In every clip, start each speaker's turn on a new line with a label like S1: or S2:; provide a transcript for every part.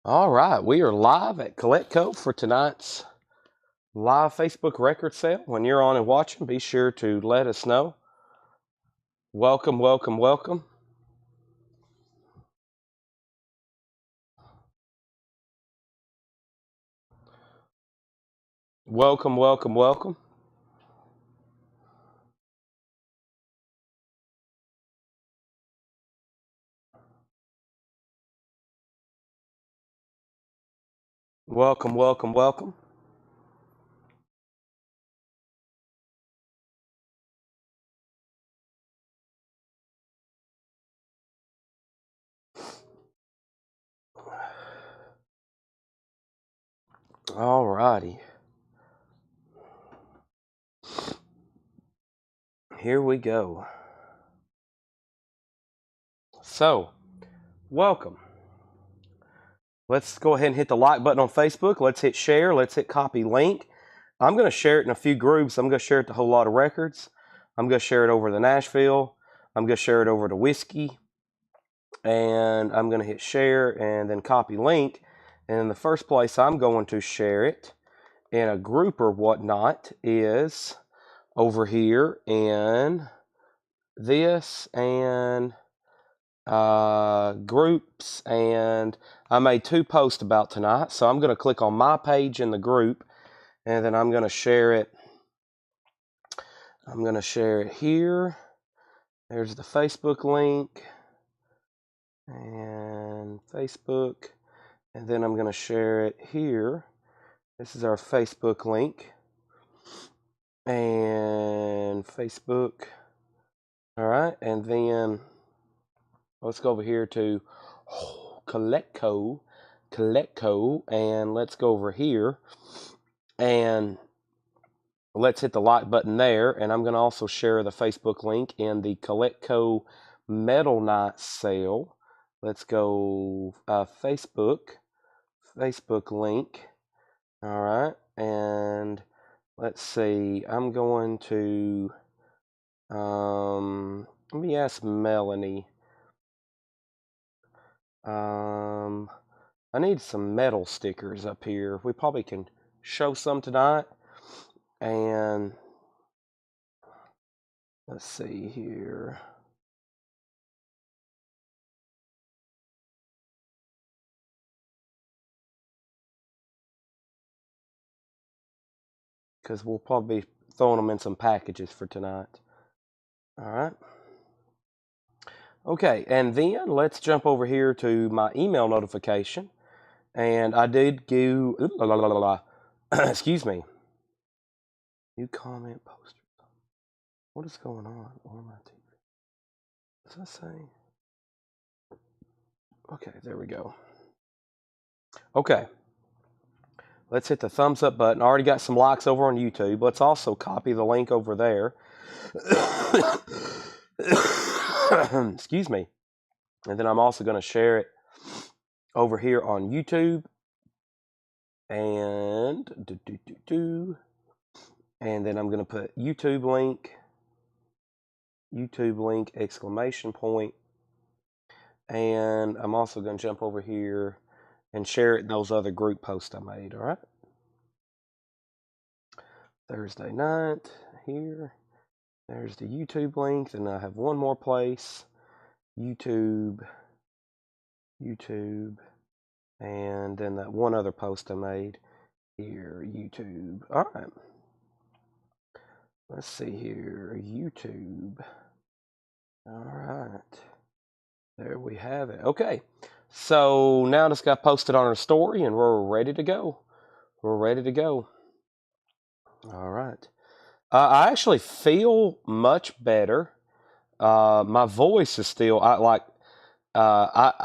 S1: All right, we are live at Coletco for tonight's live Facebook record sale. When you're on and watching, be sure to let us know. Welcome, welcome, welcome. Welcome, welcome, welcome. Welcome, welcome, welcome. All righty. Here we go. So, welcome. Let's go ahead and hit the like button on Facebook. Let's hit share. Let's hit copy link. I'm going to share it in a few groups. I'm going to share it to a whole lot of records. I'm going to share it over to Nashville. I'm going to share it over to Whiskey. And I'm going to hit share and then copy link. And in the first place, I'm going to share it in a group or whatnot is over here in this and groups. And I made 2 posts about tonight. So I'm going to click on my page in the group and then I'm going to share it. I'm going to share it here. There's the Facebook link and Facebook. And then I'm going to share it here. This is our Facebook link. And Facebook. All right. And then let's go over here to Coletco. And let's go over here. And let's hit the like button there. And I'm going to also share the Facebook link in the Coletco Metal Night sale. Let's go Facebook link. All right. And let's see. I'm going to let me ask Melanie. I need some metal stickers up here. We probably can show some tonight. And let's see here. Because we'll probably be throwing them in some packages for tonight. All right. Okay, and then let's jump over here to my email notification. And I did go, excuse me. New comment poster. What is going on my TV? What's that saying? Okay, there we go. Okay. Let's hit the thumbs up button. I already got some likes over on YouTube. Let's also copy the link over there. Excuse me. And then I'm also going to share it over here on YouTube. And and then I'm going to put YouTube link, exclamation point. And I'm also going to jump over here and share it in those other group posts I made, all right? Thursday night here. There's the YouTube link. Then I have one more place. YouTube. And then that one other post I made here, YouTube. All right. Let's see here, YouTube. All right. There we have it. Okay. So now this got posted on our story and we're ready to go. We're ready to go. All right. I actually feel much better. My voice is still, I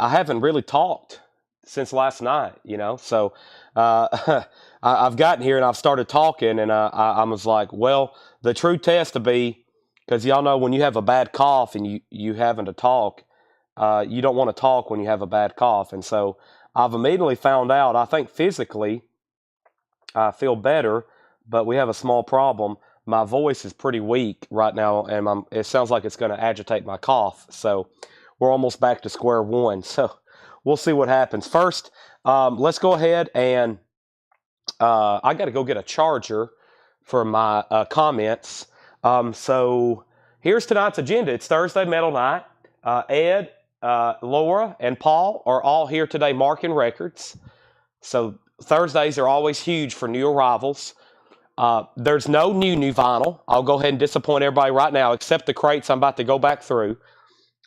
S1: haven't really talked since last night, so I've gotten here and I've started talking and I was like, well, the true test to be, because y'all know when you have a bad cough and you having to talk, you don't want to talk when you have a bad cough. And so I've immediately found out, I think physically I feel better, but we have a small problem. My voice is pretty weak right now, and it sounds like it's going to agitate my cough. So we're almost back to square one. So we'll see what happens. First, let's go ahead and I got to go get a charger for my comments. So here's tonight's agenda. It's Thursday Metal Night. Ed, Laura, and Paul are all here today marking records. So Thursdays are always huge for new arrivals. There's no new vinyl. I'll go ahead and disappoint everybody right now, except the crates I'm about to go back through.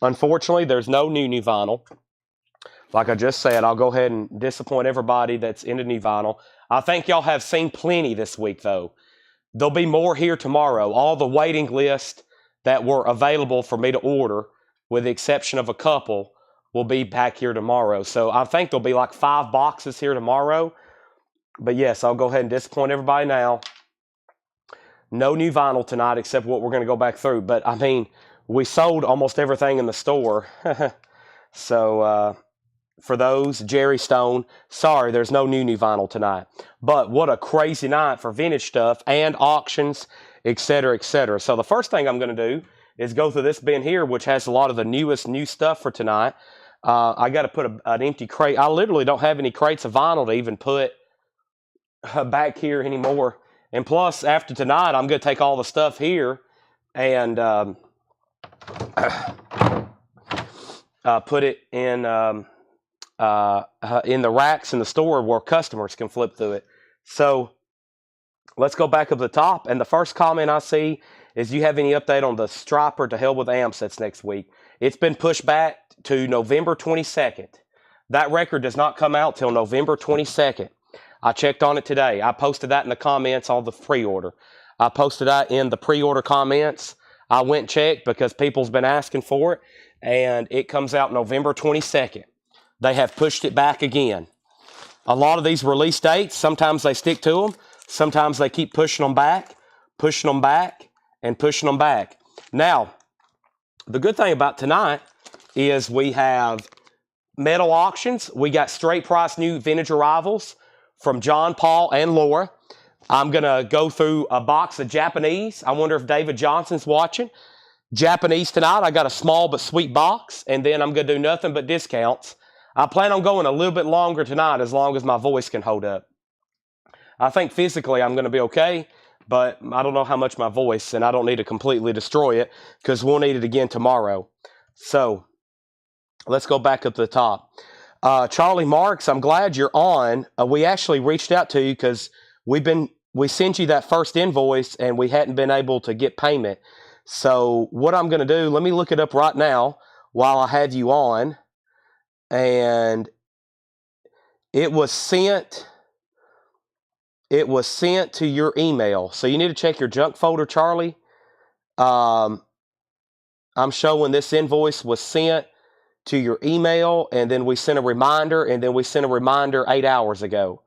S1: Unfortunately, there's no new vinyl. Like I just said, I'll go ahead and disappoint everybody that's into new vinyl. I think y'all have seen plenty this week, though. There'll be more here tomorrow. All the waiting list that were available for me to order, with the exception of a couple, will be back here tomorrow. So I think there'll be like 5 boxes here tomorrow. But yes, I'll go ahead and disappoint everybody now. No new vinyl tonight except what we're going to go back through. But, I mean, we sold almost everything in the store. So, for those, Jerry Stone, sorry, there's no new vinyl tonight. But what a crazy night for vintage stuff and auctions, etc., etc. So the first thing I'm going to do is go through this bin here, which has a lot of the newest new stuff for tonight. I got to put an empty crate. I literally don't have any crates of vinyl to even put back here anymore. And plus, after tonight, I'm going to take all the stuff here and put it in the racks in the store where customers can flip through it. So let's go back up to the top. And the first comment I see is, do you have any update on the Striper to hell with amps that's next week? It's been pushed back to November 22nd. That record does not come out till November 22nd. I checked on it today. I posted that in the comments on the pre-order. I posted that in the pre-order comments. I went and checked because people's been asking for it, and it comes out November 22nd. They have pushed it back again. A lot of these release dates, sometimes they stick to them. Sometimes they keep pushing them back, and pushing them back. Now, the good thing about tonight is we have metal auctions. We got straight price new vintage arrivals from John, Paul, and Laura. I'm going to go through a box of Japanese. I wonder if David Johnson's watching. Japanese tonight. I got a small but sweet box, and then I'm going to do nothing but discounts. I plan on going a little bit longer tonight as long as my voice can hold up. I think physically I'm going to be okay, but I don't know how much my voice, and I don't need to completely destroy it because we'll need it again tomorrow. So let's go back up to the top. Charlie Marks, I'm glad you're on. We actually reached out to you because we sent you that first invoice and we hadn't been able to get payment. So what I'm going to do, let me look it up right now while I have you on. And it was sent to your email. So you need to check your junk folder, Charlie. I'm showing this invoice was sent to your email, and then we sent a reminder, and then we sent a reminder 8 hours ago.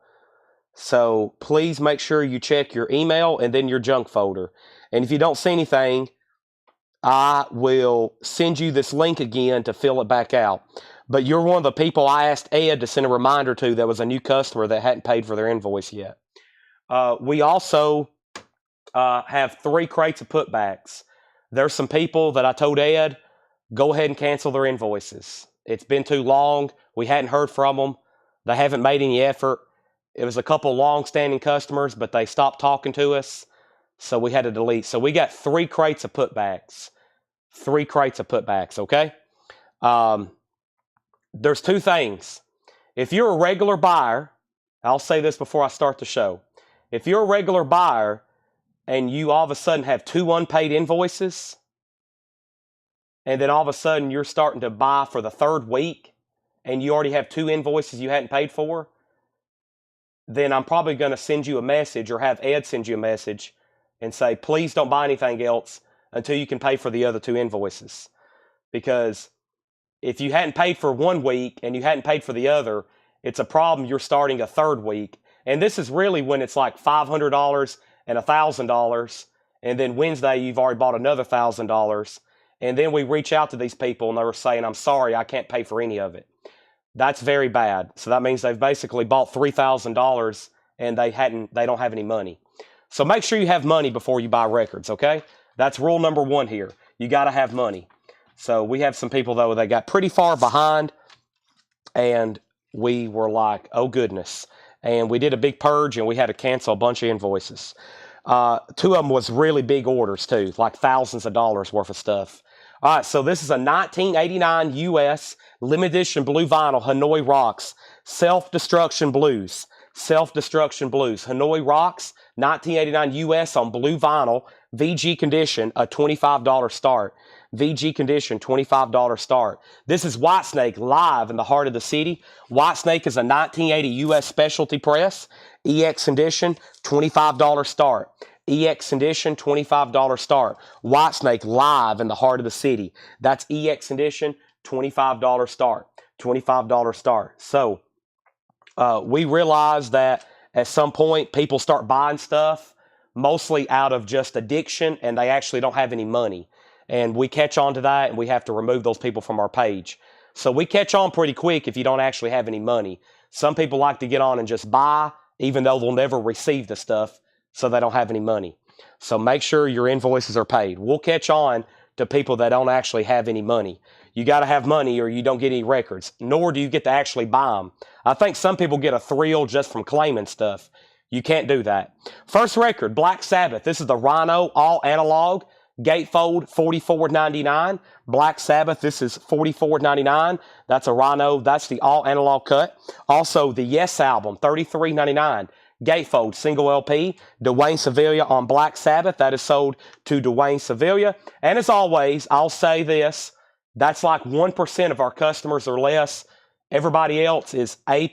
S1: So please make sure you check your email and then your junk folder. And if you don't see anything, I will send you this link again to fill it back out. But you're one of the people I asked Ed to send a reminder to that was a new customer that hadn't paid for their invoice yet. We also have 3 crates of putbacks. There's some people that I told Ed, go ahead and cancel their invoices. It's been too long. We hadn't heard from them. They haven't made any effort. It was a couple long-standing customers, but they stopped talking to us, so we had to delete. So we got 3 crates of putbacks. 3 crates of putbacks, okay? There's 2 things. If you're a regular buyer, I'll say this before I start the show. If you're a regular buyer and you all of a sudden have 2 unpaid invoices, and then all of a sudden you're starting to buy for the 3rd week, and you already have 2 invoices you hadn't paid for, then I'm probably going to send you a message or have Ed send you a message and say, please don't buy anything else until you can pay for the other 2 invoices. Because if you hadn't paid for 1 week and you hadn't paid for the other, it's a problem you're starting a 3rd week. And this is really when it's like $500 and $1,000. And then Wednesday, you've already bought another $1,000. And then we reach out to these people and they were saying, I'm sorry, I can't pay for any of it. That's very bad. So that means they've basically bought $3,000 and they don't have any money. So make sure you have money before you buy records, okay? That's rule number 1 here. You got to have money. So we have some people, though, that got pretty far behind. And we were like, oh goodness. And we did a big purge and we had to cancel a bunch of invoices. Two of them was really big orders too, like thousands of dollars worth of stuff. All right, so this is a 1989 US limited edition blue vinyl Hanoi Rocks Self-Destruction Blues. Self-Destruction Blues. Hanoi Rocks, 1989 US on blue vinyl, VG condition, a $25 start. VG condition, $25 start. This is Whitesnake live in the heart of the city. Whitesnake is a 1980 US specialty press. EX condition, $25 start. EX condition, $25 start. Whitesnake live in the heart of the city. That's EX condition, $25 start. $25 start. So we realized that at some point people start buying stuff mostly out of just addiction and they actually don't have any money. And we catch on to that and we have to remove those people from our page. So we catch on pretty quick if you don't actually have any money. Some people like to get on and just buy even though they'll never receive the stuff so they don't have any money. So make sure your invoices are paid. We'll catch on to people that don't actually have any money. You got to have money or you don't get any records, nor do you get to actually buy them. I think some people get a thrill just from claiming stuff. You can't do that. First record, Black Sabbath. This is the Rhino all analog. Gatefold, $44.99. Black Sabbath, this is $44.99. That's a Rhino. That's the all analog cut. Also, the Yes album, $33.99. Gatefold, single LP. Dwayne Sevilla on Black Sabbath. That is sold to Dwayne Sevilla. And as always, I'll say this. That's like 1% of our customers or less. Everybody else is A+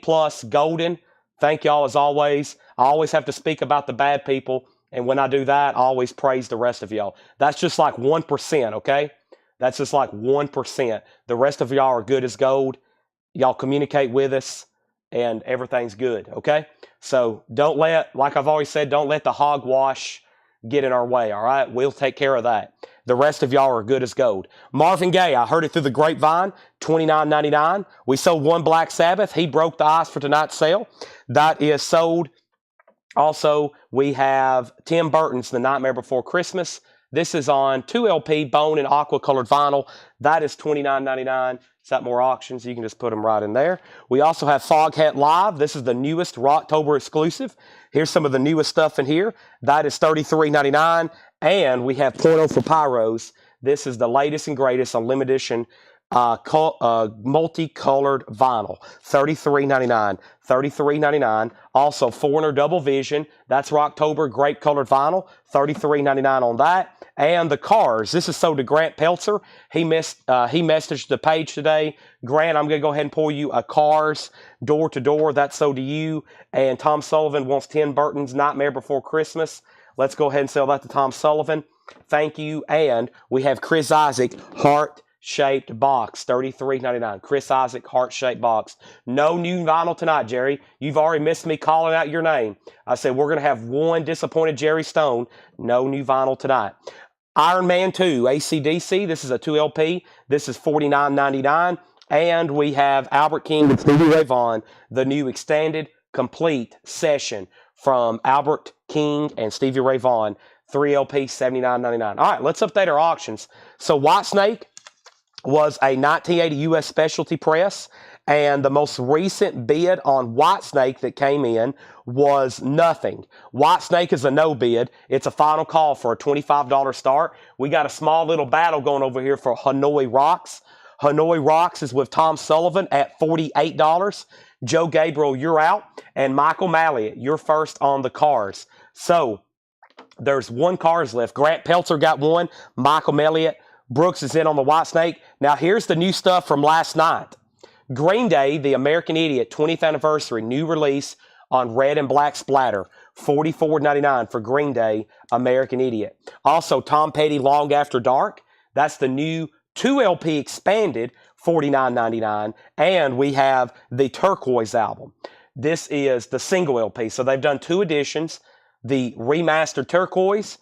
S1: golden. Thank y'all as always. I always have to speak about the bad people. And when I do that, I always praise the rest of y'all. That's just like 1%, okay? That's just like 1%. The rest of y'all are good as gold. Y'all communicate with us, and everything's good, okay? So don't let, like I've always said, don't let the hogwash get in our way, all right? We'll take care of that. The rest of y'all are good as gold. Marvin Gaye, I heard it through the grapevine, $29.99. We sold one Black Sabbath. He broke the ice for tonight's sale. That is sold. Also, we have Tim Burton's The Nightmare Before Christmas. This is on 2LP bone and aqua colored vinyl. That is $29.99. It's at more auctions. You can just put them right in there. We also have Foghat Live. This is the newest Rocktober exclusive. Here's some of the newest stuff in here. That is $33.99. And we have Porno for Pyros. This is the latest and greatest on limited edition multicolored vinyl, $33.99. $33.99. Also, Foreigner Double Vision. That's Rocktober grape colored vinyl, $33.99 on that. And the Cars. This is sold to Grant Peltzer. He messaged the page today. Grant, I'm going to go ahead and pull you a Cars door to door. That's sold to you. And Tom Sullivan wants Tim Burton's Nightmare Before Christmas. Let's go ahead and sell that to Tom Sullivan. Thank you. And we have Chris Isaac heart-shaped box, $33.99. Chris Isaac heart-shaped box. No new vinyl tonight, Jerry. You've already missed me calling out your name. I said we're going to have one disappointed Jerry Stone. No new vinyl tonight. Iron Man 2, AC/DC. This is a 2LP. This is $49.99. And we have Albert King and Stevie Ray Vaughan, the new extended complete session from Albert King and Stevie Ray Vaughan, 3LP, $79.99. All right, let's update our auctions. So Whitesnake was a 1980 U.S. specialty press, and the most recent bid on Whitesnake that came in was nothing. Whitesnake is a no bid. It's a final call for a $25 start. We got a small little battle going over here for Hanoi Rocks. Hanoi Rocks is with Tom Sullivan at $48. Joe Gabriel, you're out. And Michael Malliott, you're first on the Cars. So there's one Cars left. Grant Peltzer got one. Michael Malliott. Brooks is in on the Whitesnake. Now here's the new stuff from last night. Green Day, The American Idiot, 20th anniversary, new release on red and black splatter, $44.99 for Green Day, American Idiot. Also, Tom Petty, Long After Dark. That's the new 2LP expanded, $49.99. And we have the Turquoise album. This is the single LP. So they've done two editions, the remastered Turquoise,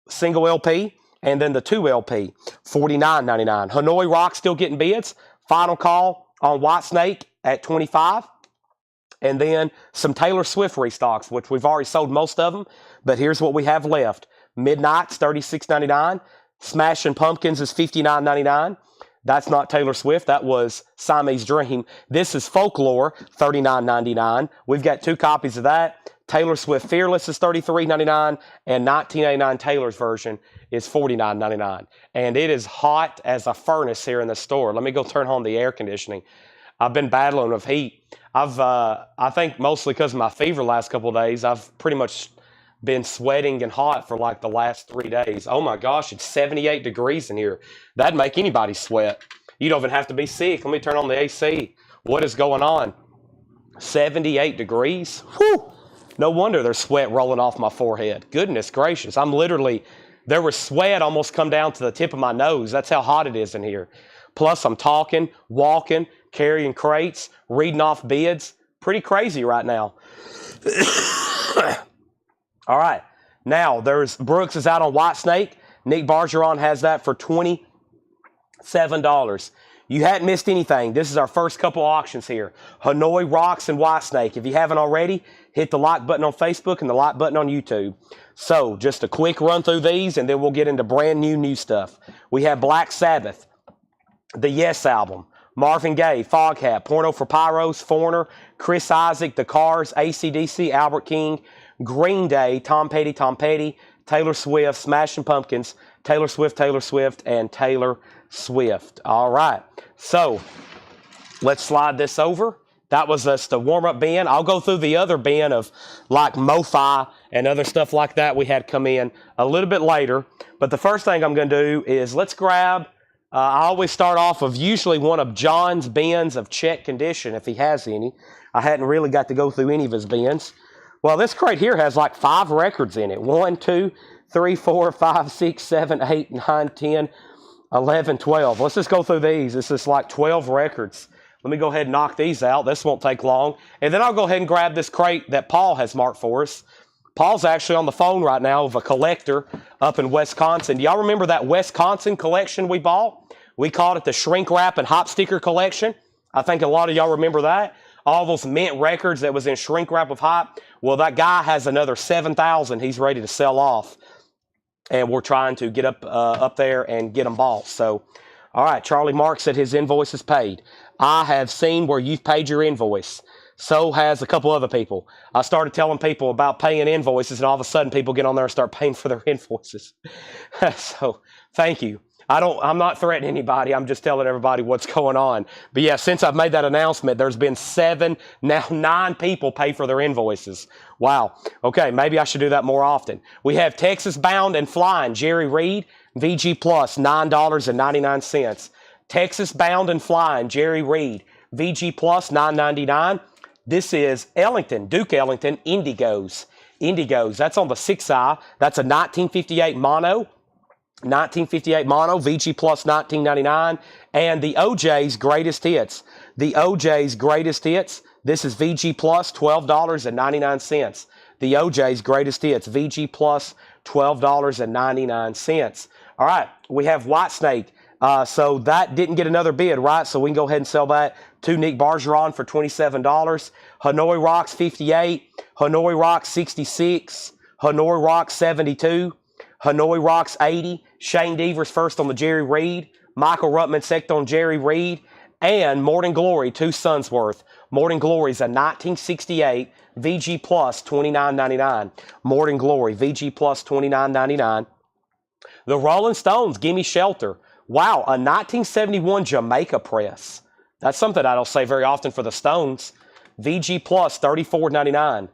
S1: single LP, and then the 2LP, $49.99. Hanoi Rock still getting bids. Final call on Whitesnake at $25. And then some Taylor Swift restocks, which we've already sold most of them. But here's what we have left. Midnight's $36.99. Smashing Pumpkins is $59.99. That's not Taylor Swift. That was Siamese Dream. This is Folklore, $39.99. We've got 2 copies of that. Taylor Swift Fearless is $33.99, and 1989 Taylor's version is $49.99. And it is hot as a furnace here in the store. Let me go turn on the air conditioning. I've been battling with heat. I think mostly because of my fever last couple of days, I've pretty much been sweating and hot for like the last 3 days. Oh my gosh, it's 78 degrees in here. That'd make anybody sweat. You don't even have to be sick. Let me turn on the AC. What is going on? 78 degrees? Whew! No wonder there's sweat rolling off my forehead. Goodness gracious. There was sweat almost come down to the tip of my nose. That's how hot it is in here. Plus I'm talking, walking, carrying crates, reading off bids. Pretty crazy right now. All right. Now, Brooks is out on White Snake. Nick Bargeron has that for $27. You hadn't missed anything. This is our first couple auctions here. Hanoi Rocks and White Snake. If you haven't already, hit the like button on Facebook and the like button on YouTube. So, just a quick run through these, and then we'll get into brand new stuff. We have Black Sabbath, the Yes album, Marvin Gaye, Foghat, Porno for Pyros, Foreigner, Chris Isaac, The Cars, AC/DC, Albert King, Green Day, Tom Petty, Taylor Swift, Smashing Pumpkins, Taylor Swift, and Taylor Swift. All right. So, let's slide this over. That was just the warm-up bin. I'll go through the other bin of like MoFi and other stuff like that we had come in a little bit later. But the first thing I'm going to do is let's grab, I always start off of usually one of John's bins of check condition, if he has any. I hadn't really got to go through any of his bins. Well, this crate here has like 5 records in it. 1, 2, 3, 4, 5, 6, 7, 8, 9, 10, 11, 12. Let's just go through these. This is like 12 records. Let me go ahead and knock these out. This won't take long. And then I'll go ahead and grab this crate that Paul has marked for us. Paul's actually on the phone right now with a collector up in Wisconsin. Do y'all remember that Wisconsin collection we bought? We called it the Shrink Wrap and Hop Sticker Collection. I think a lot of y'all remember that. All those mint records that was in Shrink Wrap with Hop. Well, that guy has another 7,000 he's ready to sell off. And we're trying to get up there and get them bought. So, all right, Charlie Mark said his invoice is paid. I have seen where you've paid your invoice. So has a couple other people. I started telling people about paying invoices, and all of a sudden people get on there and start paying for their invoices. So, thank you. I'm not threatening anybody. I'm just telling everybody what's going on. But yeah, since I've made that announcement, there's been 7, now 9 people pay for their invoices. Wow. Okay, maybe I should do that more often. We have Texas Bound and Flying, Jerry Reed, VG Plus, $9.99. Texas Bound and Flying, Jerry Reed, VG Plus, $9.99. This is Ellington, Duke Ellington, Indigos. That's on the 6i. That's a 1958 mono. 1958 mono, VG Plus $19.99, and the OJ's Greatest Hits. The OJ's Greatest Hits, this is VG Plus $12.99. The OJ's Greatest Hits, VG Plus $12.99. All right, we have White Snake. So that didn't get another bid, right? So we can go ahead and sell that to Nick Bargeron for $27. Hanoi Rocks 58, Hanoi Rocks 66, Hanoi Rocks 72, Hanoi Rocks 80, Shane Devers first on the Jerry Reed, Michael Ruttman second on Jerry Reed, and Morning Glory, 2 sons worth. Morning Glory is a 1968 VG Plus $29.99. Morning Glory, VG Plus $29.99. The Rolling Stones, Gimme Shelter. Wow, a 1971 Jamaica press. That's something I don't say very often for the Stones. VG Plus $34.99.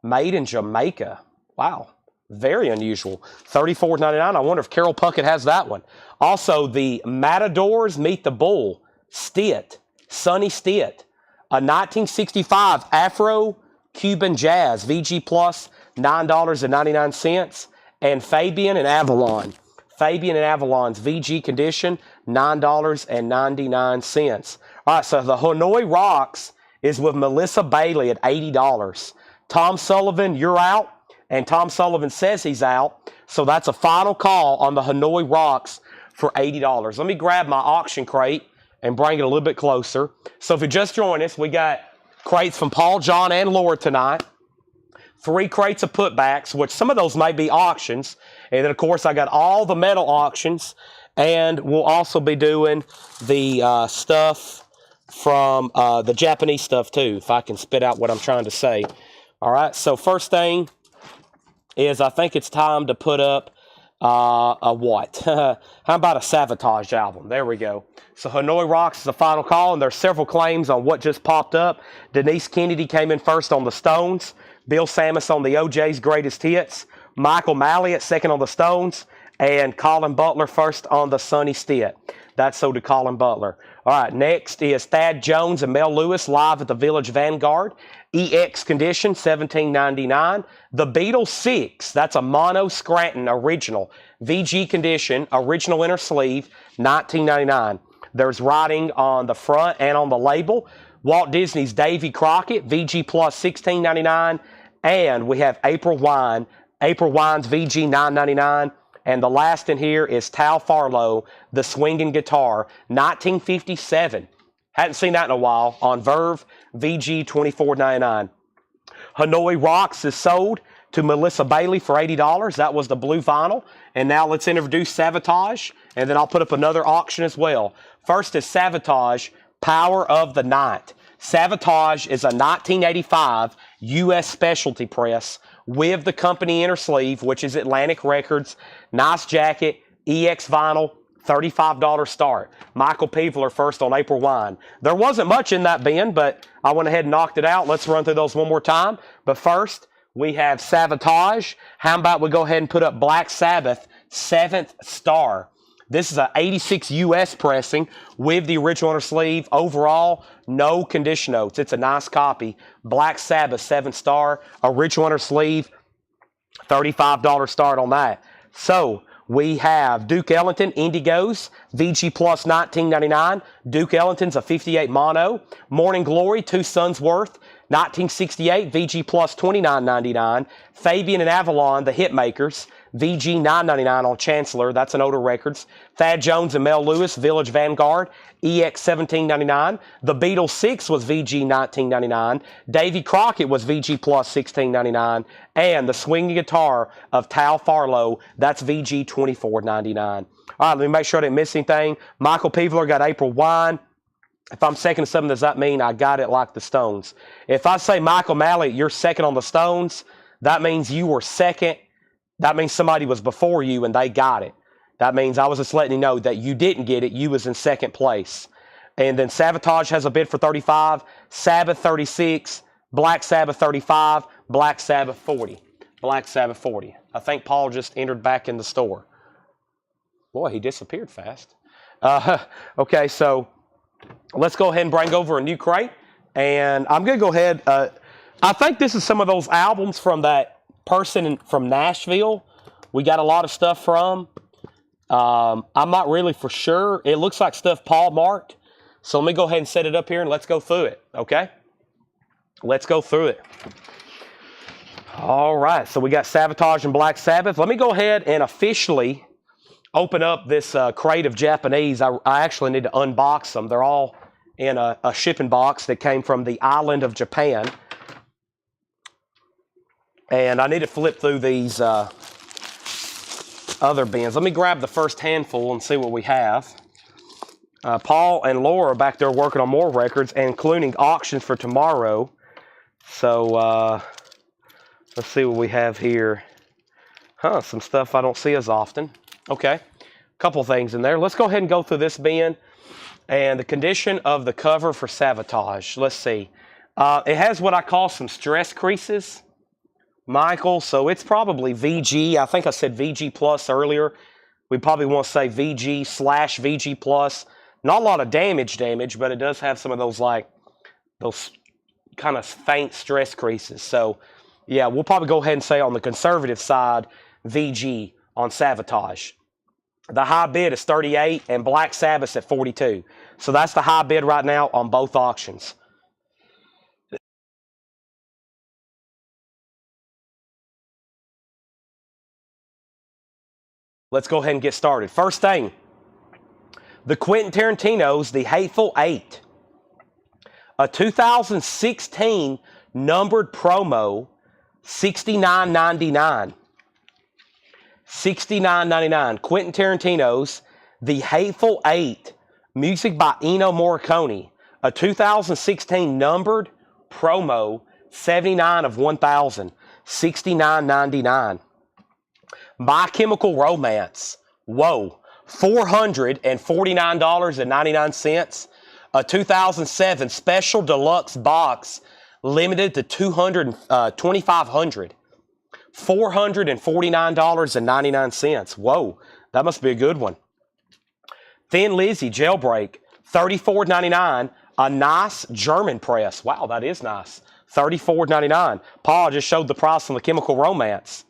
S1: Made in Jamaica. Wow. Very unusual. $34.99. I wonder if Carol Puckett has that one. Also, the Matadors Meet the Bull. Stitt. Sonny Stitt. A 1965 Afro-Cuban Jazz. VG Plus, $9.99. And Fabian and Avalon. Fabian and Avalon's VG Condition, $9.99. All right, so the Hanoi Rocks is with Melissa Bailey at $80. Tom Sullivan, you're out. And Tom Sullivan says he's out. So that's a final call on the Hanoi Rocks for $80. Let me grab my auction crate and bring it a little bit closer. So if you just joined us, we got crates from Paul, John, and Laura tonight. 3 crates of putbacks, which some of those may be auctions. And then, of course, I got all the metal auctions. And we'll also be doing the stuff from the Japanese stuff too, if I can spit out what I'm trying to say. All right, so first thing is I think it's time to put up a what? How about a Sabotage album? There we go. So Hanoi Rocks is the final call, and there's several claims on what just popped up. Denise Kennedy came in first on the Stones. Bill Samus on the OJ's Greatest Hits. Michael Malley at second on the Stones. And Colin Butler first on the Sonny Stitt. That's so to Colin Butler. All right, next is Thad Jones and Mel Lewis live at the Village Vanguard. EX Condition, $17.99. The Beatles 6, that's a mono Scranton original. VG Condition, original inner sleeve, $19.99. There's writing on the front and on the label. Walt Disney's Davy Crockett, VG Plus, $16.99. And we have April Wine's VG, $9.99. And the last in here is Tal Farlow, The Swinging Guitar, 1957. Hadn't seen that in a while. On Verve, VG, $24.99. Hanoi Rocks is sold to Melissa Bailey for $80. That was the blue vinyl. And now let's introduce Sabotage, and then I'll put up another auction as well. First is Sabotage, Power of the Night. Sabotage is a 1985 U.S. specialty press with the company inner sleeve, which is Atlantic Records. Nice jacket, EX vinyl, $35 start. Michael Peevler first on April Wine. There wasn't much in that bin, but I went ahead and knocked it out. Let's run through those one more time. But first, we have Sabotage. How about we go ahead and put up Black Sabbath, 7th Star. This is a 86 US pressing with the original inner sleeve. Overall, no condition notes. It's a nice copy. Black Sabbath, 7th Star, original inner sleeve, $35 start on that. So we have Duke Ellington, Indigos, VG Plus, $19.99. Duke Ellington's a 58 mono. Morning Glory, Two Sons Worth, 1968, VG Plus, $29.99. Fabian and Avalon, the Hitmakers, VG, $9.99 on Chancellor. That's an older records. Thad Jones and Mel Lewis, Village Vanguard, EX, $17.99. The Beatles 6 was VG, $19.99. Davy Crockett was VG Plus, $16.99. And the Swinging Guitar of Tal Farlow, that's VG, $24.99. All right, let me make sure I didn't miss anything. Michael Peevler got April Wine. If I'm second to something, does that mean I got it like the Stones? If I say Michael Malley, you're second on the Stones, that means you were second. That means somebody was before you and they got it. That means I was just letting you know that you didn't get it. You was in second place. And then Sabotage has a bid for 35, Sabbath 36, Black Sabbath 35, Black Sabbath 40. Black Sabbath 40. I think Paul just entered back in the store. Boy, he disappeared fast. Okay, so let's go ahead and bring over a new crate. And I'm going to go ahead. I think this is some of those albums from that person from Nashville. We got a lot of stuff from. I'm not really for sure. It looks like stuff Paul marked. So let me go ahead and set it up here and let's go through it. Okay? Let's go through it. All right. So we got Sabotage and Black Sabbath. Let me go ahead and officially open up this crate of Japanese. I actually need to unbox them. They're all in a shipping box that came from the island of Japan. And I need to flip through these other bins. Let me grab the first handful and see what we have. Paul and Laura are back there working on more records, including auctions for tomorrow. So let's see what we have here. Some stuff I don't see as often. Okay, a couple things in there. Let's go ahead and go through this bin. And the condition of the cover for Sabotage. Let's see. It has what I call some stress creases, Michael, so it's probably VG. I think I said VG Plus earlier. We probably want to say VG/VG Plus. Not a lot of damage, but it does have some of those those kind of faint stress creases. So, yeah, we'll probably go ahead and say on the conservative side, VG on Sabotage. The high bid is 38 and Black Sabbath's at 42. So that's the high bid right now on both auctions. Let's go ahead and get started. First thing, the Quentin Tarantino's The Hateful Eight. A 2016 numbered promo, $69.99. $69.99. Quentin Tarantino's The Hateful Eight, music by Ennio Morricone, a 2016 numbered promo, 79 of 1,000, $69.99. My Chemical Romance, whoa, $449.99. A 2007 special deluxe box, limited to 2,500. $449.99. Whoa, that must be a good one. Thin Lizzy Jailbreak, $34.99. A nice German press. Wow, that is nice. $34.99. Paul just showed the price on the Chemical Romance.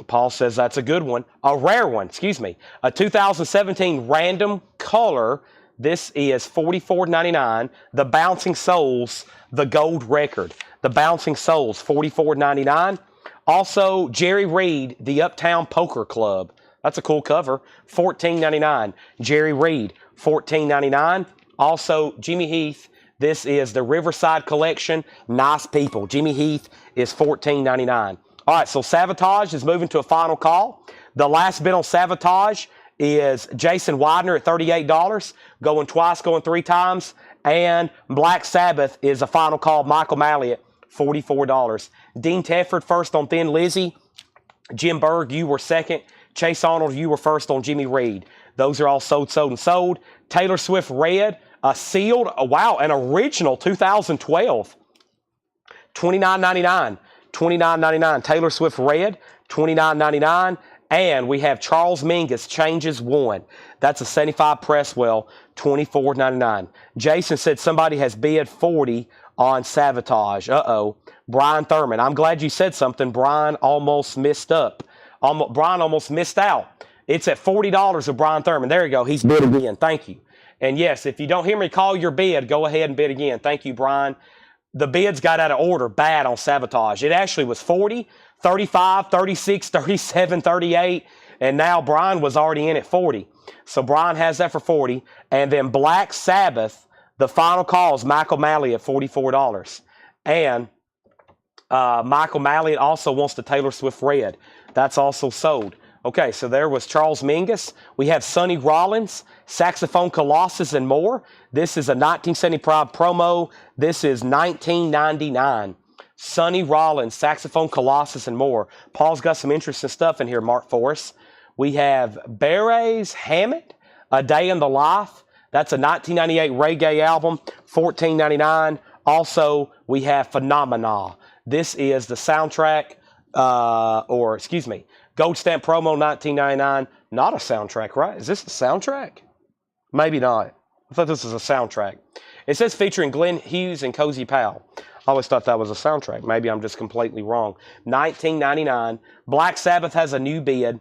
S1: Paul says that's a good one. A rare one, excuse me. A 2017 Random Color. This is $44.99. The Bouncing Souls, the gold record. The Bouncing Souls, $44.99. Also, Jerry Reed, the Uptown Poker Club. That's a cool cover. $14.99. Jerry Reed, $14.99. Also, Jimmy Heath. This is the Riverside Collection. Nice People. Jimmy Heath is $14.99. All right, so Sabotage is moving to a final call. The last bid on Sabotage is Jason Widener at $38, going twice, going three times. And Black Sabbath is a final call. Michael Malley at $44. Dean Tedford first on Thin Lizzy. Jim Berg, you were second. Chase Arnold, you were first on Jimmy Reed. Those are all sold, sold, and sold. Taylor Swift Red, a sealed, wow, an original 2012. $29.99. $29.99. Taylor Swift Red, $29.99. And we have Charles Mingus Changes One. That's a 75 Presswell, $24.99. Jason said somebody has bid 40 on Sabotage. Uh-oh. Brian Thurman. I'm glad you said something. Brian almost missed up. Brian almost missed out. It's at $40 of Brian Thurman. There you go. He's bid again. Thank you. And yes, if you don't hear me call your bid, go ahead and bid again. Thank you, Brian. The bids got out of order bad on Sabotage. It actually was 40, 35, 36, 37, 38, and now Brian was already in at 40. So Brian has that for 40. And then Black Sabbath, the final call is Michael Malley at $44. And Michael Malley also wants the Taylor Swift Red. That's also sold. Okay, so there was Charles Mingus. We have Sonny Rollins, Saxophone Colossus, and more. This is a 1975 promo. This is $19.99. Sonny Rollins, Saxophone Colossus, and more. Paul's got some interesting stuff in here, Mark Forrest. We have Berets Hammett, A Day in the Life. That's a 1998 reggae album, $14.99. Also, we have Phenomena. This is the soundtrack, Gold Stamp Promo, $19.99. Not a soundtrack, right? Is this the soundtrack? Maybe not. I thought this was a soundtrack. It says featuring Glenn Hughes and Cozy Powell. I always thought that was a soundtrack. Maybe I'm just completely wrong. $19.99. Black Sabbath has a new bid.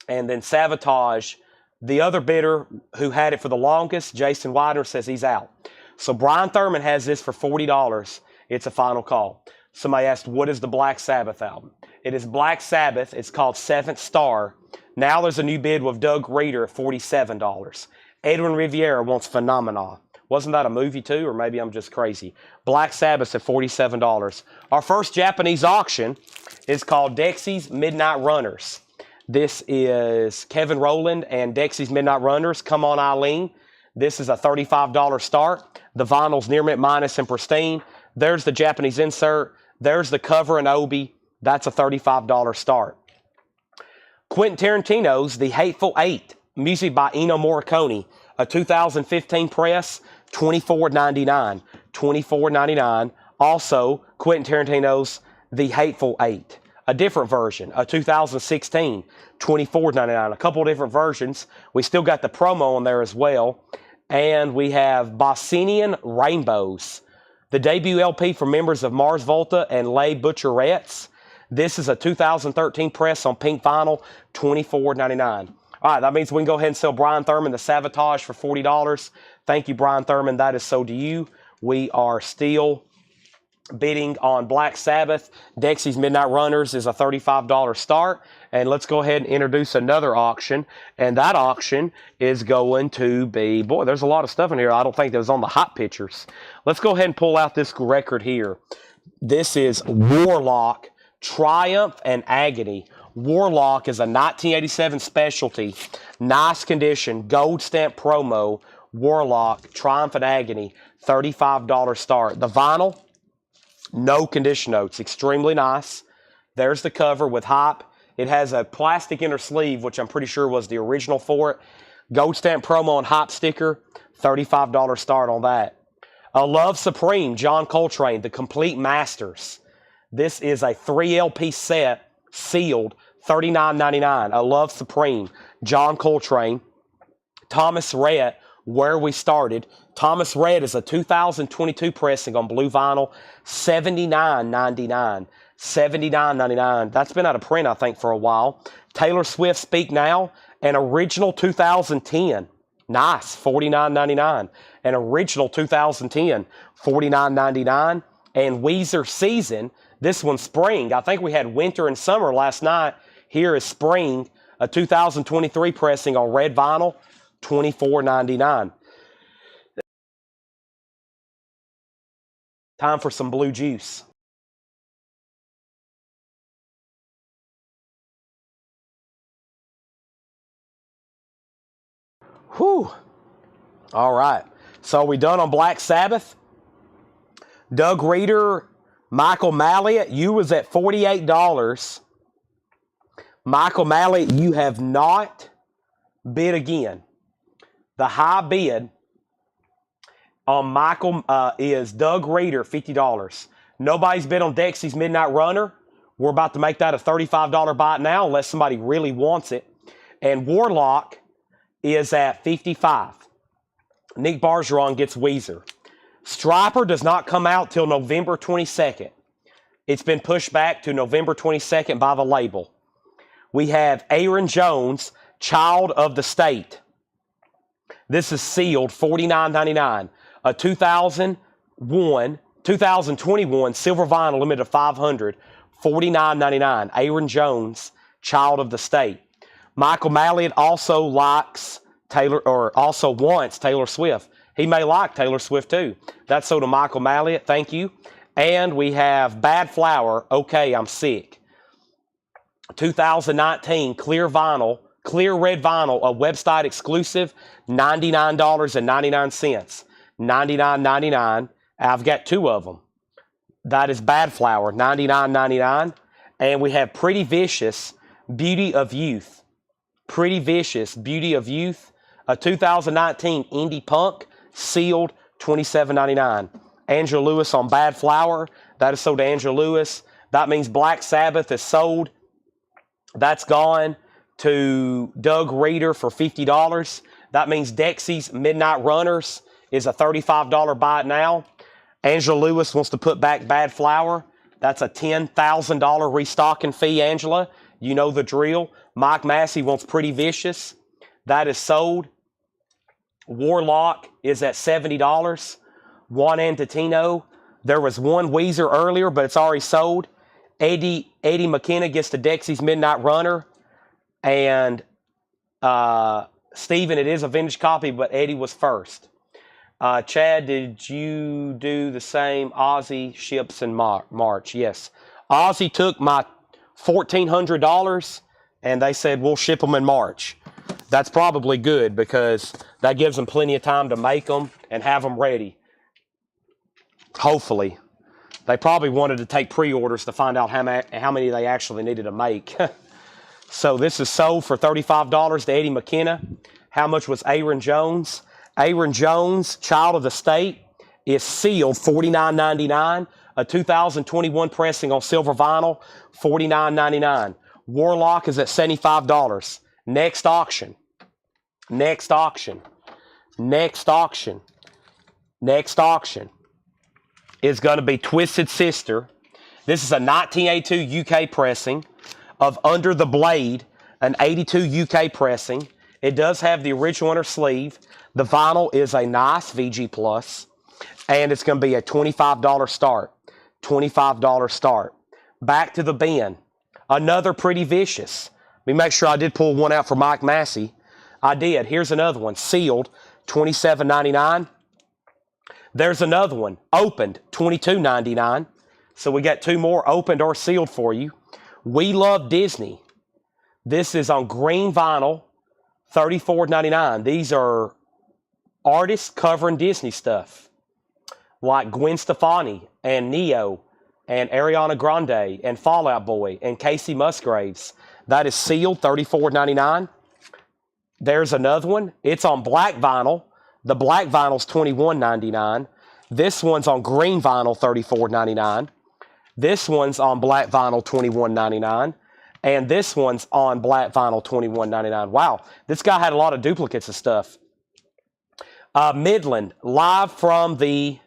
S1: And then Sabotage, the other bidder who had it for the longest, Jason Widener, says he's out. So Brian Thurman has this for $40. It's a final call. Somebody asked, what is the Black Sabbath album? It is Black Sabbath. It's called Seventh Star. Now there's a new bid with Doug Reeder at $47. Edwin Riviera wants Phenomena. Wasn't that a movie too? Or maybe I'm just crazy. Black Sabbath at $47. Our first Japanese auction is called Dexy's Midnight Runners. This is Kevin Rowland and Dexy's Midnight Runners. Come On Eileen. This is a $35 start. The vinyl's near mint minus and pristine. There's the Japanese insert. There's the cover and obi. That's a $35 start. Quentin Tarantino's The Hateful Eight, music by Ennio Morricone, a 2015 press, $24.99. $24.99. Also, Quentin Tarantino's The Hateful Eight, a different version, a 2016, $24.99. A couple different versions. We still got the promo on there as well. And we have Bosnian Rainbows, the debut LP for members of Mars Volta and Les Butcherettes. This is a 2013 press on pink vinyl, $24.99. All right, that means we can go ahead and sell Brian Thurman the Sabotage for $40. Thank you, Brian Thurman. That is sold to you. We are still bidding on Black Sabbath. Dexy's Midnight Runners is a $35 start. And let's go ahead and introduce another auction. And that auction is going to be, boy, there's a lot of stuff in here. I don't think that was on the hot pictures. Let's go ahead and pull out this record here. This is Warlock, Triumph, and Agony. Warlock is a 1987 specialty, nice condition, gold stamp promo, Warlock, Triumph and Agony, $35 start. The vinyl, no condition notes, extremely nice. There's the cover with hype. It has a plastic inner sleeve, which I'm pretty sure was the original for it. Gold stamp promo and hype sticker, $35 start on that. A Love Supreme, John Coltrane, the Complete Masters. This is a 3 LP set, sealed, $39.99. A Love Supreme, John Coltrane. Thomas Rhett, Where We Started. Thomas Rhett is a 2022 pressing on blue vinyl, $79.99. $79.99. That's been out of print, I think, for a while. Taylor Swift, Speak Now, an original 2010. Nice, $49.99. An original 2010, $49.99. And Weezer Season, this one's spring. I think we had winter and summer last night. Here is spring, a 2023 pressing on red vinyl, $24.99. Time for some blue juice. Whew. All right. So we done on Black Sabbath. Doug Reeder, Michael Mallet, you was at $48. Michael Mallet, you have not bid again. The high bid on Michael is Doug Reeder, $50. Nobody's bid on Dexy's Midnight Runner. We're about to make that a $35 buy now unless somebody really wants it. And Warlock is at $55. Nick Bargeron gets Weezer. Striper does not come out till November 22nd. It's been pushed back to November 22nd by the label. We have Aaron Jones, Child of the State. This is sealed, $49.99. A 2021 silver vinyl limited to 500, $49.99. Aaron Jones, Child of the State. Michael Mallet also likes also wants Taylor Swift. He may like Taylor Swift too. That's so to Michael Mallet. Thank you. And we have Bad Flower, Okay, I'm Sick. 2019 clear vinyl, clear red vinyl, a website exclusive, $99.99. $99.99. I've got two of them. That is Bad Flower, $99.99. And we have Pretty Vicious, Beauty of Youth. Pretty Vicious, Beauty of Youth, a 2019 indie punk, sealed, $27.99. Angela Lewis on Bad Flower. That is sold to Angela Lewis. That means Black Sabbath is sold. That's gone to Doug Reeder for $50. That means Dexy's Midnight Runners is a $35 buy it now. Angela Lewis wants to put back Bad Flower. That's a $10,000 restocking fee, Angela. You know the drill. Mike Massey wants Pretty Vicious. That is sold. Warlock is at $70. Juan Antitino. There was one Weezer earlier, but it's already sold. Eddie McKenna gets the Dexy's Midnight Runner. And Steven, it is a vintage copy, but Eddie was first. Chad, did you do the same? Ozzy ships in March. Yes. Ozzy took my $1,400, and they said, we'll ship them in March. That's probably good because that gives them plenty of time to make them and have them ready. Hopefully. They probably wanted to take pre-orders to find out how many they actually needed to make. So this is sold for $35 to Eddie McKenna. How much was Aaron Jones? Aaron Jones, Child of the State, is sealed, $49.99. A 2021 pressing on silver vinyl, $49.99. Warlock is at $75. Next auction. Next auction. Next auction. Next auction is going to be Twisted Sister. This is a 1982 UK pressing of Under the Blade, an 82 UK pressing. It does have the original inner sleeve. The vinyl is a nice VG Plus, and it's going to be a $25 start. $25 start. Back to the bin. Another Pretty Vicious. Let me make sure I did pull one out for Mike Massey. I did. Here's another one. Sealed, $27.99. There's another one. Opened, $22.99. So we got two more opened or sealed for you. We Love Disney. This is on green vinyl, $34.99. These are artists covering Disney stuff, like Gwen Stefani and Neo and Ariana Grande and Fall Out Boy and Casey Musgraves. That is sealed, $34.99. There's another one. It's on black vinyl. The black vinyl's $21.99. This one's on green vinyl, $34.99. This one's on black vinyl, $21.99. And this one's on black vinyl, $21.99. Wow, this guy had a lot of duplicates of stuff. Midland, live from the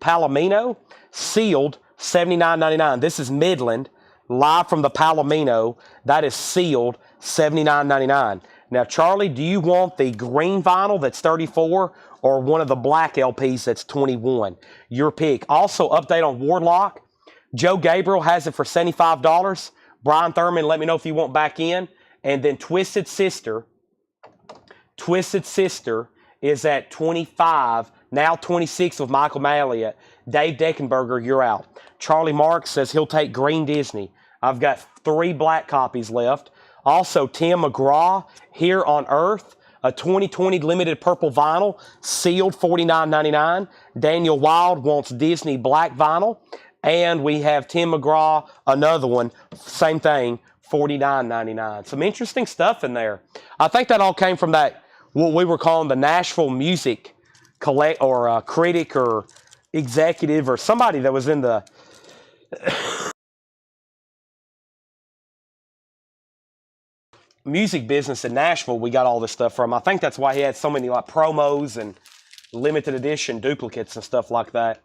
S1: Palomino, sealed, $79.99. This is Midland, live from the Palomino. That is sealed, $79.99. Now, Charlie, do you want the green vinyl that's $34 or one of the black LPs that's $21? Your pick. Also, update on Warlock. Joe Gabriel has it for $75. Brian Thurman, let me know if you want back in. And then Twisted Sister is at $25, now $26 with Michael Malliott. Dave Deckenberger, you're out. Charlie Marks says he'll take Green Disney. I've got 3 black copies left. Also, Tim McGraw, Here on Earth, a 2020 limited purple vinyl, sealed, $49.99. Daniel Wild wants Disney black vinyl. And we have Tim McGraw, another one, same thing, $49.99. Some interesting stuff in there. I think that all came from that, what we were calling the Nashville Music critic or executive or somebody that was in the music business in Nashville. We got all this stuff from. I think that's why he had so many like promos and limited edition duplicates and stuff like that.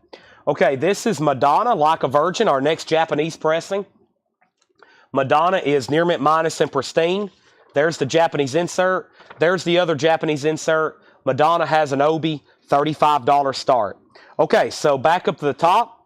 S1: Okay, this is Madonna, Like a Virgin, our next Japanese pressing. Madonna is near mint minus and pristine. There's the Japanese insert. There's the other Japanese insert. Madonna has an Obi, $35 start. Okay, so back up to the top.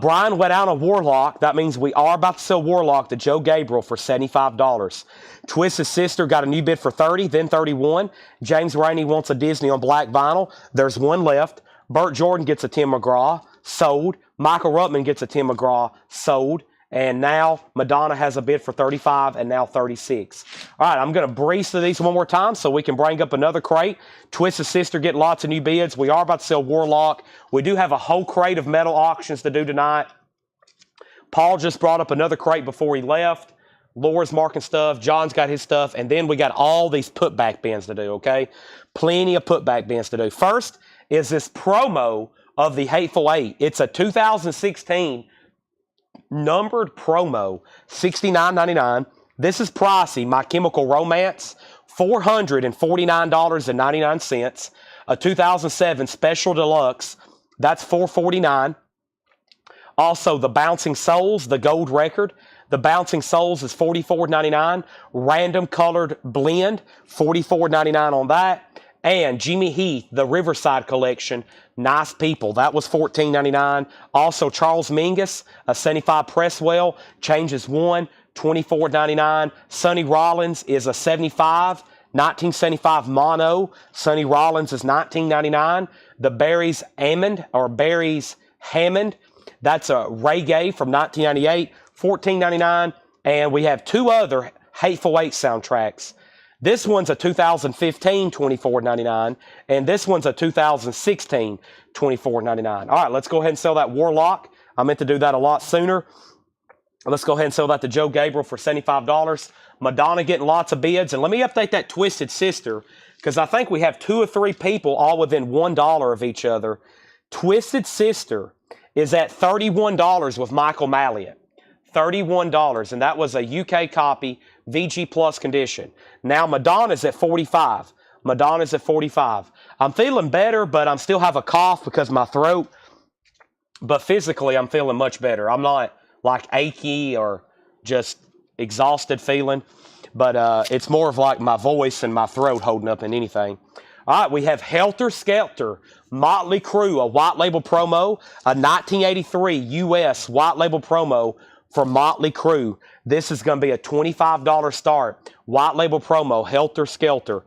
S1: Brian went out on Warlock. That means we are about to sell Warlock to Joe Gabriel for $75. Twisted Sister got a new bid for $30, then $31. James Rainey wants a Disney on black vinyl. There's one left. Burt Jordan gets a Tim McGraw, sold. Michael Ruttman gets a Tim McGraw, sold. And now Madonna has a bid for $35 and now $36. All right, I'm going to breeze through these one more time so we can bring up another crate. Twisted Sister getting lots of new bids. We are about to sell Warlock. We do have a whole crate of metal auctions to do tonight. Paul just brought up another crate before he left. Laura's marking stuff. John's got his stuff. And then we got all these putback bins to do, okay? Plenty of putback bins to do. First is this promo of the Hateful Eight. It's a 2016 numbered promo, $69.99. This is pricey. My Chemical Romance, $449.99. A 2007 Special Deluxe, that's $449. Also, the Bouncing Souls, the gold record. The Bouncing Souls is $44.99. Random Colored Blend, $44.99 on that. And Jimmy Heath, the Riverside Collection, Nice People. That was $14.99. Also, Charles Mingus, a 75 Presswell, Changes 1, $24.99. Sonny Rollins is a 75, 1975 Mono. Sonny Rollins is $19.99. The Barry's Hammond, that's a reggae from 1998, $14.99. And we have 2 other Hateful Eight soundtracks. This one's a 2015, $24.99, and this one's a 2016, $24.99. All right, let's go ahead and sell that Warlock. I meant to do that a lot sooner. Let's go ahead and sell that to Joe Gabriel for $75. Madonna getting lots of bids. And let me update that Twisted Sister, because I think we have 2 or 3 people all within $1 of each other. Twisted Sister is at $31 with Michael Malliott. $31, and that was a UK copy, VG Plus condition. Now Madonna's at $45. Madonna's at $45. I'm feeling better, but I still have a cough because of my throat. But physically, I'm feeling much better. I'm not like achy or just exhausted feeling, but it's more of like my voice and my throat holding up than anything. All right, we have Helter Skelter, Motley Crue, a white label promo, a 1983 US white label promo for Motley Crue. This is going to be a $25 start. White label promo, Helter Skelter.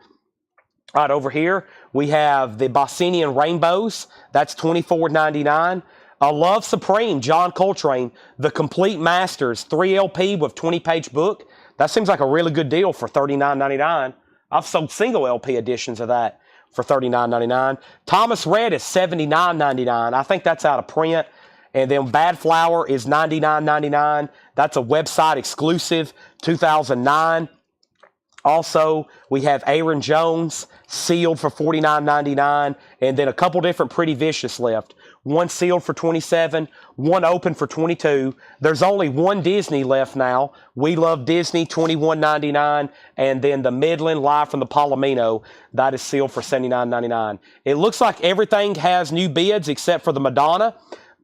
S1: All right, over here, we have the Bossinian Rainbows. That's $24.99. A Love Supreme, John Coltrane, The Complete Masters, 3 LP with 20-page book. That seems like a really good deal for $39.99. I've sold single LP editions of that for $39.99. Thomas Red is $79.99. I think that's out of print. And then Bad Flower is $99.99. That's a website exclusive, 2009. Also, we have Aaron Jones sealed for $49.99, and then a couple different Pretty Vicious left. One sealed for $27, one open for $22. There's only one Disney left now. We Love Disney, $21.99, and then the Midland Live from the Palomino, that is sealed for $79.99. It looks like everything has new bids except for the Madonna.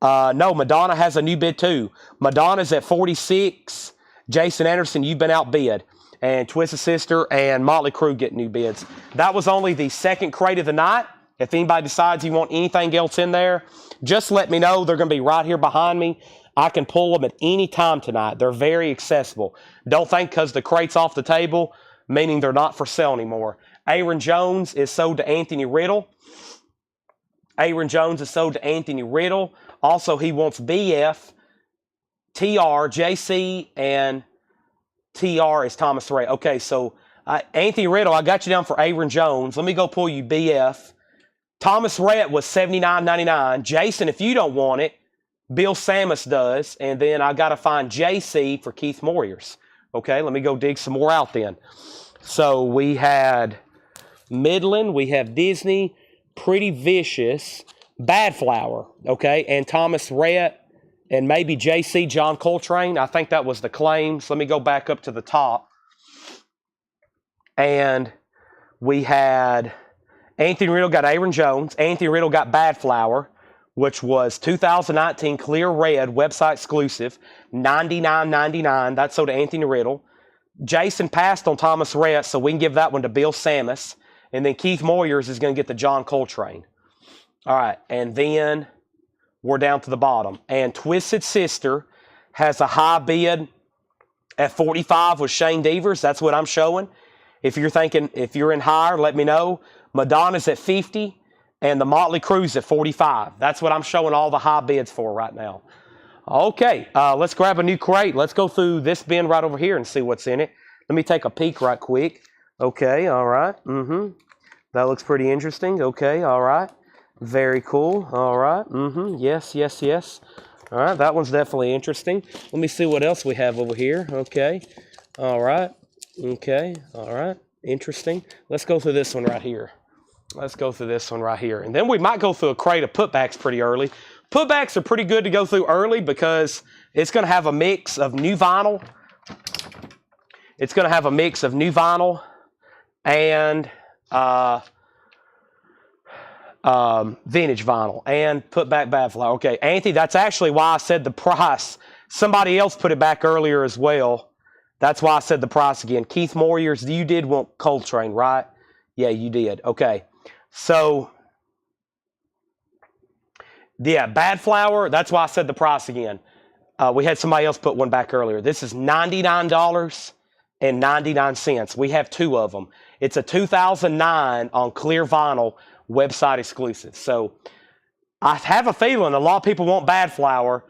S1: No, Madonna has a new bid too. Madonna's at $46. Jason Anderson, you've been outbid. And Twisted Sister and Motley Crue get new bids. That was only the second crate of the night. If anybody decides you want anything else in there, just let me know. They're going to be right here behind me. I can pull them at any time tonight. They're very accessible. Don't think because the crate's off the table, meaning they're not for sale anymore. Aaron Jones is sold to Anthony Riddle. Aaron Jones is sold to Anthony Riddle. Also, he wants BF, TR, JC, and TR is Thomas Ray. Okay, so Anthony Riddle, I got you down for Aaron Jones. Let me go pull you BF. Thomas Rhett was $79.99. Jason, if you don't want it, Bill Samus does. And then I got to find JC for Keith Moyers. Okay, let me go dig some more out then. So we had Midland, we have Disney, Pretty Vicious, Bad Flower, okay, and Thomas Rhett, and maybe JC John Coltrane. I think that was the claims. Let me go back up to the top. And we had Anthony Riddle got Aaron Jones. Anthony Riddle got Bad Flower, which was 2019 Clear Red, website exclusive, $99.99. That's sold to Anthony Riddle. Jason passed on Thomas Rhett, so we can give that one to Bill Samus. And then Keith Moyers is going to get the John Coltrane. All right, and then we're down to the bottom. And Twisted Sister has a high bid at 45 with Shane Devers. That's what I'm showing. If you're thinking, if you're in higher, let me know. Madonna's at 50 and the Motley Crue's at 45. That's what I'm showing all the high bids for right now. Okay, let's grab a new crate. Let's go through this bin right over here and see what's in it. Let me take a peek right quick. Okay, all right. That looks pretty interesting. Okay, all right. Very cool. All right. Yes, yes, yes. All right, that one's definitely interesting. Let me see what else we have over here. Okay. All right. Okay. All right. Interesting. Let's go through this one right here. Let's go through this one right here. And then we might go through a crate of putbacks pretty early. Putbacks are pretty good to go through early because it's going to have a mix of new vinyl. It's going to have a mix of new vinyl and vintage vinyl and putback Bad Flower. Okay, Anthony, that's actually why I said the price. Somebody else put it back earlier as well. That's why I said the price again. Keith Moyers, you did want Coltrane, right? Yeah, you did. Okay. So, yeah, Bad Flower, that's why I said the price again. We had somebody else put one back earlier. This is $99.99. We have two of them. It's a 2009 on clear vinyl, website exclusive. So, I have a feeling a lot of people want Bad Flower,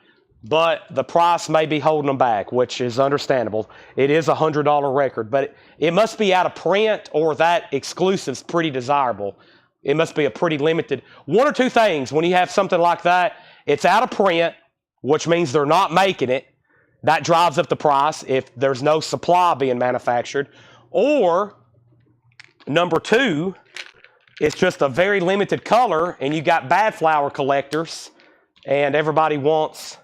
S1: but the price may be holding them back, which is understandable. It is a $100 record, but it must be out of print or that exclusive's pretty desirable. It must be a pretty limited. One or two things, when you have something like that, it's out of print, which means they're not making it. That drives up the price if there's no supply being manufactured. Or, number two, it's just a very limited color, and you got Bad Flower collectors, and everybody wants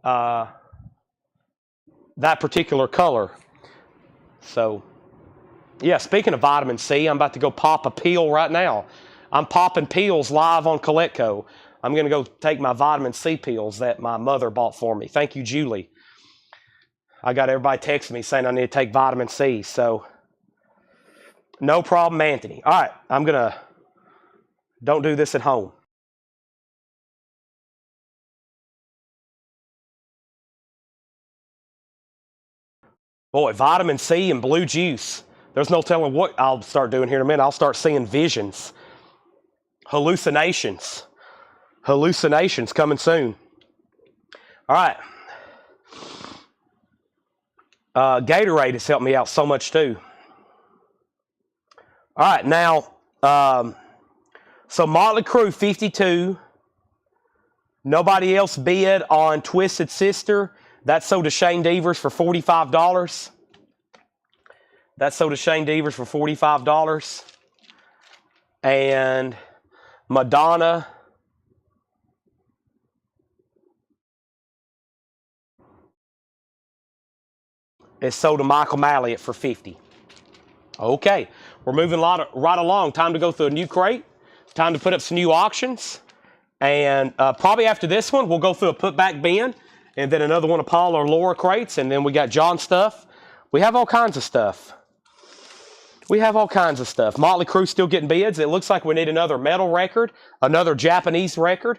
S1: that particular color. So, yeah, speaking of vitamin C, I'm about to go pop a pill right now. I'm popping pills live on Coletco. I'm going to go take my vitamin C pills that my mother bought for me. Thank you, Julie. I got everybody texting me saying I need to take vitamin C. So, no problem, Anthony. All right, I'm going to, don't do this at home. Boy, vitamin C and blue juice. There's no telling what I'll start doing here in a minute. I'll start seeing visions. Hallucinations. Hallucinations coming soon. All right. Gatorade has helped me out so much too. All right, now, so Motley Crue 52. Nobody else bid on Twisted Sister. That sold to Shane Devers for $45. That sold to Shane Devers for $45. And Madonna. Is sold to Michael Malliott for $50. Okay, we're moving right along. Time to go through a new crate. Time to put up some new auctions. And probably after this one, we'll go through a putback bin, and then another one of Paul or Laura crates, and then we got John stuff. We have all kinds of stuff. We have all kinds of stuff. Motley Crue still getting bids. It looks like we need another metal record, another Japanese record.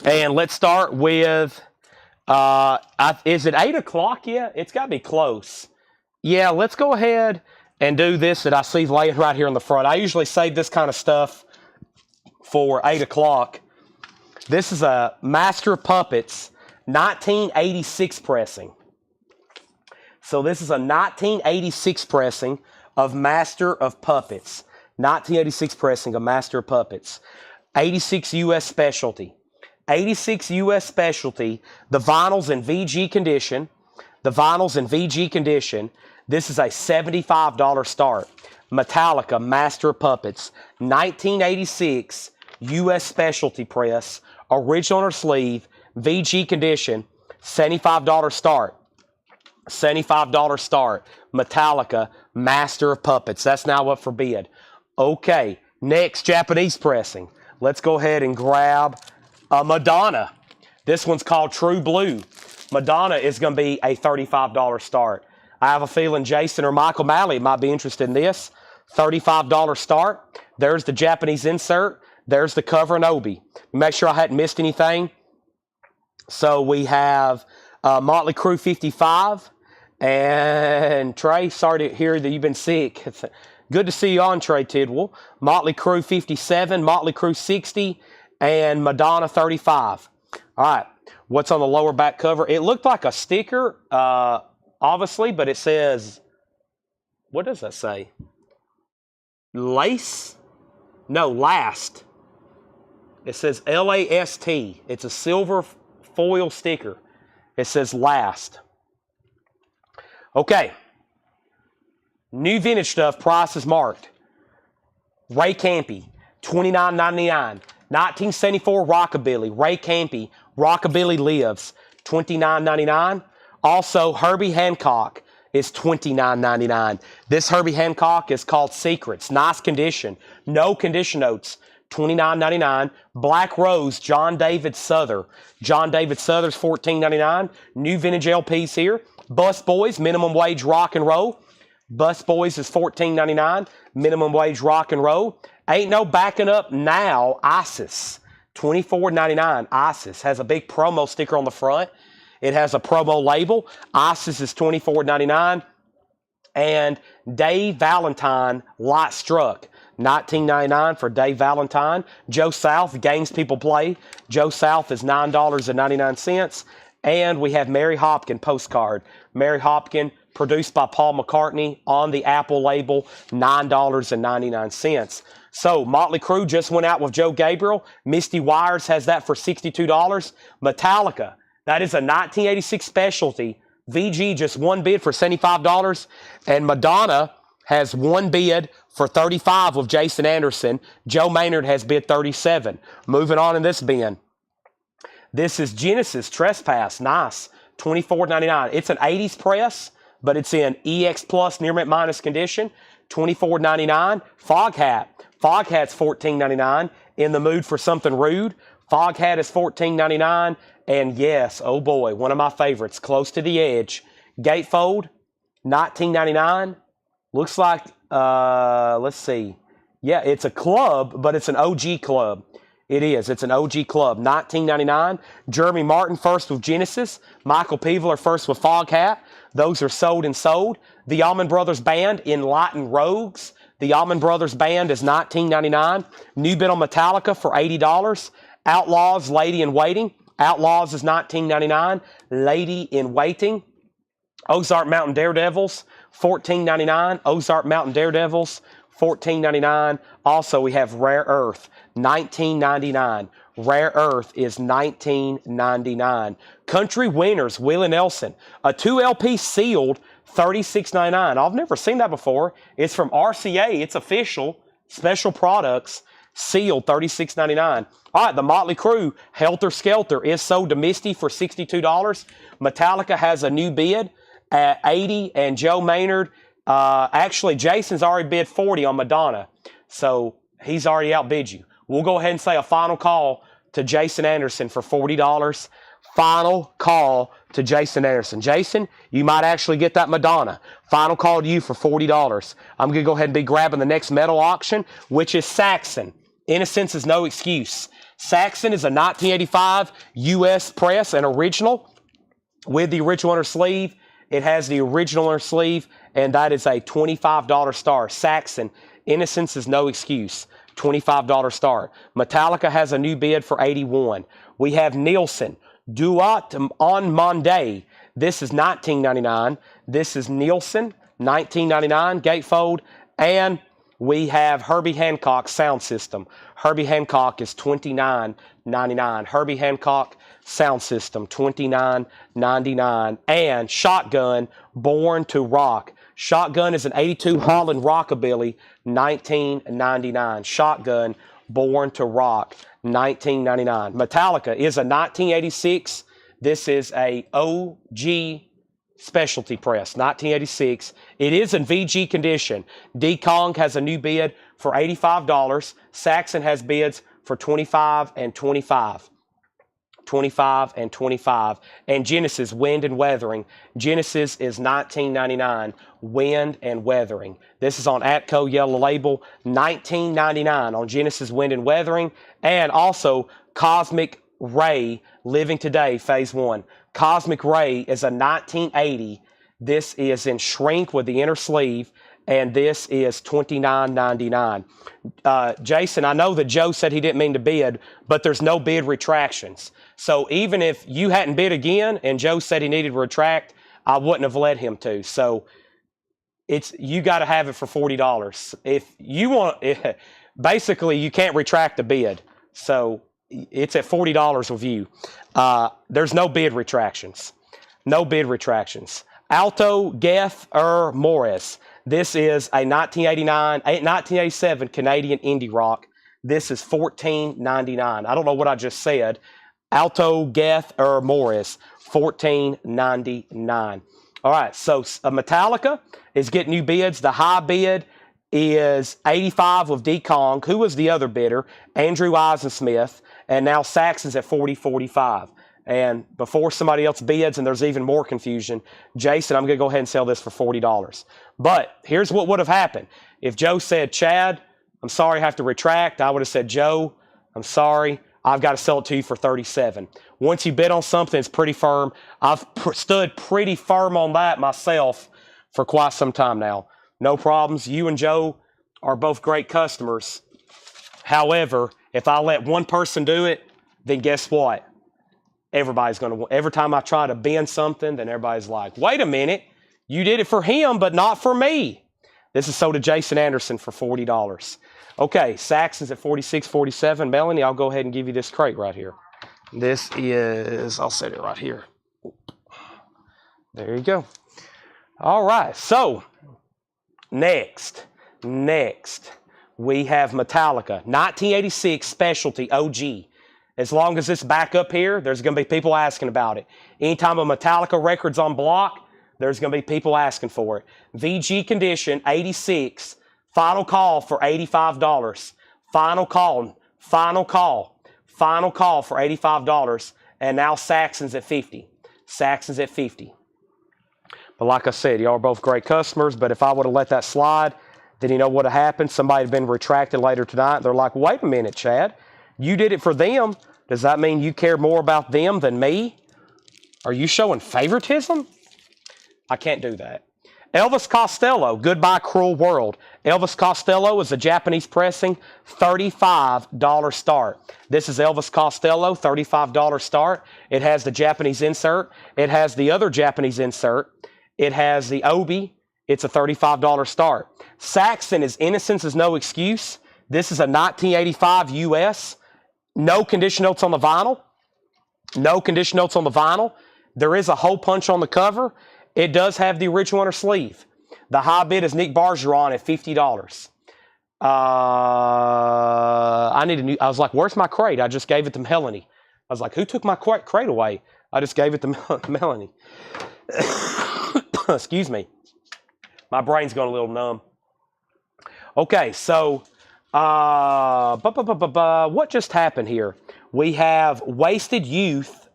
S1: And let's start with, is it 8 o'clock yet? It's got to be close. Yeah, let's go ahead and do this that I see laying right here on the front. I usually save this kind of stuff for 8 o'clock. This is a Master of Puppets 1986 pressing. So this is a 1986 pressing of Master of Puppets. 1986 pressing of Master of Puppets. 86 U.S. specialty. 86 U.S. specialty. The vinyl's in VG condition. The vinyl's in VG condition. This is a $75 start. Metallica Master of Puppets. 1986 U.S. specialty press. Original on sleeve. VG condition. $75 start. $75 start. Metallica Master of Puppets. That's now up for bid. Okay, next Japanese pressing. Let's go ahead and grab a Madonna. This one's called True Blue. Madonna is going to be a $35 start. I have a feeling Jason or Michael Malley might be interested in this. $35 start. There's the Japanese insert. There's the cover and obi. Make sure I hadn't missed anything. So we have Motley Crue 55. And Trey, sorry to hear that you've been sick. It's good to see you on, Trey Tidwell. Motley Crue 57, Motley Crue 60, and Madonna 35. All right, what's on the lower back cover? It looked like a sticker, obviously, but it says, what does that say? Lace? No, last. It says L-A-S-T. It's a silver foil sticker. It says last. Okay. New vintage stuff, price is marked. Ray Campy, $29.99. 1974 Rockabilly, Ray Campy, Rockabilly Lives, $29.99. Also, Herbie Hancock is $29.99. This Herbie Hancock is called Secrets. Nice condition. No condition notes. $29.99. Black Rose, John David Souther. John David Souther's $14.99. New vintage LPs here. Bus Boys, minimum wage rock and roll. Bus Boys is $14.99. Minimum wage rock and roll. Ain't no backing up now. ISIS, $24.99. ISIS has a big promo sticker on the front. It has a promo label. ISIS is $24.99. And Dave Valentine, Light Struck, $19.99 for Dave Valentine. Joe South, Games People Play. Joe South is $9.99. And we have Mary Hopkin postcard. Mary Hopkin, produced by Paul McCartney on the Apple label, $9.99. So Motley Crue just went out with Joe Gabriel. Misty Wires has that for $62. Metallica, that is a 1986 specialty. VG just one bid for $75. And Madonna has one bid for $35 with Jason Anderson. Joe Maynard has bid $37. Moving on in this bin. This is Genesis Trespass. Nice. $24.99. It's an 80s press, but it's in EX Plus near mint minus condition. $24.99. Foghat. Foghat's $14.99. In the mood for something rude. Foghat is $14.99. And yes, oh boy, one of my favorites, Close to the Edge. Gatefold, $19.99. Looks like, let's see. Yeah, it's a club, but it's an OG club. It is. It's an OG club. $19.99. Jeremy Martin first with Genesis. Michael Peveler first with Foghat. Those are sold and sold. The Allman Brothers Band, Enlightened Rogues. The Allman Brothers Band is $19.99. New bid on Metallica for $80. Outlaws, Lady in Waiting. Outlaws is $19.99. Lady in Waiting. Ozark Mountain Daredevils, $14.99. Ozark Mountain Daredevils, $14.99. Also, we have Rare Earth, $19.99. Rare Earth is $19.99. Country Winners, Willie Nelson, a 2LP sealed, $36.99. I've never seen that before. It's from RCA. It's official. Special products, sealed, $36.99. All right, the Motley Crue, Helter Skelter, is sold to Misty for $62. Metallica has a new bid at $80, and Joe Maynard, actually, Jason's already bid $40 on Madonna, so he's already outbid you. We'll go ahead and say a final call to Jason Anderson for $40. Final call to Jason Anderson. Jason, you might actually get that Madonna. Final call to you for $40. I'm going to go ahead and be grabbing the next metal auction, which is Saxon. Innocence is no excuse. Saxon is a 1985 U.S. press, an original, with the original inner sleeve. It has the original inner sleeve, and that is a $25 star. Saxon, Innocence is no excuse. $25 star. Metallica has a new bid for $81. We have Nielsen, Duat on Monday. This is $19.99. This is Nielsen, $19.99, gatefold. And we have Herbie Hancock sound system. Herbie Hancock is $29.99. Herbie Hancock sound system, $29.99. And Shotgun, Born to Rock. Shotgun is an 82 Holland Rockabilly, $19.99. Shotgun, Born to Rock, $19.99. Metallica is a 1986. This is a OG specialty press, 1986. It is in VG condition. D Kong has a new bid for $85. Saxon has bids for $25 and $25. $25 and $25. And Genesis, Wind and Weathering. Genesis is $19.99. Wind and Weathering. This is on Atco Yellow Label, $19.99 on Genesis, Wind and Weathering. And also Cosmic Ray, Living Today, Phase 1. Cosmic Ray is a 1980. This is in shrink with the inner sleeve, and this is $29.99. Jason, I know that Joe said he didn't mean to bid, but there's no bid retractions. So even if you hadn't bid again and Joe said he needed to retract, I wouldn't have let him to. So you got to have it for $40. If you want, basically you can't retract the bid. So it's at $40 with you. There's no bid retractions. No bid retractions. Alto Geth Morris. This is a 1987 Canadian indie rock. This is $14.99. I don't know what I just said. Alto Geth Morris, $14.99. All right, so Metallica is getting new bids. The high bid is $85 with D Kong. Who was the other bidder? Andrew Eisensmith. And now Saxon's at $40.45. And before somebody else bids and there's even more confusion, Jason, I'm going to go ahead and sell this for $40. But here's what would have happened. If Joe said, Chad, I'm sorry, I have to retract, I would have said, Joe, I'm sorry, I've got to sell it to you for $37. Once you bid on something, it's pretty firm. I've stood pretty firm on that myself for quite some time now. No problems. You and Joe are both great customers. However, if I let one person do it, then guess what? Everybody's going to, every time I try to bend something, then everybody's like, wait a minute, you did it for him, but not for me. This is sold to Jason Anderson for $40. Okay, Saxon's at $46.47. Melanie, I'll go ahead and give you this crate right here. This is, I'll set it right here. There you go. All right, so next, we have Metallica, 1986 Specialty OG. As long as it's back up here, there's going to be people asking about it. Anytime a Metallica record's on block, there's going to be people asking for it. VG condition, 86. Final call for $85. Final call for $85. And now Saxon's at $50. Saxon's at $50. But like I said, y'all are both great customers, but if I would have let that slide, then you know what would have happened? Somebody had been retracted later tonight. They're like, wait a minute, Chad. You did it for them. Does that mean you care more about them than me? Are you showing favoritism? I can't do that. Elvis Costello, Goodbye Cruel World. Elvis Costello is a Japanese pressing, $35 start. This is Elvis Costello, $35 start. It has the Japanese insert. It has the other Japanese insert. It has the Obi. It's a $35 start. Saxon is Innocence is No Excuse. This is a 1985 US. No condition notes on the vinyl. No condition notes on the vinyl. There is a hole punch on the cover. It does have the original inner sleeve. The high bid is Nick Bargeron at $50. I was like, where's my crate? I just gave it to Melanie. I was like, who took my crate away? I just gave it to Melanie. Excuse me. My brain's going a little numb. Okay, so what just happened here? We have Wasted Youth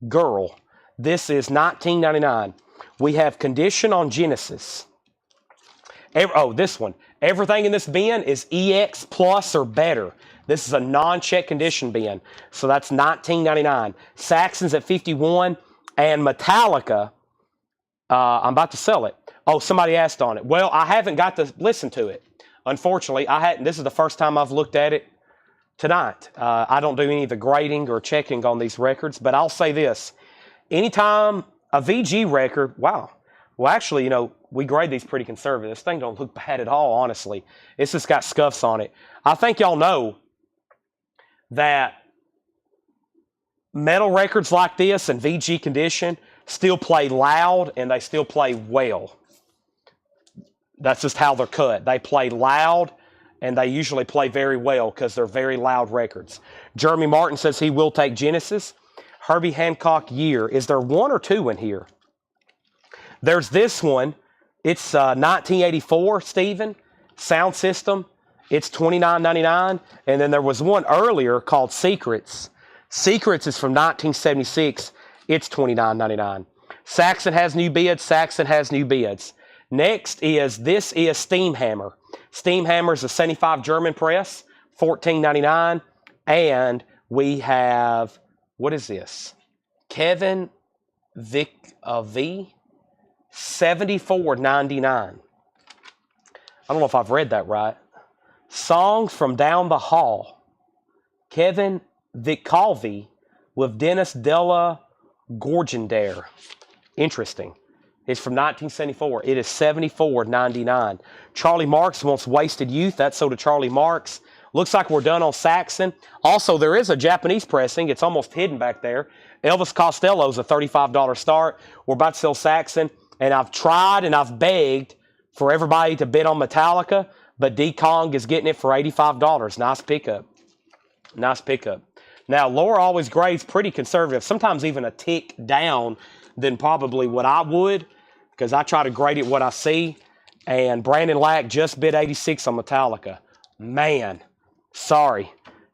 S1: Girl. This is $19.99. We have Condition on Genesis. This one. Everything in this bin is EX plus or better. This is a non-check condition bin. So that's $19.99. Saxon's at $51. And Metallica, I'm about to sell it. Oh, somebody asked on it. Well, I haven't got to listen to it. Unfortunately, I hadn't. This is the first time I've looked at it tonight. I don't do any of the grading or checking on these records, but I'll say this. Anytime a VG record, wow. Well, actually, you know, we grade these pretty conservative. This thing don't look bad at all, honestly. It's just got scuffs on it. I think y'all know that metal records like this and VG condition still play loud and they still play well. That's just how they're cut. They play loud and they usually play very well because they're very loud records. Jeremy Martin says he will take Genesis. Herbie Hancock Year. Is there one or two in here? There's this one. It's 1984, Stephen. Sound System. It's $29.99. And then there was one earlier called Secrets. Secrets is from 1976. It's $29.99. Saxon has new bids. Saxon has new bids. Next this is Steamhammer. Steamhammer is a 75 German press, $14.99. And we have, what is this? Kevin V, $74.99. I don't know if I've read that right. Songs from Down the Hall. Kevin Vicalvi with Dennis Della Gorgendare. Interesting. It's from 1974. It is $74.99. Charlie Marks wants Wasted Youth. That's sold to Charlie Marks. Looks like we're done on Saxon. Also, there is a Japanese pressing. It's almost hidden back there. Elvis Costello's a $35 start. We're about to sell Saxon. And I've tried and I've begged for everybody to bid on Metallica, but D-Kong is getting it for $85. Nice pickup. Nice pickup. Now, Laura always grades pretty conservative, sometimes even a tick down than probably what I would, because I try to grade it what I see. And Brandon Lack just bid 86 on Metallica. Man, sorry.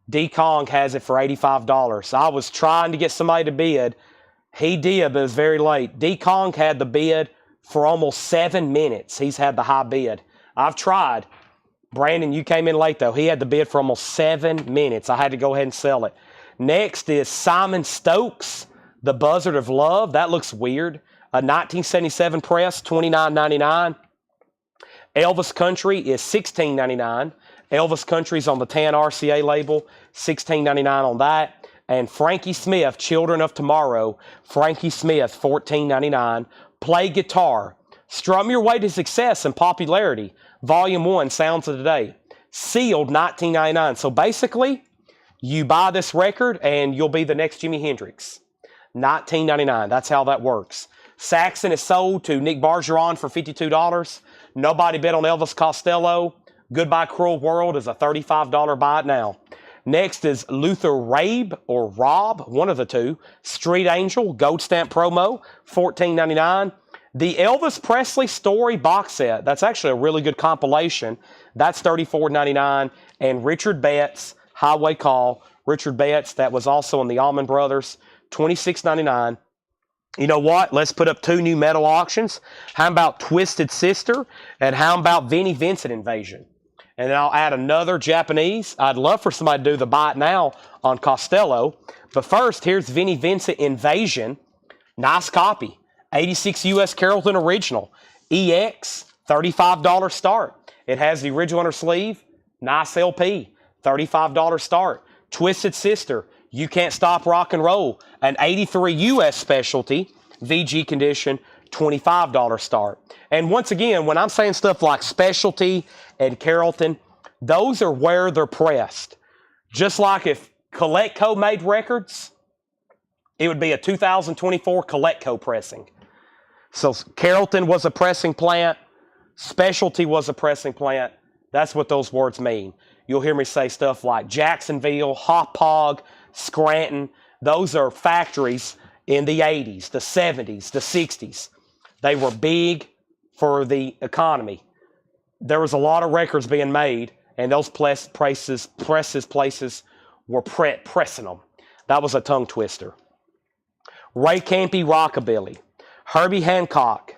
S1: D-Kong has it for $85. I was trying to get somebody to bid. He did, but it was very late. D-Kong had the bid for almost 7 minutes. He's had the high bid. I've tried. Brandon, you came in late, though. He had the bid for almost 7 minutes. I had to go ahead and sell it. Next is Simon Stokes, The Buzzard of Love. That looks weird. A 1977 press, $29.99. Elvis Country is $16.99. Elvis Country's on the Tan RCA label, $16.99 on that. And Frankie Smith, Children of Tomorrow, Frankie Smith, $14.99. Play Guitar. Strum Your Way to Success and Popularity. Volume 1, Sounds of Today. Sealed, $19.99. So basically, you buy this record and you'll be the next Jimi Hendrix. $19.99. That's how that works. Saxon is sold to Nick Bargeron for $52. Nobody bid on Elvis Costello. Goodbye Cruel World is a $35 buy it now. Next is Luther Rabe or Rob, one of the two. Street Angel, Gold Stamp promo, $14.99. The Elvis Presley Story box set, that's actually a really good compilation. That's $34.99. And Richard Betts, Highway Call. Richard Betts, that was also in the Allman Brothers, $26.99. You know what? Let's put up 2 new metal auctions. How about Twisted Sister? And how about Vinnie Vincent Invasion? And then I'll add another Japanese. I'd love for somebody to do the buy it now on Costello. But first, here's Vinnie Vincent Invasion. Nice copy. 86 US Carrollton Original. EX, $35 start. It has the original inner sleeve. Nice LP. $35 start. Twisted Sister. You Can't Stop Rock and Roll. An 83 US specialty. VG condition. $25 start. And once again, when I'm saying stuff like Specialty and Carrollton, those are where they're pressed. Just like if Coletco made records, it would be a 2024 Coletco pressing. So Carrollton was a pressing plant. Specialty was a pressing plant. That's what those words mean. You'll hear me say stuff like Jacksonville, Hauppauge, Scranton. Those are factories in the 80s, the 70s, the 60s. They were big for the economy. There was a lot of records being made, and those places were pressing them. That was a tongue twister. Ray Campy Rockabilly, Herbie Hancock,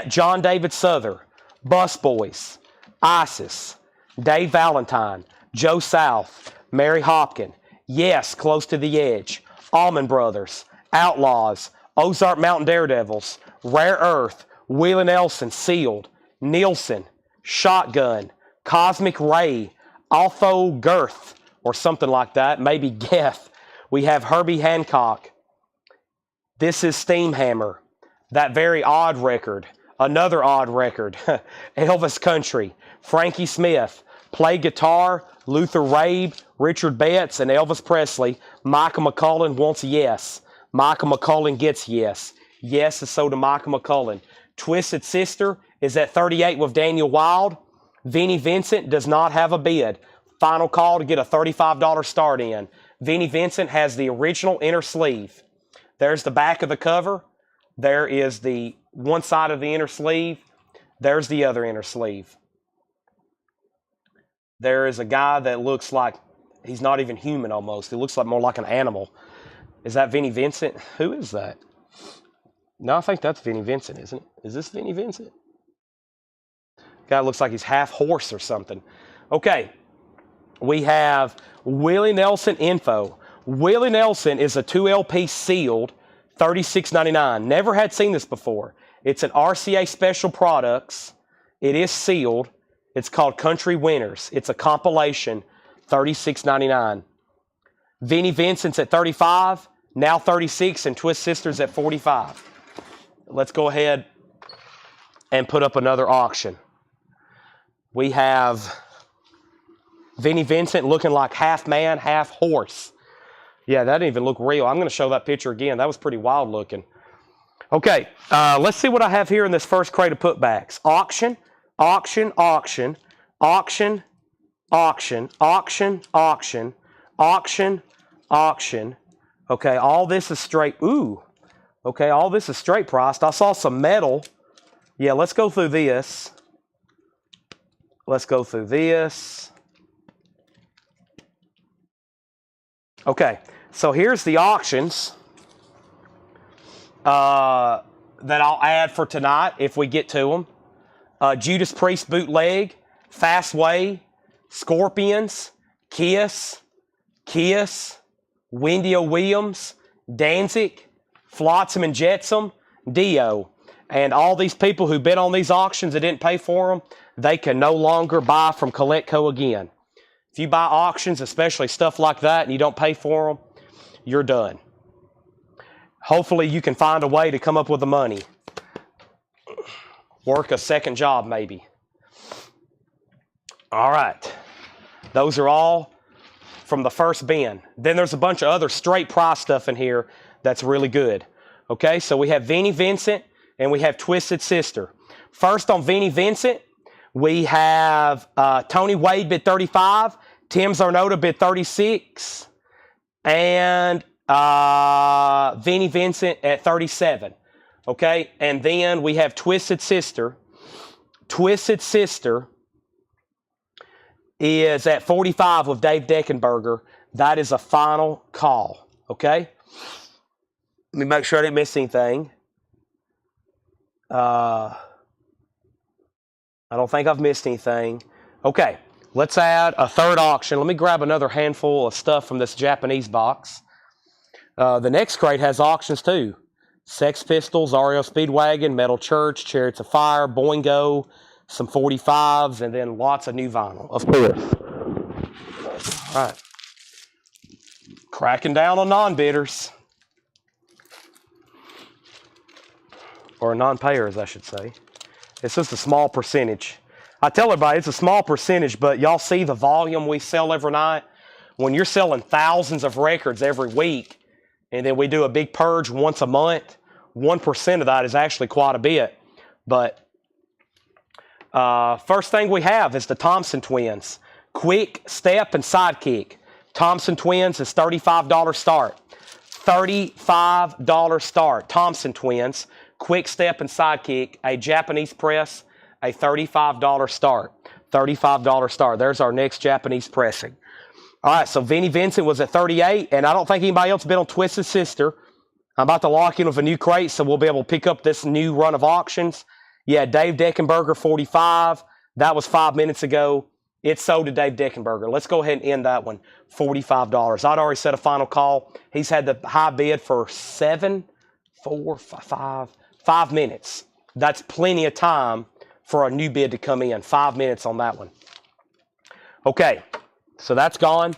S1: John David Souther, Bus Boys, Isis, Dave Valentine, Joe South, Mary Hopkin, Yes, Close to the Edge, Allman Brothers, Outlaws, Ozark Mountain Daredevils, Rare Earth, Willie Nelson, Sealed, Nielsen, Shotgun, Cosmic Ray, Altho Girth, or something like that, maybe Geth. We have Herbie Hancock. This is Steamhammer. That very odd record. Another odd record. Elvis Country, Frankie Smith, Play Guitar, Luther Rabe, Richard Betts, and Elvis Presley. Michael McCullen wants Yes. Michael McCullen gets Yes. Yes is so to Michael McCullen. Twisted Sister is at 38 with Daniel Wild. Vinnie Vincent does not have a bid. Final call to get a $35 start in. Vinnie Vincent has the original inner sleeve. There's the back of the cover. There is the one side of the inner sleeve. There's the other inner sleeve. There is a guy that looks like he's not even human almost. He looks like more like an animal. Is that Vinnie Vincent? Who is that? No, I think that's Vinnie Vincent, isn't it? Is this Vinnie Vincent? Guy looks like he's half horse or something. Okay. We have Willie Nelson Info. Willie Nelson is a 2LP sealed, $36.99. Never had seen this before. It's an RCA Special Products. It is sealed. It's called Country Winners. It's a compilation, $36.99. Vinnie Vincent's at 35, now 36, and Twist Sisters at 45. Let's go ahead and put up another auction. We have Vinnie Vincent looking like half man, half horse. Yeah, that didn't even look real. I'm going to show that picture again. That was pretty wild looking. Okay, let's see what I have here in this first crate of putbacks. Auction, auction, auction, auction, auction, auction, auction, auction, auction. Okay, all this is straight. Ooh. Okay, all this is straight priced. I saw some metal. Yeah, let's go through this. Let's go through this. Okay, so here's the auctions that I'll add for tonight if we get to them. Judas Priest Bootleg, Fastway, Scorpions, Kiss, Wendy O. Williams, Danzig, Flotsam and Jetsam, Dio. And all these people who bid on these auctions that didn't pay for them, they can no longer buy from Coletco again. If you buy auctions, especially stuff like that, and you don't pay for them, you're done. Hopefully you can find a way to come up with the money. Work a second job, maybe. All right. Those are all from the first bin. Then there's a bunch of other straight price stuff in here that's really good. Okay, so we have Vinnie Vincent and we have Twisted Sister. First on Vinnie Vincent, we have Tony Wade bid 35, Tim Zarnota bid 36, and Vinnie Vincent at 37. Okay, and then we have Twisted Sister. Twisted Sister is at 45 with Dave Deckenberger. That is a final call. Okay, let me make sure I didn't miss anything. I don't think I've missed anything. Okay, let's add a third auction. Let me grab another handful of stuff from this Japanese box. The next crate has auctions too. Sex Pistols, REO Speedwagon, Metal Church, Chariots of Fire, Boingo, some 45s, and then lots of new vinyl, of course. All right. Cracking down on non-bidders. or non-payers, I should say. It's just a small percentage. I tell everybody it's a small percentage, but y'all see the volume we sell every night? When you're selling thousands of records every week, and then we do a big purge once a month, 1% of that is actually quite a bit. But first thing we have is the Thompson twins. Quick, step, and sidekick. Thompson twins is $35 start. $35 start. Thompson twins. Quick step and sidekick. A Japanese press. A $35 start. $35 start. There's our next Japanese pressing. All right, so Vinnie Vincent was at 38, and I don't think anybody else bid on Twisted Sister. I'm about to lock in with a new crate, so we'll be able to pick up this new run of auctions. Yeah, Dave Deckenberger, 45. That was 5 minutes ago. It sold to Dave Deckenberger. Let's go ahead and end that one. $45. I'd already set a final call. He's had the high bid for 5 minutes. That's plenty of time for a new bid to come in. 5 minutes on that one. Okay, so that's gone.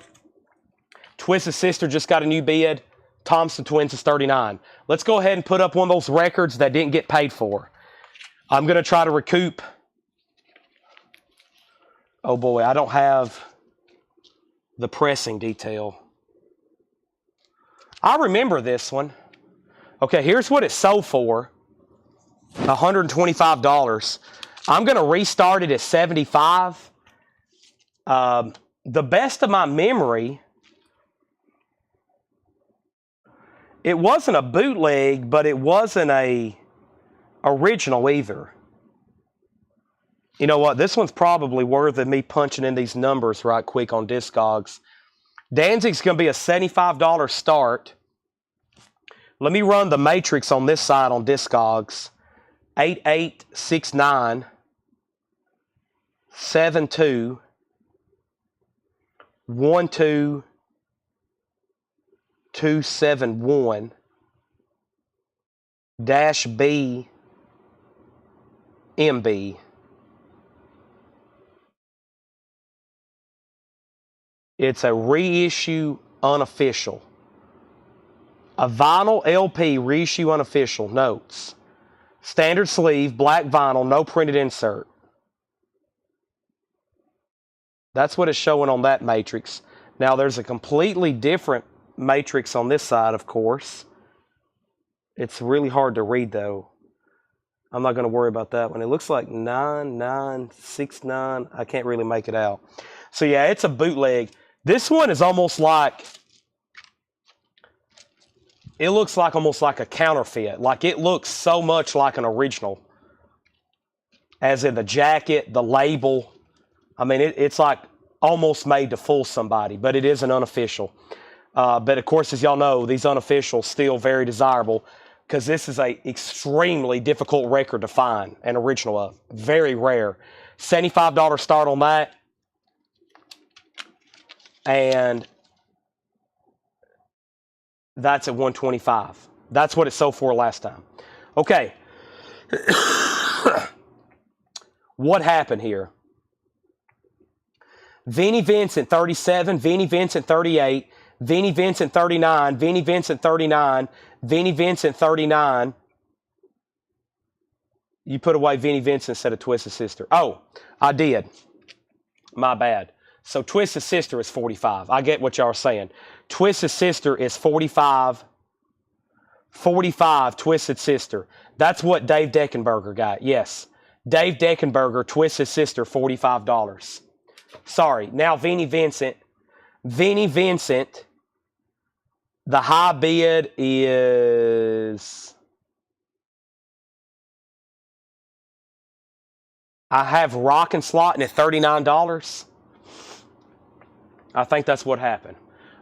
S1: Twisted Sister just got a new bid. Thompson Twins is 39. Let's go ahead and put up one of those records that didn't get paid for. I'm going to try to recoup. Oh boy, I don't have the pressing detail. I remember this one. Okay, here's what it sold for. $125. I'm going to restart it at 75. The best of my memory, it wasn't a bootleg, but it wasn't a original either. You know what? This one's probably worth of me punching in these numbers right quick on Discogs. Danzig's going to be a $75 start. Let me run the matrix on this side on Discogs. 8869 72 12271 -B MB. It's a reissue unofficial. A vinyl LP reissue unofficial. Notes. Standard sleeve, black vinyl, no printed insert. That's what it's showing on that matrix. Now there's a completely different matrix on this side, of course. It's really hard to read though. I'm not going to worry about that one. It looks like 9969. I can't really make it out. So yeah, it's a bootleg. This one is almost like, it looks like almost like a counterfeit. Like it looks so much like an original. As in the jacket, the label. I mean, it's like almost made to fool somebody, but it is an unofficial. But of course, as y'all know, these unofficials still very desirable because this is a extremely difficult record to find an original of. Very rare. $75 start on that. And that's at $125. That's what it sold for last time. Okay. What happened here? Vinnie Vincent, 37. Vinnie Vincent, 38. Vinnie Vincent, 39. Vinnie Vincent, 39. Vinnie Vincent, 39. You put away Vinnie Vincent instead of Twisted Sister. Oh, I did. My bad. So Twisted Sister is 45. I get what y'all are saying. Twisted Sister is 45. 45 Twisted Sister. That's what Dave Deckenberger got. Yes. Dave Deckenberger, Twisted Sister, $45. Sorry. Now Vinnie Vincent. Vinnie Vincent. The high bid is... I have Rock and Slot at $39. I think that's what happened.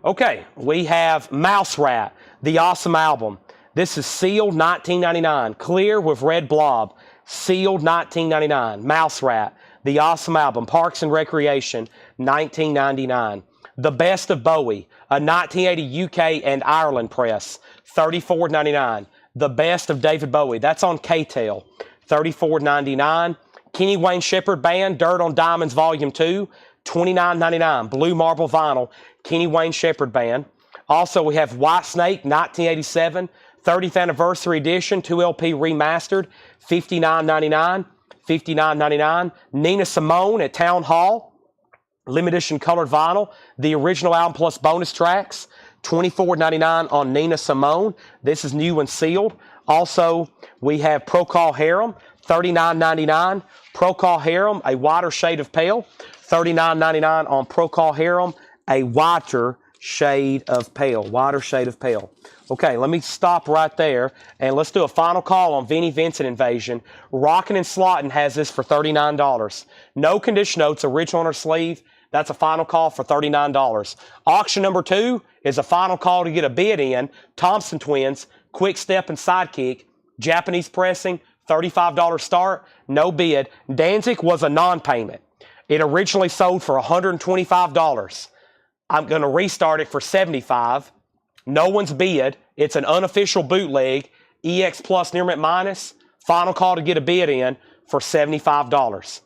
S1: Okay, we have Mouse Rat, the awesome album. This is sealed $19.99. Clear with red blob. Sealed $19.99. Mouse Rat, the awesome album. Parks and Recreation, $19.99. The Best of Bowie, a 1980 UK and Ireland press, $34.99. The Best of David Bowie, that's on K-Tel, $34.99. Kenny Wayne Shepherd Band, Dirt on Diamonds Volume 2, $29.99. Blue Marble Vinyl, Kenny Wayne Shepherd Band. Also, we have White Snake, 1987, 30th Anniversary Edition, 2LP Remastered, $59.99. $59.99. Nina Simone at Town Hall, limited edition colored vinyl, the original album plus bonus tracks, $24.99 on Nina Simone. This is new and sealed. Also, we have Procol Harum, $39.99. Procol Harum, a wider shade of pale, $39.99 on Procol Harum, a wider shade of pale, wider shade of pale. Okay, let me stop right there, and let's do a final call on Vinnie Vincent Invasion. Rockin' and Slottin' has this for $39. No condition notes, original on her sleeve. That's a final call for $39. Auction number 2 is a final call to get a bid in. Thompson Twins, Quick Step and Sidekick, Japanese pressing, $35 start, no bid. Danzig was a non-payment. It originally sold for $125. I'm going to restart it for $75. No one's bid. It's an unofficial bootleg. EX plus near mint minus. Final call to get a bid in for $75.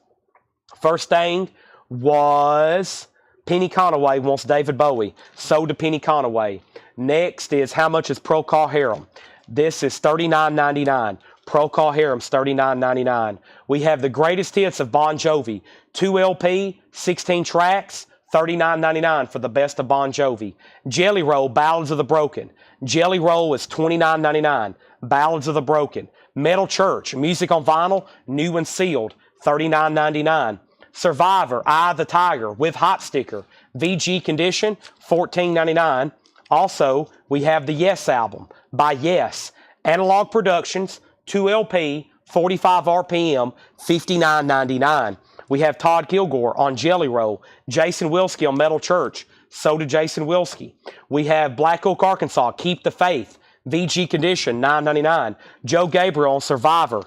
S1: First thing was Penny Conaway wants David Bowie. Sold to Penny Conaway. Next is how much is Procol Harum? This is $39.99. Procol Harum's $39.99. We have the greatest hits of Bon Jovi. 2 LP, 16 tracks, $39.99 for the best of Bon Jovi. Jelly Roll, Ballads of the Broken. Jelly Roll is $29.99. Ballads of the Broken. Metal Church, music on vinyl, new and sealed, $39.99. Survivor, Eye of the Tiger with hot sticker, VG condition, $14.99. Also, we have the Yes album by Yes. Analog Productions, 2 LP, 45 RPM, $59.99. We have Todd Kilgore on Jelly Roll, Jason Wilsky on Metal Church, so did Jason Wilsky. We have Black Oak, Arkansas, Keep the Faith, VG condition, $9.99. Joe Gabriel on Survivor,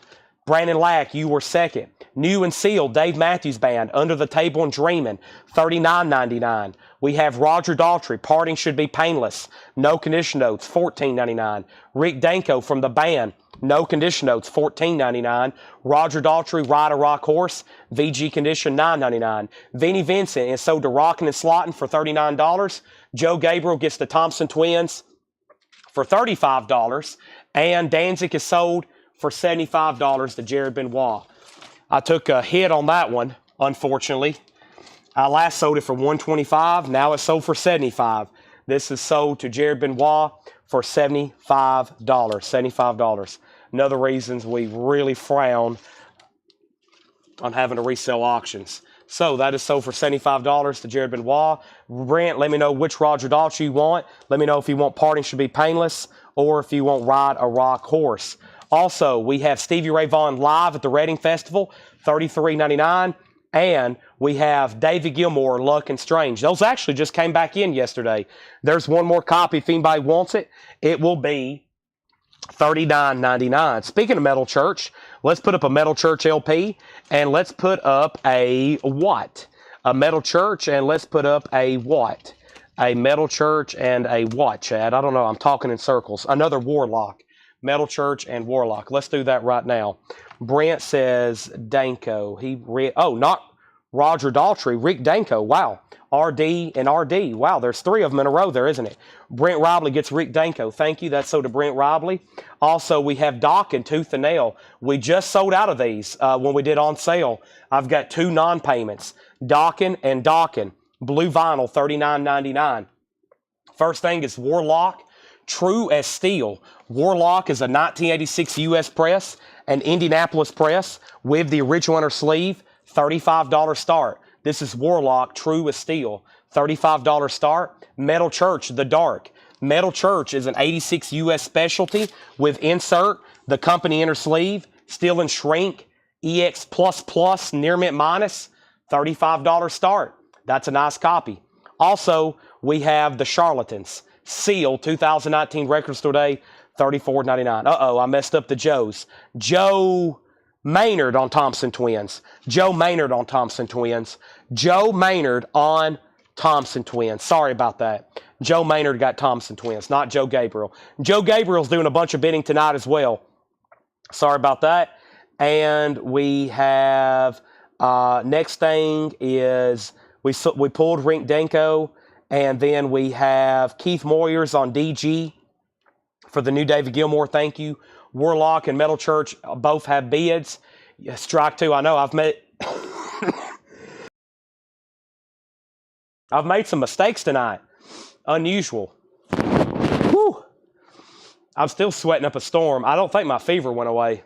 S1: Brandon Lack, You Were Second. New and sealed, Dave Matthews Band, Under the Table and Dreamin', $39.99. We have Roger Daltrey, Parting Should Be Painless, no condition notes, $14.99. Rick Danko from the band, no condition notes, $14.99. Roger Daltrey, Ride a Rock Horse, VG condition, $9.99. Vinnie Vincent is sold to Rockin' and Slottin' for $39. Joe Gabriel gets the Thompson Twins for $35. And Danzig is sold for $75 to Jared Benoit. I took a hit on that one, unfortunately. I last sold it for $125. Now it's sold for $75. This is sold to Jared Benoit for $75. $75. Another reasons we really frown on having to resell auctions. So that is sold for $75 to Jared Benoit. Brent, let me know which Roger Daltrey you want. Let me know if you want Parting Should Be Painless or if you want Ride a Rock Horse. Also, we have Stevie Ray Vaughan live at the Reading Festival, $33.99. And we have David Gilmour, Luck and Strange. Those actually just came back in yesterday. There's one more copy if anybody wants it. It will be $39.99. Speaking of Metal Church, let's put up a Metal Church LP. And let's put up a what? A Metal Church, and let's put up a what? A Metal Church and a what, Chad? I don't know. I'm talking in circles. Another Warlock. Metal Church and Warlock. Let's do that right now. Brent says Danko. Not Roger Daltrey. Rick Danko. Wow. RD and RD. Wow, there's 3 of them in a row there, isn't it? Brent Robley gets Rick Danko. Thank you. That's so to Brent Robley. Also, we have Doc and Tooth and Nail. We just sold out of these when we did on sale. I've got 2 non-payments. Dockin and Dockin. Blue vinyl, $39.99. First thing is Warlock. True as Steel. Warlock is a 1986 U.S. press, an Indianapolis press with the original inner sleeve, $35 start. This is Warlock, True as Steel, $35 start. Metal Church, The Dark. Metal Church is an 86 U.S. specialty with insert, the company inner sleeve, steel and shrink, EX++, near mint minus, $35 start. That's a nice copy. Also, we have The Charlatans. Seal, 2019 Record Store Day, $34.99. Uh-oh, I messed up the Joes. Joe Maynard on Thompson Twins. Joe Maynard on Thompson Twins. Joe Maynard on Thompson Twins. Sorry about that. Joe Maynard got Thompson Twins, not Joe Gabriel. Joe Gabriel's doing a bunch of bidding tonight as well. Sorry about that. And we have, next thing is, we pulled Rink Danko. And then we have Keith Moyers on DG For the new David Gilmour, thank you. Warlock and Metal Church both have bids. Strike 2, I know I've made I've made some mistakes tonight. Unusual. Whew. I'm still sweating up a storm. I don't think my fever went away.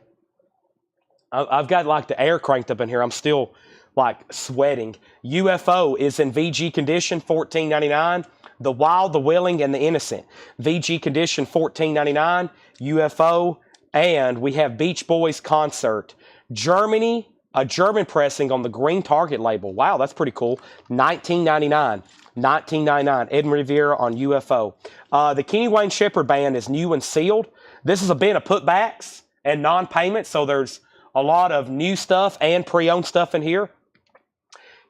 S1: I've got like the air cranked up in here. I'm still like sweating. UFO is in VG condition, $14.99. The Wild, the Willing, and the Innocent. VG condition, $14.99. UFO. And we have Beach Boys concert. Germany, a German pressing on the green Target label. Wow, that's pretty cool. $19.99. $19.99. Edmund Riviera on UFO. The Kenny Wayne Shepherd Band is new and sealed. This is a bin of putbacks and non-payment, so there's a lot of new stuff and pre-owned stuff in here.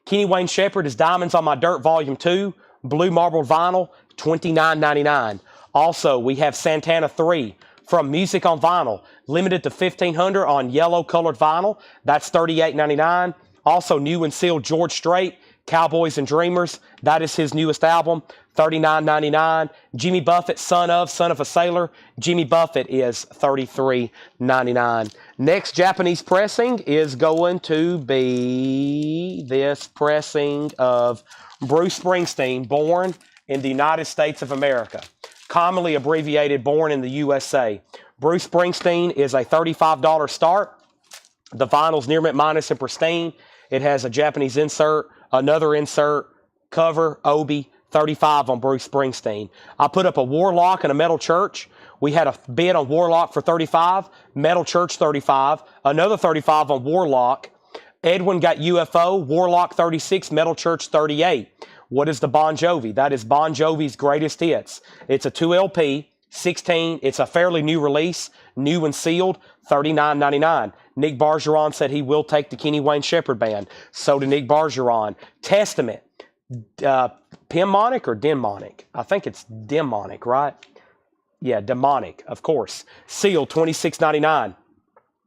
S1: Kenny Wayne Shepherd is Diamonds on My Dirt Volume 2. Blue marbled vinyl, $29.99. Also, we have Santana 3 from Music on Vinyl, limited to 1,500 on yellow colored vinyl. That's $38.99. Also, new and sealed George Strait, Cowboys and Dreamers. That is his newest album, $39.99. Jimmy Buffett, Son of a Sailor. Jimmy Buffett is $33.99. Next Japanese pressing is going to be this pressing of Bruce Springsteen, Born in the United States of America. Commonly abbreviated Born in the USA. Bruce Springsteen is a $35 start. The vinyl's near mint minus and pristine. It has a Japanese insert, another insert, cover, obi, $35 on Bruce Springsteen. I put up a Warlock and a Metal Church. We had a bid on Warlock for $35, Metal Church $35, another $35 on Warlock. Edwin got UFO, Warlock $36, Metal Church $38. What is the Bon Jovi? That is Bon Jovi's greatest hits. It's a 2LP, 16. It's a fairly new release, new and sealed, $39.99. Nick Bargeron said he will take the Kenny Wayne Shepherd Band. So did Nick Bargeron. Testament, Pimonic or Demonic? I think it's Demonic, right? Yeah, Demonic, of course. Sealed, $26.99.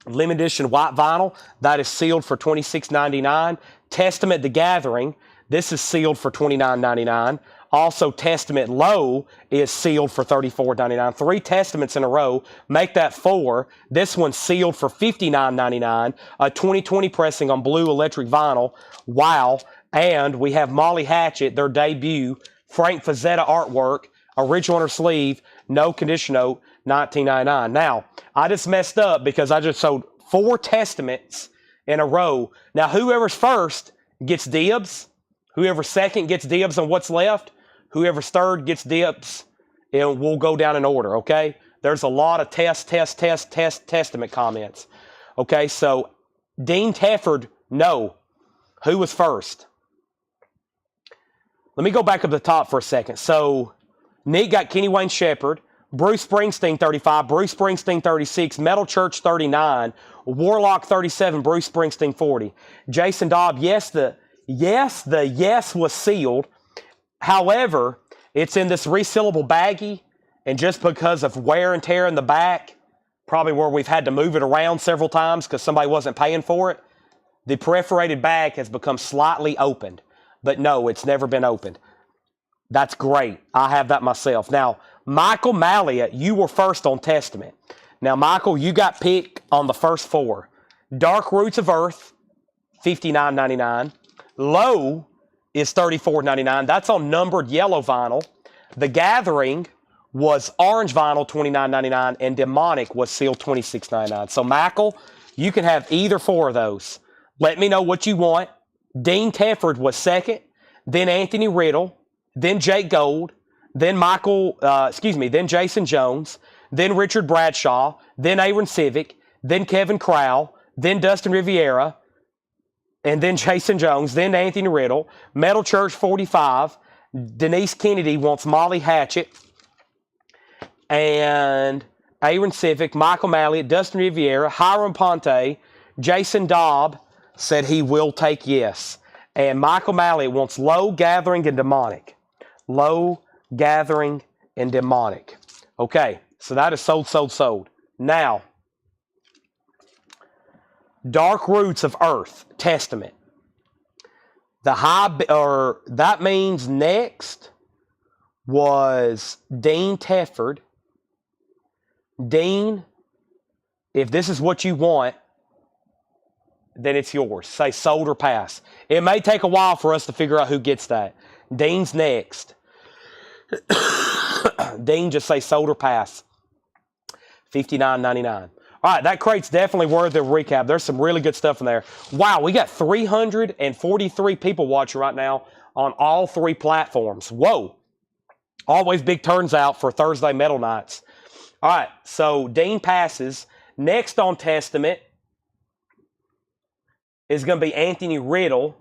S1: Limited edition white vinyl, that is sealed for $26.99. Testament The Gathering, this is sealed for $29.99. Also, Testament Low is sealed for $34.99. 3 Testaments in a row, make that 4. This one's sealed for $59.99. A 2020 pressing on blue electric vinyl. Wow. And we have Molly Hatchet, their debut, Frank Fazetta artwork, original on her sleeve, no condition note, $19.99. Now, I just messed up because I just sold 4 Testaments in a row. Now, whoever's first gets dibs. Whoever's second gets dibs on what's left. Whoever's third gets dibs, and we'll go down in order, okay? There's a lot of Testament comments. Okay, so Dean Tefford, no. Who was first? Let me go back up the top for a second. So Nick got Kenny Wayne Shepherd, Bruce Springsteen 35, Bruce Springsteen 36, Metal Church 39, Warlock 37, Bruce Springsteen 40. Jason Dobb, yes, the yes was sealed. However, it's in this resealable baggie, and just because of wear and tear in the back, probably where we've had to move it around several times because somebody wasn't paying for it, the perforated bag has become slightly opened. But no, it's never been opened. That's great. I have that myself. Now, Michael Mallia, you were first on Testament. Now, Michael, you got picked on the first 4. Dark Roots of Earth, $59.99. Low is $34.99. That's on numbered yellow vinyl. The Gathering was orange vinyl, $29.99, and Demonic was sealed, $26.99. So, Michael, you can have either 4 of those. Let me know what you want. Dean Tefford was second, then Anthony Riddle, then Jake Gold, then then Jason Jones, then Richard Bradshaw, then Aaron Civic, then Kevin Crowell, then Dustin Riviera, and then Jason Jones, then Anthony Riddle, Metal Church 45, Denise Kennedy wants Molly Hatchet, and Aaron Civic, Michael Malliott, Dustin Riviera, Hiram Ponte, Jason Dobb said he will take yes. And Michael Malliott wants Low, Gathering, and Demonic. Low, Gathering, and Demonic. Okay, so that is sold. Now, Dark Roots of Earth, Testament. That means next was Dean Tefford. Dean, if this is what you want, then it's yours. Say sold or pass. It may take a while for us to figure out who gets that. Dean's next. Dean, just say sold or pass. $59.99. All right, that crate's definitely worth a recap. There's some really good stuff in there. Wow, we got 343 people watching right now on all 3 platforms. Whoa. Always big turns out for Thursday Metal Nights. All right, so Dean passes. Next on Testament is going to be Anthony Riddle.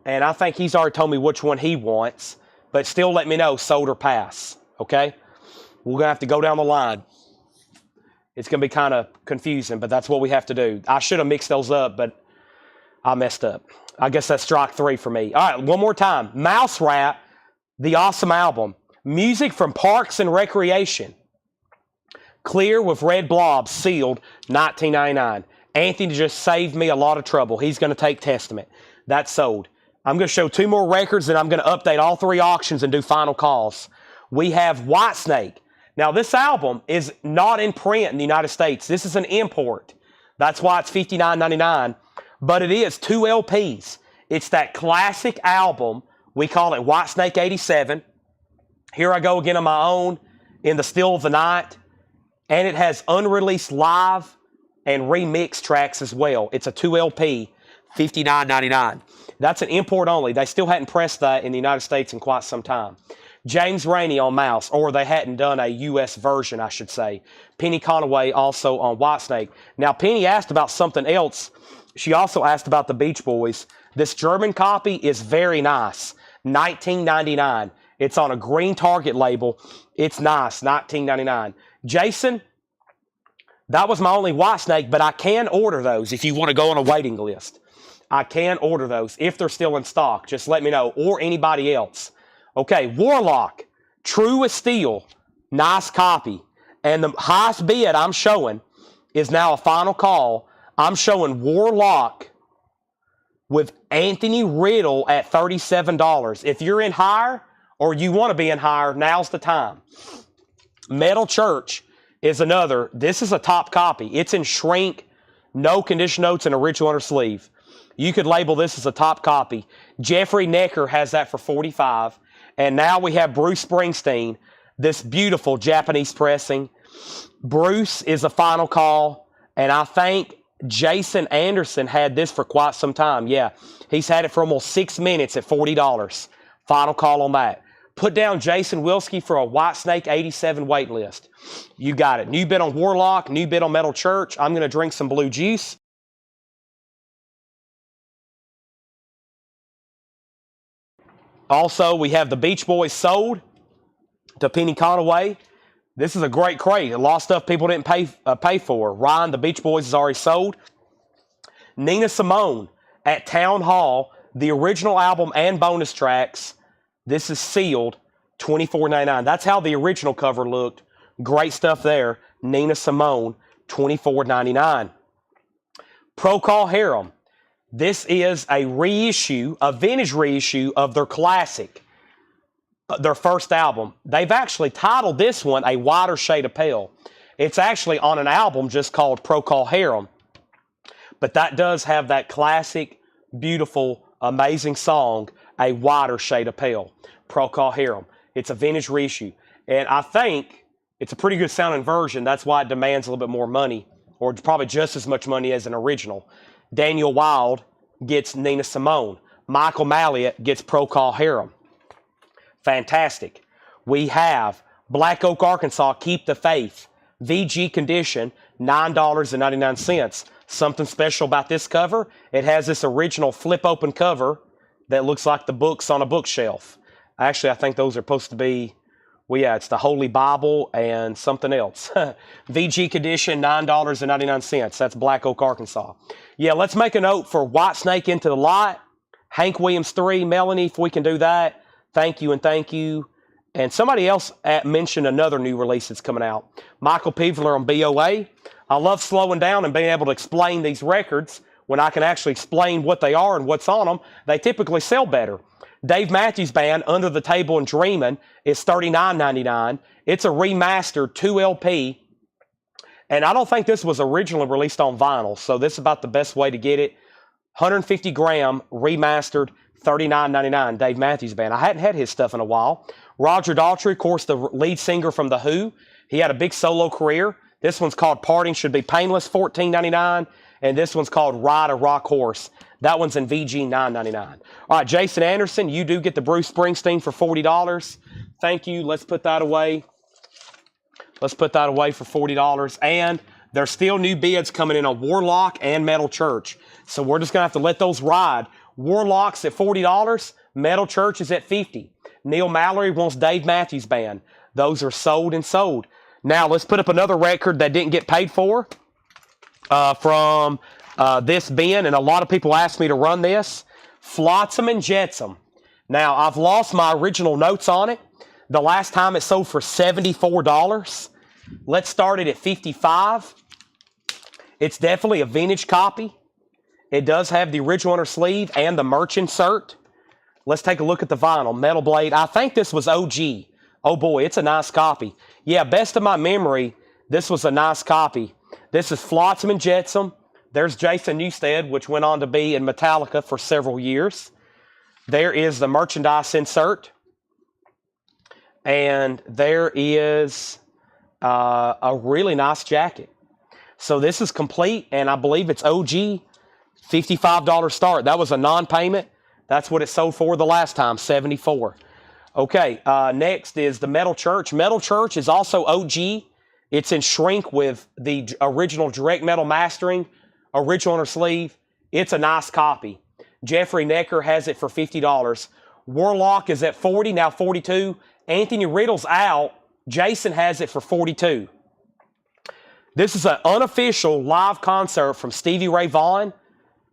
S1: And I think he's already told me which one he wants. But still let me know, sold or pass. Okay? We're going to have to go down the line. It's going to be kind of confusing, but that's what we have to do. I should have mixed those up, but I messed up. I guess that's strike 3 for me. All right, one more time. Mouse Rat, the awesome album. Music from Parks and Recreation. Clear with red blobs, sealed, $19.99. Anthony just saved me a lot of trouble. He's going to take Testament. That's sold. I'm going to show 2 more records, and I'm going to update all 3 auctions and do final calls. We have Whitesnake. Now, this album is not in print in the United States. This is an import. That's why it's $59.99. But it is 2 LPs. It's that classic album. We call it Whitesnake 87. Here I go again on my own in the Still of the Night. And it has unreleased live and remix tracks as well. It's a 2 LP, $59.99. That's an import only. They still hadn't pressed that in the United States in quite some time. James Rainey on Mouse, or they hadn't done a U.S. version, I should say. Penny Conaway also on Whitesnake. Now, Penny asked about something else. She also asked about the Beach Boys. This German copy is very nice. $19.99. It's on a green Target label. It's nice, $19.99. Jason, that was my only Whitesnake, but I can order those if you want to go on a waiting list. I can order those if they're still in stock. Just let me know, or anybody else. Okay, Warlock, True as Steel, nice copy. And the highest bid I'm showing is now a final call. I'm showing Warlock with Anthony Riddle at $37. If you're in higher or you want to be in higher, now's the time. Metal Church is another. This is a top copy. It's in shrink, no condition notes, and original under sleeve. You could label this as a top copy. Jeffrey Necker has that for $45. And now we have Bruce Springsteen, this beautiful Japanese pressing. Bruce is a final call. And I think Jason Anderson had this for quite some time. Yeah, he's had it for almost 6 minutes at $40. Final call on that. Put down Jason Wilski for a Whitesnake 87 wait list. You got it. New bid on Warlock, new bid on Metal Church. I'm going to drink some blue juice. Also, we have the Beach Boys sold to Penny Conaway. This is a great crate. A lot of stuff people didn't pay for. Ryan, the Beach Boys, is already sold. Nina Simone at Town Hall, the original album and bonus tracks. This is sealed, $24.99. That's how the original cover looked. Great stuff there. Nina Simone, $24.99. Procol Harum. This is a reissue, a vintage reissue of their classic, their first album. They've actually titled this one A Wider Shade of Pale. It's actually on an album just called Procol Harum. But that does have that classic, beautiful, amazing song, A Wider Shade of Pale. Procol Harum. It's a vintage reissue. And I think it's a pretty good sounding version. That's why it demands a little bit more money, or probably just as much money as an original. Daniel Wild gets Nina Simone. Michael Malliot gets Procol Harum. Fantastic. We have Black Oak, Arkansas, Keep the Faith. VG condition, $9.99. Something special about this cover, it has this original flip open cover that looks like the books on a bookshelf. Actually, I think those are supposed to be, well, yeah, it's the Holy Bible and something else. VG condition, $9.99. That's Black Oak, Arkansas. Yeah, let's make a note for Whitesnake Into the Light. Hank Williams 3, Melanie, if we can do that. Thank you and thank you. And somebody else mentioned another new release that's coming out. Michael Peveler on BOA. I love slowing down and being able to explain these records when I can actually explain what they are and what's on them. They typically sell better. Dave Matthews Band, Under the Table and Dreamin', is $39.99. It's a remastered 2 LP. And I don't think this was originally released on vinyl, so this is about the best way to get it. 150 gram, remastered, $39.99, Dave Matthews Band. I hadn't had his stuff in a while. Roger Daltrey, of course, the lead singer from The Who. He had a big solo career. This one's called Parting Should Be Painless, $14.99. And this one's called Ride a Rock Horse. That one's in VG, $9.99. All right, Jason Anderson, you do get the Bruce Springsteen for $40. Thank you. Let's put that away. Let's put that away for $40. And there's still new bids coming in on Warlock and Metal Church. So we're just going to have to let those ride. Warlock's at $40. Metal Church is at $50. Neil Mallory wants Dave Matthews Band. Those are sold and sold. Now let's put up another record that didn't get paid for from this bin. And a lot of people asked me to run this. Flotsam and Jetsam. Now I've lost my original notes on it. The last time it sold for $74. Let's start it at $55. It's definitely a vintage copy. It does have the original inner sleeve and the merch insert. Let's take a look at the vinyl. Metal Blade. I think this was OG. Oh boy, it's a nice copy. Yeah, best of my memory, this was a nice copy. This is Flotsam and Jetsam. There's Jason Newsted, which went on to be in Metallica for several years. There is the merchandise insert. And there is a really nice jacket. So this is complete, and I believe it's OG, $55 start. That was a non-payment. That's what it sold for the last time, $74. Okay, next is the Metal Church. Metal Church is also OG. It's in shrink with the original direct metal mastering, original inner sleeve. It's a nice copy. Jeffrey Necker has it for $50. Warlock is at $40, now $42. Anthony Riddle's out. Jason has it for $42. This is an unofficial live concert from Stevie Ray Vaughan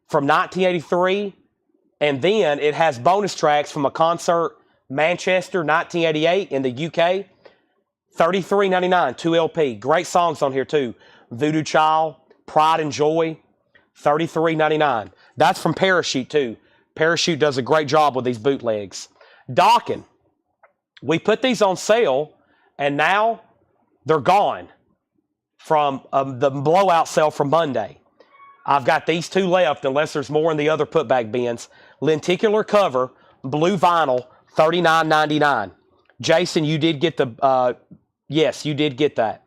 S1: from 1983. And then it has bonus tracks from a concert, Manchester, 1988 in the UK. $33.99, 2 LP. Great songs on here too. Voodoo Child, Pride and Joy, $33.99. That's from Parachute too. Parachute does a great job with these bootlegs. Dokken. We put these on sale, and now they're gone from the blowout sale from Monday. I've got these two left, unless there's more in the other putback bins. Lenticular cover, blue vinyl, $39.99. Jason, you did get the, yes, you did get that.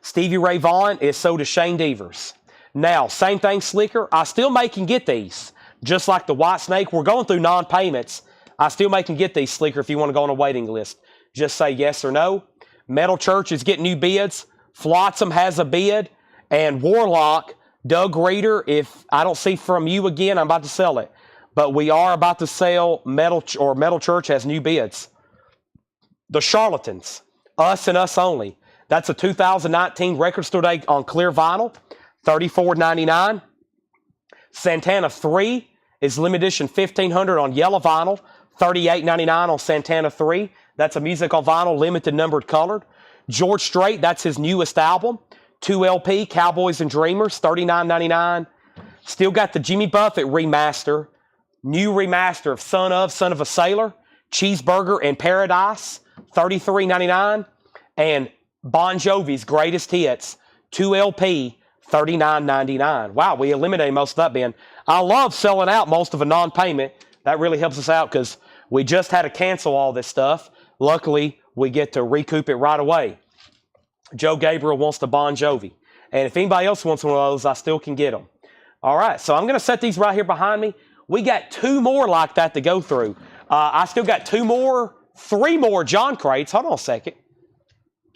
S1: Stevie Ray Vaughan is sold to Shane Devers. Now, same thing, Slicker. I still may can get these, just like the White Snake. We're going through non-payments. I still may can get these, Slicker, if you want to go on a waiting list. Just say yes or no. Metal Church is getting new bids. Flotsam has a bid. And Warlock, Doug Reeder, if I don't see from you again, I'm about to sell it. But we are about to sell Metal Church has new bids. The Charlatans, Us and Us Only. That's a 2019 Record Store Day on clear vinyl, $34.99. Santana 3 is limited edition 1500 on yellow vinyl, $38.99 on Santana 3. That's a music on vinyl, limited numbered colored. George Strait, that's his newest album. 2 LP, Cowboys and Dreamers, $39.99. Still got the Jimmy Buffett remaster. New remaster of Son of a Sailor. Cheeseburger in Paradise, $33.99. And Bon Jovi's Greatest Hits, 2 LP, $39.99. Wow, we eliminated most of that bin. I love selling out most of a non-payment. That really helps us out because we just had to cancel all this stuff. Luckily, we get to recoup it right away. Joe Gabriel wants the Bon Jovi. And if anybody else wants one of those, I still can get them. All right, so I'm going to set these right here behind me. We got 2 more like that to go through. I still got 3 more John crates. Hold on a second.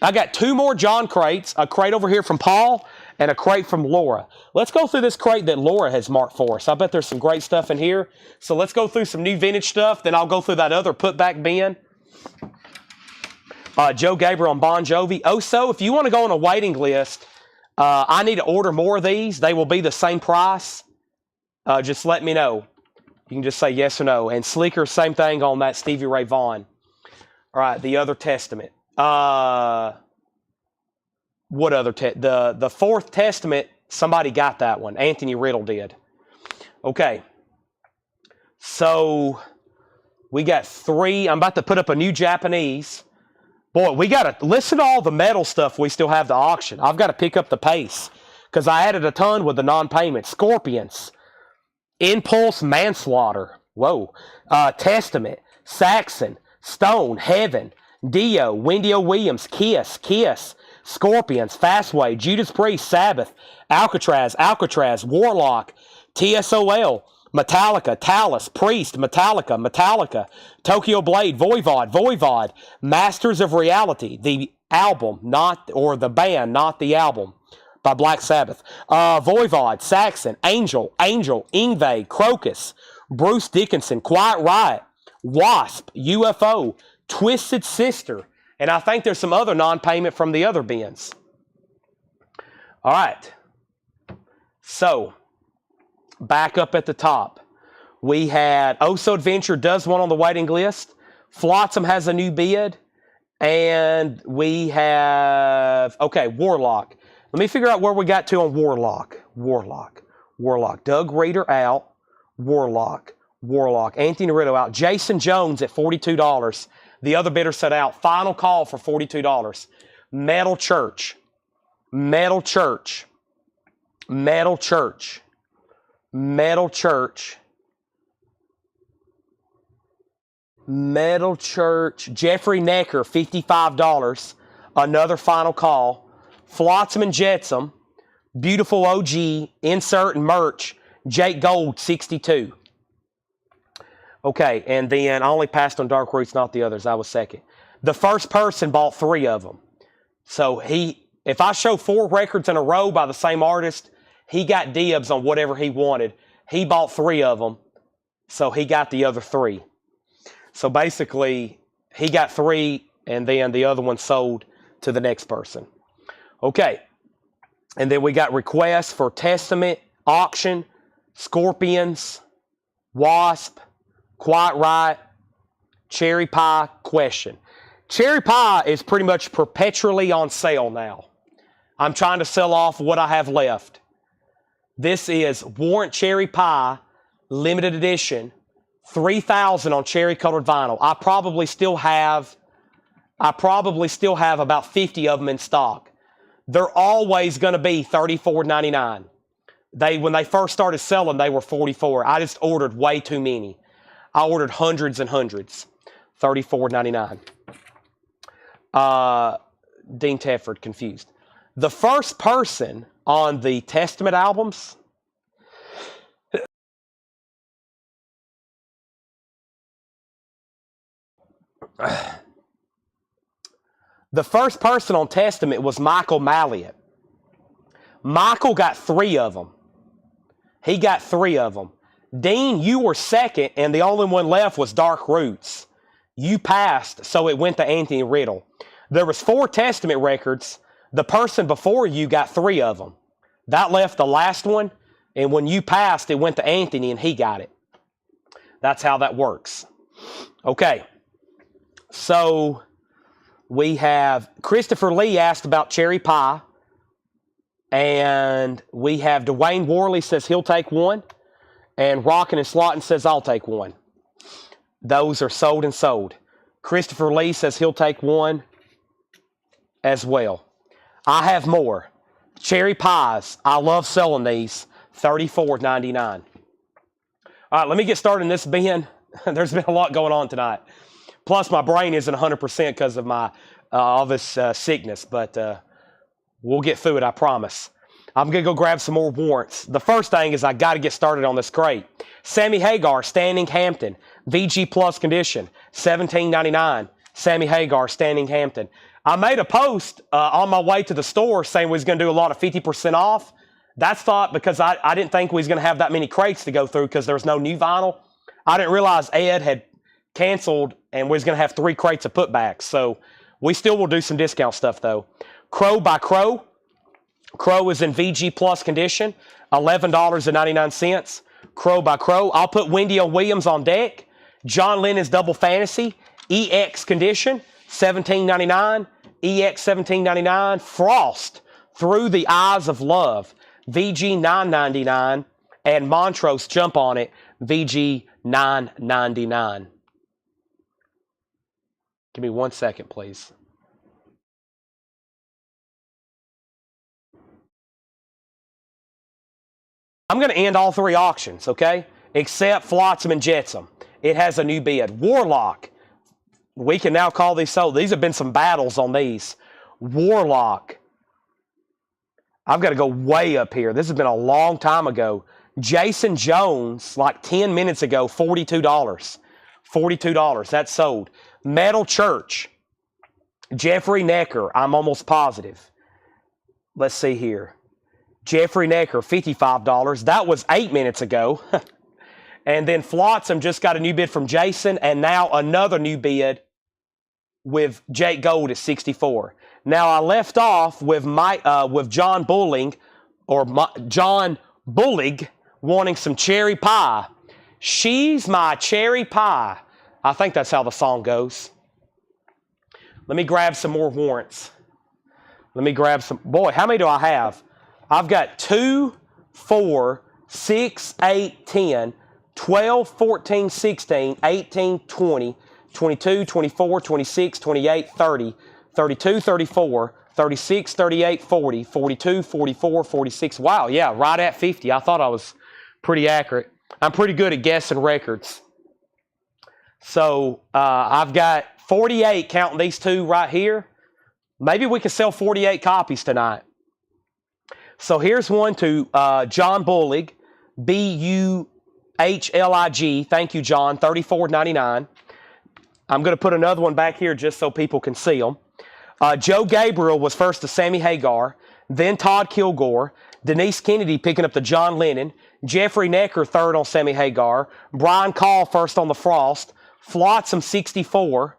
S1: I got 2 more John crates, a crate over here from Paul and a crate from Laura. Let's go through this crate that Laura has marked for us. I bet there's some great stuff in here. So let's go through some new vintage stuff. Then I'll go through that other putback bin. Joe Gabriel and Bon Jovi. Also, if you want to go on a waiting list, I need to order more of these. They will be the same price. Just let me know. You can just say yes or no. And Slicker, same thing on that Stevie Ray Vaughan. All right, the other Testament. What other? The Fourth Testament, somebody got that one. Anthony Riddle did. Okay. So We got 3. I'm about to put up a new Japanese. Boy, we got to listen to all the metal stuff we still have to auction. I've got to pick up the pace because I added a ton with the non-payment. Scorpions, Impulse Manslaughter, whoa, Testament, Saxon, Stone, Heaven, Dio, Wendy O. Williams, Kiss, Scorpions, Fastway, Judas Priest, Sabbath, Alcatraz, Warlock, TSOL, Metallica, Talus, Priest, Metallica, Tokyo Blade, Voivod, Masters of Reality, the album, or the band, not the album, by Black Sabbath. Voivod, Saxon, Angel, Ingve, Crocus, Bruce Dickinson, Quiet Riot, Wasp, UFO, Twisted Sister, and I think there's some other non-payment from the other bins. All right. So, back up at the top. We had Oso Adventure does one on the waiting list. Flotsam has a new bid. And we have, okay, Warlock. Let me figure out where we got to on Warlock. Doug Reader out. Warlock. Anthony Ritto out. Jason Jones at $42. The other bidder set out. Final call for $42. Metal Church. Jeffrey Necker, $55. Another final call. Flotsam and Jetsam. Beautiful OG. Insert and merch. Jake Gold, $62. Okay, and then I only passed on Dark Roots, not the others. I was second. The first person bought 3 of them. So if I show 4 records in a row by the same artist, he got dibs on whatever he wanted. He bought 3 of them, so he got the other 3. So basically, he got 3, and then the other one sold to the next person. Okay, and then we got requests for Testament, Auction, Scorpions, Wasp, Quiet Riot, Cherry Pie, Question. Cherry Pie is pretty much perpetually on sale now. I'm trying to sell off what I have left. This is Warrant Cherry Pie, limited edition, $3,000 on cherry colored vinyl. I probably still have about 50 of them in stock. They're always going to be $34.99. When they first started selling, they were $44. I just ordered way too many. I ordered hundreds and hundreds. $34.99. Dean Tedford, confused. The first person on the Testament albums, the first person on Testament was Michael Malliot. Michael got 3 of them. He got 3 of them. Dean, you were second, and the only one left was Dark Roots. You passed, so it went to Anthony Riddle. There was 4 Testament records. The person before you got 3 of them. That left the last one, and when you passed, it went to Anthony, and he got it. That's how that works. Okay. So we have Christopher Lee asked about Cherry Pie, and we have Dwayne Worley says he'll take 1, and Rockin' and Slottin says I'll take 1. Those are sold and sold. Christopher Lee says he'll take 1 as well. I have more. Cherry Pies. I love selling these. $34.99. All right, let me get started in this bin. There's been a lot going on tonight. Plus, my brain isn't 100% because of my all this sickness, but we'll get through it, I promise. I'm going to go grab some more warrants. The first thing is I got to get started on this crate. Sammy Hagar, Standing Hampton, VG Plus condition, $17.99. Sammy Hagar, Standing Hampton. I made a post on my way to the store saying we was going to do a lot of 50% off. That's thought because I didn't think we was going to have that many crates to go through because there was no new vinyl. I didn't realize Ed had canceled and we was going to have 3 crates of putbacks. So we still will do some discount stuff though. Crow by Crow. Crow is in VG Plus condition, $11.99. Crow by Crow. I'll put Wendy O. Williams on deck. John Lennon's Double Fantasy, EX condition, $17.99. EX $17.99. Frost, Through the Eyes of Love, VG $9.99. And Montrose, Jump on It, VG $9.99. Give me 1 second, please. I'm going to end all 3 auctions, okay? Except Flotsam and Jetsam. It has a new bid. Warlock. We can now call these sold. These have been some battles on these. Warlock. I've got to go way up here. This has been a long time ago. Jason Jones, like 10 minutes ago, $42. $42. That's sold. Metal Church. Jeffrey Necker. I'm almost positive. Let's see here. Jeffrey Necker, $55. That was 8 minutes ago. And then Flotsam just got a new bid from Jason, and now another new bid with Jake Gold at $64. Now I left off with John Bulling, John Bullig, wanting some cherry pie. She's my cherry pie. I think that's how the song goes. Let me grab some more warrants. Let me grab some. Boy, how many do I have? I've got 2, 4, 6, 8, 10, 12, 14, 16, 18, 20, 22, 24, 26, 28, 30, 32, 34, 36, 38, 40, 42, 44, 46. Wow, yeah, right at 50. I thought I was pretty accurate. I'm pretty good at guessing records. So I've got 48 counting these 2 right here. Maybe we could sell 48 copies tonight. So here's one to John Bullig, Buhlig. Thank you, John, $34.99. I'm going to put another one back here just so people can see them. Joe Gabriel was first to Sammy Hagar, then Todd Kilgore, Denise Kennedy picking up the John Lennon, Jeffrey Necker third on Sammy Hagar, Brian Call first on the Frost, Flotsam 64,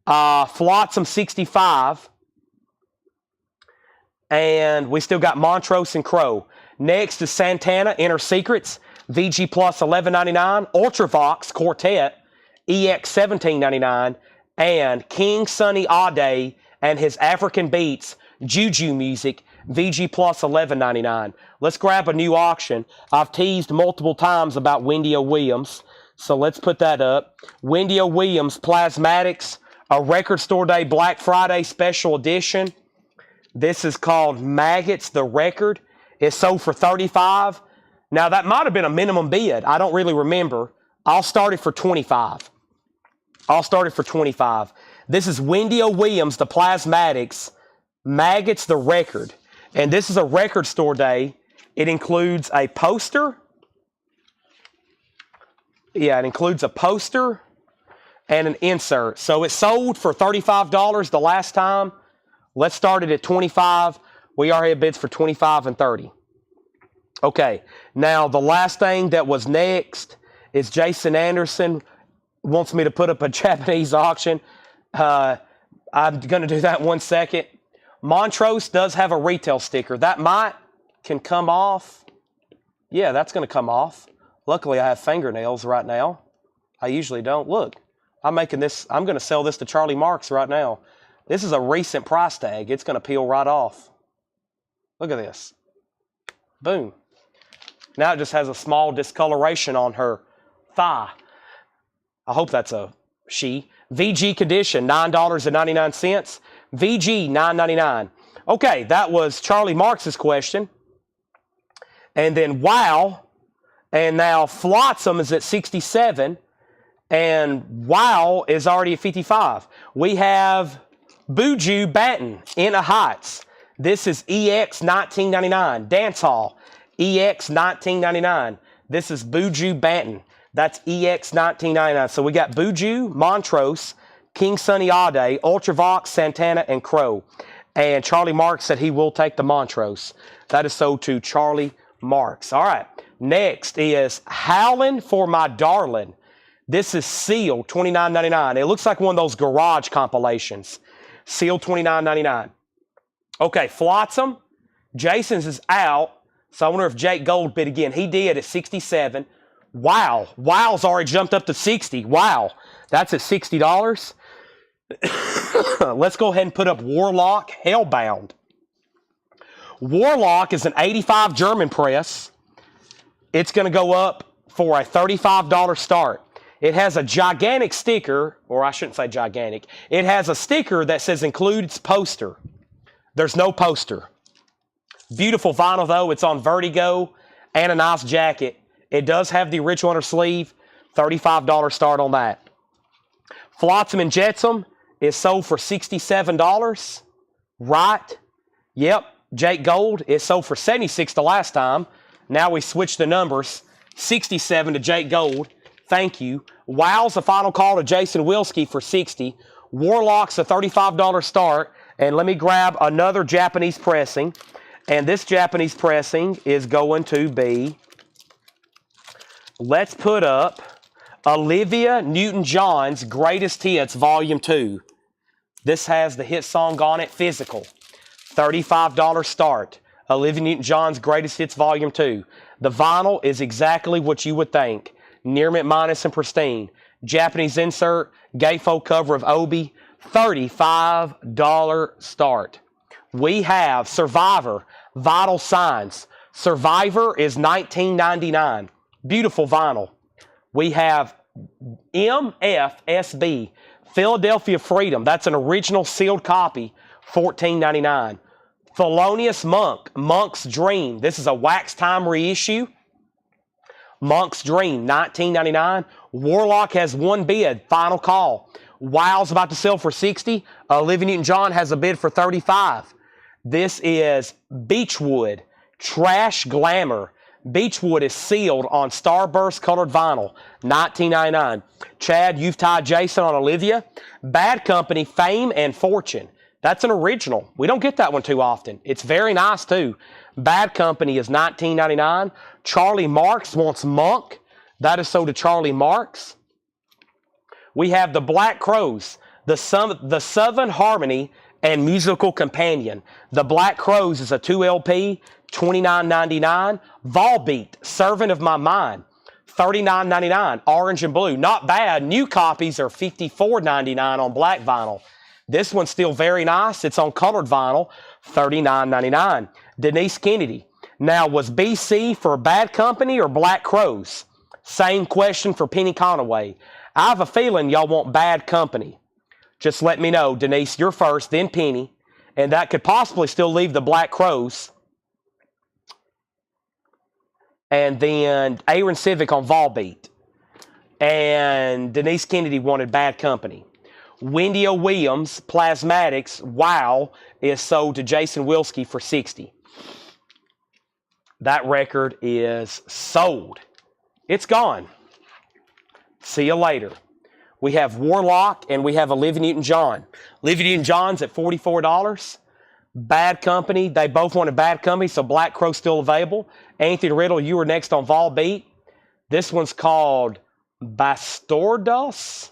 S1: Flotsam 65, and we still got Montrose and Crow. Next is Santana, Inner Secrets, VG Plus $11.99, Ultravox Quartet, EX $17.99, and King Sunny Ade and his African Beats, Juju Music, VG Plus $11.99. Let's grab a new auction. I've teased multiple times about Wendy O. Williams, so let's put that up. Wendy O. Williams Plasmatics, a Record Store Day Black Friday special edition. This is called Maggots, the Record. It's sold for $35. Now, that might have been a minimum bid. I don't really remember. I'll start it for $25. I'll start it for $25. This is Wendy O. Williams, the Plasmatics, Maggots, the Record. And this is a Record Store Day. It includes a poster. Yeah, it includes a poster and an insert. So it sold for $35 the last time. Let's start it at $25. We already have bids for $25 and $30. Okay, now the last thing that was next is Jason Anderson wants me to put up a Japanese auction. I'm going to do that in 1 second. Montrose does have a retail sticker. That can come off. Yeah, that's going to come off. Luckily, I have fingernails right now. I usually don't. Look, I'm going to sell this to Charlie Marks right now. This is a recent price tag. It's going to peel right off. Look at this. Boom. Now it just has a small discoloration on her thigh. I hope that's a she. VG Condition, $9.99. VG, $9.99. Okay, that was Charlie Marks's question. And then Wow. And now Flotsam is at 67. And Wow is already at 55. We have Buju Banton, Inna Heights. This is EX $19.99. Dance Hall, EX $19.99. This is Buju Banton. That's EX $19.99. So we got Buju, Montrose, King Sunny Ade, Ultravox, Santana, and Crow. And Charlie Marks said he will take the Montrose. That is sold to Charlie Marks. All right. Next is Howlin' for My Darling. This is Seal, $29.99. It looks like one of those garage compilations. Seal, $29.99. Okay, Flotsam. Jason's is out. So I wonder if Jake Gold bid again. He did at 67. Wow. Wow's already jumped up to 60. Wow. That's at $60. Let's go ahead and put up Warlock Hellbound. Warlock is an 85 German press. It's going to go up for a $35 start. It has a gigantic sticker, or I shouldn't say gigantic. It has a sticker that says includes poster. There's no poster. Beautiful vinyl though. It's on Vertigo and a nice jacket. It does have the original under sleeve. $35 start on that. Flotsam and Jetsam is sold for $67. Right. Yep. Jake Gold is sold for $76 the last time. Now we switch the numbers. $67 to Jake Gold. Thank you. Wow's a final call to Jason Wilski for $60. Warlock's a $35 start. And let me grab another Japanese pressing. And this Japanese pressing is going to be, let's put up Olivia Newton-John's Greatest Hits Volume 2. This has the hit song on it, Physical. $35 start. Olivia Newton-John's Greatest Hits Volume 2. The vinyl is exactly what you would think. Near mint minus and pristine. Japanese insert, gatefold cover of Obi. $35 start. We have Survivor, Vital Signs. Survivor is $19.99. Beautiful vinyl. We have MFSB, Philadelphia Freedom. That's an original sealed copy, $14.99. Thelonious Monk, Monk's Dream. This is a wax time reissue. Monk's Dream, $19.99. Warlock has one bid, final call. Wow's about to sell for $60. Olivia Newton-John has a bid for $35. This is Beechwood, Trash Glamour. Beechwood is sealed on Starburst colored vinyl, $19.99. Chad, you've tied Jason on Olivia. Bad Company, Fame and Fortune. That's an original. We don't get that one too often. It's very nice too. Bad Company is $19.99. Charlie Marks wants Monk. That is sold to Charlie Marks. We have the Black Crows, the Southern Harmony and Musical Companion. The Black Crows is a 2LP, $29.99. Volbeat, Servant of My Mind, $39.99. Orange and blue, not bad. New copies are $54.99 on black vinyl. This one's still very nice. It's on colored vinyl, $39.99. Denise Kennedy. Now, was BC for Bad Company or Black Crows? Same question for Penny Conaway. I have a feeling y'all want Bad Company. Just let me know. Denise, you're first, then Penny. And that could possibly still leave the Black Crows. And then Aaron Civic on Volbeat. And Denise Kennedy wanted Bad Company. Wendy O. Williams, Plasmatics, Wow, is sold to Jason Wilski for $60. That record is sold. It's gone. See you later. We have Warlock and we have Olivia Newton-John. Olivia Newton-John's at $44. Bad Company, they both wanted Bad Company, so Black Crow's still available. Anthony Riddle, you were next on Volbeat. This one's called Bastardos.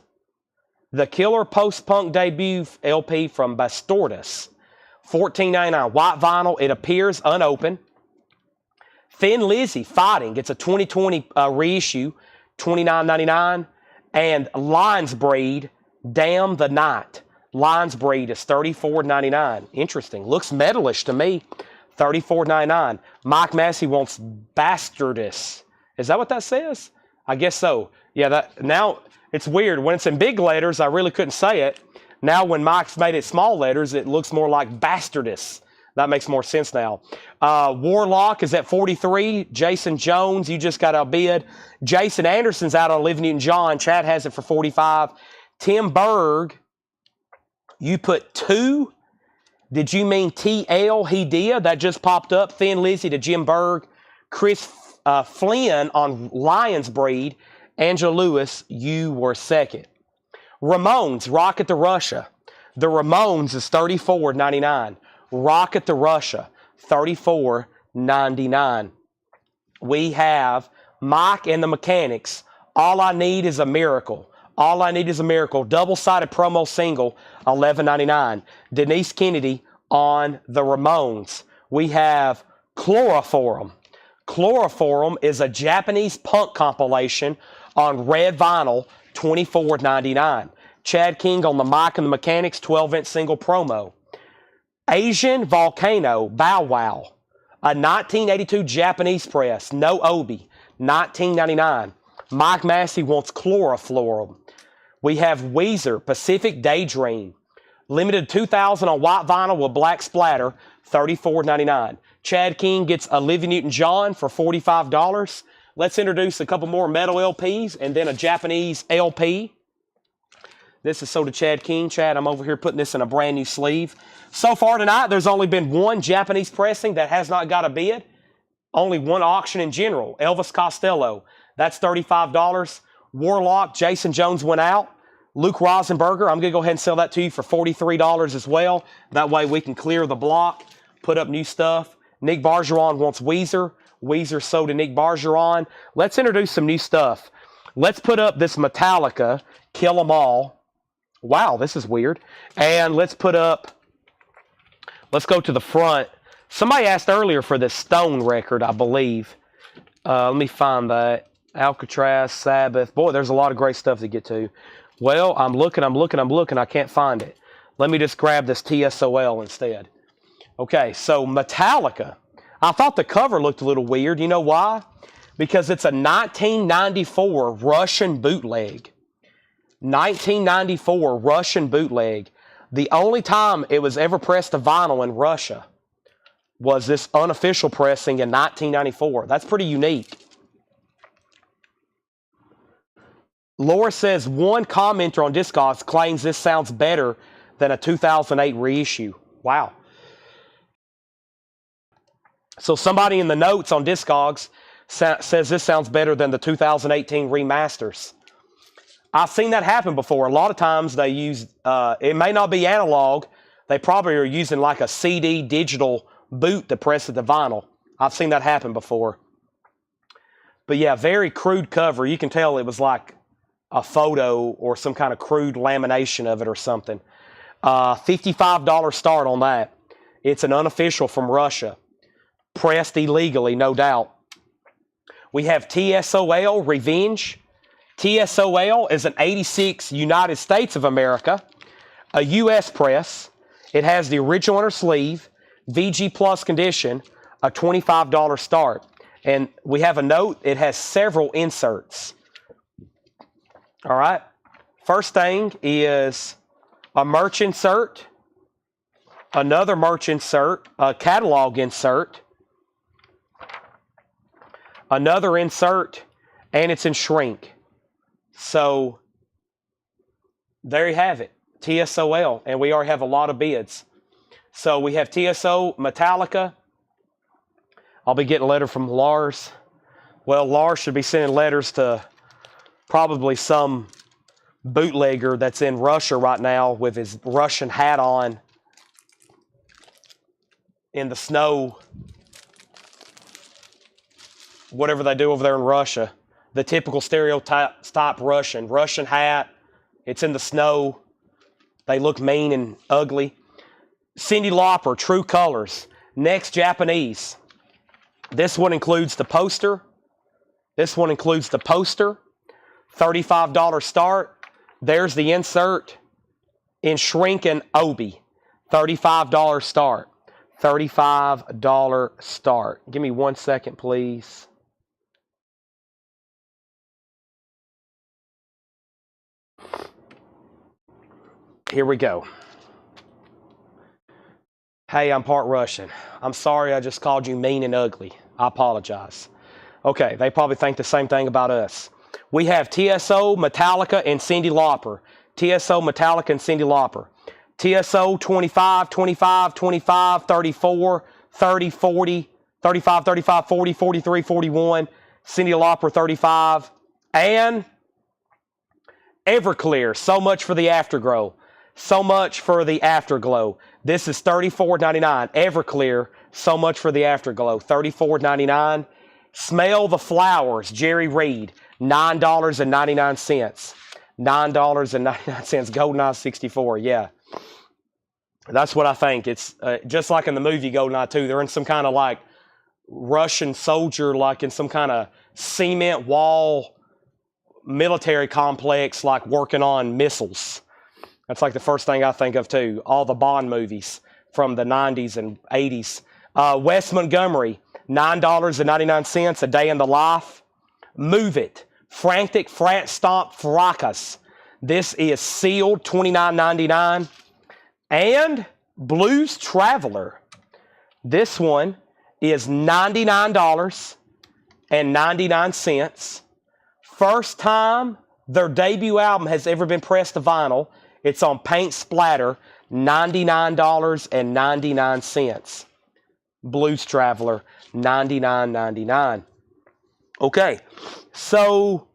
S1: The Killer Post-Punk Debut LP from Bastardos. $14.99. White vinyl. It appears unopened. Thin Lizzy, Fighting. It's a 2020 reissue. $29.99. And Lions Breed, Damn the Night. Lions Breed is $34.99. Interesting. Looks metalish to me. $34.99. Mike Massey wants Bastardus. Is that what that says? I guess so. Yeah, that now it's weird. When it's in big letters, I really couldn't say it. Now when Mike's made it small letters, it looks more like Bastardus. That makes more sense now. Warlock is at $43. Jason Jones, you just got a bid. Jason Anderson's out on Olivia Newton-John. Chad has it for $45. Tim Berg, you put 2. Did you mean T.L. He did? That just popped up. Thin Lizzy to Jim Berg. Chris Flynn on Lions Breed. Angela Lewis, you were second. Ramones, Rocket to Russia. The Ramones is $34.99. Rocket to Russia, $34.99. We have Mike and the Mechanics. All I Need is a Miracle. All I Need is a Miracle. Double-sided promo single, $11.99. Denise Kennedy on the Ramones. We have Chloroform. Chloroform is a Japanese punk compilation on red vinyl, $24.99. Chad King on the Mike and the Mechanics 12-inch single promo. Asian Volcano, Bow Wow. A 1982 Japanese press, no Obi, $19.99. Mike Massey wants Chlorofloral. We have Weezer, Pacific Daydream. Limited 2,000 on white vinyl with black splatter, $34.99. Chad King gets Olivia Newton-John for $45. Let's introduce a couple more metal LPs and then a Japanese LP. This is sold to Chad King. Chad, I'm over here putting this in a brand new sleeve. So far tonight, there's only been one Japanese pressing that has not got a bid. Only one auction in general. Elvis Costello. That's $35. Warlock, Jason Jones went out. Luke Rosenberger, I'm going to go ahead and sell that to you for $43 as well. That way we can clear the block, put up new stuff. Nick Bargeron wants Weezer. Weezer sold to Nick Bargeron. Let's introduce some new stuff. Let's put up this Metallica, Kill 'Em All. Wow, this is weird. And let's go to the front. Somebody asked earlier for this Stone record, I believe. Let me find that. Alcatraz, Sabbath. Boy, there's a lot of great stuff to get to. Well, I'm looking. I can't find it. Let me just grab this TSOL instead. Okay, so Metallica. I thought the cover looked a little weird. You know why? Because it's a 1994 Russian bootleg. 1994 Russian bootleg. The only time it was ever pressed to vinyl in Russia was this unofficial pressing in 1994. That's pretty unique. Laura says one commenter on Discogs claims this sounds better than a 2008 reissue. Wow. So somebody in the notes on Discogs says this sounds better than the 2018 remasters. I've seen that happen before. A lot of times they use, it may not be analog. They probably are using like a CD digital boot to press it to vinyl. I've seen that happen before. But yeah, very crude cover. You can tell it was like a photo or some kind of crude lamination of it or something. $55 start on that. It's an unofficial from Russia. Pressed illegally, no doubt. We have TSOL Revenge. TSOL is an 86 United States of America, a U.S. press. It has the original inner sleeve, VG Plus condition, a $25 start. And we have a note, it has several inserts. All right. First thing is a merch insert, another merch insert, a catalog insert, another insert, and it's in shrink. So there you have it, TSOL, and we already have a lot of bids. So we have TSO, Metallica. I'll be getting a letter from Lars. Well, Lars should be sending letters to probably some bootlegger that's in Russia right now with his Russian hat on in the snow, whatever they do over there in Russia. The typical stereotype Russian hat. It's in the snow. They look mean and ugly. Cyndi Lauper, True Colors. Next, Japanese. This one includes the poster. $35 start. There's the insert in shrinking Obi. $35 start. $35 start. Give me 1 second, please. Here we go. Hey, I'm part Russian. I'm sorry I just called you mean and ugly. I apologize. Okay, they probably think the same thing about us. We have TSO, Metallica, and Cyndi Lauper. TSO, Metallica, and Cyndi Lauper. TSO 25, 25, 25, 34, 30, 40, 35, 35, 40, 43, 41. Cyndi Lauper 35. And Everclear, So Much for the Afterglow. So Much for the Afterglow. This is $34.99. Everclear, So Much for the Afterglow. $34.99. Smell the Flowers, Jerry Reed. $9.99. $9.99. GoldenEye 64, yeah. That's what I think. It's just like in the movie GoldenEye 2. They're in some kind of like Russian soldier, like in some kind of cement wall military complex, like working on missiles. That's like the first thing I think of too. All the Bond movies from the 90s and 80s. Wes Montgomery, $9.99, A Day in the Life. Move It, Frantic Frant Stomp Fracas. This is sealed, $29.99. And Blues Traveler. This one is $99.99. First time their debut album has ever been pressed to vinyl. It's on Paint Splatter, $99.99. Blues Traveler, $99.99. Okay, so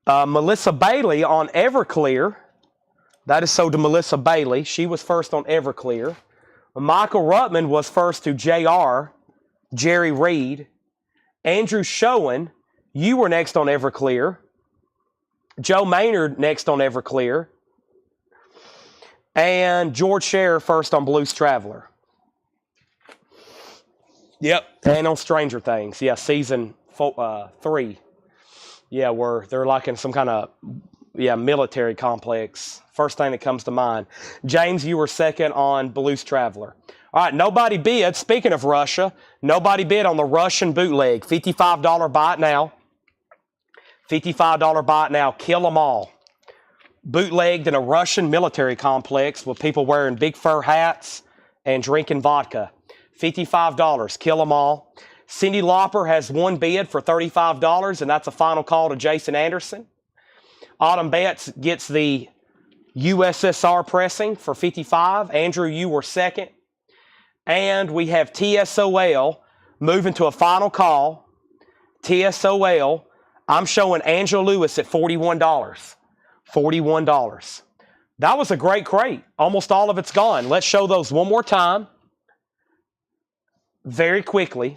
S1: Melissa Bailey on Everclear. That is so to Melissa Bailey. She was first on Everclear. Michael Ruttman was first to JR, Jerry Reed. Andrew Schoen, you were next on Everclear. Joe Maynard next on Everclear. And George Scherer first on Blues Traveler. Yep. And on Stranger Things. Yeah, season 3. Yeah, where they're like in some kind of military complex. First thing that comes to mind. James, you were second on Blues Traveler. All right, nobody bid. Speaking of Russia, nobody bid on the Russian bootleg. $55 buy it now. $55 buy it now. Kill them all. Bootlegged in a Russian military complex with people wearing big fur hats and drinking vodka. $55. Kill them all. Cyndi Lauper has one bid for $35, and that's a final call to Jason Anderson. Autumn Betts gets the USSR pressing for $55. Andrew, you were second. And we have TSOL moving to a final call. TSOL, I'm showing Angela Lewis at $41. $41. That was a great crate. Almost all of it's gone. Let's show those one more time. Very quickly.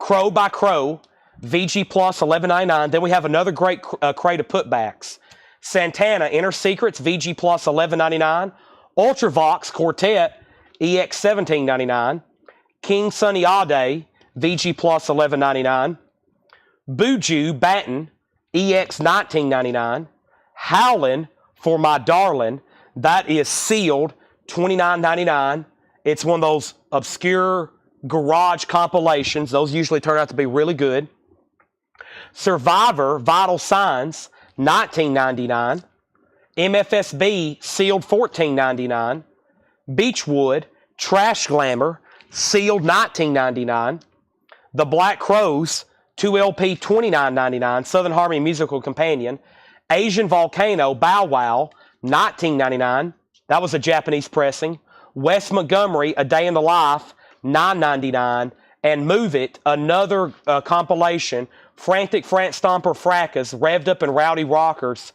S1: Crow by Crow, VG Plus, $11.99. Then we have another great crate of putbacks. Santana, Inner Secrets, VG Plus, $11.99. Ultravox Quartet, EX, $17.99. King Sunny Ade, VG Plus, $11.99. Buju Batten, EX, $19.99. Howlin' for My Darling, that is sealed, $29.99. It's one of those obscure garage compilations. Those usually turn out to be really good. Survivor, Vital Signs, $19.99. MFSB, sealed, $14.99. Beechwood, Trash Glamour, sealed, $19.99. The Black Crows, 2LP, $29.99. Southern Harmony Musical Companion. Asian Volcano, Bow Wow, $19.99. That was a Japanese pressing. Wes Montgomery, A Day in the Life, $9.99. And Move It, another compilation. Frantic Frant Stomper Fracas, Revved Up and Rowdy Rockers,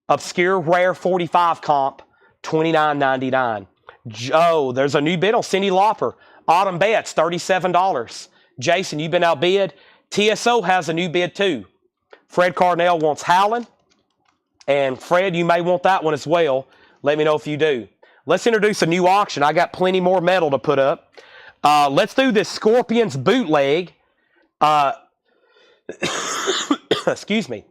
S1: Obscure Rare 45 comp, $29.99. Joe, there's a new bid on Cyndi Lauper. Autumn Betts, $37. Jason, you've been outbid. TSO has a new bid too. Fred Carnell wants Howlin'. And Fred, you may want that one as well. Let me know if you do. Let's introduce a new auction. I got plenty more metal to put up. Let's do this Scorpions bootleg. Excuse me.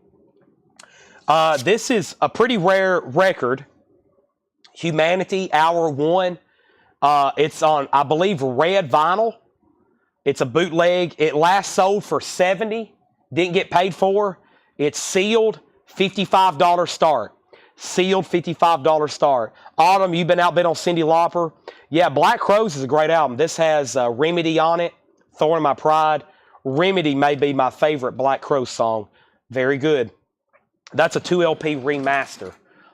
S1: This is a pretty rare record. Humanity, Hour 1. It's on, I believe, red vinyl. It's a bootleg. It last sold for $70. Didn't get paid for. It's sealed, $55 start. Sealed, $55 start. Autumn, you've been outbid on Cyndi Lauper. Yeah, Black Crows is a great album. This has Remedy on it, Thorn in My Pride. Remedy may be my favorite Black Crows song. Very good. That's a 2LP remaster.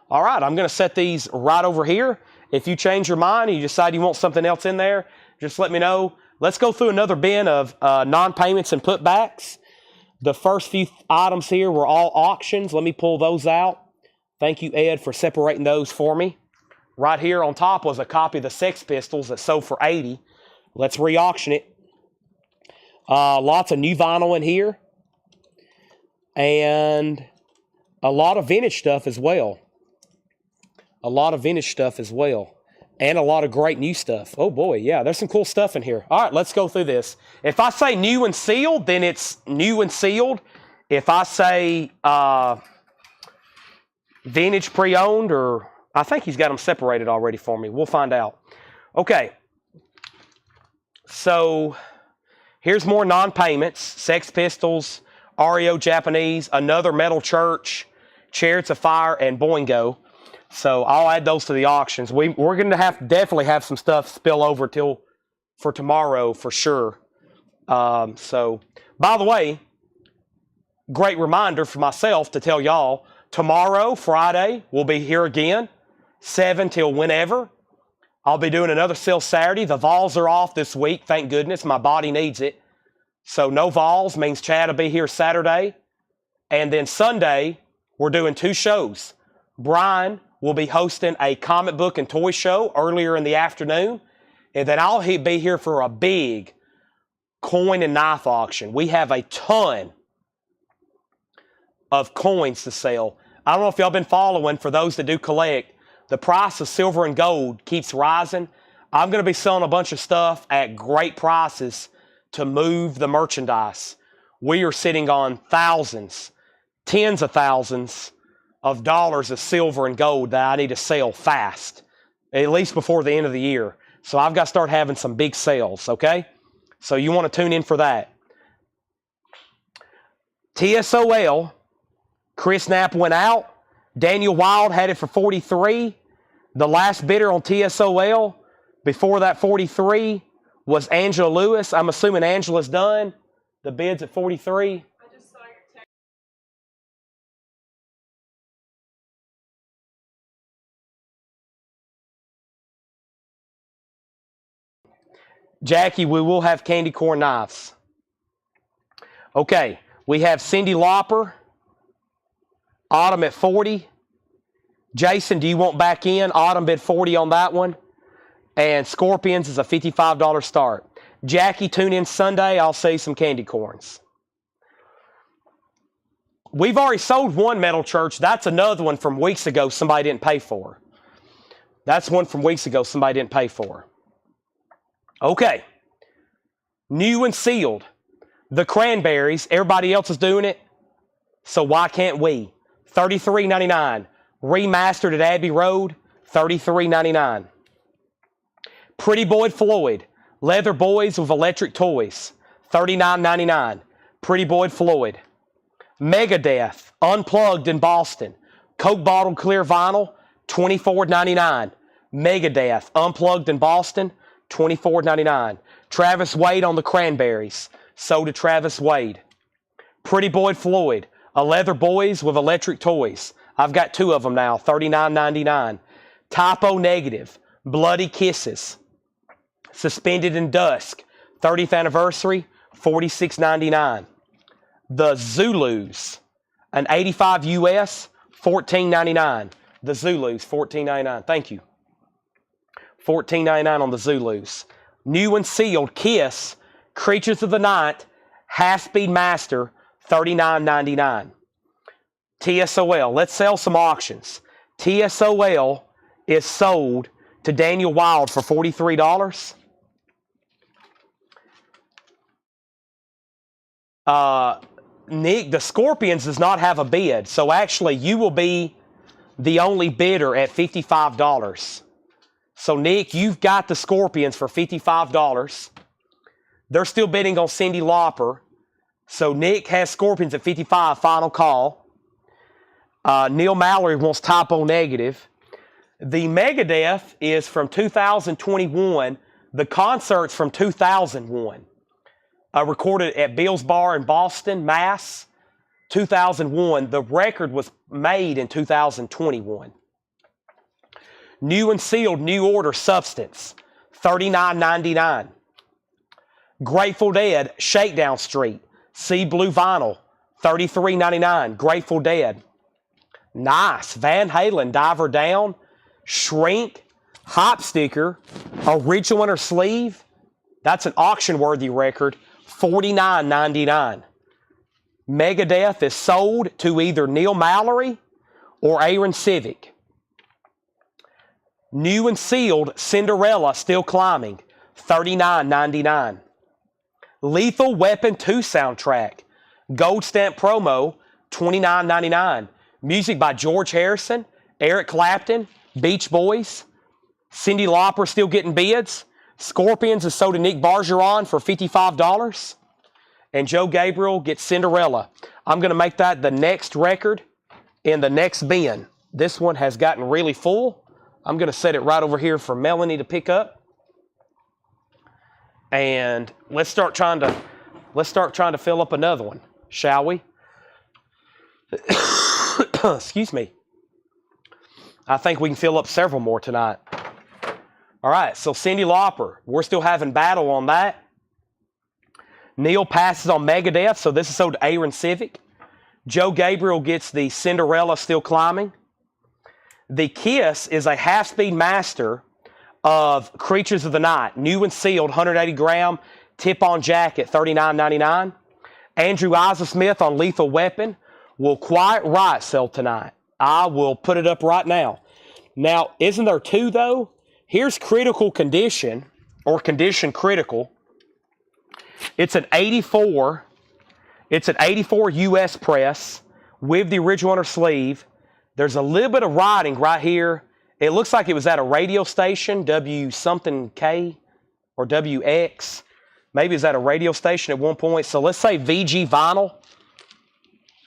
S1: All right, I'm going to set these right over here. If you change your mind and you decide you want something else in there, just let me know. Let's go through another bin of non-payments and putbacks. The first few items here were all auctions. Let me pull those out. Thank you, Ed, for separating those for me. Right here on top was a copy of the Sex Pistols that sold for $80. Let's re-auction it. Lots of new vinyl in here. And a lot of vintage stuff as well. A lot of vintage stuff as well. And a lot of great new stuff. Oh boy, yeah, there's some cool stuff in here. All right, let's go through this. If I say new and sealed, then it's new and sealed. If I say vintage pre-owned, or I think he's got them separated already for me. We'll find out. Okay. So here's more non-payments. Sex Pistols, REO Japanese, Another Metal Church, Chariots of Fire, and Boingo. So I'll add those to the auctions. We're going to definitely have some stuff spill over for tomorrow for sure. So, by the way, great reminder for myself to tell y'all, tomorrow, Friday, we'll be here again, 7 till whenever. I'll be doing another sale Saturday. The Vols are off this week, thank goodness. My body needs it. So no Vols means Chad will be here Saturday. And then Sunday, we're doing 2 shows. Brian will be hosting a comic book and toy show earlier in the afternoon. And then I'll be here for a big coin and knife auction. We have a ton of coins to sell. I don't know if y'all been following, for those that do collect, the price of silver and gold keeps rising. I'm going to be selling a bunch of stuff at great prices to move the merchandise. We are sitting on thousands, tens of thousands of dollars of silver and gold that I need to sell fast, at least before the end of the year. So I've got to start having some big sales, okay? So you want to tune in for that. TSOL, Chris Knapp went out. Daniel Wild had it for 43. The last bidder on TSOL before that 43 was Angela Lewis. I'm assuming Angela's done. The bid's at 43.
S2: I just saw your text.
S1: Jackie, we will have candy corn knives. Okay, we have Cindy Lauper. Autumn at 40. Jason, do you want back in? Autumn bid 40 on that one. And Scorpions is a $55 start. Jackie, tune in Sunday. I'll sell you some candy corns. We've already sold one Metal Church. That's another one from weeks ago somebody didn't pay for. That's one from weeks ago somebody didn't pay for. Okay. New and sealed. The Cranberries. Everybody else is doing it. So why can't we? $33.99. Remastered at Abbey Road, $33.99. Pretty Boy Floyd. Leather Boys with Electric Toys, $39.99. Pretty Boy Floyd. Megadeth, Unplugged in Boston. Coke bottle clear vinyl, $24.99. Megadeth, Unplugged in Boston, $24.99. Travis Wade on the Cranberries. Sold to Travis Wade. Pretty Boy Floyd. A Leather Boys with Electric Toys. I've got 2 of them now, $39.99. Typo Negative, Bloody Kisses. Suspended in Dusk, 30th anniversary, $46.99. The Zulus, an 85 US, $14.99. The Zulus, $14.99. Thank you. $14.99 on the Zulus. New and sealed Kiss, Creatures of the Night, Half-Speed Master, $39.99. TSOL. Let's sell some auctions. TSOL is sold to Daniel Wild for $43. Nick, the Scorpions does not have a bid. So actually, you will be the only bidder at $55. So Nick, you've got the Scorpions for $55. They're still bidding on Cindy Lauper. So Nick has Scorpions at $55, final call. Neil Mallory wants Typo Negative. The Megadeth is from 2021. The concert's from 2001. Recorded at Bill's Bar in Boston, Mass. 2001. The record was made in 2021. New and sealed, New Order Substance, $39.99. Grateful Dead, Shakedown Street, Sea Blue Vinyl, $33.99. Grateful Dead. Nice. Van Halen, Diver Down, Shrink, Hop Sticker, Original Inner Sleeve. That's an auction-worthy record, $49.99. Megadeth is sold to either Neil Mallory or Aaron Civic. New and sealed, Cinderella, Still Climbing, $39.99. Lethal Weapon 2 soundtrack, Gold Stamp promo, $29.99. Music by George Harrison, Eric Clapton, Beach Boys. Cindy Lauper still getting bids. Scorpions is sold to Nick Bargeron for $55. and Joe Gabriel gets Cinderella. I'm going to make that the next record in the next bin. This one has gotten really full. I'm going to set it right over here for Melanie to pick up. And let's start trying to fill up another one, shall we? Excuse me. I think we can fill up several more tonight. All right, so Cyndi Lauper, we're still having battle on that. Neil passes on Megadeth, so this is sold to Aaron Civic. Joe Gabriel gets the Cinderella Still Climbing. The Kiss is a half-speed master of Creatures of the Night. New and sealed, 180 gram, tip-on jacket, $39.99. Andrew Isaac-Smith on Lethal Weapon will Quiet Riot sell tonight. I will put it up right now. Now, isn't there two, though? Here's Critical Condition, or Condition Critical. It's an 84. It's an 84 U.S. press with the original inner sleeve. There's a little bit of writing right here. It looks like it was at a radio station, W something K or WX. Maybe it was at a radio station at one point. So let's say VG vinyl,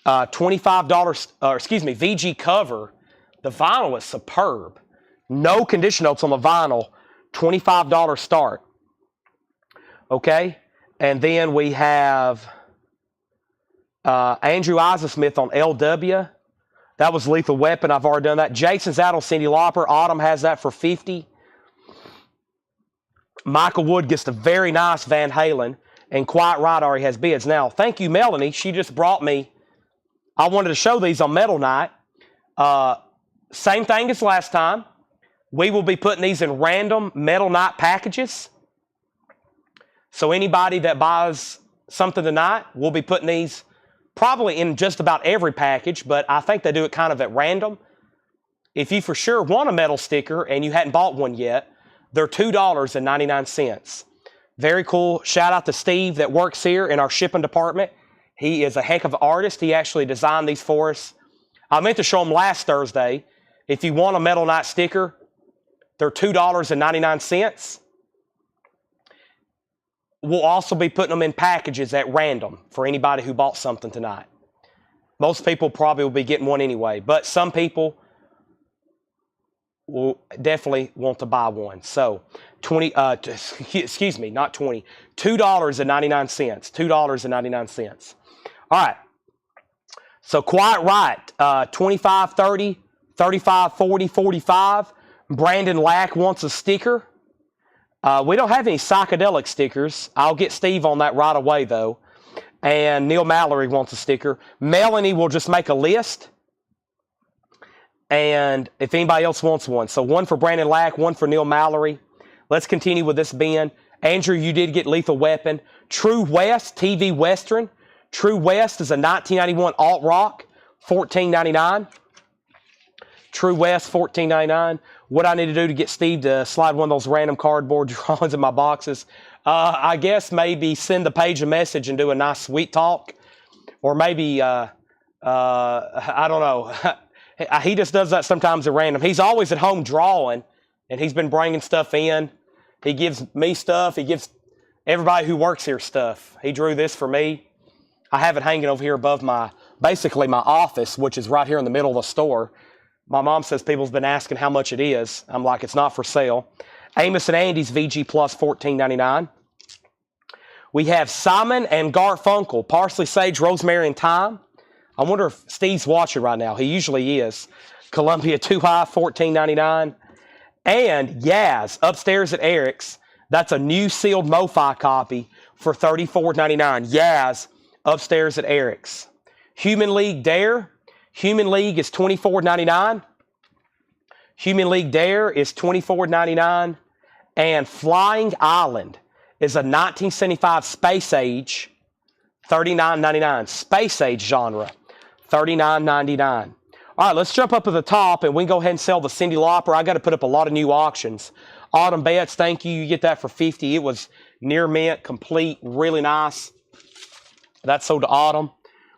S1: $25, VG cover. The vinyl is superb. No condition notes on the vinyl, $25 start. Okay? And then we have Andrew Isaac-Smith on LW. That was Lethal Weapon. I've already done that. Jason's out on Cyndi Lauper. Autumn has that for $50. Michael Wood gets the very nice Van Halen. And Quiet Riot already has bids. Now, thank you, Melanie. She just brought me. I wanted to show these on Metal Night. Same thing as last time. We will be putting these in random Metal Night packages. So anybody that buys something tonight, we'll be putting these probably in just about every package, but I think they do it kind of at random. If you for sure want a metal sticker and you hadn't bought one yet, they're $2.99. Very cool. Shout out to Steve that works here in our shipping department. He is a heck of an artist. He actually designed these for us. I meant to show them last Thursday. If you want a Metal Night sticker, they're $2.99. We'll also be putting them in packages at random for anybody who bought something tonight. Most people probably will be getting one anyway, but some people will definitely want to buy one. So, $2.99. $2.99. All right. So, Quiet Riot, 25, 30, 35, 40, 45. Brandon Lack wants a sticker. We don't have any psychedelic stickers. I'll get Steve on that right away, though. And Neil Mallory wants a sticker. Melanie will just make a list. And if anybody else wants one. So one for Brandon Lack, one for Neil Mallory. Let's continue with this bin. Andrew, you did get Lethal Weapon. True West, TV Western. True West is a 1991 alt-rock, $14.99. True West, $14.99. What I need to do to get Steve to slide one of those random cardboard drawings in my boxes, I guess maybe send the page a message and do a nice sweet talk. Or maybe, I don't know. He just does that sometimes at random. He's always at home drawing, and he's been bringing stuff in. He gives me stuff. He gives everybody who works here stuff. He drew this for me. I have it hanging over here above basically my office, which is right here in the middle of the store. My mom says people's been asking how much it is. I'm like, it's not for sale. Amos and Andy's VG Plus, $14.99. We have Simon and Garfunkel, Parsley, Sage, Rosemary, and Thyme. I wonder if Steve's watching right now. He usually is. Columbia 2 High, $14.99. And Yaz, Upstairs at Eric's. That's a new sealed MoFi copy for $34.99. Yaz, Upstairs at Eric's. Human League Dare. Human League is $24.99. Human League Dare is $24.99. And Flying Island is a 1975 Space Age, $39.99. Space Age genre, $39.99. All right, let's jump up to the top and we can go ahead and sell the Cyndi Lauper. I got to put up a lot of new auctions. Autumn Betts, thank you. You get that for $50. It was near mint, complete, really nice. That's sold to Autumn.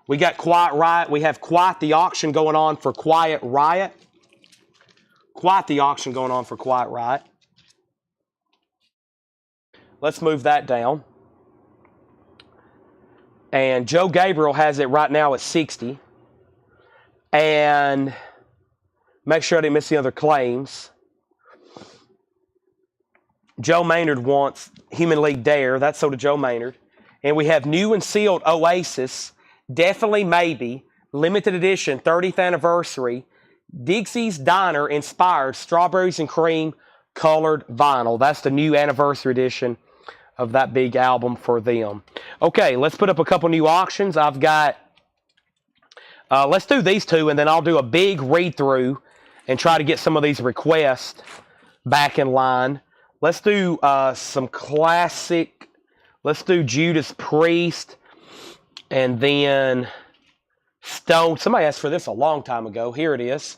S1: We got Quiet Riot. We have Quiet the auction going on for Quiet Riot. Quiet the auction going on for Quiet Riot. Let's move that down. And Joe Gabriel has it right now at 60. And make sure I didn't miss the other claims. Joe Maynard wants Human League Dare. That's sold to Joe Maynard. And we have new and sealed Oasis, Definitely Maybe, limited edition, 30th anniversary, Dixie's Diner inspired strawberries and cream colored vinyl. That's the new anniversary edition of that big album for them. Okay, let's put up a couple new auctions. I've got, let's do these two, and then I'll do a big read-through and try to get some of these requests back in line. Let's do some classic. Let's do Judas Priest and then Stone. Somebody asked for this a long time ago. Here it is.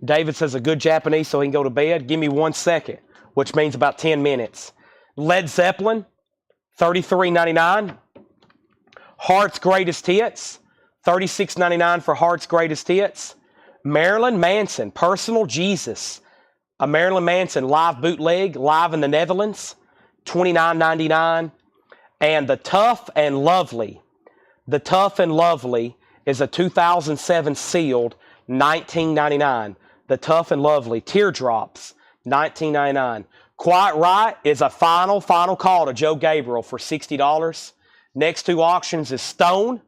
S1: David says a good Japanese so he can go to bed. Give me 1 second, which means about 10 minutes. Led Zeppelin, $33.99. Heart's Greatest Hits, $36.99 for Heart's Greatest Hits. Marilyn Manson, Personal Jesus, a Marilyn Manson live bootleg, live in the Netherlands, $29.99. And The Tough and Lovely. The Tough and Lovely is a 2007 sealed, $19.99. The Tough and Lovely. Teardrops, $19.99. Quiet Right is a final call to Joe Gabriel for $60. Next two auctions is Stone.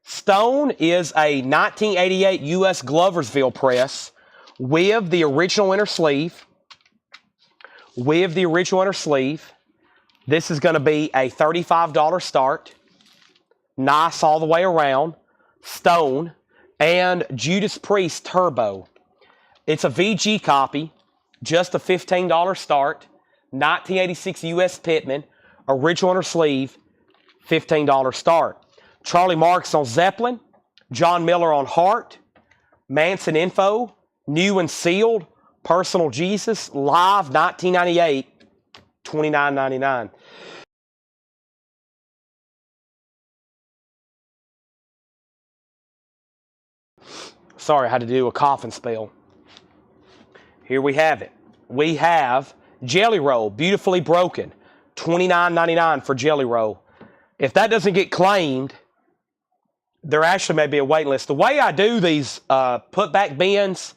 S1: Stone is a 1988 U.S. Gloversville press with the original inner sleeve. With the original inner sleeve. This is going to be a $35 start. Nice all the way around. Stone. And Judas Priest Turbo. It's a VG copy. Just a $15 start. 1986 U.S. Pittman. Original inner sleeve. $15 start. Charlie Marks on Zeppelin. John Miller on Heart. Manson Info. New and sealed. Personal Jesus. Live 1998. $29.99. Sorry, I had to do a cough and spell. Here we have it. We have Jelly Roll, Beautifully Broken. $29.99 for Jelly Roll. If that doesn't get claimed, there actually may be a waiting list. The way I do these putback bins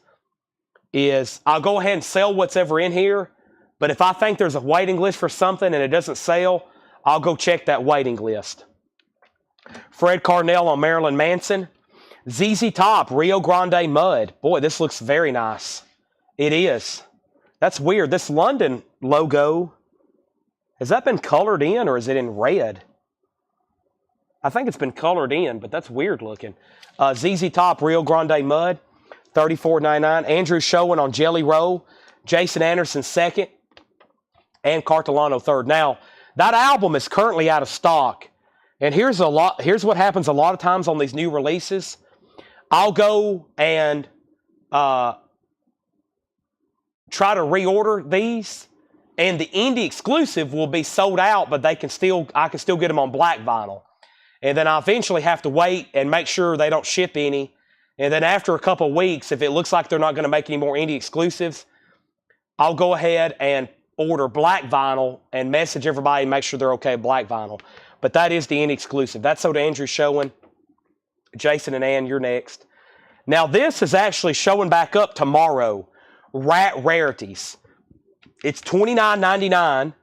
S1: is I'll go ahead and sell what's ever in here. But if I think there's a waiting list for something and it doesn't sell, I'll go check that waiting list. Fred Carnell on Marilyn Manson. ZZ Top, Rio Grande Mud. Boy, this looks very nice. It is. That's weird. This London logo, has that been colored in or is it in red? I think it's been colored in, but that's weird looking. ZZ Top, Rio Grande Mud, $34.99. Andrew Showen on Jelly Roll. Jason Anderson second. And Cartolano third. Now, that album is currently out of stock. And here's what happens a lot of times on these new releases. I'll go and try to reorder these, and the indie exclusive will be sold out, but I can still get them on black vinyl. And then I eventually have to wait and make sure they don't ship any. And then after a couple of weeks, if it looks like they're not going to make any more indie exclusives, I'll go ahead and order black vinyl and message everybody and make sure they're okay with black vinyl. But that is the indie exclusive. That's so to Andrew Showen. Jason and Ann, you're next. Now this is actually showing back up tomorrow. Rat Rarities. It's $29.99.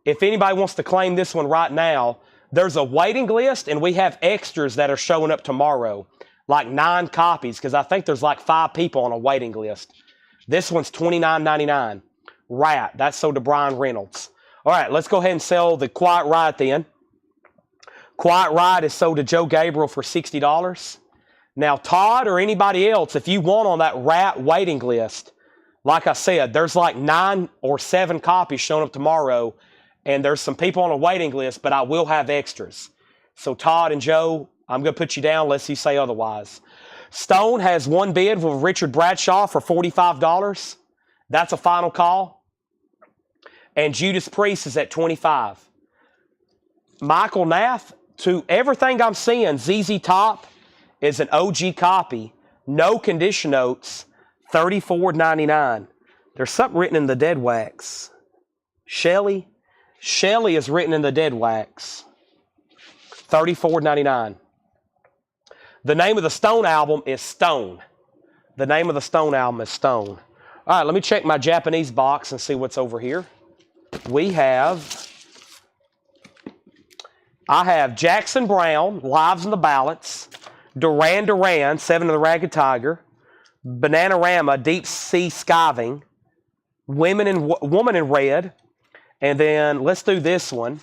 S1: If anybody wants to claim this one right now, there's a waiting list and we have extras that are showing up tomorrow. Like 9 copies because I think there's like 5 people on a waiting list. This one's $29.99. Rat. That's sold to Brian Reynolds. All right, let's go ahead and sell the Quiet Riot then. Quiet Riot is sold to Joe Gabriel for $60. Now, Todd or anybody else, if you want on that Rat waiting list, like I said, there's like 9 or 7 copies showing up tomorrow, and there's some people on a waiting list, but I will have extras. So Todd and Joe, I'm going to put you down unless you say otherwise. Stone has one bid with Richard Bradshaw for $45. That's a final call. And Judas Priest is at $25. Michael Nath, to everything I'm seeing, ZZ Top is an OG copy. No condition notes, $34.99. There's something written in the dead wax. Shelley is written in the dead wax. $34.99. The name of the Stone album is Stone. The name of the Stone album is Stone. All right, let me check my Japanese box and see what's over here. I have Jackson Browne, Lives in the Balance, Duran Duran, Seven of the Ragged Tiger, Bananarama, Deep Sea Skiving, Woman in Red, and then let's do this one.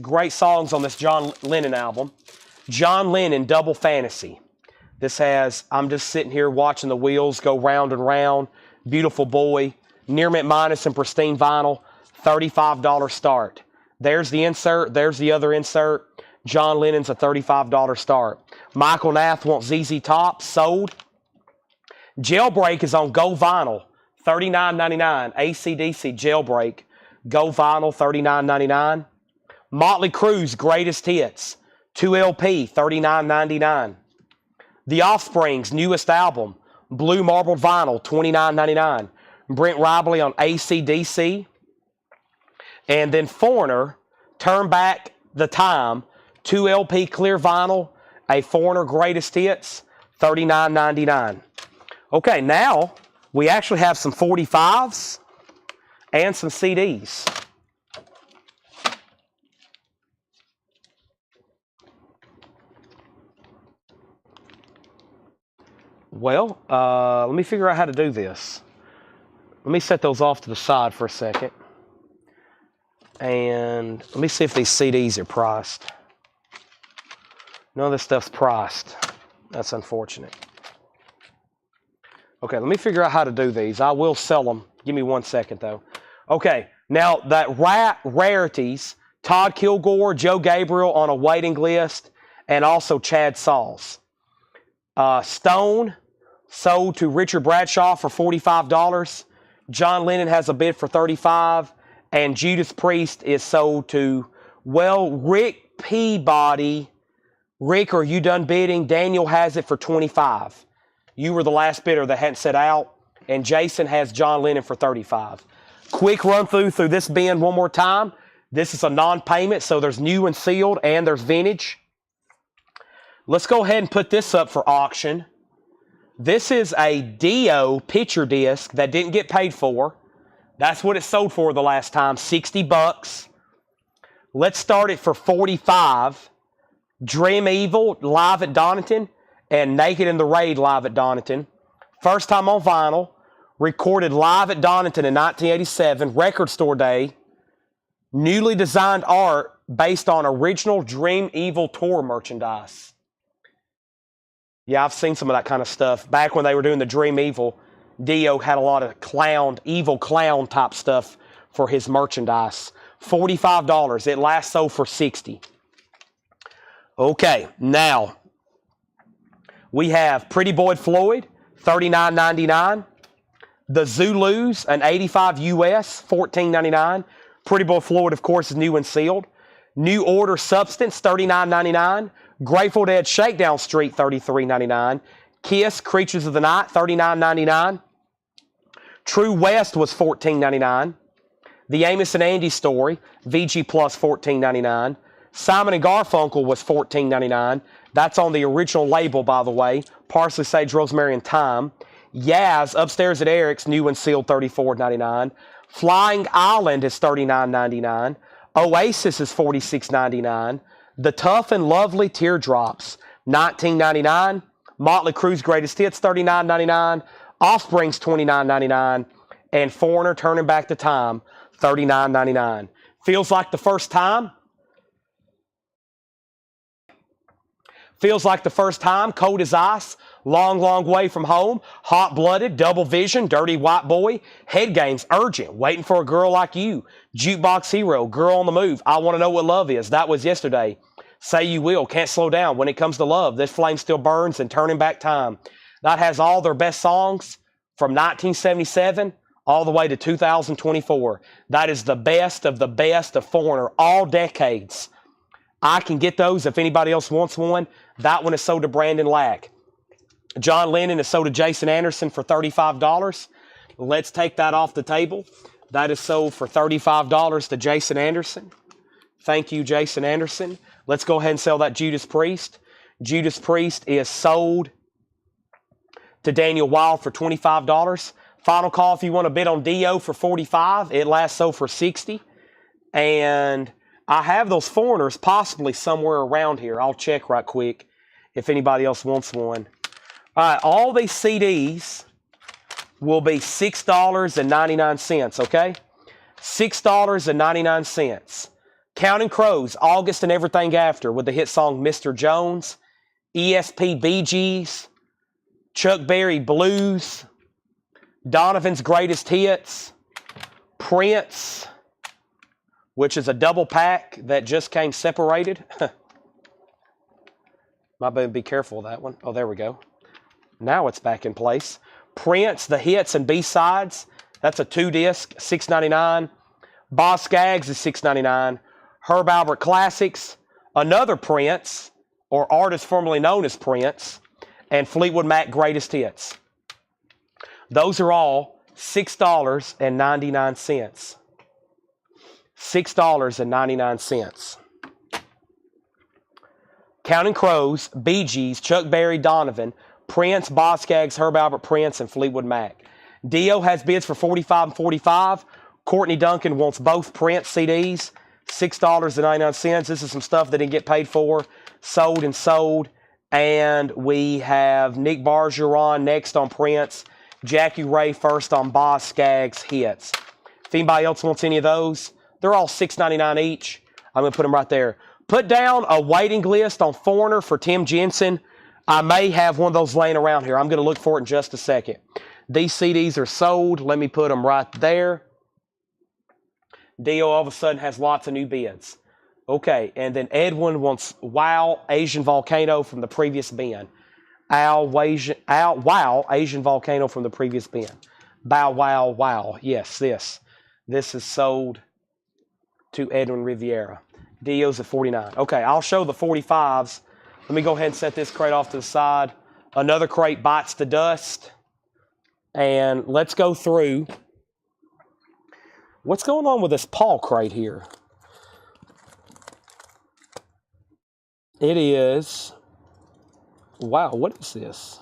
S1: Great songs on this John Lennon album. John Lennon, Double Fantasy. This has, I'm just sitting here watching the wheels go round and round. Beautiful Boy. Near Mint Minus and pristine vinyl. $35 start. There's the insert. There's the other insert. John Lennon's a $35 start. Michael Nath wants ZZ Top. Sold. Jailbreak is on Go Vinyl. $39.99. AC/DC Jailbreak. Go Vinyl. $39.99. Motley Crue's Greatest Hits. 2 LP. $39.99. The Offspring's newest album. Blue Marbled Vinyl. $29.99. Brent Ribley on AC/DC. And then Foreigner, Turn Back the Time, 2 LP clear vinyl, a Foreigner Greatest Hits, $39.99. Okay, now we actually have some 45s and some CDs. Well, let me figure out how to do this. Let me set those off to the side for a second. And let me see if these CDs are priced. None of this stuff's priced. That's unfortunate. Okay, let me figure out how to do these. I will sell them. Give me 1 second, though. Okay, now that rarities, Todd Kilgore, Joe Gabriel on a waiting list, and also Chad Sauls. Stone sold to Richard Bradshaw for $45. John Lennon has a bid for $35. And Judas Priest is sold to, well, Rick Peabody. Rick, are you done bidding? Daniel has it for $25. You were the last bidder that hadn't set out. And Jason has John Lennon for $35. Quick run through this bin one more time. This is a non-payment, so there's new and sealed, and there's vintage. Let's go ahead and put this up for auction. This is a Dio picture disc that didn't get paid for. That's what it sold for the last time, $60. Let's start it for $45. Dream Evil live at Donington and Naked in the Raid live at Donington. First time on vinyl. Recorded live at Donington in 1987, Record Store Day. Newly designed art based on original Dream Evil tour merchandise. Yeah, I've seen some of that kind of stuff. Back when they were doing the Dream Evil, Dio had a lot of evil clown type stuff for his merchandise. $45. It last sold for $60. Okay, now we have Pretty Boy Floyd, $39.99. The Zulus, an 85 US, $14.99. Pretty Boy Floyd, of course, is new and sealed. New Order Substance, $39.99. Grateful Dead Shakedown Street, $33.99. Kiss, Creatures of the Night, $39.99. True West was $14.99. The Amos and Andy Story, VG Plus, $14.99. Simon and Garfunkel was $14.99. That's on the original label, by the way. Parsley, Sage, Rosemary, and Thyme. Yaz, Upstairs at Eric's, new and sealed, $34.99. Flying Island is $39.99. Oasis is $46.99. The Tough and Lovely Teardrops, $19.99. Motley Crue's Greatest Hits, $39.99. Offspring's $29.99. And Foreigner, Turning Back the Time, $39.99. Feels like the first time. Feels like the first time. Cold as Ice. Long, Long Way from Home. Hot Blooded. Double Vision. Dirty White Boy. Head Games. Urgent. Waiting for a Girl Like You. Jukebox Hero. Girl on the Move. I Want to Know What Love Is. That was yesterday. Say You Will. Can't Slow Down. When It Comes to Love. This Flame Still Burns. And Turning Back Time. That has all their best songs from 1977 all the way to 2024. That is the best of Foreigner. All decades. I can get those if anybody else wants one. That one is sold to Brandon Lack. John Lennon is sold to Jason Anderson for $35. Let's take that off the table. That is sold for $35 to Jason Anderson. Thank you, Jason Anderson. Let's go ahead and sell that Judas Priest. Judas Priest is sold to Daniel Wild for $25. Final call if you want to bid on Dio for $45. It last sold for $60. And I have those foreigners possibly somewhere around here. I'll check right quick if anybody else wants one. All right, all these CDs will be $6.99, okay? $6.99. Counting Crows, August and Everything After with the hit song Mr. Jones, ESP Bee Gees, Chuck Berry Blues, Donovan's Greatest Hits, Prince, which is a double pack that just came separated. Might better be careful of that one. Oh, there we go. Now it's back in place. Prince, the hits and B-sides. That's a 2-disc, $6.99. Boz Scaggs is $6.99. Herb Alpert Classics, another Prince, or artist formerly known as Prince, and Fleetwood Mac Greatest Hits. Those are all $6.99. $6.99. Counting Crows, Bee Gees, Chuck Berry, Donovan, Prince, Boz Scaggs, Herb Alpert, Prince, and Fleetwood Mac. Dio has bids for $45 and $45. Courtney Duncan wants both Prince CDs, $6.99. This is some stuff that didn't get paid for, sold and sold. And we have Nick Bargeron next on Prince, Jackie Ray first on Boz Scaggs hits. If anybody else wants any of those, they're all $6.99 each. I'm going to put them right there. Put down a waiting list on Foreigner for Tim Jensen. I may have one of those laying around here. I'm going to look for it in just a second. These CDs are sold. Let me put them right there. Dio all of a sudden has lots of new bids. Okay, and then Edwin wants Wow Asian Volcano from the previous bin. Wow Asian Volcano from the previous bin. Bow Wow Wow. Yes, this is sold to Edwin Riviera. Dio's at $49. Okay, I'll show the 45s. Let me go ahead and set this crate off to the side. Another crate bites the dust. And let's go through. What's going on with this Paul crate here? It is, wow, what is this?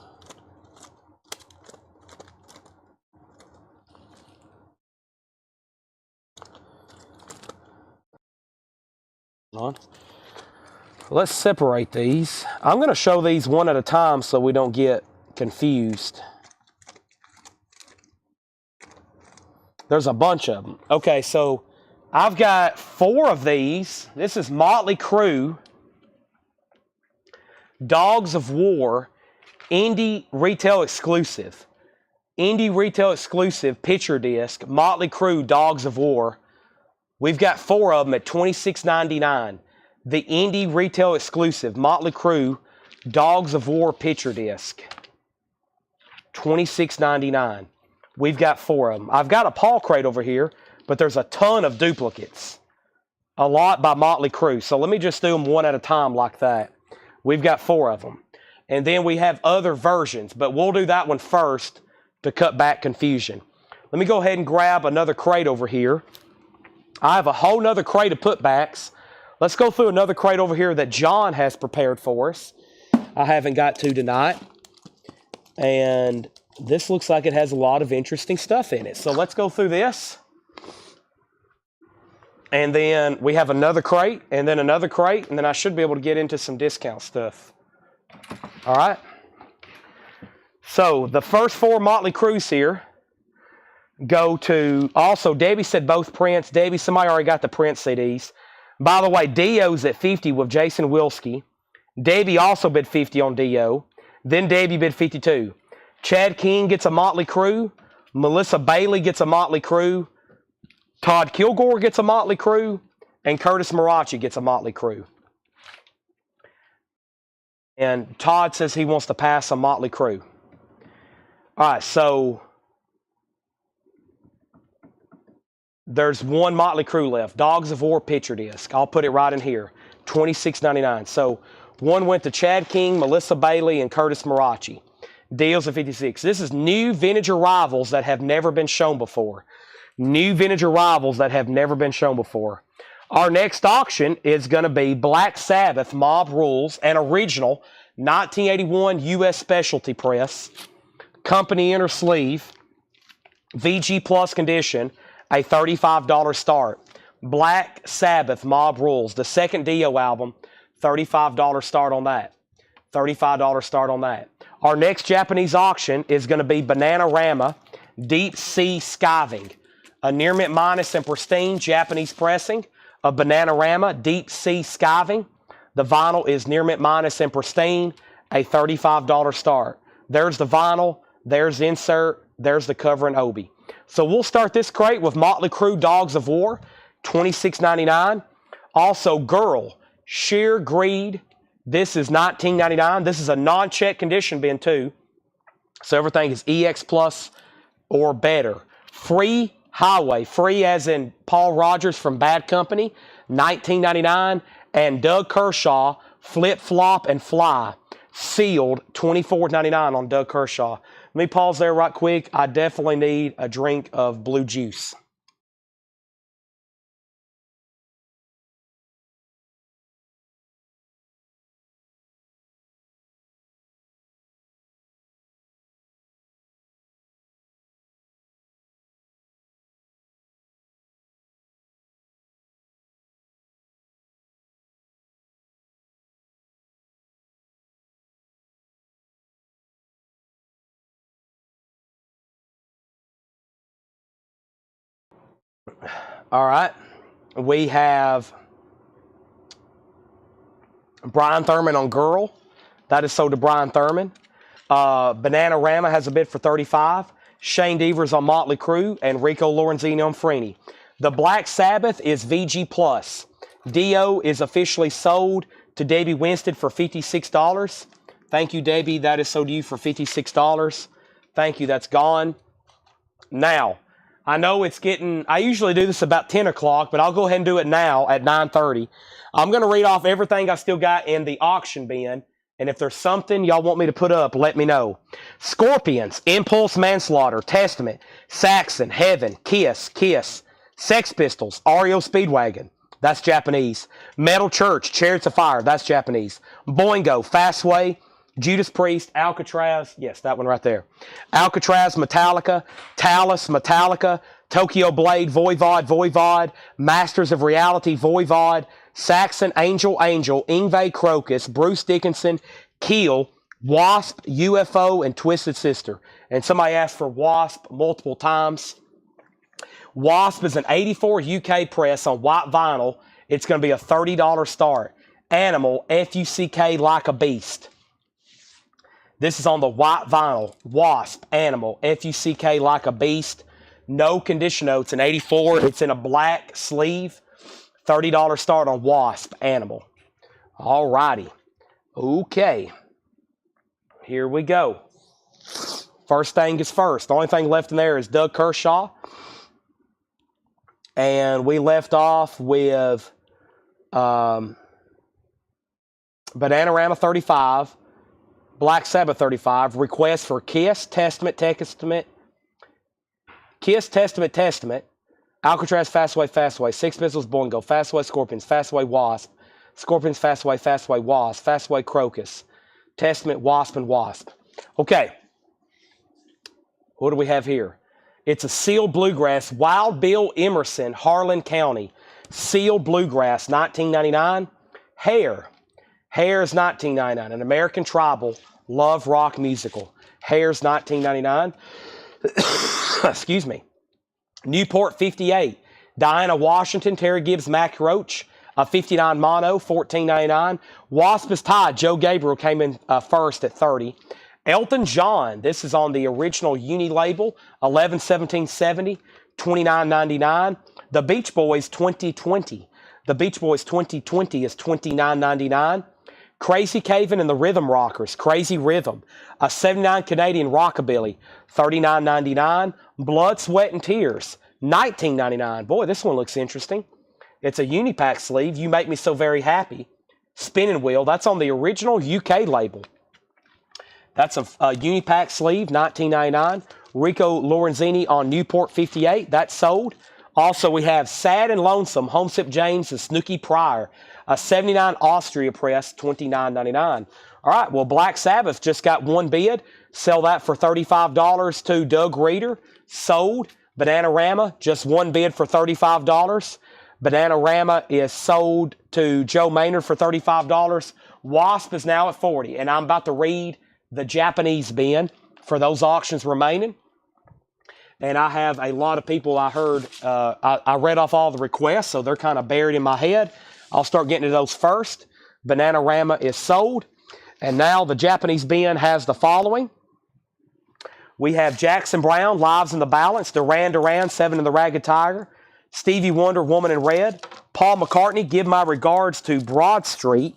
S1: Hold on. Let's separate these. I'm going to show these one at a time so we don't get confused. There's a bunch of them. Okay, so I've got 4 of these. This is Motley Crue, Dogs of War, Indie Retail Exclusive. Indie Retail Exclusive picture disc, Motley Crue, Dogs of War. We've got 4 of them at $26.99. The Indie Retail Exclusive, Motley Crue, Dogs of War picture disc. $26.99. We've got 4 of them. I've got a Paul crate over here, but there's a ton of duplicates. A lot by Motley Crue. So let me just do them one at a time like that. We've got 4 of them. And then we have other versions, but we'll do that one first to cut back confusion. Let me go ahead and grab another crate over here. I have a whole nother crate of putbacks. Let's go through another crate over here that John has prepared for us. I haven't got to tonight. And this looks like it has a lot of interesting stuff in it. So let's go through this. And then we have another crate, and then another crate, and then I should be able to get into some discount stuff. All right. So the first 4 Motley Crues here go to, also Debbie said both Prince. Debbie, somebody already got the Prince CDs. By the way, Dio's at 50 with Jason Wilski. Debbie also bid 50 on Dio. Then Debbie bid 52. Chad King gets a Motley Crue. Melissa Bailey gets a Motley Crue. Todd Kilgore gets a Motley Crue. And Curtis Marachi gets a Motley Crue. And Todd says he wants to pass a Motley Crue. All right, so there's 1 Motley Crue left. Dogs of War picture disc. I'll put it right in here. $26.99. So 1 went to Chad King, Melissa Bailey, and Curtis Marachi. Deals at 56. This is new vintage arrivals that have never been shown before. New vintage arrivals that have never been shown before. Our next auction is going to be Black Sabbath Mob Rules, an original 1981 U.S. Specialty Press, company inner sleeve, VG Plus condition, a $35 start. Black Sabbath Mob Rules, the second Dio album, $35 start on that. $35 start on that. Our next Japanese auction is going to be Bananarama Deep Sea Skiving, a near mint minus and pristine Japanese pressing of Bananarama Deep Sea Skiving. The vinyl is near mint minus and pristine, a $35 start. There's the vinyl, there's the insert, there's the cover and obi. So we'll start this crate with Motley Crue Dogs of War, $26.99. Also, Girl, Sheer Greed. This is $19.99. This is a non-check condition bin too. So everything is EX Plus or better. Free Highway, free as in Paul Rogers from Bad Company, $19.99. And Doug Kershaw, Flip Flop and Fly, sealed, $24.99 on Doug Kershaw. Let me pause there right quick. I definitely need a drink of blue juice. All right. We have Brian Thurman on Girl. That is sold to Brian Thurman. Bananarama has a bid for $35. Shane Devers on Motley Crue and Rico Lorenzini on Freeney. The Black Sabbath is VG Plus. Dio is officially sold to Debbie Winstead for $56. Thank you, Debbie. That is sold to you for $56. Thank you. That's gone. Now, I know it's getting, I usually do this about 10 o'clock, but I'll go ahead and do it now at 9:30. I'm going to read off everything I still got in the auction bin, and if there's something y'all want me to put up, let me know. Scorpions, Impulse Manslaughter, Testament, Saxon, Heaven, Kiss, Sex Pistols, REO Speedwagon, that's Japanese. Metal Church, Chariots of Fire, that's Japanese. Boingo, Fastway, Judas Priest, Alcatraz, yes, that one right there. Alcatraz, Metallica, Talus, Metallica, Tokyo Blade, Voivod, Masters of Reality, Voivod, Saxon, Angel, Yngwie Crocus, Bruce Dickinson, Keel, Wasp, UFO, and Twisted Sister. And somebody asked for Wasp multiple times. Wasp is an 84 UK press on white vinyl. It's going to be a $30 start. Animal, FUCK Like a Beast. This is on the white vinyl. Wasp, Animal, FUCK Like a Beast. No condition notes. An 84. It's in a black sleeve. $30 start on Wasp, Animal. All righty. Okay. Here we go. First thing is first. The only thing left in there is Doug Kershaw. And we left off with Bananarama 35. Black Sabbath 35, request for Kiss, Testament, Kiss, Testament, Alcatraz, Fastway, Six Pistols, Boingo, Fastway, Scorpions, Fastway, Wasp, Scorpions, Fastway, Wasp, Fastway, Crocus, Testament, Wasp, and Wasp. Okay, what do we have here? It's a sealed bluegrass, Wild Bill Emerson, Harlan County, sealed bluegrass, $19.99. Hair's $19.99. An American Tribal Love Rock Musical. Hair's $19.99. Excuse me. Newport 58. Diana Washington, Terry Gibbs, Mac Roach. A 59 mono, $14.99. Wasp is tied. Joe Gabriel came in first at $30. Elton John. This is on the original Uni label. 11/17/70. $29.99. The Beach Boys 2020. The Beach Boys 2020 is $29.99. Crazy Caven and the Rhythm Rockers, Crazy Rhythm, a 79 Canadian Rockabilly, $39.99. Blood, Sweat, and Tears, $19.99. Boy, this one looks interesting. It's a Unipack sleeve, You Make Me So Very Happy. Spinning Wheel, that's on the original UK label. That's a Unipack sleeve, $19.99. Rico Lorenzini on Newport 58, that's sold. Also, we have Sad and Lonesome, Homesip James and Snooky Pryor. A 79 Austria press, $29.99. All right, well, Black Sabbath just got one bid. Sell that for $35 to Doug Reeder. Sold. Bananarama, just one bid for $35. Bananarama is sold to Joe Maynard for $35. Wasp is now at $40. And I'm about to read the Japanese bin for those auctions remaining. And I have a lot of people I heard, I read off all the requests, so they're kind of buried in my head. I'll start getting to those first. Bananarama is sold. And now the Japanese bin has the following. We have Jackson Brown, Lives in the Balance. Duran Duran, Seven in the Ragged Tiger. Stevie Wonder, Woman in Red. Paul McCartney, Give My Regards to Broad Street.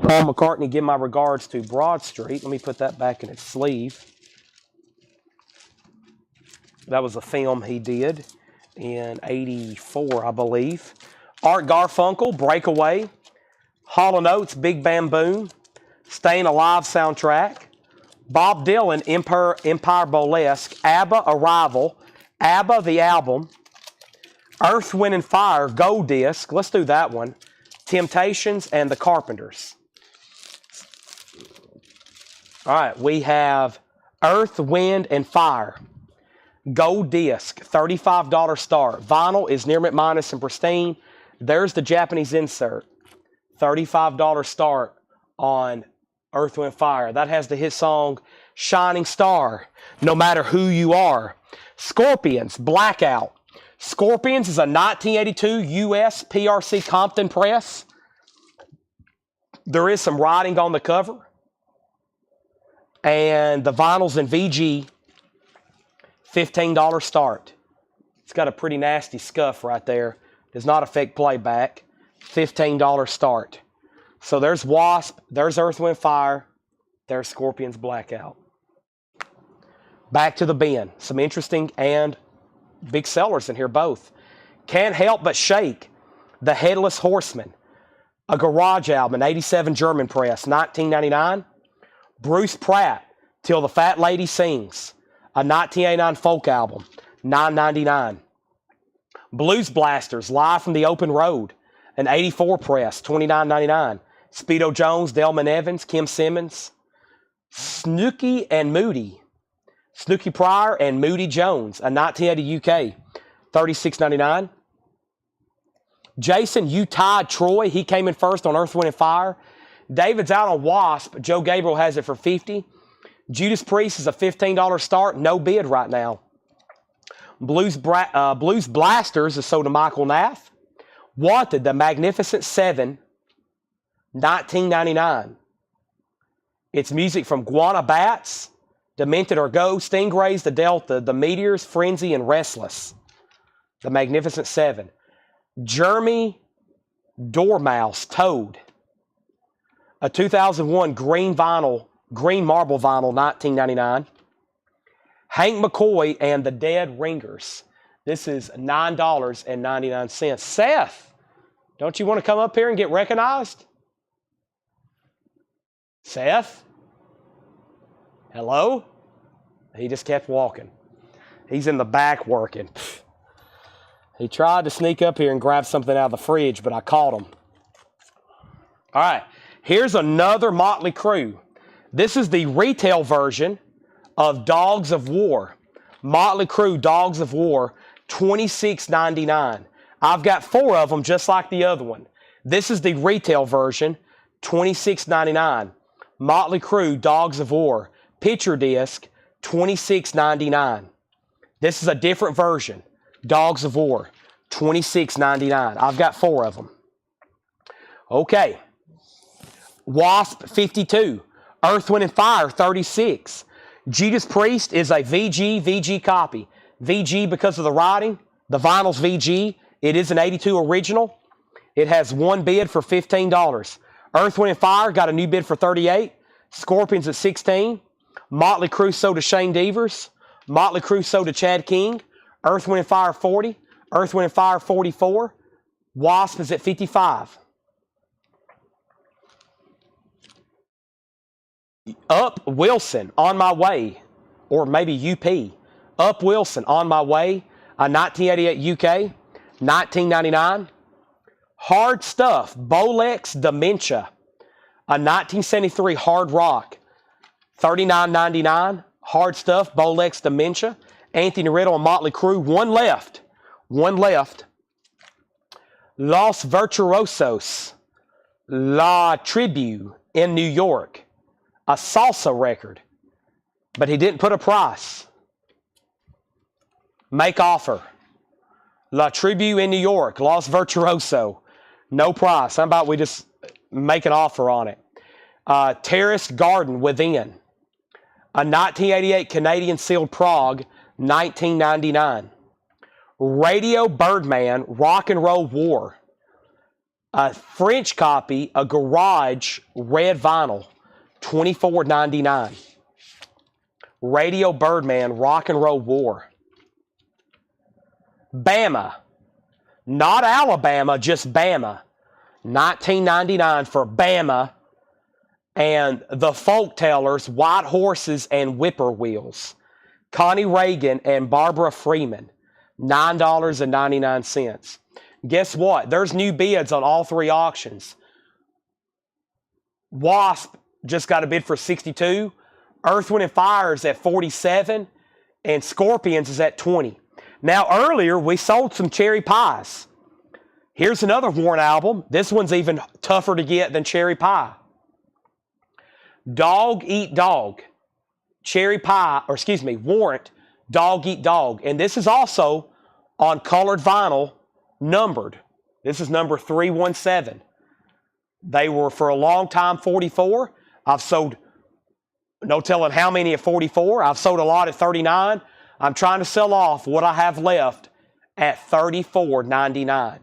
S1: Paul McCartney, Give My Regards to Broad Street. Let me put that back in its sleeve. That was a film he did in '84, I believe. Art Garfunkel, Breakaway. Hall & Oates, Big Bamboo. Staying Alive soundtrack. Bob Dylan, Empire Burlesque. ABBA, Arrival. ABBA, the album. Earth, Wind & Fire, Gold Disc. Let's do that one. Temptations and the Carpenters. All right, we have Earth, Wind & Fire. Gold Disc, $35 start. Vinyl is near mint minus and pristine. There's the Japanese insert. $35 start on Earth, Wind & Fire. That has the hit song Shining Star, No Matter Who You Are. Scorpions, Blackout. Scorpions is a 1982 U.S. PRC Compton press. There is some writing on the cover. And the vinyl's in VG, $15 start. It's got a pretty nasty scuff right there. Does not affect playback. $15 start. So there's Wasp, there's Earth, Wind, Fire, there's Scorpions, Blackout. Back to the bin. Some interesting and big sellers in here both. Can't Help But Shake, The Headless Horseman. A garage album, 87 German press, $19.99. Bruce Pratt, Till the Fat Lady Sings. A 1989 folk album, $9.99. Blues Blasters, Live from the Open Road, an 84 press, $29.99. Speedo Jones, Delman Evans, Kim Simmons. Snooky and Moody. Snooky Pryor and Moody Jones, a 1980 UK, $36.99. Jason, You Tied Troy. He came in first on Earth, Wind & Fire. David's out on Wasp. Joe Gabriel has it for $50. Judas Priest is a $15 start. No bid right now. Blues Blasters is sold to Michael Nath. Wanted, The Magnificent Seven, $19.99. It's music from Guana Bats, Demented or Go, Stingrays, The Delta, The Meteors, Frenzy, and Restless. The Magnificent Seven. Jeremy Dormouse, Toad. A 2001 green marble vinyl, $19.99. Hank McCoy and the Dead Ringers. This is $9.99. Seth, don't you want to come up here and get recognized? Seth? Hello? He just kept walking. He's in the back working. He tried to sneak up here and grab something out of the fridge, but I caught him. All right, here's another Motley Crue. This is the retail version of Dogs of War. Motley Crue Dogs of War, $26.99. I've got 4 of them just like the other one. This is the retail version, $26.99. Motley Crue Dogs of War, picture disc, $26.99. This is a different version. Dogs of War, $26.99. I've got 4 of them. Okay. Wasp, 52. Earth, Wind & Fire, 36. Judas Priest is a VG copy. VG because of the writing. The vinyl's VG. It is an 82 original. It has 1 bid for $15. Earth, Wind & Fire got a new bid for $38. Scorpions at $16. Motley Crue sold to Shane Devers. Motley Crue sold to Chad King. Earth, Wind & Fire, 40. Earth, Wind & Fire, 44. Wasp is at 55. Up Wilson, On My Way, or maybe UP. Up Wilson, On My Way, a 1988 UK. $19.99. Hard Stuff, Bolex Dementia, a 1973 hard rock, $39.99. Hard Stuff, Bolex Dementia. Anthony Riddle and Motley Crue. One left. Los Virtuosos, La Tribu in New York, a salsa record, but he didn't put a price. Make offer. La Tribu in New York, Los Virtuoso, no price. How about we just make an offer on it? Terraced Garden Within, a 1988 Canadian sealed Prague, $19.99. Radio Birdman, Rock and Roll War, a French copy, a Garage red vinyl, $24.99. Radio Birdman, Rock and Roll War. Bama, not Alabama, just Bama, $19.99 for Bama and the Folktellers, White Horses and Whippoorwills. Connie Reagan and Barbara Freeman, $9.99. Guess what? There's new bids on all three auctions. Wasp just got a bid for $62. Earth, Wind, and Fire is at $47. And Scorpions is at $20. Now, earlier, we sold some Cherry Pies. Here's another Warrant album. This one's even tougher to get than Cherry Pie. Dog Eat Dog. Warrant, Dog Eat Dog. And this is also on colored vinyl, numbered. This is number 317. They were for a long time 44. I've sold, no telling how many at 44. I've sold a lot at 39. I'm trying to sell off what I have left at $34.99.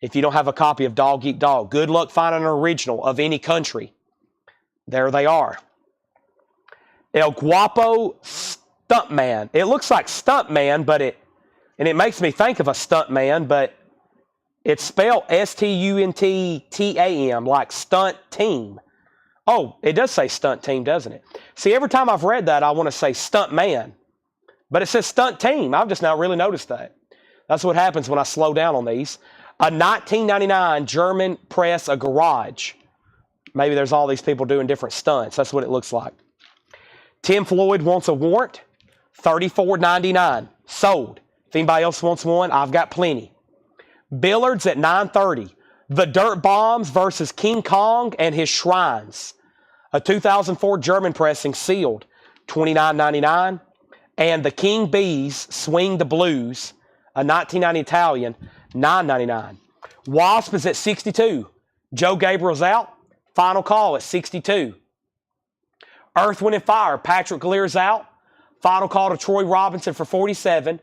S1: If you don't have a copy of Dog Eat Dog, good luck finding an original of any country. There they are. El Guapo Stuntman. It looks like Stuntman, but it makes me think of a stuntman, but it's spelled S-T-U-N-T-T-A-M, like stunt team. Oh, it does say stunt team, doesn't it? See, every time I've read that, I want to say stunt man, but it says stunt team. I've just not really noticed that. That's what happens when I slow down on these. A 1999 German press, a Garage. Maybe there's all these people doing different stunts. That's what it looks like. Tim Floyd wants a Warrant, $34.99. Sold. If anybody else wants one, I've got plenty. Billards at $9.30. The Dirt Bombs versus King Kong and His Shrines. A 2004 German pressing, sealed, $29.99. And the King Bees Swing the Blues, a 1990 Italian, $9.99. Wasp is at $62. Joe Gabriel's out. Final Call at $62. Earth, Wind, and Fire, Patrick Lear's out. Final Call to Troy Robinson for $47.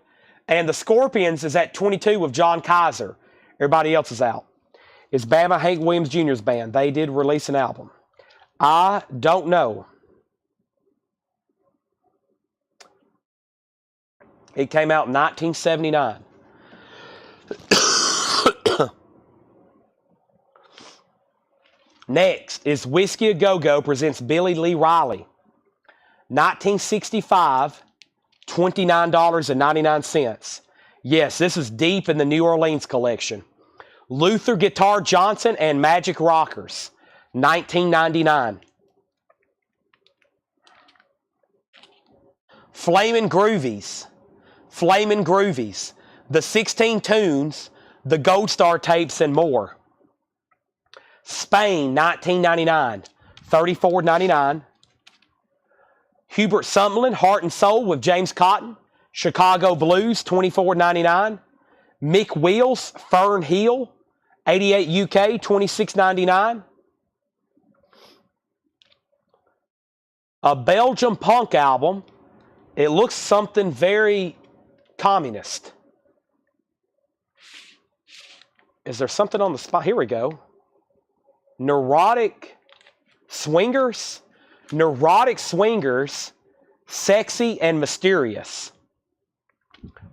S1: And the Scorpions is at $22 with John Kaiser. Everybody else is out. It's Bama Hank Williams Jr.'s band. They did release an album. I don't know. It came out in 1979. Next is Whiskey A Go-Go presents Billy Lee Riley. 1965, $29.99. Yes, this is deep in the New Orleans collection. Luther Guitar Johnson and Magic Rockers, $19.99. Flamin' Groovies. The 16 Tunes, the Gold Star tapes, and more. Spain, $19.99, $34.99. Hubert Summerlin, Heart and Soul with James Cotton, Chicago Blues, $24.99. Mick Wheels, Fern Hill, 88 UK, $26.99. A Belgium punk album. It looks something very communist. Is there something on the spot? Here we go. Neurotic Swingers, Sexy and Mysterious,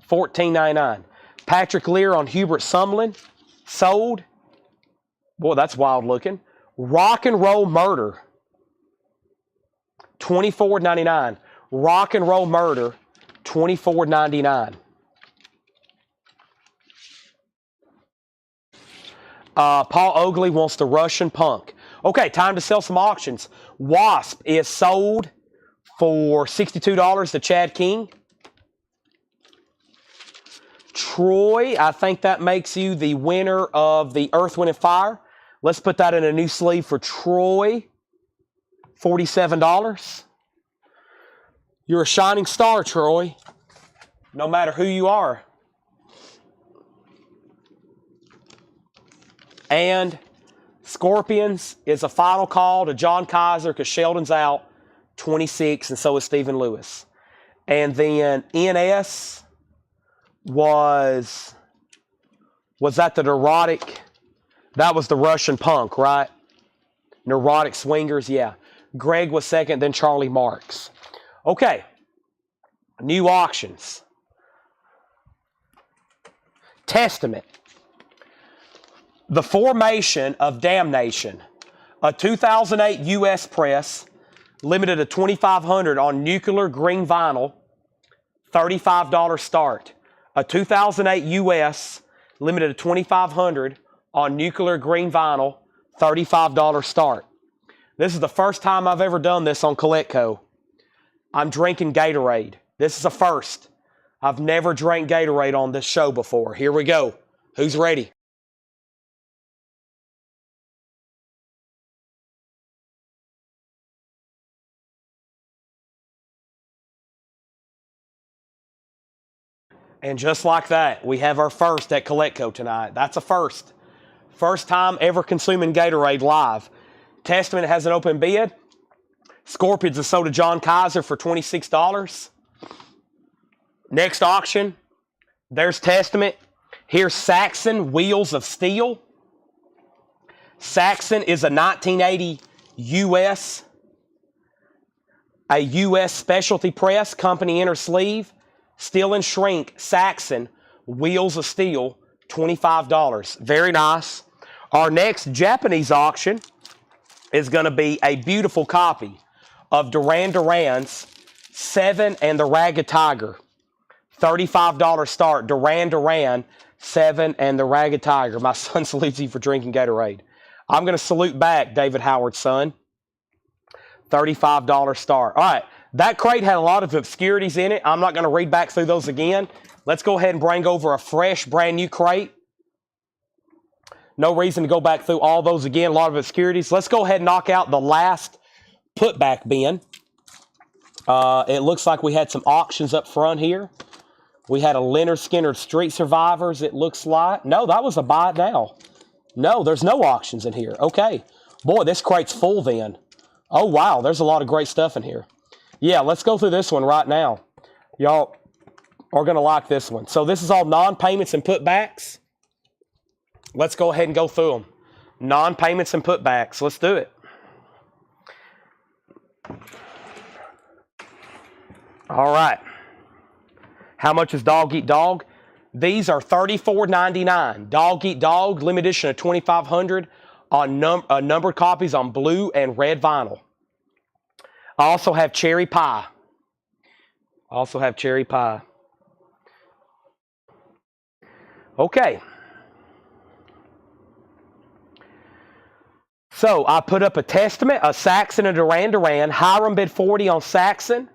S1: $14.99. Patrick Lear on Hubert Sumlin, sold. Boy, that's wild looking. Rock and Roll Murder, $24.99. Rock and Roll Murder, $24.99. Paul Oakley wants the Russian Punk. Okay, time to sell some auctions. Wasp is sold for $62 to Chad King. Troy, I think that makes you the winner of the Earth, Wind, and Fire. Let's put that in a new sleeve for Troy. $47. You're a shining star, Troy. No matter who you are. And Scorpions is a final call to John Kaiser because Sheldon's out. 26, and so is Stephen Lewis. And then NS was that the neurotic? That was the Russian Punk, right? Neurotic Swingers, yeah. Greg was second, then Charlie Marks. Okay, new auctions. Testament. The Formation of Damnation, a 2008 U.S. press, limited to 2,500 on nuclear green vinyl, $35 start. A 2008 U.S. limited to 2,500 on nuclear green vinyl, $35 start. This is the first time I've ever done this on Coletco. I'm drinking Gatorade. This is a first. I've never drank Gatorade on this show before. Here we go. Who's ready? And just like that, we have our first at Coletco tonight. That's a first. First time ever consuming Gatorade live. Testament has an open bid. Scorpions is sold to John Kaiser for $26. Next auction, there's Testament. Here's Saxon Wheels of Steel. Saxon is a 1980 U.S. A U.S. specialty press, company inner sleeve. Steel and shrink, Saxon, Wheels of Steel, $25. Very nice. Our next Japanese auction is going to be a beautiful copy of Duran Duran's Seven and the Ragged Tiger. $35 start. Duran Duran, Seven and the Ragged Tiger. My son salutes you for drinking Gatorade. I'm going to salute back, David Howard's son. $35 start. All right. That crate had a lot of obscurities in it. I'm not going to read back through those again. Let's go ahead and bring over a fresh, brand new crate. No reason to go back through all those again. A lot of obscurities. Let's go ahead and knock out the last putback bin. It looks like we had some auctions up front here. We had a Leonard Skinner Street Survivors, it looks like. No, that was a buy it now. No, there's no auctions in here. Okay. Boy, this crate's full then. Oh, wow. There's a lot of great stuff in here. Yeah, let's go through this one right now. Y'all are going to like this one. So this is all non-payments and putbacks. Let's go ahead and go through them. Non-payments and putbacks. Let's do it. All right. How much is Dog Eat Dog? These are $34.99. Dog Eat Dog, limited edition of 2,500 on numbered copies on blue and red vinyl. I also have Cherry Pie. Okay. So I put up a Testament, a Saxon, and Duran Duran. Hiram bid 40 on Saxon.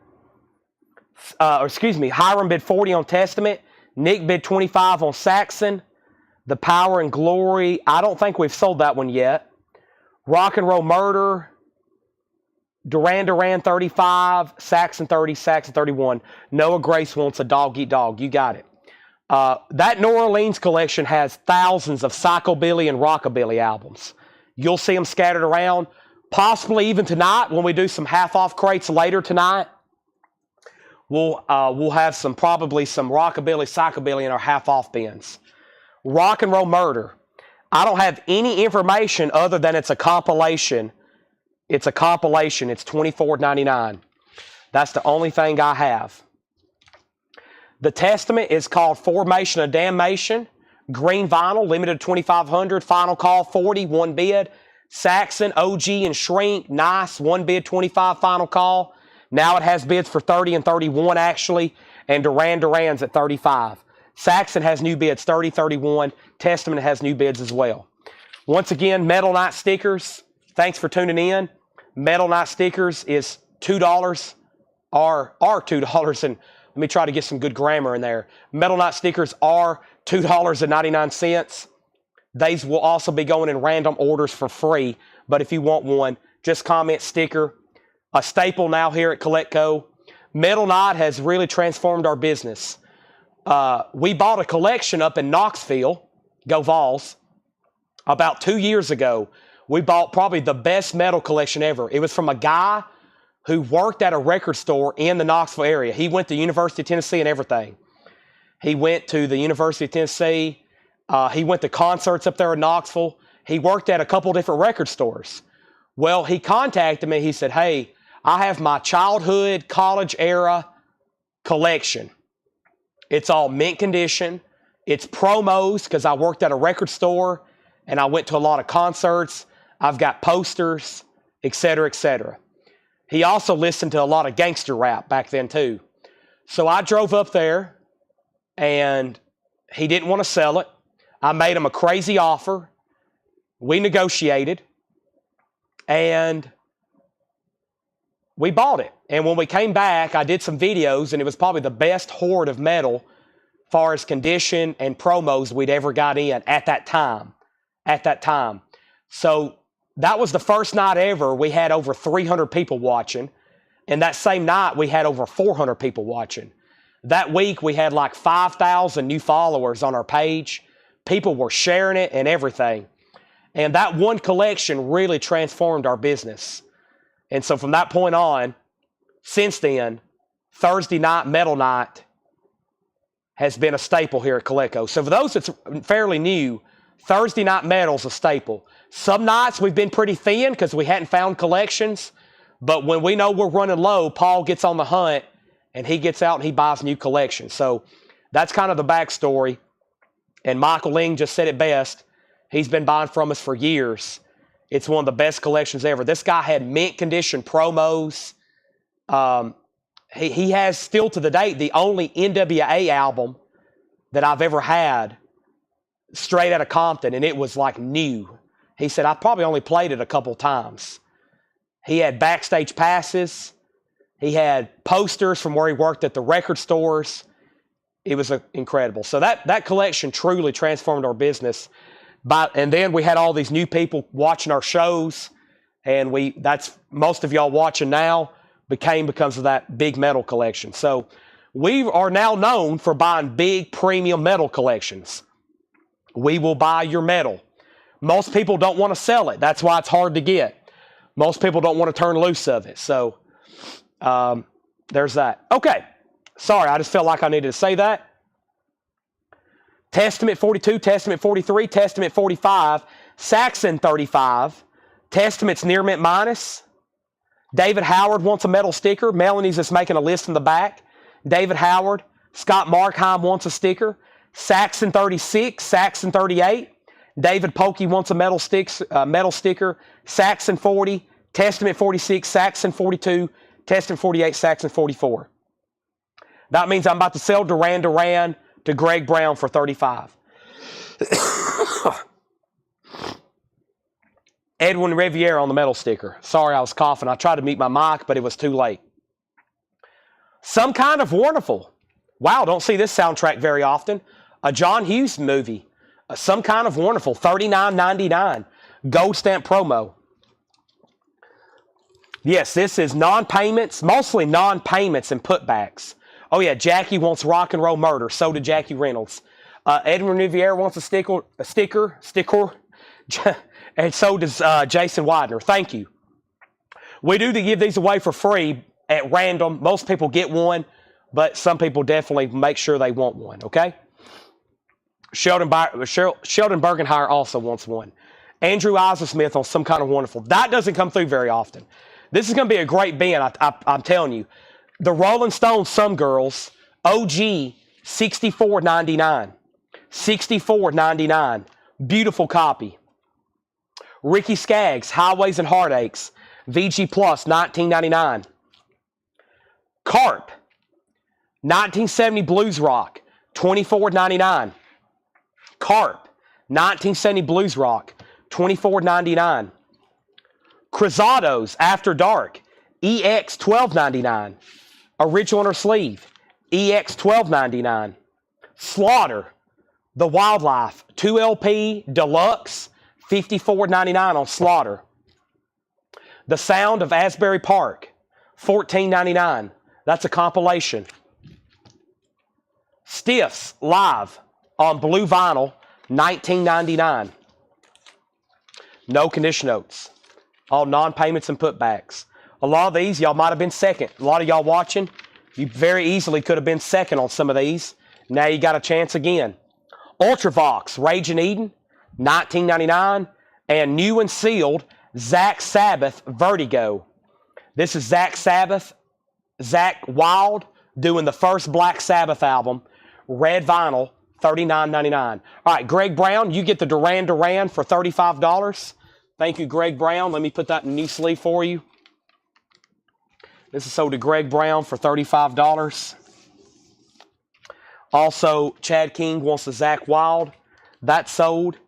S1: Hiram bid 40 on Testament. Nick bid 25 on Saxon. The Power and Glory. I don't think we've sold that one yet. Rock and Roll Murder. Duran Duran 35, Saxon 30, Saxon 31. Noah Grace wants a Dog Eat Dog. You got it. That New Orleans collection has thousands of psychobilly and rockabilly albums. You'll see them scattered around. Possibly even tonight when we do some half-off crates later tonight. We'll have probably some rockabilly, psychobilly in our half-off bins. Rock and Roll Murder. I don't have any information other than it's a compilation. It's $24.99. That's the only thing I have. The Testament is called Formation of Damnation. Green vinyl, limited to 2,500. Final call, 40, one bid. Saxon, OG, and Shrink, nice, one bid, 25, final call. Now it has bids for 30 and 31, actually, and Duran Duran's at 35. Saxon has new bids, 30, 31. Testament has new bids as well. Once again, Metal Night stickers. Thanks for tuning in. Metal Night stickers is $2 are $2, and let me try to get some good grammar in there. Metal Night stickers are $2.99. These will also be going in random orders for free, but if you want one, just comment sticker. A staple now here at CollectCo. Metal Night has really transformed our business. We bought a collection up in Knoxville, go Vols, about 2 years ago. We bought probably the best metal collection ever. It was from a guy who worked at a record store in the Knoxville area. He went to the University of Tennessee and everything. He went to the University of Tennessee. He went to concerts up there in Knoxville. He worked at a couple different record stores. Well, he contacted me. He said, hey, I have my childhood, college era collection. It's all mint condition. It's promos because I worked at a record store and I went to a lot of concerts. I've got posters, etc., etc. He also listened to a lot of gangster rap back then too. So I drove up there and he didn't want to sell it. I made him a crazy offer. We negotiated and we bought it. And when we came back, I did some videos and it was probably the best hoard of metal as far as condition and promos we'd ever got in at that time. So that was the first night ever we had over 300 people watching. And that same night we had over 400 people watching. That week we had like 5,000 new followers on our page. People were sharing it and everything. And that one collection really transformed our business. And so from that point on, since then, Thursday night, Metal Night has been a staple here at CollectCo. So for those that's fairly new, Thursday night metal's a staple. Some nights we've been pretty thin because we hadn't found collections. But when we know we're running low, Paul gets on the hunt and he gets out and he buys new collections. So that's kind of the backstory. And Michael Ling just said it best. He's been buying from us for years. It's one of the best collections ever. This guy had mint condition promos. He has still to the date the only NWA album that I've ever had straight out of Compton, and it was like new. He said, I probably only played it a couple times. He had backstage passes. He had posters from where he worked at the record stores. It was incredible. So that collection truly transformed our business. And then we had all these new people watching our shows, and that's most of y'all watching now becomes of that big metal collection. So we are now known for buying big premium metal collections. We will buy your metal. Most people don't want to sell it. That's why it's hard to get. Most people don't want to turn loose of it. So there's that. Okay. Sorry, I just felt like I needed to say that. Testament 42, Testament 43, Testament 45, Saxon 35, Testament's near mint minus. David Howard wants a metal sticker. Melanie's just making a list in the back. David Howard. Scott Markheim wants a sticker. Saxon 36, Saxon 38. David Pokey wants a metal sticker. Saxon 40, Testament 46, Saxon 42, Testament 48, Saxon 44. That means I'm about to sell Duran Duran to Greg Brown for $35. Edwin Riviere on the metal sticker. Sorry, I was coughing. I tried to mute my mic, but it was too late. Some Kind of Wonderful. Wow, don't see this soundtrack very often. A John Hughes movie. Some Kind of Wonderful. $39.99. Gold stamp promo. Yes, this is non-payments, mostly non-payments and putbacks. Oh yeah, Jackie wants Rock and Roll Murder. So did Jackie Reynolds. Edwin Riviere wants a sticker, and so does Jason Widener. Thank you. We do give these away for free at random. Most people get one, but some people definitely make sure they want one, okay? Sheldon Bergenhire also wants one. Andrew Islersmith on Some Kind of Wonderful. That doesn't come through very often. This is going to be a great bin, I'm telling you. The Rolling Stones Some Girls, OG, $64.99. $64.99. Beautiful copy. Ricky Skaggs, Highways and Heartaches, VG Plus, $19.99. Carp, 1970 Blues Rock, $24.99. Carp, 1970 Blues Rock, $24.99. Cruzados After Dark, EX $12.99. Original inner sleeve, EX $12.99. Slaughter, The Wildlife, 2LP Deluxe, $54.99 on Slaughter. The Sound of Asbury Park, $14.99. That's a compilation. Stiffs Live on blue vinyl, $19.99. No condition notes. All non-payments and putbacks. A lot of these, y'all might have been second. A lot of y'all watching, you very easily could have been second on some of these. Now you got a chance again. Ultravox, Raging Eden, $19.99. And new and sealed, Zach Sabbath, Vertigo. This is Zach Wild, doing the first Black Sabbath album. Red vinyl, $39.99. All right, Greg Brown, you get the Duran Duran for $35. Thank you, Greg Brown. Let me put that in a new sleeve for you. This is sold to Greg Brown for $35. Also, Chad King wants the Zach Wild. That sold.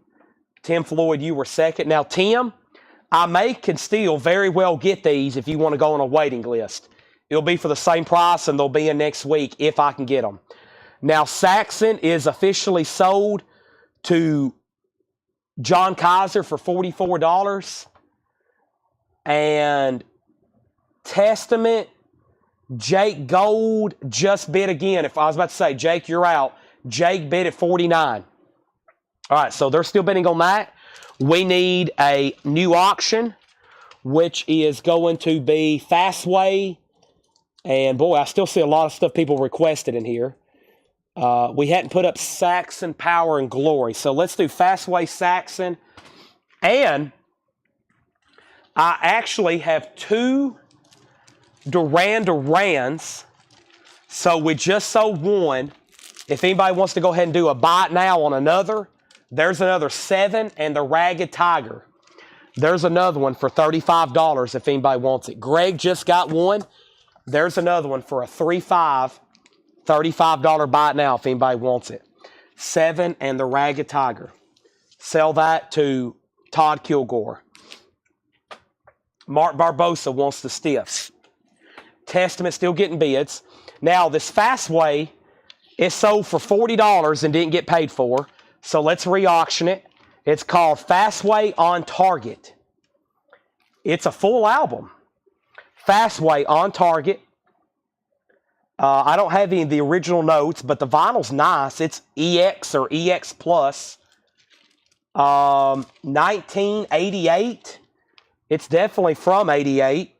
S1: Tim Floyd, you were second. Now, Tim, I can still very well get these if you want to go on a waiting list. It'll be for the same price, and they'll be in next week if I can get them. Now, Saxon is officially sold to John Kaiser for $44. And Testament, Jake Gold just bid again. If I was about to say, Jake, you're out. Jake bid at $49. All right, so they're still bidding on that. We need a new auction, which is going to be Fastway. And, boy, I still see a lot of stuff people requested in here. We hadn't put up Saxon, Power, and Glory. So let's do Fastway, Saxon. And I actually have two Duran Durans. So we just sold one. If anybody wants to go ahead and do a buy it now on another, there's another 7 and the Ragged Tiger. There's another one for $35 if anybody wants it. Greg just got one. There's another one for a $35 buy it now if anybody wants it. 7 and the Ragged Tiger. Sell that to Todd Kilgore. Mark Barbosa wants the Stiffs. Testament still getting bids. Now, this Fastway is sold for $40 and didn't get paid for. So let's re-auction it. It's called Fastway on Target. It's a full album. Fastway on Target. I don't have any of the original notes, but the vinyl's nice. It's EX or EX Plus. 1988. It's definitely from 88.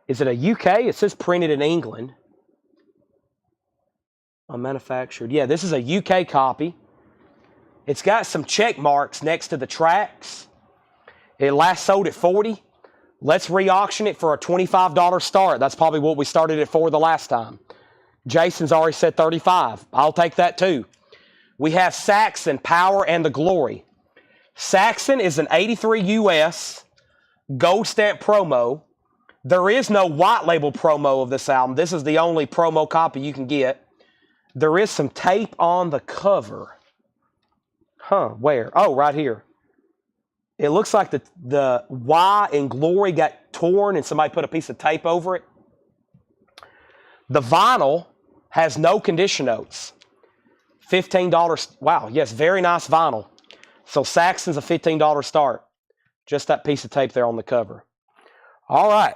S1: Is it a UK? It says printed in England. Manufactured. Yeah, this is a UK copy. It's got some check marks next to the tracks. It last sold at $40. Let's re-auction it for a $25 start. That's probably what we started it for the last time. Jason's already said $35. I'll take that too. We have Saxon, Power, and the Glory. Saxon is an 83 US gold stamp promo. There is no white label promo of this album. This is the only promo copy you can get. There is some tape on the cover. Where? Oh, right here. It looks like the Y in Glory got torn and somebody put a piece of tape over it. The vinyl has no condition notes. $15. Wow, yes, very nice vinyl. So Saxon's a $15 start. Just that piece of tape there on the cover. All right.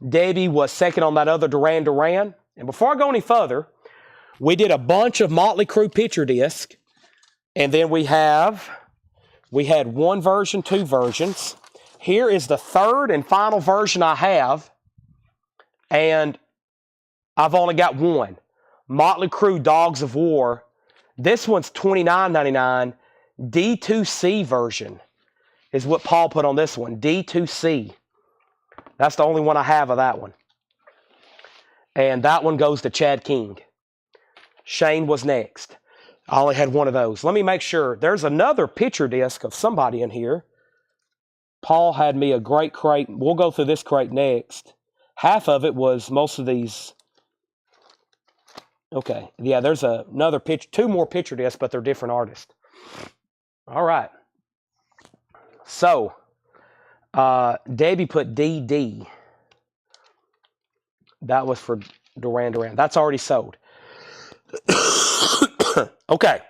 S1: Debbie was second on that other Duran Duran. And before I go any further, we did a bunch of Motley Crue picture disc. And then we had one version, two versions. Here is the third and final version I have. And I've only got one. Motley Crue Dogs of War. This one's $29.99. D2C version is what Paul put on this one. D2C. That's the only one I have of that one. And that one goes to Chad King. Shane was next. I only had one of those. Let me make sure. There's another picture disc of somebody in here. Paul had me a great crate. We'll go through this crate next. Half of it was most of these. Okay. Yeah, there's another picture, two more picture discs, but they're different artists. All right. So, Debbie put DD. That was for Duran Duran. That's already sold. Okay.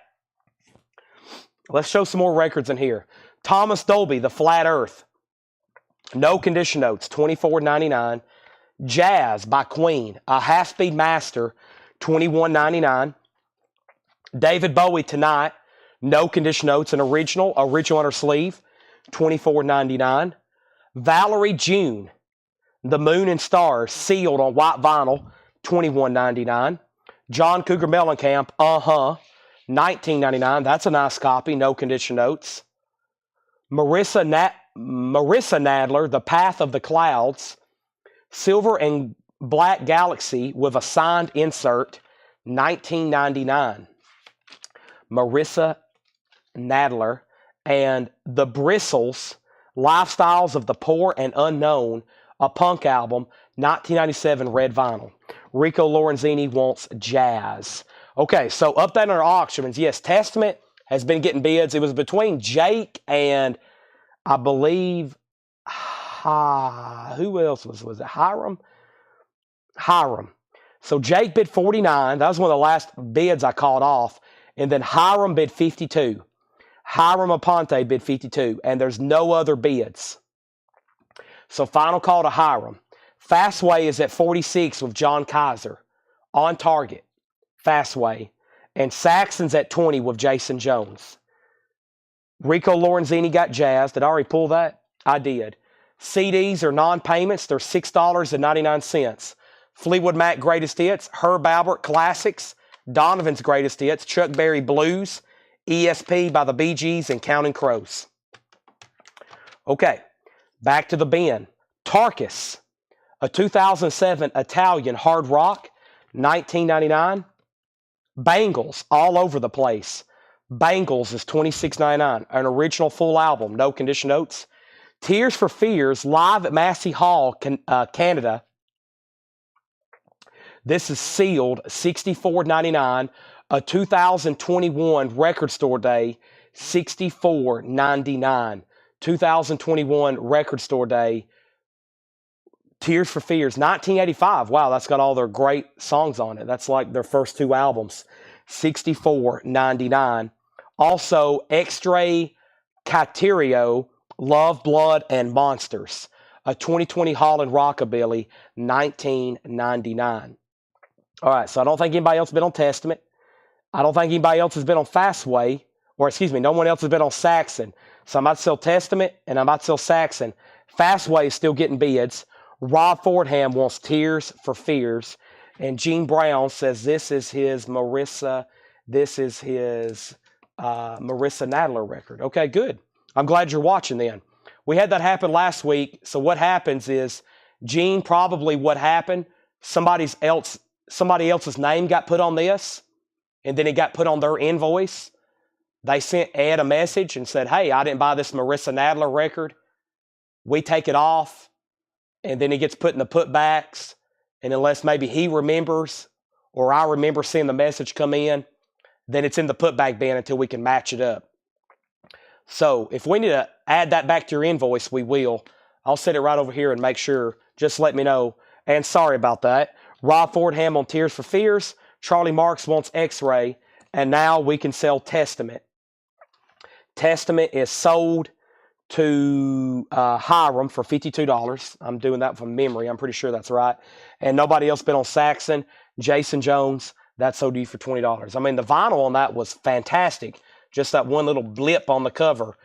S1: Let's show some more records in here. Thomas Dolby, The Flat Earth. No condition notes, $24.99. Jazz by Queen, a half-speed master, $21.99. David Bowie, Tonight, no condition notes, an original on her sleeve, $24.99. Valerie June, The Moon and Stars, sealed on white vinyl, $21.99. John Cougar Mellencamp, $19.99. That's a nice copy, no condition notes. Marissa Nadler, The Path of the Clouds, silver and black Galaxy with a signed insert, $19.99. Marissa Nadler. And The Bristles, Lifestyles of the Poor and Unknown, a punk album, 1997 red vinyl. Rico Lorenzini wants Jazz. Okay, so update on our auctions. Yes, Testament has been getting bids. It was between Jake and I believe, who else was it? Hiram? So Jake bid 49. That was one of the last bids I called off. And then Hiram bid 52. Hiram Aponte bid 52. And there's no other bids. So final call to Hiram. Fastway is at 46 with John Kaiser. On target. Fastway. And Saxon's at 20 with Jason Jones. Rico Lorenzini got Jazz. Did I already pull that? I did. CDs are non-payments. They're $6.99. Fleetwood Mac Greatest Hits. Herb Alpert Classics. Donovan's Greatest Hits. Chuck Berry Blues. ESP by the Bee Gees and Counting Crows. Okay. Back to the bin. Tarkus. A 2007 Italian hard rock. $19.99. Bangles all over the place. Bangles is $26.99. An original full album, no condition notes. Tears for Fears live at Massey Hall, Canada. This is sealed, $64.99. A 2021 Record Store Day, $64.99. 2021 Record Store Day. Tears for Fears, 1985. Wow, that's got all their great songs on it. That's like their first two albums. $64.99. Also, Extra Caterio, Love, Blood, and Monsters. A 2020 Holland Rockabilly, $19.99. All right, so I don't think anybody else has been on Testament. I don't think anybody else has been on Fastway. Or, excuse me, no one else has been on Saxon. So I'm about to sell Testament, and I'm about to sell Saxon. Fastway is still getting bids. Rob Fordham wants Tears for Fears. And Gene Brown says this is his Marissa Nadler record. Okay, good. I'm glad you're watching then. We had that happen last week. So what happens is, Gene, probably what happened, somebody else's name got put on this, and then it got put on their invoice. They sent Ed a message and said, hey, I didn't buy this Marissa Nadler record. We take it off. And then it gets put in the putbacks. And unless maybe he remembers or I remember seeing the message come in, then it's in the putback bin until we can match it up. So if we need to add that back to your invoice, we will. I'll set it right over here and make sure. Just let me know. And sorry about that. Rob Fordham on Tears for Fears. Charlie Marks wants X-Ray. And now we can sell Testament. Testament is sold to Hiram for $52. I'm doing that from memory. I'm pretty sure that's right. And nobody else been on Saxon. Jason Jones, that sold to you for $20. I mean, the vinyl on that was fantastic. Just that one little blip on the cover.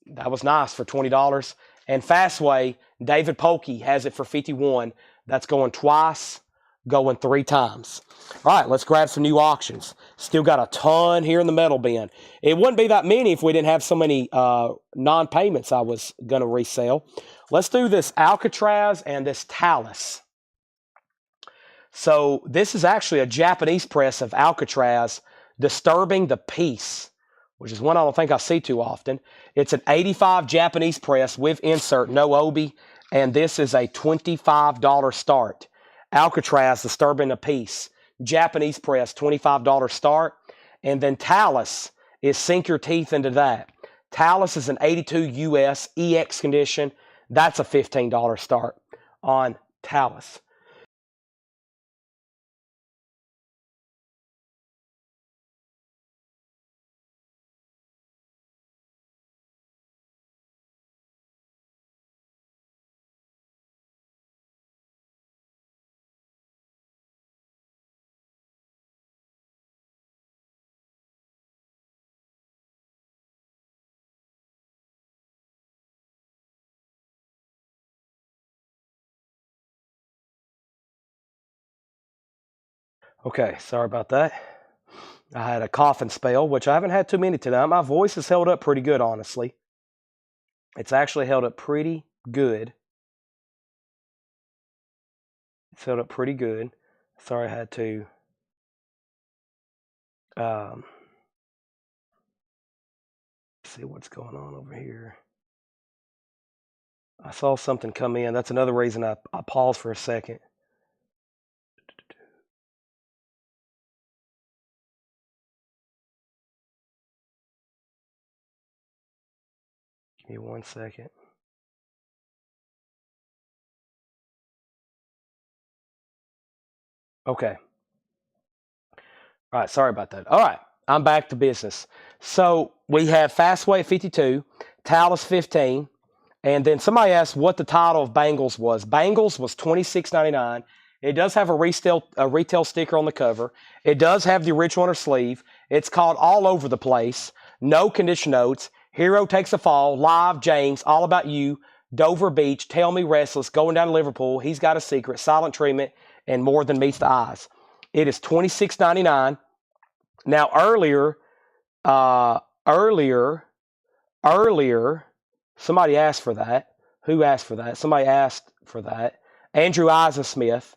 S1: That was nice for $20. And Fastway, David Polkey has it for $51. That's going twice, going 3 times. All right, let's grab some new auctions. Still got a ton here in the metal bin. It wouldn't be that many if we didn't have so many non-payments I was going to resell. Let's do this Alcatraz and this Talus. So this is actually a Japanese press of Alcatraz, Disturbing the Peace, which is one I don't think I see too often. It's an 85 Japanese press with insert, no obi, and this is a $25 start. Alcatraz, Disturbing the Peace. Japanese press, $25 start. And then Talus is Sink Your Teeth Into That. Talus is an 82 US EX condition. That's a $15 start on Talus. Okay, sorry about that. I had a coughing spell, which I haven't had too many tonight. My voice has held up pretty good, honestly. It's actually held up pretty good. It's held up pretty good. Sorry I had to see what's going on over here. I saw something come in. That's another reason I paused for a second. Give me 1 second. Okay. All right, sorry about that. All right, I'm back to business. So we have Fastway at 52, Talus 15, and then somebody asked what the title of Bangles was. Bangles was $26.99. It does have a retail sticker on the cover. It does have the original on her sleeve. It's called All Over the Place. No condition notes. Hero Takes a Fall. Live, James. All About You. Dover Beach. Tell Me Restless. Going Down to Liverpool. He's Got a Secret. Silent Treatment. And More Than Meets the Eyes. It is $26.99. Now earlier, somebody asked for that. Who asked for that? Somebody asked for that. Andrew Eisensmith.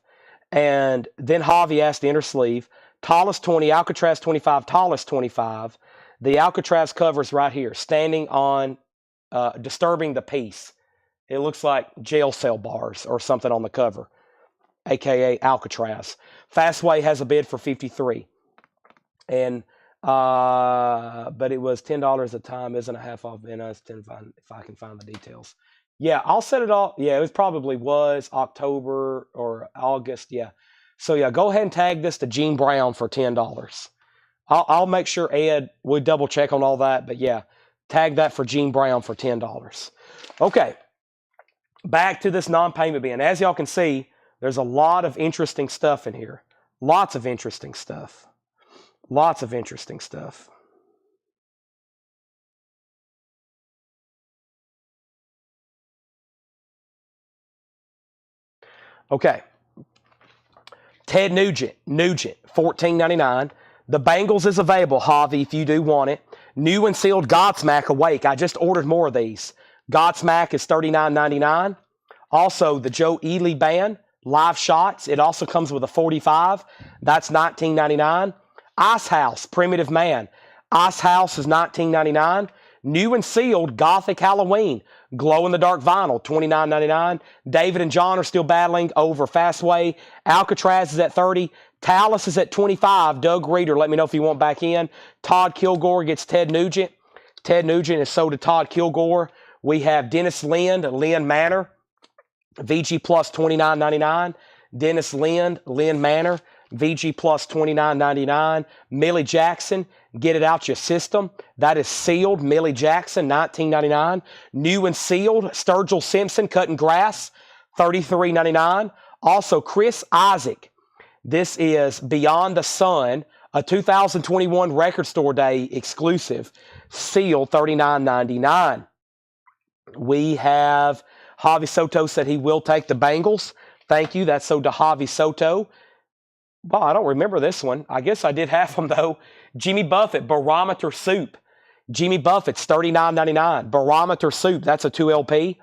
S1: And then Javi asked the inner sleeve. Talus 20, Alcatraz 25, Talus 25. The Alcatraz cover is right here, standing on, disturbing the peace. It looks like jail cell bars or something on the cover, a.k.a. Alcatraz. Fastway has a bid for 53. And but it was $10 a time, isn't a half off in us if I can find the details. Yeah, I'll set it all. Yeah, it probably was October or August. Yeah. So yeah, go ahead and tag this to Gene Brown for $10. I'll make sure Ed would double check on all that, but yeah, tag that for Gene Brown for $10. Okay, back to this non-payment bin. As y'all can see, there's a lot of interesting stuff in here. Lots of interesting stuff. Lots of interesting stuff. Okay. Ted Nugent, $14.99. The Bengals is available, Javi, if you do want it. New and sealed Godsmack Awake. I just ordered more of these. Godsmack is $39.99. Also, the Joe Ely Band, Live Shots. It also comes with a 45. That's $19.99. Ice House, Primitive Man. Ice House is $19.99. New and sealed Gothic Halloween, glow-in-the-dark vinyl, $29.99. David and John are still battling over Fastway. Alcatraz is at $30. Talus is at $25. Doug Reeder, let me know if you want back in. Todd Kilgore gets Ted Nugent. Ted Nugent is sold to Todd Kilgore. We have Dennis Lind, Lynn Manor. VG Plus $29.99. Dennis Lind, Lynn Manor. VG Plus $29.99. Millie Jackson, Get It Out Your System. That is sealed. Millie Jackson, $19.99. New and sealed, Sturgill Simpson, Cutting Grass, $33.99. Also, Chris Isaac. This is Beyond the Sun, a 2021 Record Store Day exclusive, sealed, $39.99. We have Javi Soto said he will take the Bengals. Thank you. That's so to Javi Soto. Well, I don't remember this one. I guess I did have them, though. Jimmy Buffett, Barometer Soup. Jimmy Buffett's $39.99. Barometer Soup, that's a 2LP.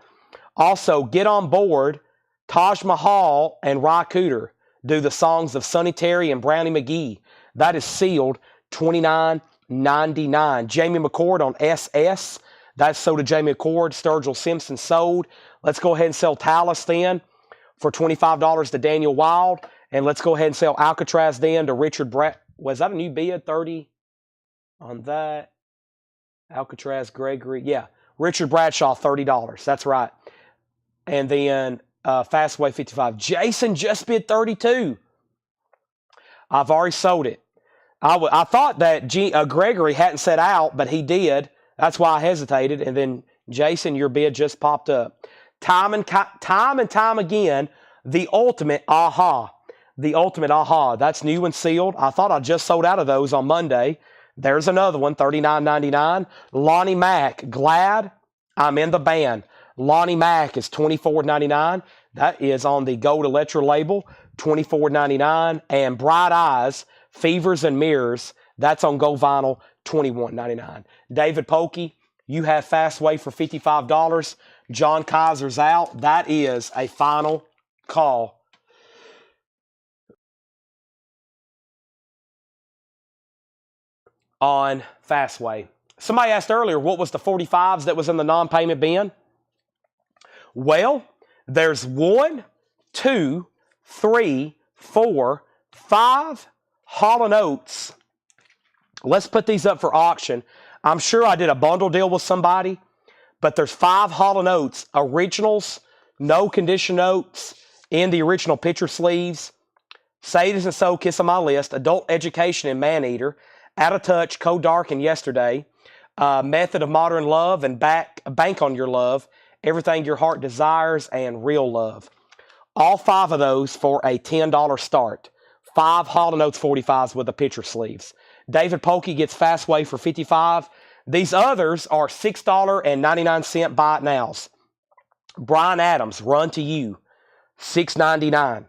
S1: Also, Get On Board, Taj Mahal and Ry Cooder do the songs of Sonny Terry and Brownie McGee. That is sealed, $29.99. Jamie McCord on SS. That's sold to Jamie McCord. Sturgill Simpson sold. Let's go ahead and sell Talus then for $25 to Daniel Wild. And let's go ahead and sell Alcatraz then to Richard Brett. Was that a new bid? 30 on that. Alcatraz, Gregory. Yeah. Richard Bradshaw, $30. That's right. And then Fastway 55. Jason just bid 32. I've already sold it. I thought that Gregory hadn't set out, but he did. That's why I hesitated. And then, Jason, your bid just popped up. Time and time again, the ultimate aha. The ultimate aha. That's new and sealed. I thought I just sold out of those on Monday. There's another one, $39.99. Lonnie Mack, glad I'm in the band. Lonnie Mack is $24.99. That is on the Gold Electra label, $24.99. And Bright Eyes, Fevers and Mirrors, that's on Gold Vinyl, $21.99. David Polkey, you have Fastway for $55. John Kaiser's out. That is a final call. On Fastway. Somebody asked earlier, what was the 45s that was in the non-payment bin? Well, there's 1, 2, 3, 4, 5 Hall & Oates. Let's put these up for auction. I'm sure I did a bundle deal with somebody, but there's 5 Hall & Oates originals, no condition notes in the original picture sleeves. Sadies and So Kiss on My List, Adult Education and Maneater, Out of Touch, Code Dark and Yesterday, Method of Modern Love and Bank on Your Love, Everything Your Heart Desires, and Real Love. All 5 of those for a $10 start. 5 Hall & Oates 45s with the picture sleeves. David Polkey gets Fastway for $55. These others are $6.99 buy it nows. Brian Adams, Run to You, $6.99.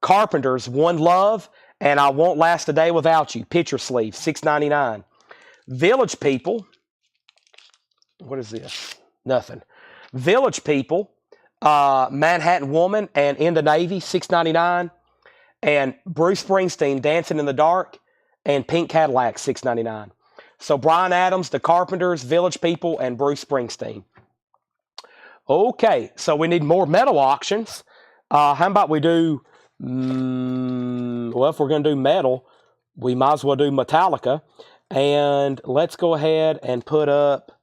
S1: Carpenters, One Love, and I Won't Last a Day Without You, picture sleeve, $6.99. Village People, what is this? Nothing. Village People, Manhattan Woman, and In the Navy, $6.99. And Bruce Springsteen, Dancing in the Dark, and Pink Cadillac, $6.99. So Brian Adams, The Carpenters, Village People, and Bruce Springsteen. Okay, so we need more metal auctions. How about we do, well, if we're going to do metal, we might as well do Metallica. And let's go ahead and put up,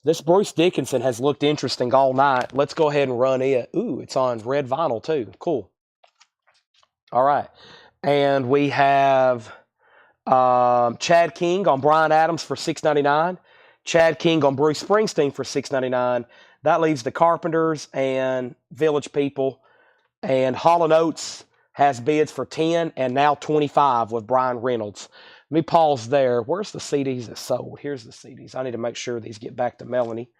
S1: this Bruce Dickinson has looked interesting all night. Let's go ahead and run it. Ooh, it's on red vinyl too. Cool. All right. And we have Chad King on Brian Adams for $6.99. Chad King on Bruce Springsteen for $6.99. That leaves the Carpenters and Village People. And Hall & Oates has bids for $10 and now $25 with Brian Reynolds. Let me pause there. Where's the CDs that sold? Here's the CDs. I need to make sure these get back to Melanie.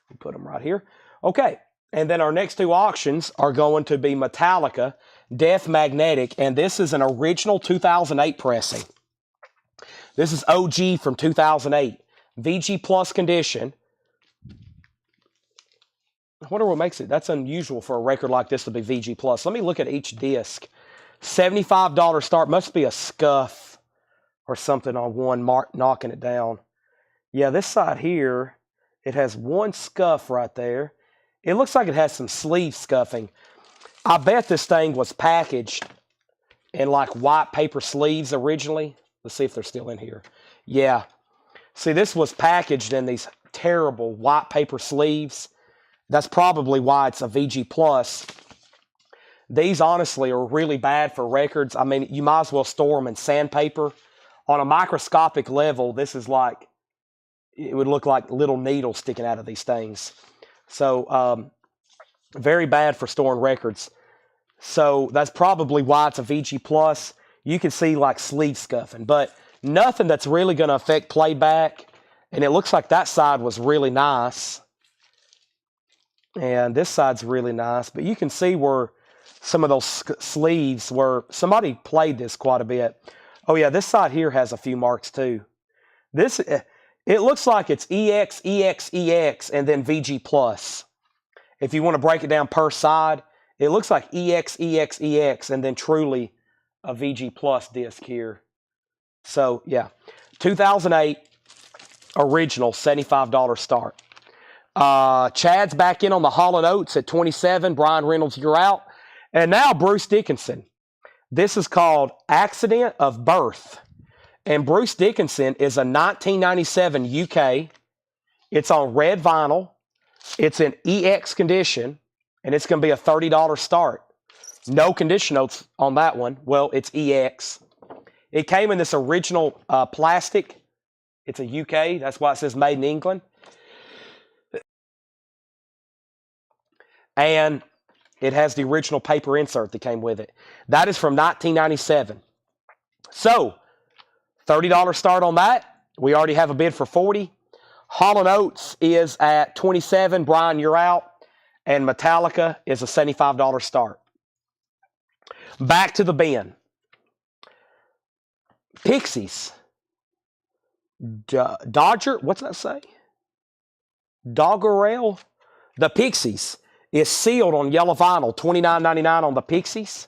S1: We put them right here. Okay. And then our next 2 auctions are going to be Metallica, Death Magnetic, and this is an original 2008 pressing. This is OG from 2008. VG Plus condition. I wonder what makes it. That's unusual for a record like this to be VG Plus. Let me look at each disc. $75 start. Must be a scuff or something on one knocking it down. Yeah, this side here, it has one scuff right there. It looks like it has some sleeve scuffing. I bet this thing was packaged in like white paper sleeves originally. Let's see if they're still in here. Yeah. See, this was packaged in these terrible white paper sleeves. That's probably why it's a VG Plus. These honestly are really bad for records. I mean, you might as well store them in sandpaper. On a microscopic level, this is like, it would look like little needles sticking out of these things. So, very bad for storing records. So that's probably why it's a VG Plus. You can see like sleeve scuffing, but nothing that's really going to affect playback. And it looks like that side was really nice. And this side's really nice, but you can see where some of those sleeves were, somebody played this quite a bit. Oh yeah, this side here has a few marks too. This, it looks like it's EX, EX, EX, and then VG Plus. If you want to break it down per side, it looks like EX, EX, EX, and then truly a VG Plus disc here. So yeah, 2008 original, $75 start. Chad's back in on the Hall & Oates at 27. Brian Reynolds, you're out. And now Bruce Dickinson. This is called Accident of Birth. And Bruce Dickinson is a 1997 UK It's on red vinyl. It's in EX condition, and it's going to be a $30 start. No condition notes on that one. Well, it's EX. It came in this original plastic. It's a UK. That's why it says made in England. And it has the original paper insert that came with it. That is from 1997. So, $30 start on that. We already have a bid for $40. Hall & Oates is at $27. Brian, you're out. And Metallica is a $75 start. Back to the bin. Pixies. Dodger, what's that say? Doggerel. The Pixies is sealed on yellow vinyl, $29.99 on the Pixies.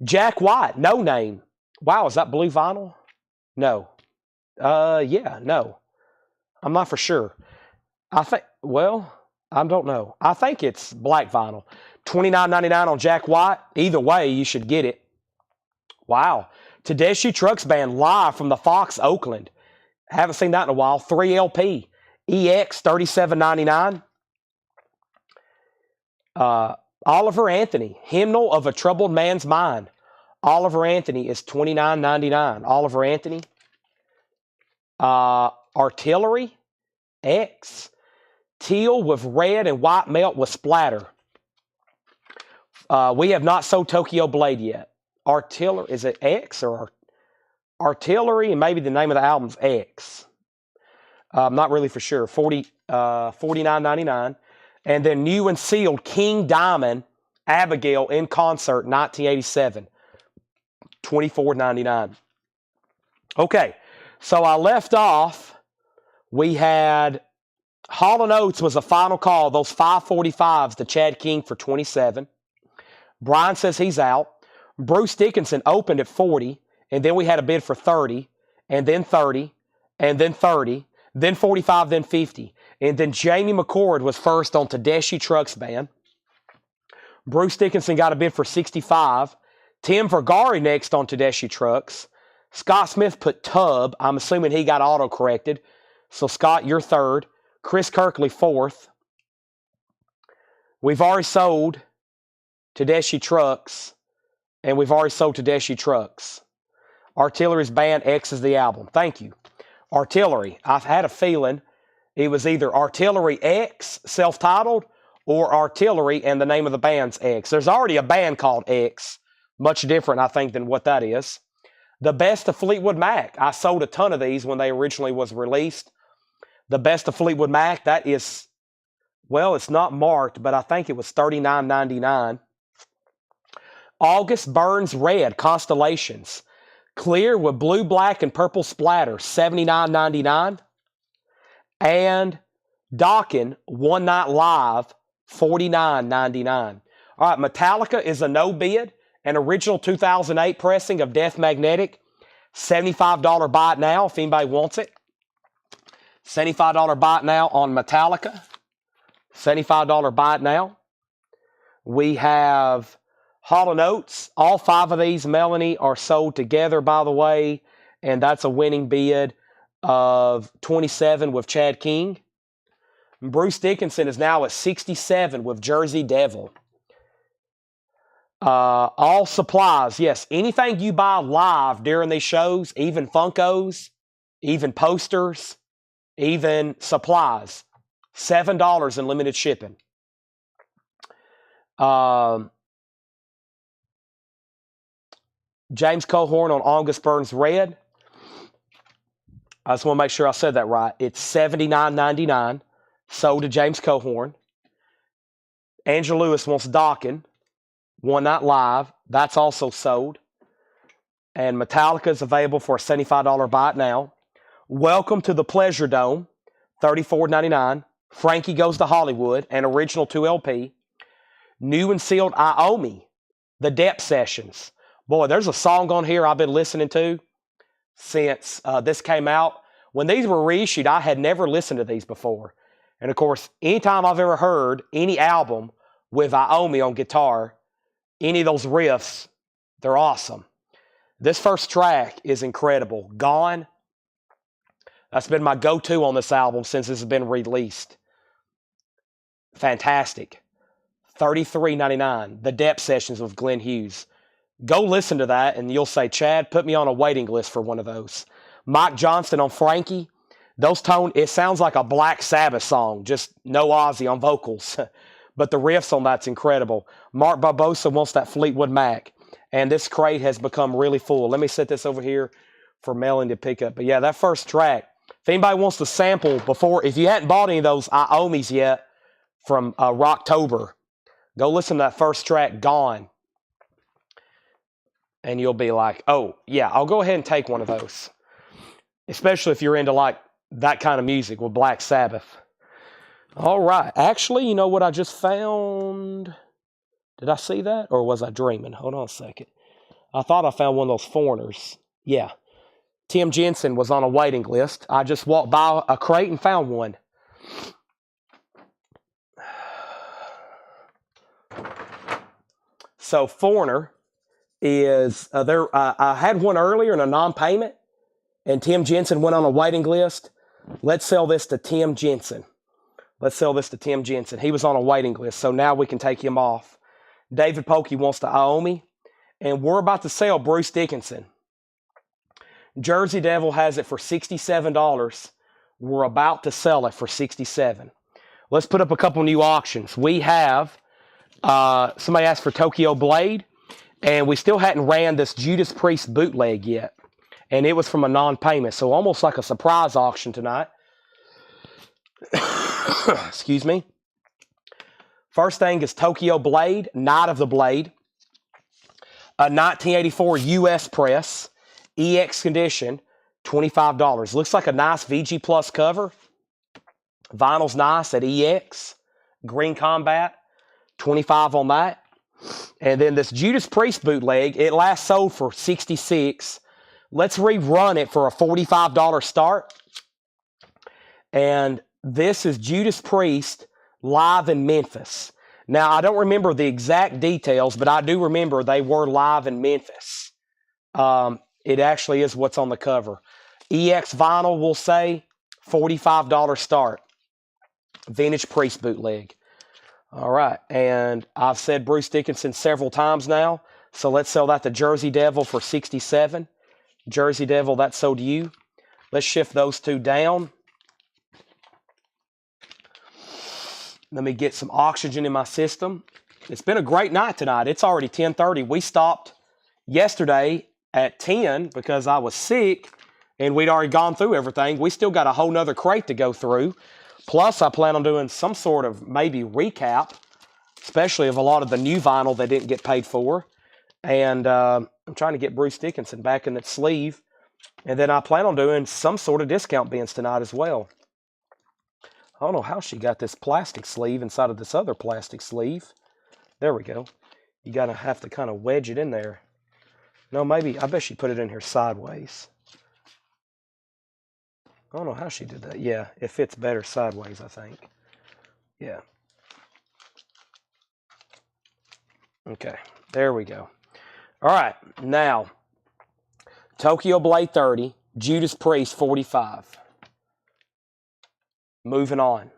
S1: Jack White, No Name. Wow, is that blue vinyl? No. Yeah, no. I'm not for sure. I don't know. I think it's black vinyl. $29.99 on Jack White. Either way, you should get it. Wow. Tedeschi Trucks Band live from the Fox, Oakland. Haven't seen that in a while. 3LP. EX, $37.99. Oliver Anthony, Hymnal of a Troubled Man's Mind. Oliver Anthony is $29.99. Oliver Anthony. Artillery, X. Teal with red and white melt with splatter. We have not sold Tokyo Blade yet. Artillery, is it X or Artillery? And maybe the name of the album's X. I'm not really for sure. $49.99. And then new and sealed King Diamond, Abigail in concert, 1987. $24.99. Okay, so I left off. We had Hall & Oates was a final call. Those 545s to Chad King for $27. Brian says he's out. Bruce Dickinson opened at $40, and then we had a bid for $30, and then $30, and then $30, then $45, then $50. And then Jamie McCord was first on Tedeschi Trucks Band. Bruce Dickinson got a bid for $65. Tim Vergari next on Tedeschi Trucks. Scott Smith put Tub. I'm assuming he got auto-corrected. So, Scott, you're third. Chris Kirkley, fourth. We've already sold Tedeschi Trucks, and we've already sold Tedeschi Trucks. Artillery's Band, X is the album. Thank you. Artillery. I've had a feeling it was either Artillery X, self-titled, or Artillery and the name of the band's X. There's already a band called X. Much different, I think, than what that is. The Best of Fleetwood Mac. I sold a ton of these when they originally was released. The Best of Fleetwood Mac, that is, well, it's not marked, but I think it was $39.99. August Burns Red, Constellations. Clear with blue, black, and purple splatter, $79.99. And Dokken, One Night Live, $49.99. All right, Metallica is a no bid. An original 2008 pressing of Death Magnetic. $75 buy it now if anybody wants it. $75 buy it now on Metallica. $75 buy it now. We have Hall & Oates. All 5 of these, Melanie, are sold together, by the way. And that's a winning bid of $27 with Chad King. Bruce Dickinson is now at $67 with Jersey Devil. All supplies, yes. Anything you buy live during these shows, even Funkos, even posters, even supplies, $7 in limited shipping. James Cohorn on August Burns Red. I just want to make sure I said that right. It's $79.99. Sold to James Cohorn. Angela Lewis wants Dokken. One Night Live. That's also sold. And Metallica is available for a $75 buy it now. Welcome to the Pleasure Dome. $34.99. Frankie Goes to Hollywood. An original 2LP. New and sealed Iomi. The Depth Sessions. Boy, there's a song on here I've been listening to since this came out. When these were reissued, I had never listened to these before. And of course, anytime I've ever heard any album with Iomi on guitar, any of those riffs, they're awesome. This first track is incredible. Gone. That's been my go-to on this album since it's been released. Fantastic. $33.99. The Depth Sessions with Glenn Hughes. Go listen to that, and you'll say, Chad, put me on a waiting list for one of those. Mike Johnston on Frankie. Those tone, it sounds like a Black Sabbath song, just no Ozzy on vocals. But the riffs on that's incredible. Mark Barbosa wants that Fleetwood Mac. And this crate has become really full. Let me set this over here for Melanie to pick up. But yeah, that first track, if anybody wants to sample before, if you hadn't bought any of those Iomis yet from Rocktober, go listen to that first track, Gone. And you'll be like, oh, yeah, I'll go ahead and take one of those. Especially if you're into like that kind of music with Black Sabbath. All right. Actually, you know what I just found? Did I see that? Or was I dreaming? Hold on a second. I thought I found one of those Foreigners. Yeah. Tim Jensen was on a waiting list. I just walked by a crate and found one. So Foreigner is there. I had one earlier in a non-payment, and Tim Jensen went on a waiting list. Let's sell this to Tim Jensen. Let's sell this to Tim Jensen. He was on a waiting list, so now we can take him off. David Polkey wants to Iomi, and we're about to sell Bruce Dickinson. Jersey Devil has it for $67. We're about to sell it for $67. Let's put up a couple new auctions. We have somebody asked for Tokyo Blade, and we still hadn't ran this Judas Priest bootleg yet, and it was from a non-payment, so almost like a surprise auction tonight. Excuse me. First thing is Tokyo Blade, Night of the Blade, a 1984 U.S. press, EX condition, $25. Looks like a nice VG Plus cover. Vinyl's nice at EX. Green Combat, $25 on that. And then this Judas Priest bootleg, it last sold for $66. Let's rerun it for a $45 start. And this is Judas Priest live in Memphis. Now, I don't remember the exact details, but I do remember they were live in Memphis. It actually is what's on the cover. EX vinyl, we'll say, $45 start. Vintage Priest bootleg. All right, and I've said Bruce Dickinson several times now, so let's sell that to Jersey Devil for $67. Jersey Devil, that's sold to you. Let's shift those two down. Let me get some oxygen in my system. It's been a great night tonight. It's already 10:30. We stopped yesterday at 10 because I was sick, and we'd already gone through everything. We still got a whole nother crate to go through. Plus, I plan on doing some sort of maybe recap, especially of a lot of the new vinyl that didn't get paid for. And I'm trying to get Bruce Dickinson back in that sleeve. And then I plan on doing some sort of discount bins tonight as well. I don't know how she got this plastic sleeve inside of this other plastic sleeve. There we go. You got to have to kind of wedge it in there. No, maybe, I bet she put it in here sideways. I don't know how she did that. Yeah, it fits better sideways, I think. Yeah. Okay, there we go. All right, now, Tokyo Blade 30, Judas Priest 45. Moving on.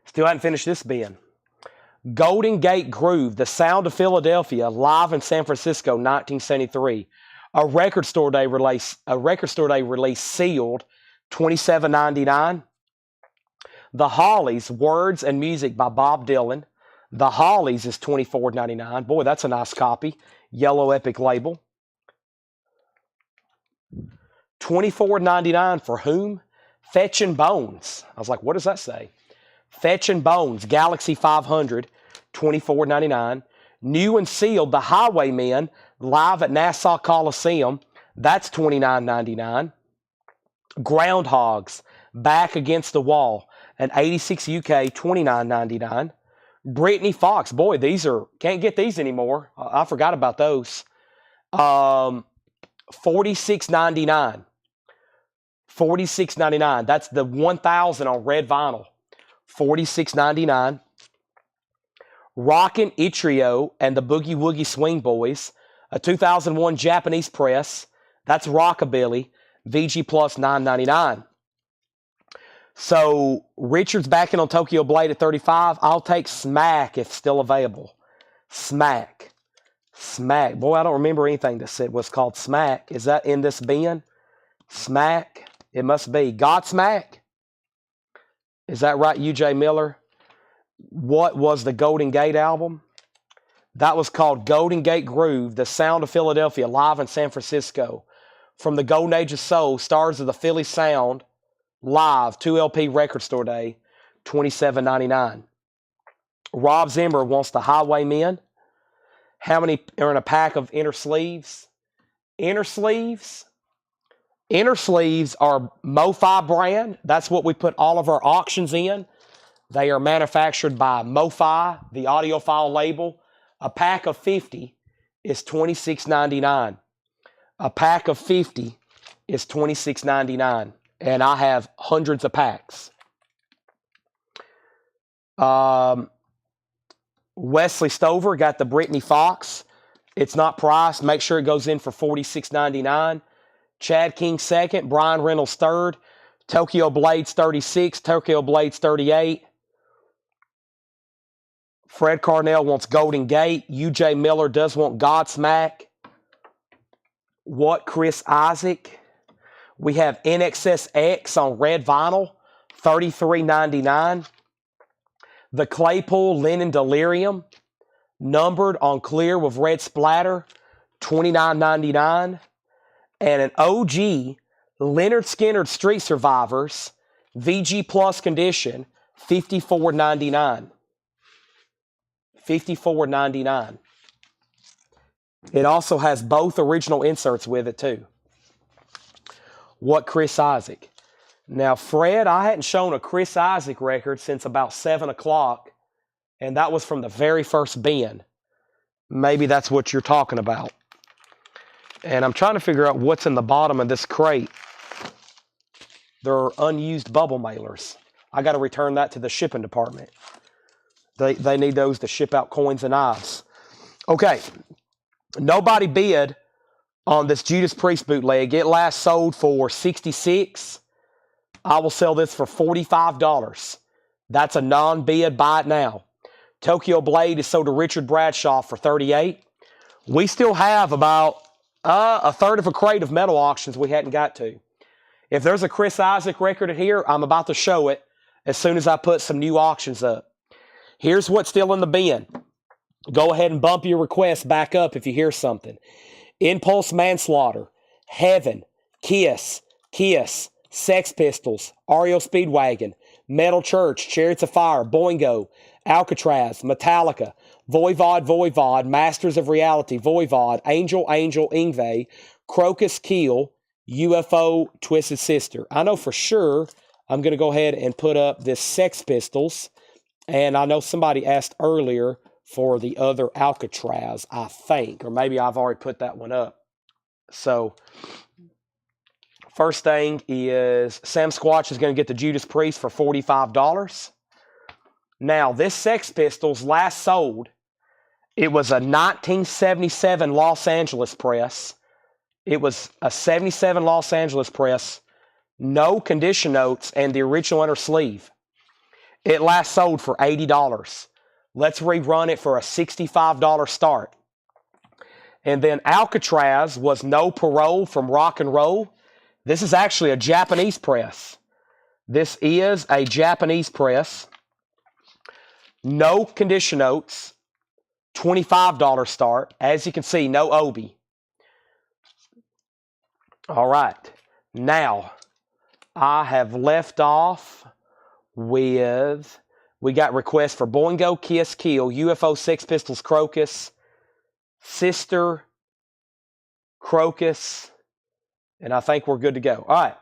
S1: Still hadn't finished this bin. Golden Gate Groove, The Sound of Philadelphia, live in San Francisco, 1973. A record store day release sealed, $27.99. The Hollies, Words and Music by Bob Dylan. The Hollies is $24.99. Boy, that's a nice copy. Yellow Epic label. $24.99 for whom? Fetchin' Bones. I was like, what does that say? Fetchin' Bones, Galaxy 500, $24.99. New and sealed, The Highwaymen, live at Nassau Coliseum. That's $29.99. Groundhogs, Back Against the Wall, an 86 UK, $29.99. Brittany Fox, boy, these are, can't get these anymore. I forgot about those. $46.99. $46.99. That's the 1000 on red vinyl. $46.99. Rockin' Itrio and the Boogie Woogie Swing Boys, a 2001 Japanese press. That's Rockabilly. VG Plus $9.99. So Richard's backing on Tokyo Blade at 35. I'll take Smack if still available. Smack. Smack. Boy, I don't remember anything that said was called Smack. Is that in this bin? Smack. It must be. Godsmack? Is that right, UJ Miller? What was the Golden Gate album? That was called Golden Gate Groove, The Sound of Philadelphia, live in San Francisco. From the Golden Age of Soul, Stars of the Philly Sound, live, 2LP Record Store Day, $27.99. Rob Zimmer wants the Highwaymen. How many are in a pack of inner sleeves? Inner sleeves? Inner sleeves are MoFi brand. That's what we put all of our auctions in. They are manufactured by MoFi, the audiophile label. A pack of 50 is $26.99. A pack of 50 is $26.99. And I have hundreds of packs. Wesley Stover got the Brittany Fox. It's not priced. Make sure it goes in for $46.99. Chad King second. Brian Reynolds third. Tokyo Blades 36. Tokyo Blades 38. Fred Carnell wants Golden Gate. UJ Miller does want Godsmack. What Chris Isaac? We have NXSX on red vinyl, $33.99. The Claypool Linen Delirium, numbered on clear with red splatter, $29.99. And an OG Leonard Skinner Street Survivors, VG Plus condition, $54.99. $54.99. It also has both original inserts with it too. What Chris Isaac? Now, Fred, I hadn't shown a Chris Isaac record since about 7 o'clock, and that was from the very first bin. Maybe that's what you're talking about. And I'm trying to figure out what's in the bottom of this crate. There are unused bubble mailers. I got to return that to the shipping department. They need those to ship out coins and knives. Okay. Nobody bid on this Judas Priest bootleg. It last sold for $66. I will sell this for $45. That's a non-bid. Buy it now. Tokyo Blade is sold to Richard Bradshaw for $38. We still have about a third of a crate of metal auctions we hadn't got to. If there's a Chris Isaac record in here, I'm about to show it as soon as I put some new auctions up. Here's what's still in the bin. Go ahead and bump your request back up if you hear something. Impulse Manslaughter, Heaven, Kiss, Sex Pistols, REO Speedwagon, Metal Church, Chariots of Fire, Boingo, Alcatraz, Metallica, Voivod, Masters of Reality, Voivod, Angel, Ingve, Crocus, Keel, UFO, Twisted Sister. I know for sure I'm going to go ahead and put up this Sex Pistols, and I know somebody asked earlier for the other Alcatraz, I think, or maybe I've already put that one up. So, first thing is Sam Squatch is going to get the Judas Priest for $45. Now, this Sex Pistols last sold, it was a 1977 Los Angeles press. It was a 77 Los Angeles press, no condition notes, and the original inner sleeve. It last sold for $80. Let's rerun it for a $65 start. And then Alcatraz was No Parole from Rock and Roll. This is actually a Japanese press. This is a Japanese press. No condition notes. $25 start. As you can see, no Obi. All right. Now, I have left off with... We got requests for Boingo, Kiss, Keel, UFO, Sex Pistols, Crocus, Sister, Crocus, and I think we're good to go. All right.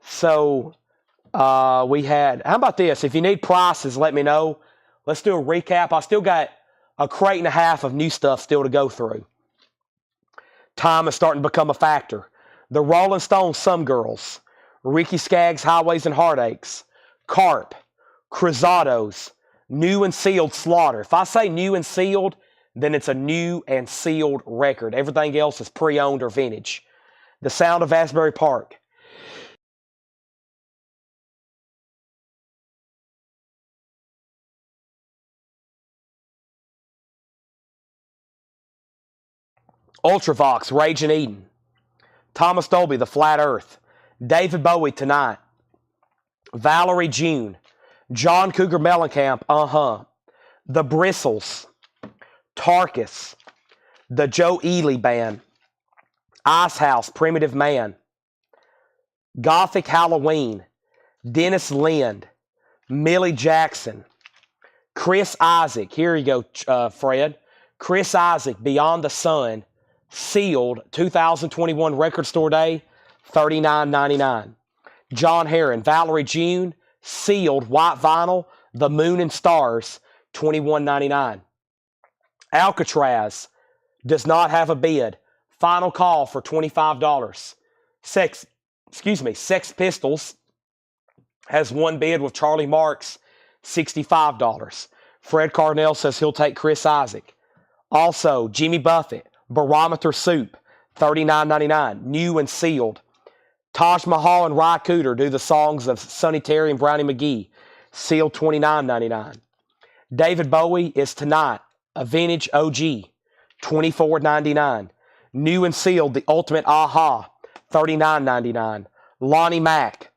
S1: So we had, how about this? If you need prices, let me know. Let's do a recap. I still got a crate and a half of new stuff still to go through. Time is starting to become a factor. The Rolling Stones, Some Girls, Ricky Skaggs, Highways and Heartaches, Carp, Cruzados, new and sealed Slaughter. If I say new and sealed, then it's a new and sealed record. Everything else is pre-owned or vintage. The Sound of Asbury Park, Ultravox, Raging Eden. Thomas Dolby, The Flat Earth. David Bowie, Tonight. Valerie June. John Cougar Mellencamp, The Bristles. Tarkus. The Joe Ely Band. Ice House, Primitive Man. Gothic Halloween. Dennis Lind. Millie Jackson. Chris Isaac. Here you go, Fred. Chris Isaac, Beyond the Sun. Sealed, 2021 Record Store Day, $39.99. John Heron, Valerie June. Sealed, white vinyl, The Moon and Stars, $21.99. Alcatraz does not have a bid. Final call for $25. Sex Pistols has one bid with Charlie Marks, $65. Fred Carnell says he'll take Chris Isaac. Also, Jimmy Buffett, Barometer Soup, $39.99. New and sealed. Taj Mahal and Ry Cooder do the songs of Sonny Terry and Brownie McGee, sealed, $29.99. David Bowie is Tonight, a vintage OG, $24.99. New and sealed, The Ultimate Aha, $39.99. Lonnie Mack,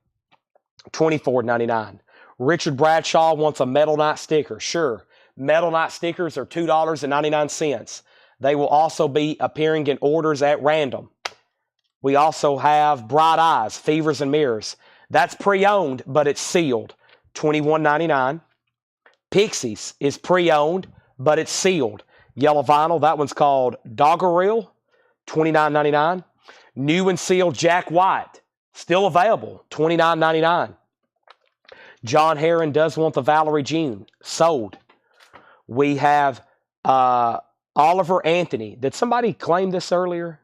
S1: $24.99. Richard Bradshaw wants a Metal Night sticker. Sure, Metal Night stickers are $2.99. They will also be appearing in orders at random. We also have Bright Eyes, Fevers and Mirrors. That's pre-owned, but it's sealed, $21.99. Pixies is pre-owned, but it's sealed. Yellow vinyl, that one's called Doggerel, $29.99. New and sealed Jack White, still available, $29.99. John Heron does want the Valerie June, sold. We have Oliver Anthony. Did somebody claim this earlier?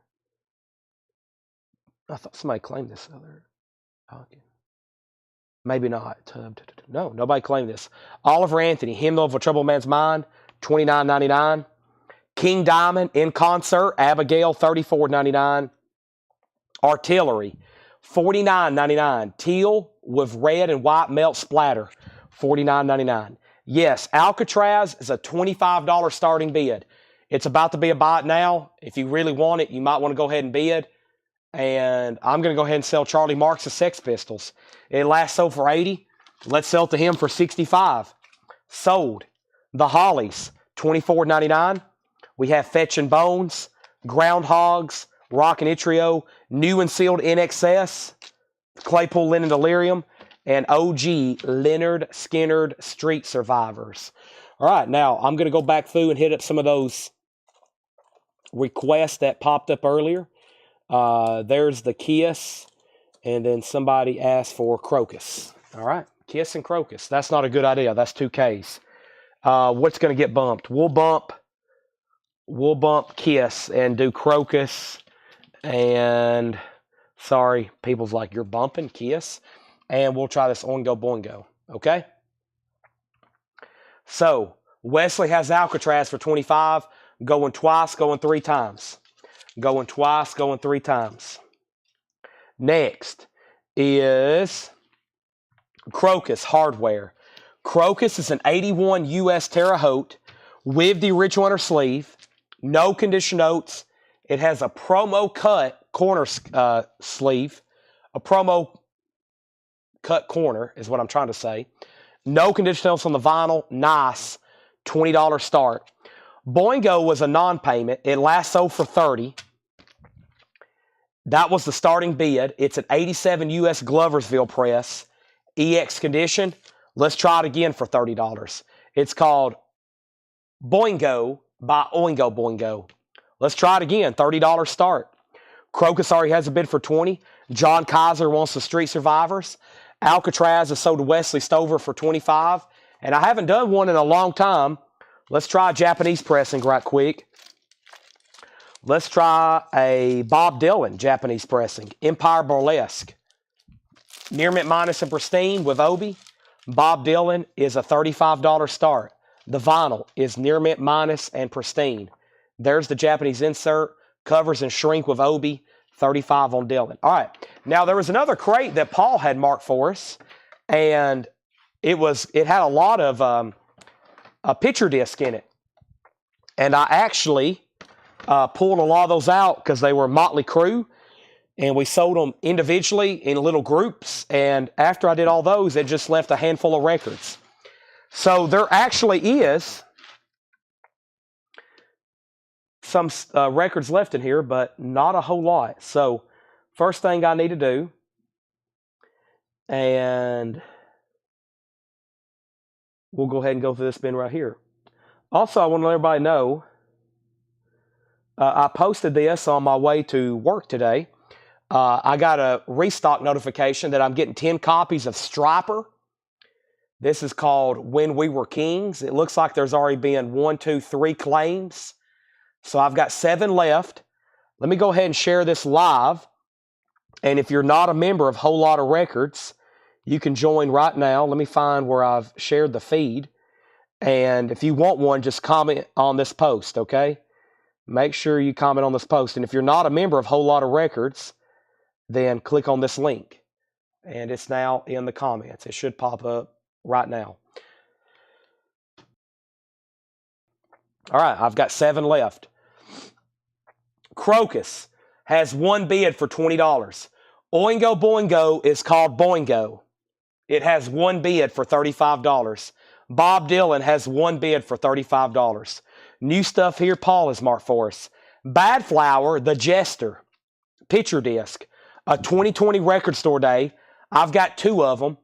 S1: I thought somebody claimed this earlier. Okay. Maybe not. No, nobody claimed this. Oliver Anthony, Hymn of a Troubled Man's Mind, $29.99. King Diamond in concert, Abigail, $34.99. Artillery, $49.99. Teal with red and white melt splatter, $49.99. Yes, Alcatraz is a $25 starting bid. It's about to be a buy it now. If you really want it, you might want to go ahead and bid. And I'm going to go ahead and sell Charlie Marks' Sex Pistols. It last sold for $80. Let's sell it to him for $65. Sold. The Hollies, $24.99. We have Fetch and Bones, Groundhogs, Rockin' Itrio, New and Sealed NXS, Claypool Linen Delirium, and OG Leonard Skinner Street Survivors. All right, now I'm going to go back through and hit up some of those requests that popped up earlier. There's the Kiss, and then somebody asked for Crocus. All right, Kiss and Crocus. That's not a good idea. That's 2 Ks. What's going to get bumped? We'll bump Kiss and do Crocus. And sorry, people's like, you're bumping Kiss. And we'll try this Oingo Boingo. Okay? So, Wesley has Alcatraz for $25. Going twice, going 3 times. Going twice, going 3 times. Next is Crocus Hardware. Crocus is an 81 U.S. Terre Haute with the original inner sleeve. No condition notes. It has a promo cut corner sleeve. A promo cut corner is what I'm trying to say. No condition notes on the vinyl. Nice. $20 start. Boingo was a non-payment. It last sold for $30. That was the starting bid. It's an 87 U.S. Gloversville press. EX condition. Let's try it again for $30. It's called Boingo by Oingo Boingo. Let's try it again. $30 start. Crocus already has a bid for $20. John Kaiser wants the Street Survivors. Alcatraz is sold to Wesley Stover for $25. And I haven't done one in a long time. Let's try Japanese pressing right quick. Let's try a Bob Dylan Japanese pressing. Empire Burlesque. Near mint minus and pristine with Obi. Bob Dylan is a $35 start. The vinyl is near mint minus and pristine. There's the Japanese insert. Covers and shrink with Obi. $35 on Dylan. All right. Now, there was another crate that Paul had marked for us. And it had a lot of a picture disc in it. And I actually pulled a lot of those out because they were motley crew, and we sold them individually in little groups. And after I did all those, it just left a handful of records. So there actually is some records left in here, but not a whole lot. So first thing I need to do, and we'll go ahead and go through this bin right here. Also, I want to let everybody know, I posted this on my way to work today. I got a restock notification that I'm getting 10 copies of Striper. This is called When We Were Kings. It looks like there's already been 1, 2, 3 claims. So I've got 7 left. Let me go ahead and share this live. And if you're not a member of Whole Lotta Records, you can join right now. Let me find where I've shared the feed. And if you want one, just comment on this post, okay? Make sure you comment on this post. And if you're not a member of Whole Lotta Records, then click on this link. And it's now in the comments. It should pop up right now. All right, I've got 7 left. Crocus has 1 bid for $20. Oingo Boingo is called Boingo. It has 1 bid for $35. Bob Dylan has 1 bid for $35. New stuff here, Paul has marked for us. Bad Flower, The Jester, picture disc, a 2020 record store day. I've got 2 of them.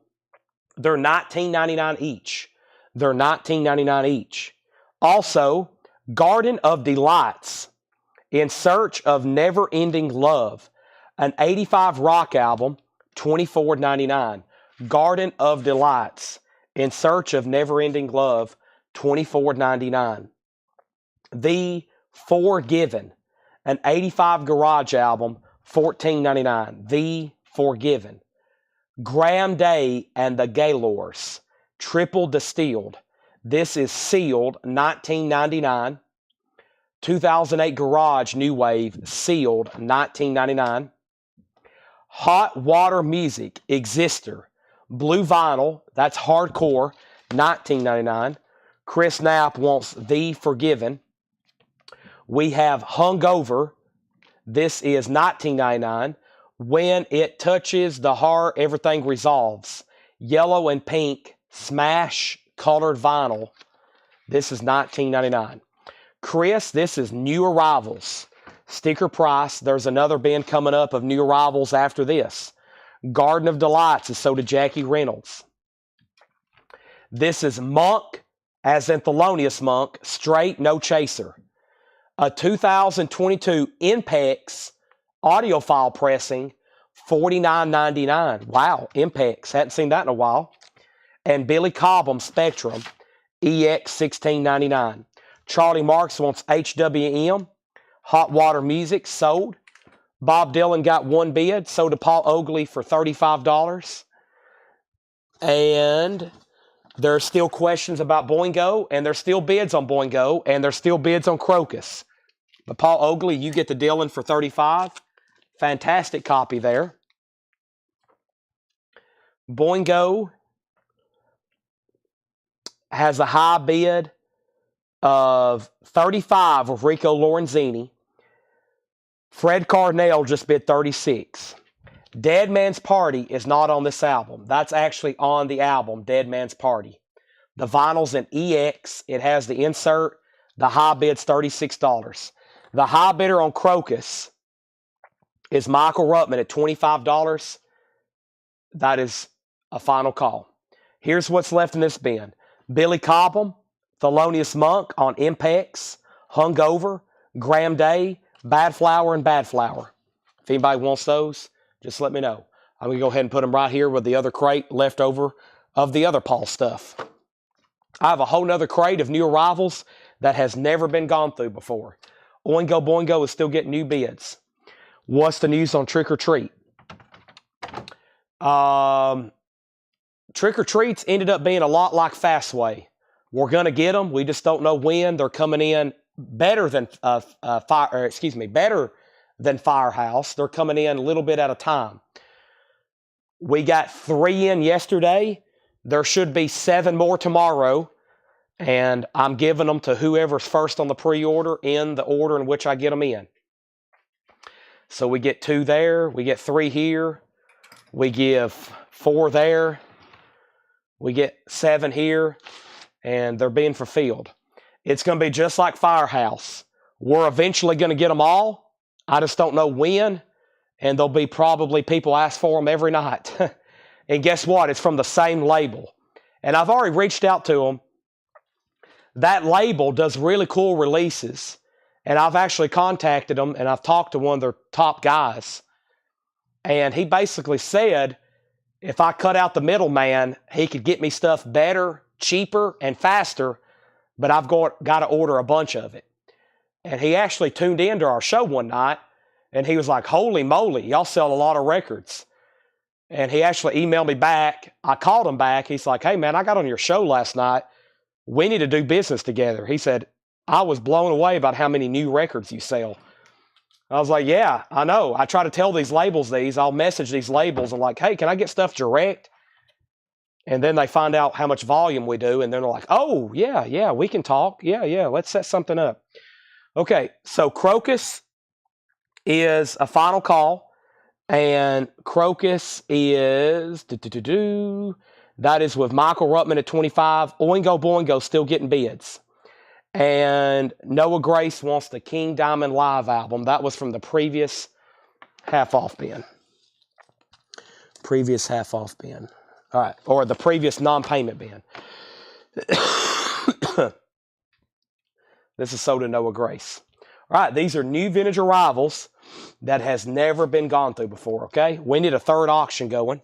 S1: They're $19.99 each. They're $19.99 each. Also, Garden of Delights, In Search of Never-Ending Love, an 85 rock album, $24.99. Garden of Delights, In Search of Never-Ending Love, $24.99. The Forgiven, an 85 garage album, $14.99. The Forgiven. Graham Day and the Gaylords, triple distilled. This is sealed, $19.99. 2008 Garage New Wave, sealed, $19.99. Hot Water Music, Exister, blue vinyl, that's hardcore, $19.99. Chris Knapp wants The Forgiven. We have Hungover. This is $19.99. When It Touches the Heart, Everything Resolves. Yellow and pink, smash colored vinyl. This is $19.99. Chris, this is New Arrivals. Sticker price. There's another bin coming up of New Arrivals after this. Garden of Delights is sold to Jackie Reynolds. This is Monk, as in Thelonious Monk, straight, no chaser. A 2022 Impex audiophile pressing, $49.99. Wow, Impex. Hadn't seen that in a while. And Billy Cobham Spectrum, EX, $16.99. Charlie Marks wants HWM. Hot Water Music, sold. Bob Dylan got 1 bid, sold to Paul Oakley for $35. And there's still questions about Boingo, and there's still bids on Boingo, and there's still bids on Crocus. But Paul Oakley, you get the Dylan for $35. Fantastic copy there. Boingo has a high bid of $35 with Rico Lorenzini. Fred Carnell just bid $36. Dead Man's Party is not on this album. That's actually on the album, Dead Man's Party. The vinyl's in EX. It has the insert. The high bid's $36. The high bidder on Crocus is Michael Ruttman at $25. That is a final call. Here's what's left in this bin. Billy Cobham, Thelonious Monk on Impex, Hungover, Graham Day, Bad Flower, and Bad Flower. If anybody wants those, just let me know. I'm going to go ahead and put them right here with the other crate left over of the other Paul stuff. I have a whole nother crate of New Arrivals that has never been gone through before. Oingo Boingo is still getting new bids. What's the news on Trick or Treat? Trick or Treats ended up being a lot like Fastway. We're going to get them. We just don't know when. They're coming in better than better than Firehouse. They're coming in a little bit at a time. We got 3 in yesterday. There should be 7 more tomorrow. and I'm giving them to whoever's first on the pre-order in the order in which I get them in. So we get 2 there, we get 3 here, we give 4 there, we get 7 here, and they're being fulfilled. It's going to be just like Firehouse. We're eventually going to get them all. I just don't know when, and there'll be probably people ask for them every night. And guess what? It's from the same label. And I've already reached out to them. That label does really cool releases. And I've actually contacted them, and I've talked to one of their top guys. And he basically said, if I cut out the middleman, he could get me stuff better, cheaper, and faster, but I've got to order a bunch of it. And he actually tuned into our show one night, and he was like, holy moly, y'all sell a lot of records. And he actually emailed me back. I called him back. He's like, hey, man, I got on your show last night. We need to do business together. He said, I was blown away about how many new records you sell. I was like, yeah, I know. I try to tell these labels these. I'll message these labels and like, hey, can I get stuff direct? And then they find out how much volume we do. And then they're like, oh, yeah, we can talk. Yeah, let's set something up. Okay, so Crocus is a final call. And Crocus is, that is with Michael Ruttman at 25. Oingo Boingo still getting bids. And Noah Grace wants the King Diamond Live album. That was from the previous half-off bin. Previous half-off bin. All right, or the previous non-payment bin. This is sold to Noah Grace. All right, these are new vintage arrivals that has never been gone through before, okay? We need a third auction going.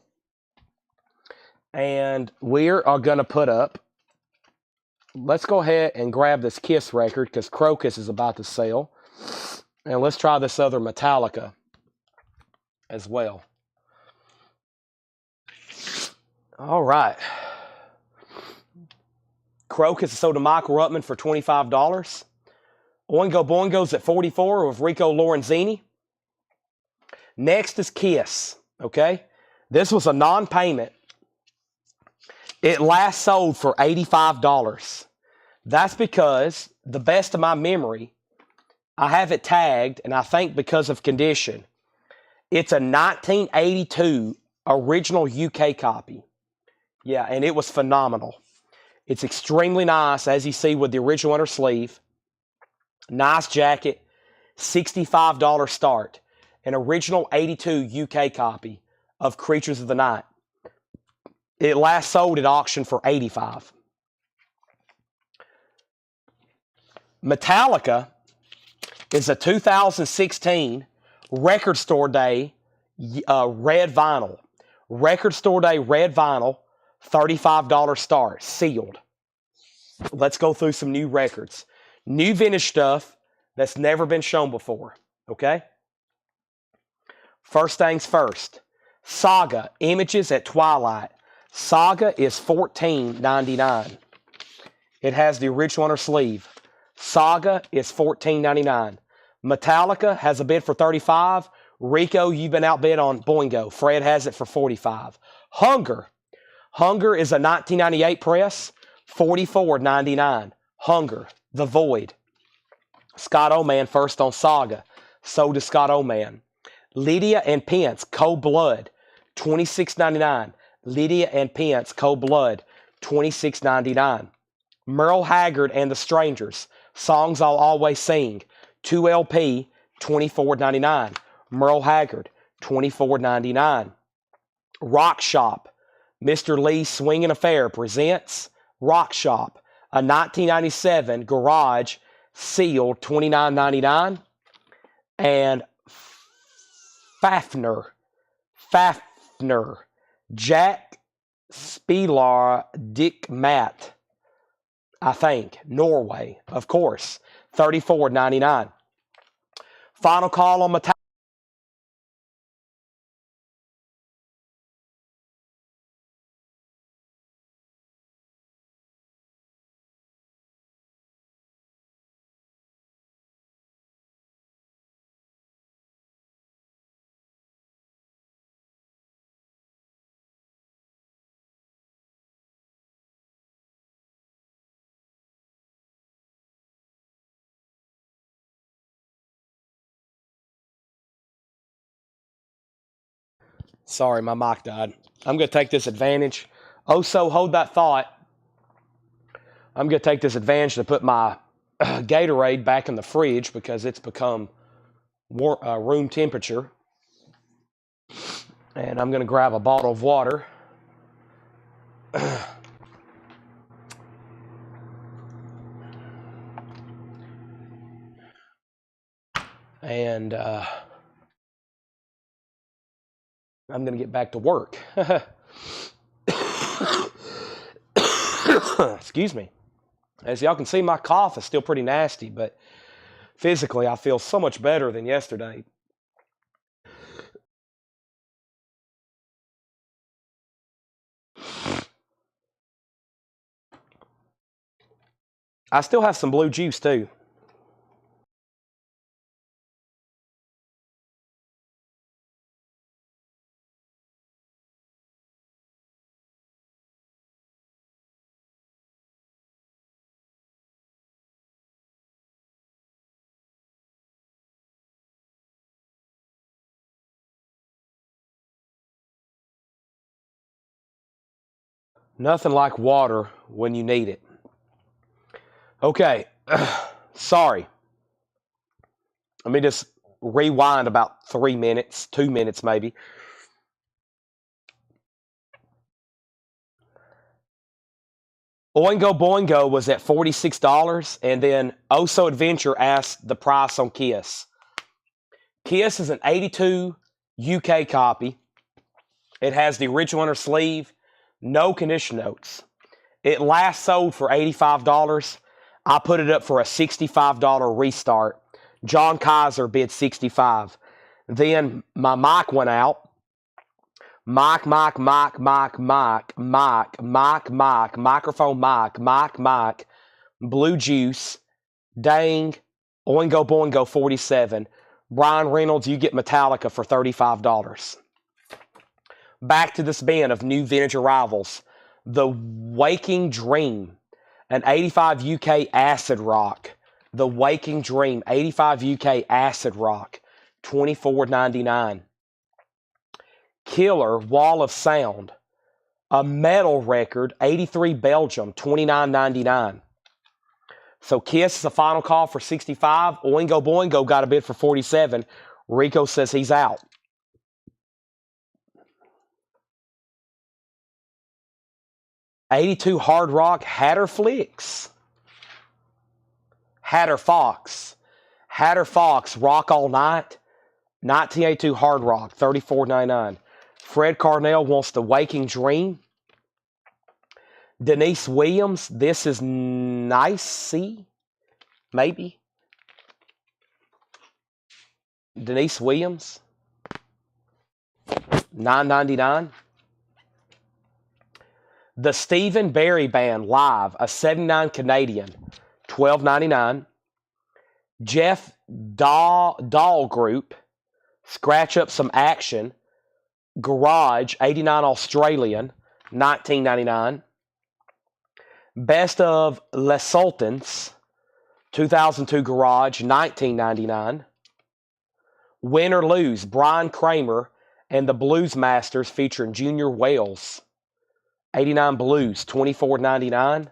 S1: And we are going to put up, let's go ahead and grab this Kiss record because Crocus is about to sell. And let's try this other Metallica as well. All right. Crocus is sold to Michael Ruttman for $25. Oingo Boingo's at $44 with Rico Lorenzini. Next is Kiss, okay? This was a non-payment. It last sold for $85. That's because, the best of my memory, I have it tagged, and I think because of condition, it's a 1982 original UK copy. Yeah, and it was phenomenal. It's extremely nice, as you see with the original inner sleeve. Nice jacket, $65 start. An original 82 UK copy of Creatures of the Night. It last sold at auction for $85. Metallica is a 2016 Record Store Day red vinyl. Record Store Day red vinyl, $35 start, sealed. Let's go through some new records. New vintage stuff that's never been shown before, okay? First things first. Saga, Images at Twilight. Saga is $14.99. It has the original on her sleeve. Saga is $14.99. Metallica has a bid for $35. Rico, you've been outbid on Boingo. Fred has it for $45. Hunger is a 1998 press, $44.99. Hunger, The Void. Scott Oman first on Saga. So does Scott Oman. Lydia and Pence, Cold Blood, $26.99. Lydia and Pence, Cold Blood, $26.99. Merle Haggard and the Strangers, Songs I'll Always Sing, 2LP, $24.99. Merle Haggard, $24.99. Rock Shop, Mr. Lee's Swingin' Affair presents Rock Shop, a 1997 garage sealed, $29.99. And Fafner, Jack Spielar Dick Matt, I think, Norway, of course, $34.99. Final call on Metallica. Sorry, my mic died. I'm going to take this advantage. Oh, so hold that thought. I'm going to take this advantage to put my Gatorade back in the fridge because it's become room temperature. And I'm going to grab a bottle of water. And I'm going to get back to work. Excuse me. As y'all can see, my cough is still pretty nasty, but physically I feel so much better than yesterday. I still have some blue juice too. Nothing like water when you need it. Okay, sorry. Let me just rewind about 3 minutes, 2 minutes maybe. Oingo Boingo was at $46, and then Oh So Adventure asked the price on Kiss. Kiss is an 82 UK copy. It has the original inner sleeve, no condition notes. It last sold for $85. I put it up for a $65 restart. John Kaiser bid $65. Then my mic went out. Microphone mic, blue juice, dang, Oingo Boingo 47. Brian Reynolds, you get Metallica for $35. Back to this band of new vintage arrivals. The Waking Dream, an 85 UK acid rock. The Waking Dream, 85 UK acid rock, $24.99. Killer, Wall of Sound, a metal record, 83 Belgium, $29.99. So Kiss is a final call for $65. Oingo Boingo got a bid for $47. Rico says he's out. '82 Hard Rock, Hatter Fox, Rock All Night, 1982 Hard Rock, $34.99. Fred Carnell wants The Waking Dream. Denise Williams, This Is Nice, maybe. Denise Williams, $9.99. The Stephen Barry Band Live, a 79 Canadian, $12.99. Jeff Dahl Group, Scratch Up Some Action, Garage, 89 Australian, $19.99. Best of Les Sultans, 2002 Garage, $19.99. Win or Lose, Brian Kramer and the Blues Masters featuring Junior Wells, 89 Blues, $24.99.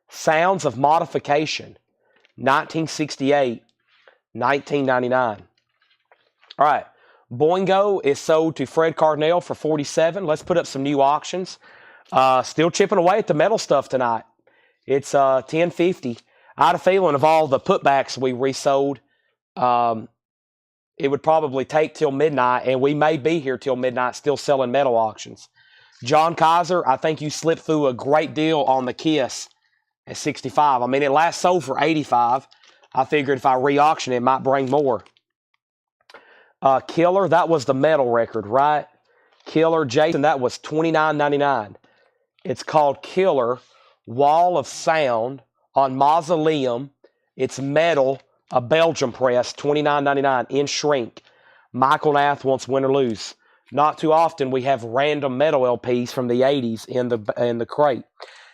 S1: Sounds of Modification, 1968, $19.99. All right, Boingo is sold to Fred Carnell for $47. Let's put up some new auctions. Still chipping away at the metal stuff tonight. It's $10.50. I had a feeling of all the putbacks we resold, it would probably take till midnight, and we may be here till midnight still selling metal auctions. John Kaiser, I think you slipped through a great deal on the Kiss at $65. I mean, it last sold for $85. I figured if I re-auction it might bring more. Killer, that was the metal record, right? Killer, Jason, that was $29.99. It's called Killer, Wall of Sound on Mausoleum. It's metal, a Belgium press, $29.99 in shrink. Michael Nath wants Win or Lose. Not too often we have random metal LPs from the 80s in the crate.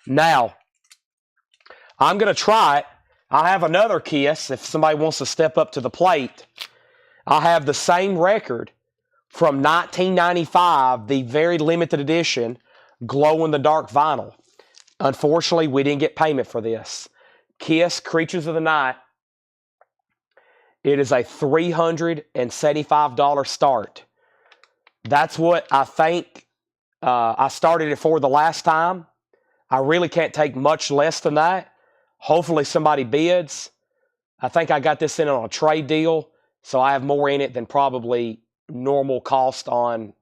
S1: Now, I'm going to try it. I have another Kiss if somebody wants to step up to the plate. I have the same record from 1995, the very limited edition glow-in-the-dark vinyl. Unfortunately, we didn't get payment for this. Kiss, Creatures of the Night. It is a $375 start. That's what I think I started it for the last time. I really can't take much less than that. Hopefully somebody bids. I think I got this in on a trade deal, so I have more in it than probably normal cost on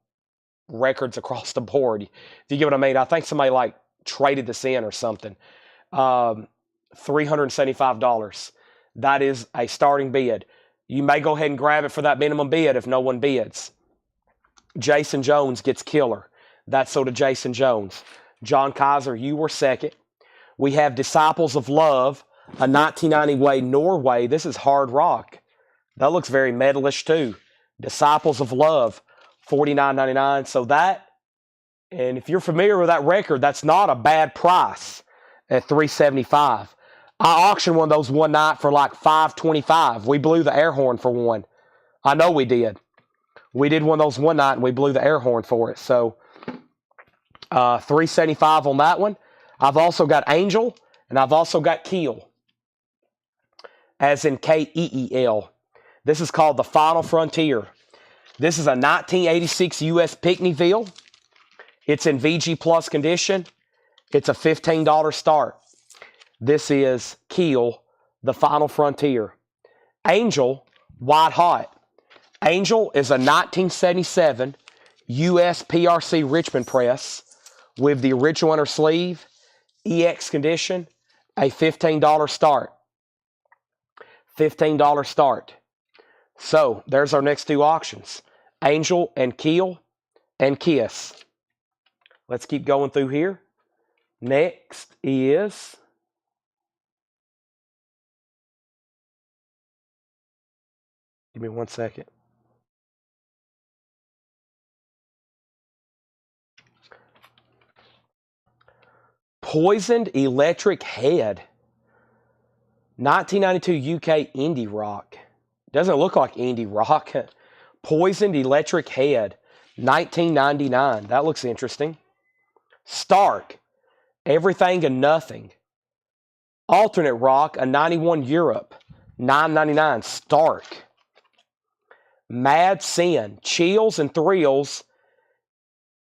S1: records across the board. If you get what I mean, I think somebody like traded this in or something. $375. That is a starting bid. You may go ahead and grab it for that minimum bid if no one bids. Jason Jones gets Killer. That's so did Jason Jones. John Kaiser, you were second. We have Disciples of Love, a 1990 way Norway. This is hard rock. That looks very metalish too. Disciples of Love, $49.99. So that, and if you're familiar with that record, that's not a bad price at $375. I auctioned one of those one night for like $525. We blew the air horn for one. I know we did. We did one of those one night and we blew the air horn for it. So $375 on that one. I've also got Angel and I've also got Keel, as in Keel. This is called The Final Frontier. This is a 1986 US Pickneyville. It's in VG Plus condition. It's a $15 start. This is Keel, The Final Frontier. Angel, White Hot. Angel is a 1977 US PRC Richmond press with the original inner sleeve, EX condition, a $15 start. $15 start. So there's our next two auctions. Angel and Keel and Kiss. Let's keep going through here. Next is give me 1 second. Poisoned Electric Head. 1992 UK indie rock. Doesn't look like indie rock. Poisoned Electric Head. 1999. That looks interesting. Stark. Everything and Nothing. Alternate rock. A 91 Europe. $9.99. Stark. Mad Sin. Chills and Thrills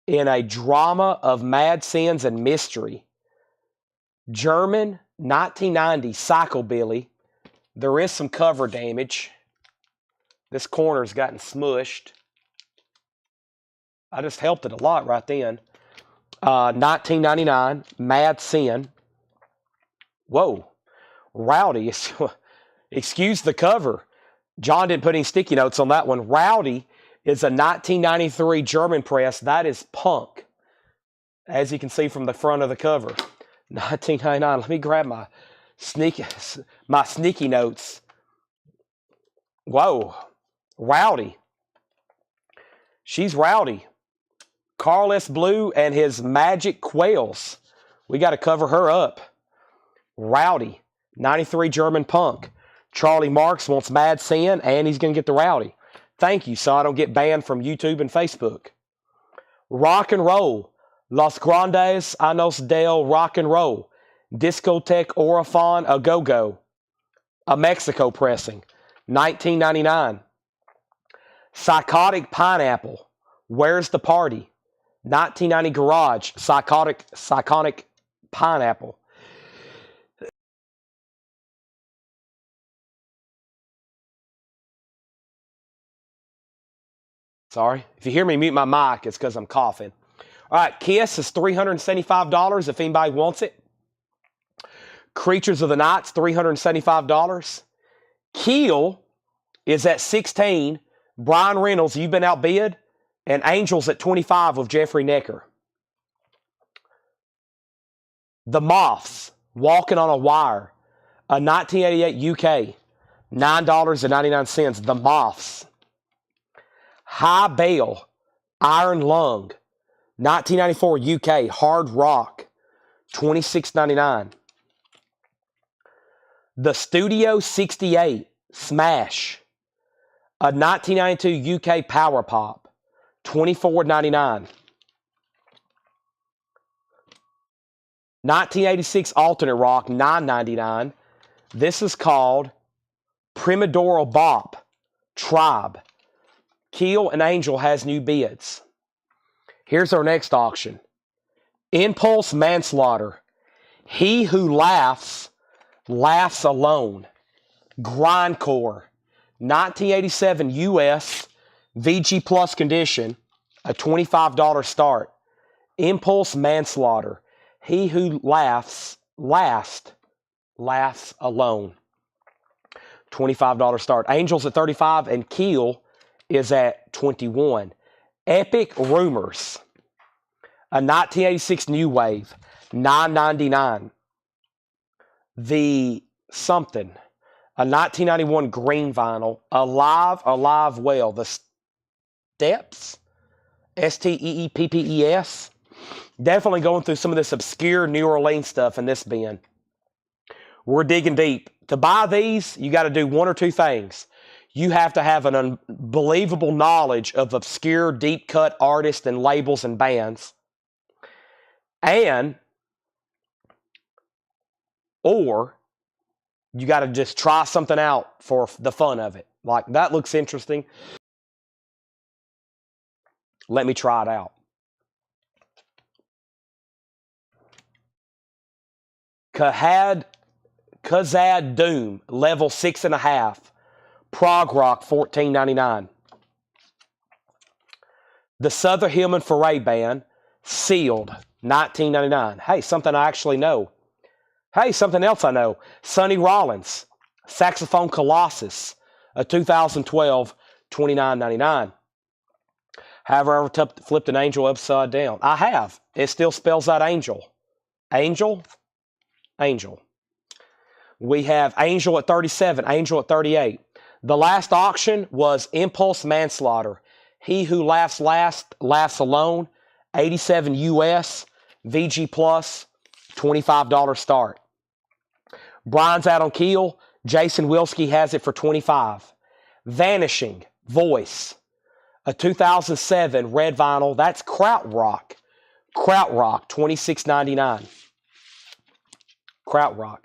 S1: in a drama of mad sins and mystery. German 1990 Psychobilly. There is some cover damage. This corner's gotten smushed. I just helped it a lot right then. 1999 Mad Sin. Whoa. Rowdy. Excuse the cover. John didn't put any sticky notes on that one. Rowdy is a 1993 German press. That is punk, as you can see from the front of the cover. 1999. Let me grab my sneaky notes. Whoa. Rowdy. She's rowdy. Carl S. Blue and his Magic Quails. We got to cover her up. Rowdy. 93 German punk. Charlie Marks wants Mad Sin, and he's going to get the Rowdy. Thank you, so I don't get banned from YouTube and Facebook. Rock and Roll. Los Grandes Años del Rock and Roll. Discoteque Orifon A Go-Go. A Mexico pressing. 1999. Psychotic Pineapple. Where's the Party? 1990 Garage. Psychotic Pineapple. Sorry. If you hear me mute my mic, it's because I'm coughing. All right, Kiss is $375 if anybody wants it. Creatures of the Night's $375. Keel is at $16. Brian Reynolds, You've Been Outbid. And Angels at $25 with Jeffrey Necker. The Moths, Walking on a Wire. A 1988 UK. $9.99. The Moths. High Bale, Iron Lung. 1994 UK, Hard Rock. $26.99. The Studio 68, Smash. A 1992 UK Power Pop. $24.99. 1986 alternate rock, $9.99. This is called Primordial Bop Tribe. Keel and Angel has new bids. Here's our next auction. Impulse Manslaughter. He who laughs, laughs alone. Grindcore. 1987 US VG Plus condition. A $25 start. Impulse Manslaughter. He who laughs, laughs alone. $25 start. Angels at $35 and Keel is at $21. Epic Rumors. A 1986 New Wave, $9.99. The Something. A 1991 green vinyl. Alive Well. The Steps. Steeppes. Definitely going through some of this obscure New Orleans stuff in this bin. We're digging deep. To buy these, you got to do one or two things. You have to have an unbelievable knowledge of obscure, deep-cut artists and labels and bands. Or you got to just try something out for the fun of it. Like, that looks interesting. Let me try it out. Kazad Doom, level 6.5. Prog Rock, $14.99. The Southern Hillman Foray Band, Sealed, $19.99. Hey, something I actually know. Hey, something else I know. Sonny Rollins, Saxophone Colossus, a 2012, $29.99. Have I ever flipped an angel upside down? I have. It still spells out angel. Angel. We have Angel at 37, Angel at 38. The last auction was Impulse Manslaughter. He who laughs last, laughs alone. 87 US, VG Plus, $25 start. Brian's out on Keel. Jason Wilski has it for $25. Vanishing, Voice. A 2007 red vinyl. That's Krautrock. Krautrock, $26.99. Krautrock.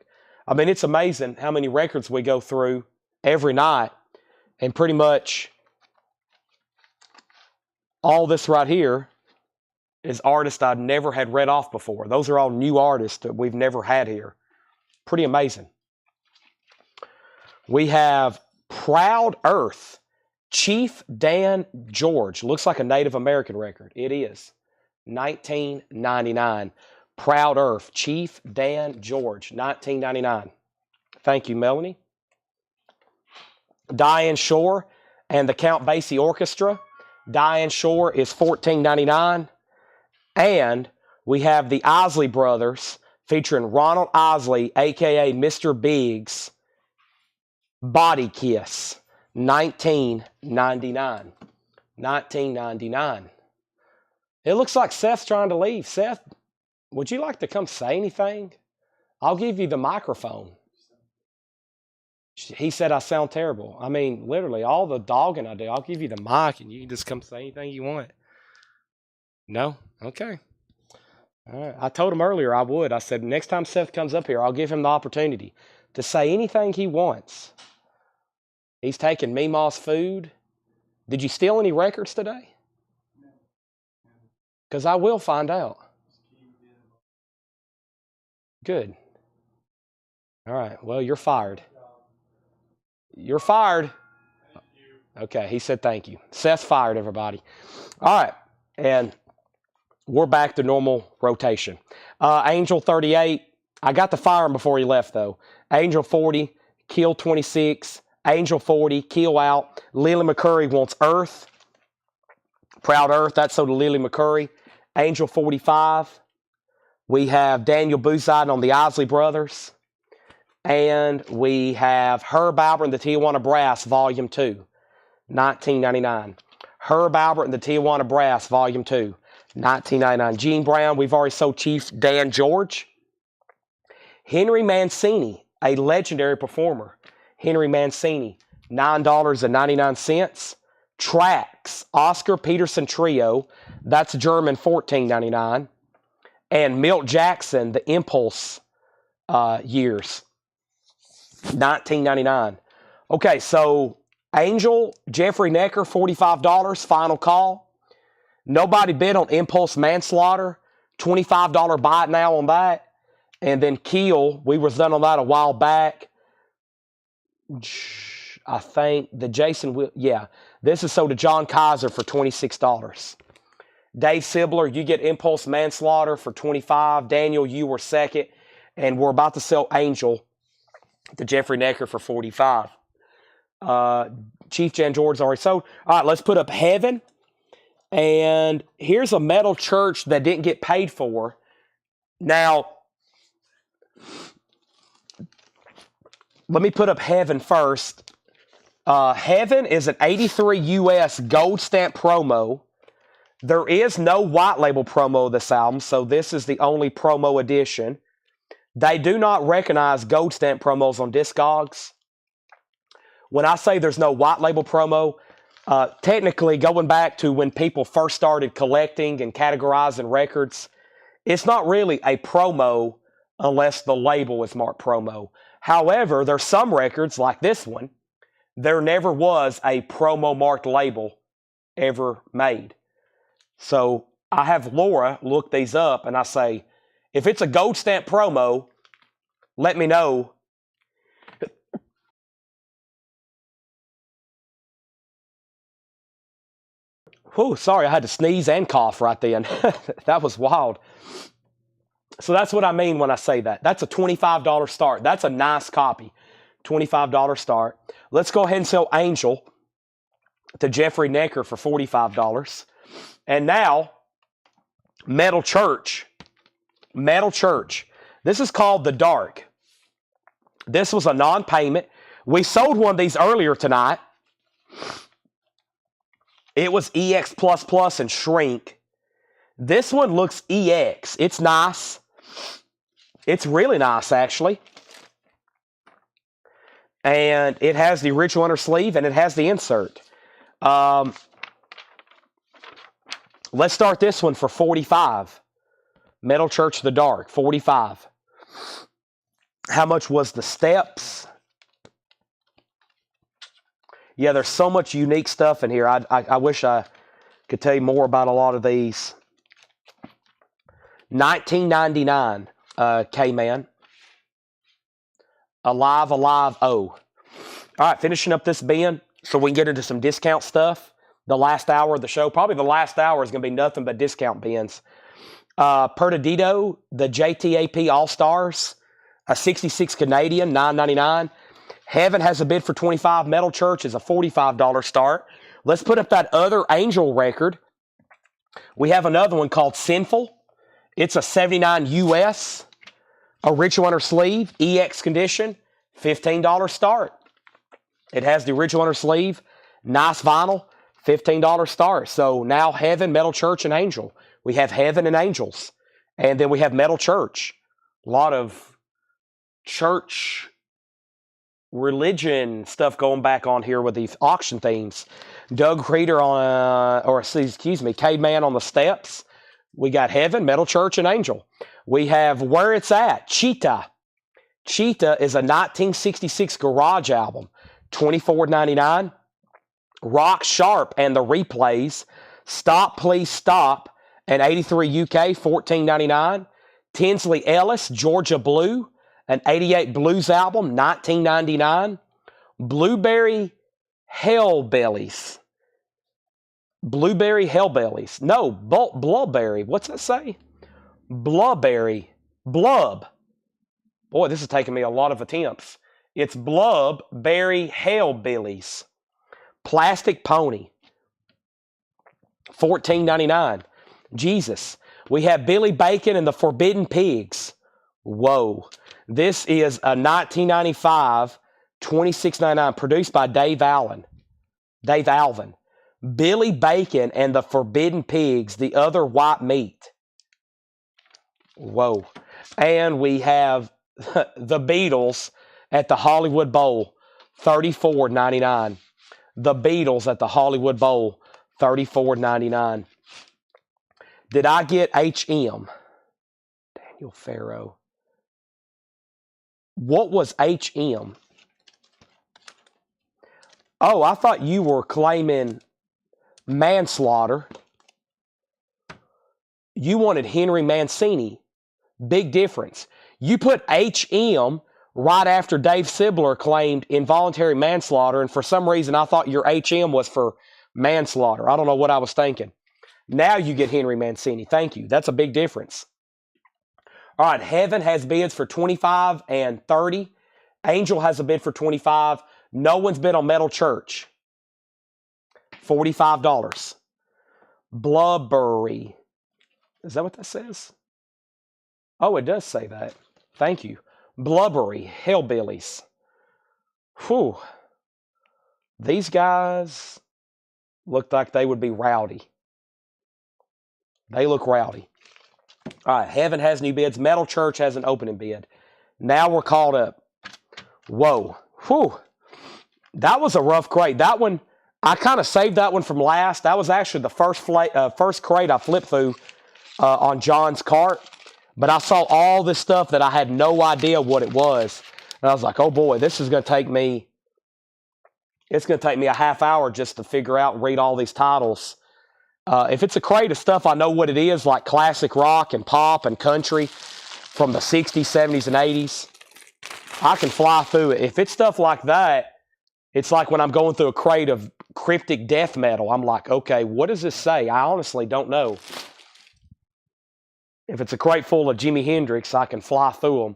S1: I mean, it's amazing how many records we go through every night. And pretty much all this right here is artists I've never had read off before. Those are all new artists that we've never had here. Pretty amazing. We have Proud Earth, Chief Dan George. Looks like a Native American record. It is. $19.99. Proud Earth, Chief Dan George, $19.99. Thank you, Melanie. Diane Shore and the Count Basie Orchestra. Diane Shore is $14.99. And we have the Isley Brothers featuring Ronald Isley, a.k.a. Mr. Biggs, Body Kiss, $19.99. $19.99. It looks like Seth's trying to leave. Seth, would you like to come say anything? I'll give you the microphone. He said I sound terrible. I mean, literally, all the dogging I do, I'll give you the mic and you can just come say anything you want. No? Okay. All right. I told him earlier I would. I said, next time Seth comes up here, I'll give him the opportunity to say anything he wants. He's taking Meemaw's food. Did you steal any records today? Because I will find out. Good. All right. Well, you're fired. You're fired. Okay. He said thank you. Seth's fired, everybody. All right. And we're back to normal rotation. Angel 38. I got to fire him before he left, though. Angel 40. Keel 26. Angel 40. Keel out. Lily McCurry wants Earth. Proud Earth. That's so to Lily McCurry. Angel 45. We have Daniel Bouzide on the Isley Brothers. And we have Herb Albert and the Tijuana Brass, Volume 2, $19.99. Herb Albert and the Tijuana Brass, Volume 2, $19.99. Gene Brown, we've already sold Chief Dan George. Henry Mancini, a legendary performer. Henry Mancini, $9.99. Trax, Oscar Peterson Trio, that's German, $14.99. And Milt Jackson, the Impulse years, $19.99. Okay, so Angel, Jeffrey Necker, $45, final call. Nobody bid on Impulse Manslaughter, $25 buy it now on that. And then Keel, we was done on that a while back. I think the Jason, yeah, this is sold to John Kaiser for $26. Dave Sibler, you get Impulse Manslaughter for $25. Daniel, you were second. And we're about to sell Angel to Jeffrey Necker for $45. Chief Jan George's already sold. All right, let's put up Heaven. And here's a metal church that didn't get paid for. Now, let me put up Heaven first. Heaven is an 83 US gold stamp promo. There is no white label promo of this album, so this is the only promo edition. They do not recognize gold stamp promos on Discogs. When I say there's no white label promo, technically going back to when people first started collecting and categorizing records, it's not really a promo unless the label is marked promo. However, there's some records like this one, there never was a promo marked label ever made. So I have Laura look these up and I say, if it's a gold stamp promo, let me know. Whew, sorry, I had to sneeze and cough right then. That was wild. So that's what I mean when I say that. That's a $25 start. That's a nice copy. $25 start. Let's go ahead and sell Angel to Jeffrey Necker for $45. And now, Metal Church. Metal Church. This is called The Dark. This was a non-payment. We sold one of these earlier tonight. It was EX++ and Shrink. This one looks EX. It's nice. It's really nice, actually. And it has the original inner sleeve, and it has the insert. Let's start this one for $45. Metal Church The Dark, $45. How much was the Steps? Yeah, there's so much unique stuff in here. I wish I could tell you more about a lot of these. $19.99, K-Man. Alive, oh. All right, finishing up this bin so we can get into some discount stuff. The last hour of the show, probably the last hour is going to be nothing but discount bins. Perdidito, the JTAP All-Stars, a 66 Canadian, $9.99. Heaven has a bid for $25. Metal Church is a $45 start. Let's put up that other Angel record. We have another one called Sinful. It's a 79 US. Original inner sleeve, EX condition, $15 start. It has the original inner sleeve, nice vinyl, $15 start. So now Heaven, Metal Church, and Angel. We have Heaven and Angels. And then we have Metal Church. A lot of church religion stuff going back on here with these auction themes. Doug Reeder Caveman on the Steps. We got Heaven, Metal Church, and Angel. We have Where It's At, Cheetah. Cheetah is a 1966 garage album, $24.99. Rock Sharp and the Replays, Stop Please Stop, and 83 UK, $14.99. Tinsley Ellis, Georgia Blue, an 88 blues album, $19.99. Blueberry Hellbellies. Blueberry Hellbellies. No, Blubberry. What's that say? Blubberry. Blub. Boy, this is taking me a lot of attempts. It's Blubberry Hellbillies. Plastic Pony. $14.99. Jesus. We have Billy Bacon and the Forbidden Pigs. Whoa. This is a 1995, $26.99, produced by Dave Alvin. Billy Bacon and the Forbidden Pigs, the other white meat. Whoa. And we have the Beatles at the Hollywood Bowl, $34.99. the Beatles at the Hollywood Bowl, $34.99. Did I get HM? Daniel Farrow. What was HM? Oh, I thought you were claiming manslaughter. You wanted Henry Mancini. Big difference. You put HM right after Dave Sibler claimed involuntary manslaughter, and for some reason I thought your HM was for manslaughter. I don't know what I was thinking. Now you get Henry Mancini. Thank you. That's a big difference. All right, Heaven has bids for $25 and $30. Angel has a bid for $25. No one's bid on Metal Church. $45. Blubbery. Is that what that says? Oh, it does say that. Thank you. Blubbery. Hellbillies. Whew. These guys look like they would be rowdy. They look rowdy. All right, Heaven has new bids. Metal Church has an opening bid. Now we're caught up. Whoa. Whew. That was a rough crate. That one, I kind of saved that one from last. That was actually the first crate I flipped through on John's cart. But I saw all this stuff that I had no idea what it was. And I was like, oh boy, this is going to take me, it's going to take me a half hour just to figure out and read all these titles. If it's a crate of stuff I know what it is, like classic rock and pop and country from the 60s, 70s, and 80s, I can fly through it. If it's stuff like that, it's like when I'm going through a crate of cryptic death metal. I'm like, okay, what does this say? I honestly don't know. If it's a crate full of Jimi Hendrix, I can fly through them.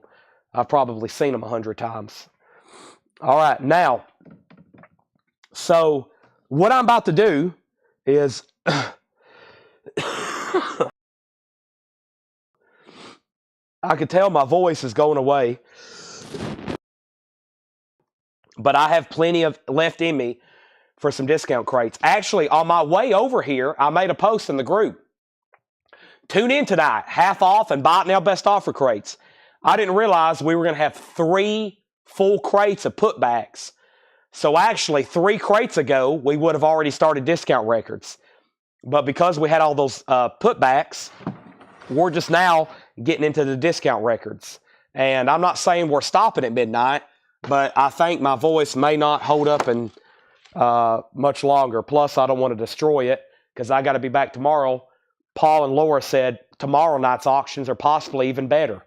S1: I've probably seen them 100 times. All right, now, so what I'm about to do is I could tell my voice is going away, but I have plenty of left in me for some discount crates. Actually, on my way over here, I made a post in the group. Tune in tonight, half off and buy it now best offer crates. I didn't realize we were going to have 3 full crates of putbacks. So actually, 3 crates ago, we would have already started discount records. But because we had all those putbacks, we're just now getting into the discount records. And I'm not saying we're stopping at midnight, but I think my voice may not hold up in much longer. Plus, I don't want to destroy it because I got to be back tomorrow. Paul and Laura said tomorrow night's auctions are possibly even better.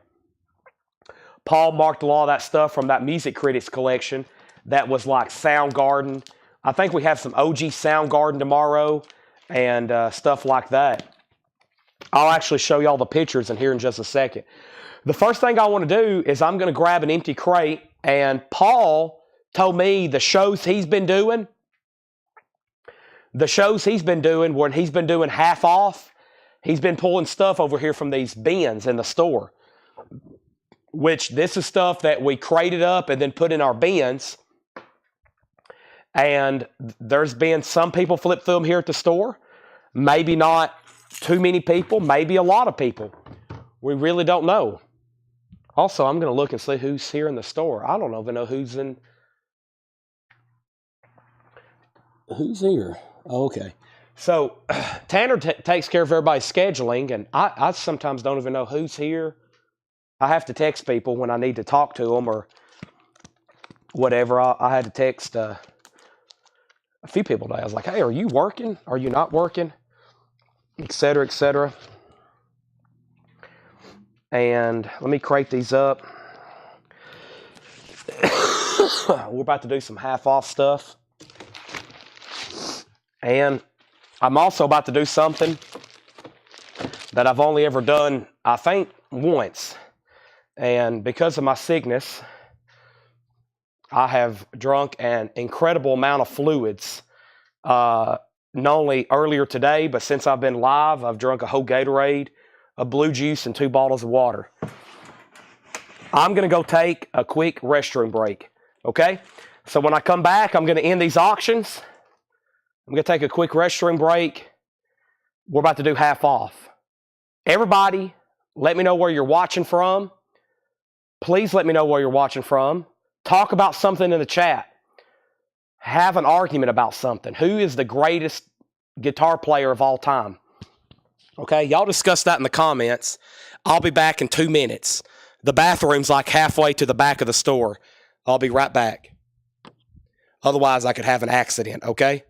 S1: Paul marked a lot of that stuff from that Music Critics collection that was like Soundgarden. I think we have some OG Soundgarden tomorrow and stuff like that. I'll actually show you all the pictures in here in just a second. The first thing I want to do is I'm going to grab an empty crate, and Paul told me the shows he's been doing when he's been doing half off, he's been pulling stuff over here from these bins in the store, which this is stuff that we crated up and then put in our bins. And there's been some people flip through them here at the store. Maybe not too many people, maybe a lot of people. We really don't know. Also, I'm going to look and see who's here in the store. I don't even know who's here. Oh, okay. So Tanner takes care of everybody's scheduling, and I sometimes don't even know who's here. I have to text people when I need to talk to them or whatever. I had to text a few people today. I was like, hey, are you working? Are you not working? Et cetera, et cetera. And let me crate these up. We're about to do some half-off stuff. And I'm also about to do something that I've only ever done, I think, once. And because of my sickness, I have drunk an incredible amount of fluids. Not only earlier today, but since I've been live, I've drunk a whole Gatorade, a blue juice, and 2 bottles of water. I'm going to go take a quick restroom break, okay? So when I come back, I'm going to end these auctions. I'm going to take a quick restroom break. We're about to do half off. Everybody, let me know where you're watching from. Please let me know where you're watching from. Talk about something in the chat. have an argument about something. Who is the greatest guitar player of all time? Okay, y'all discuss that in the comments. I'll be back in 2 minutes. The bathroom's like halfway to the back of the store. I'll be right back. Otherwise, I could have an accident, okay?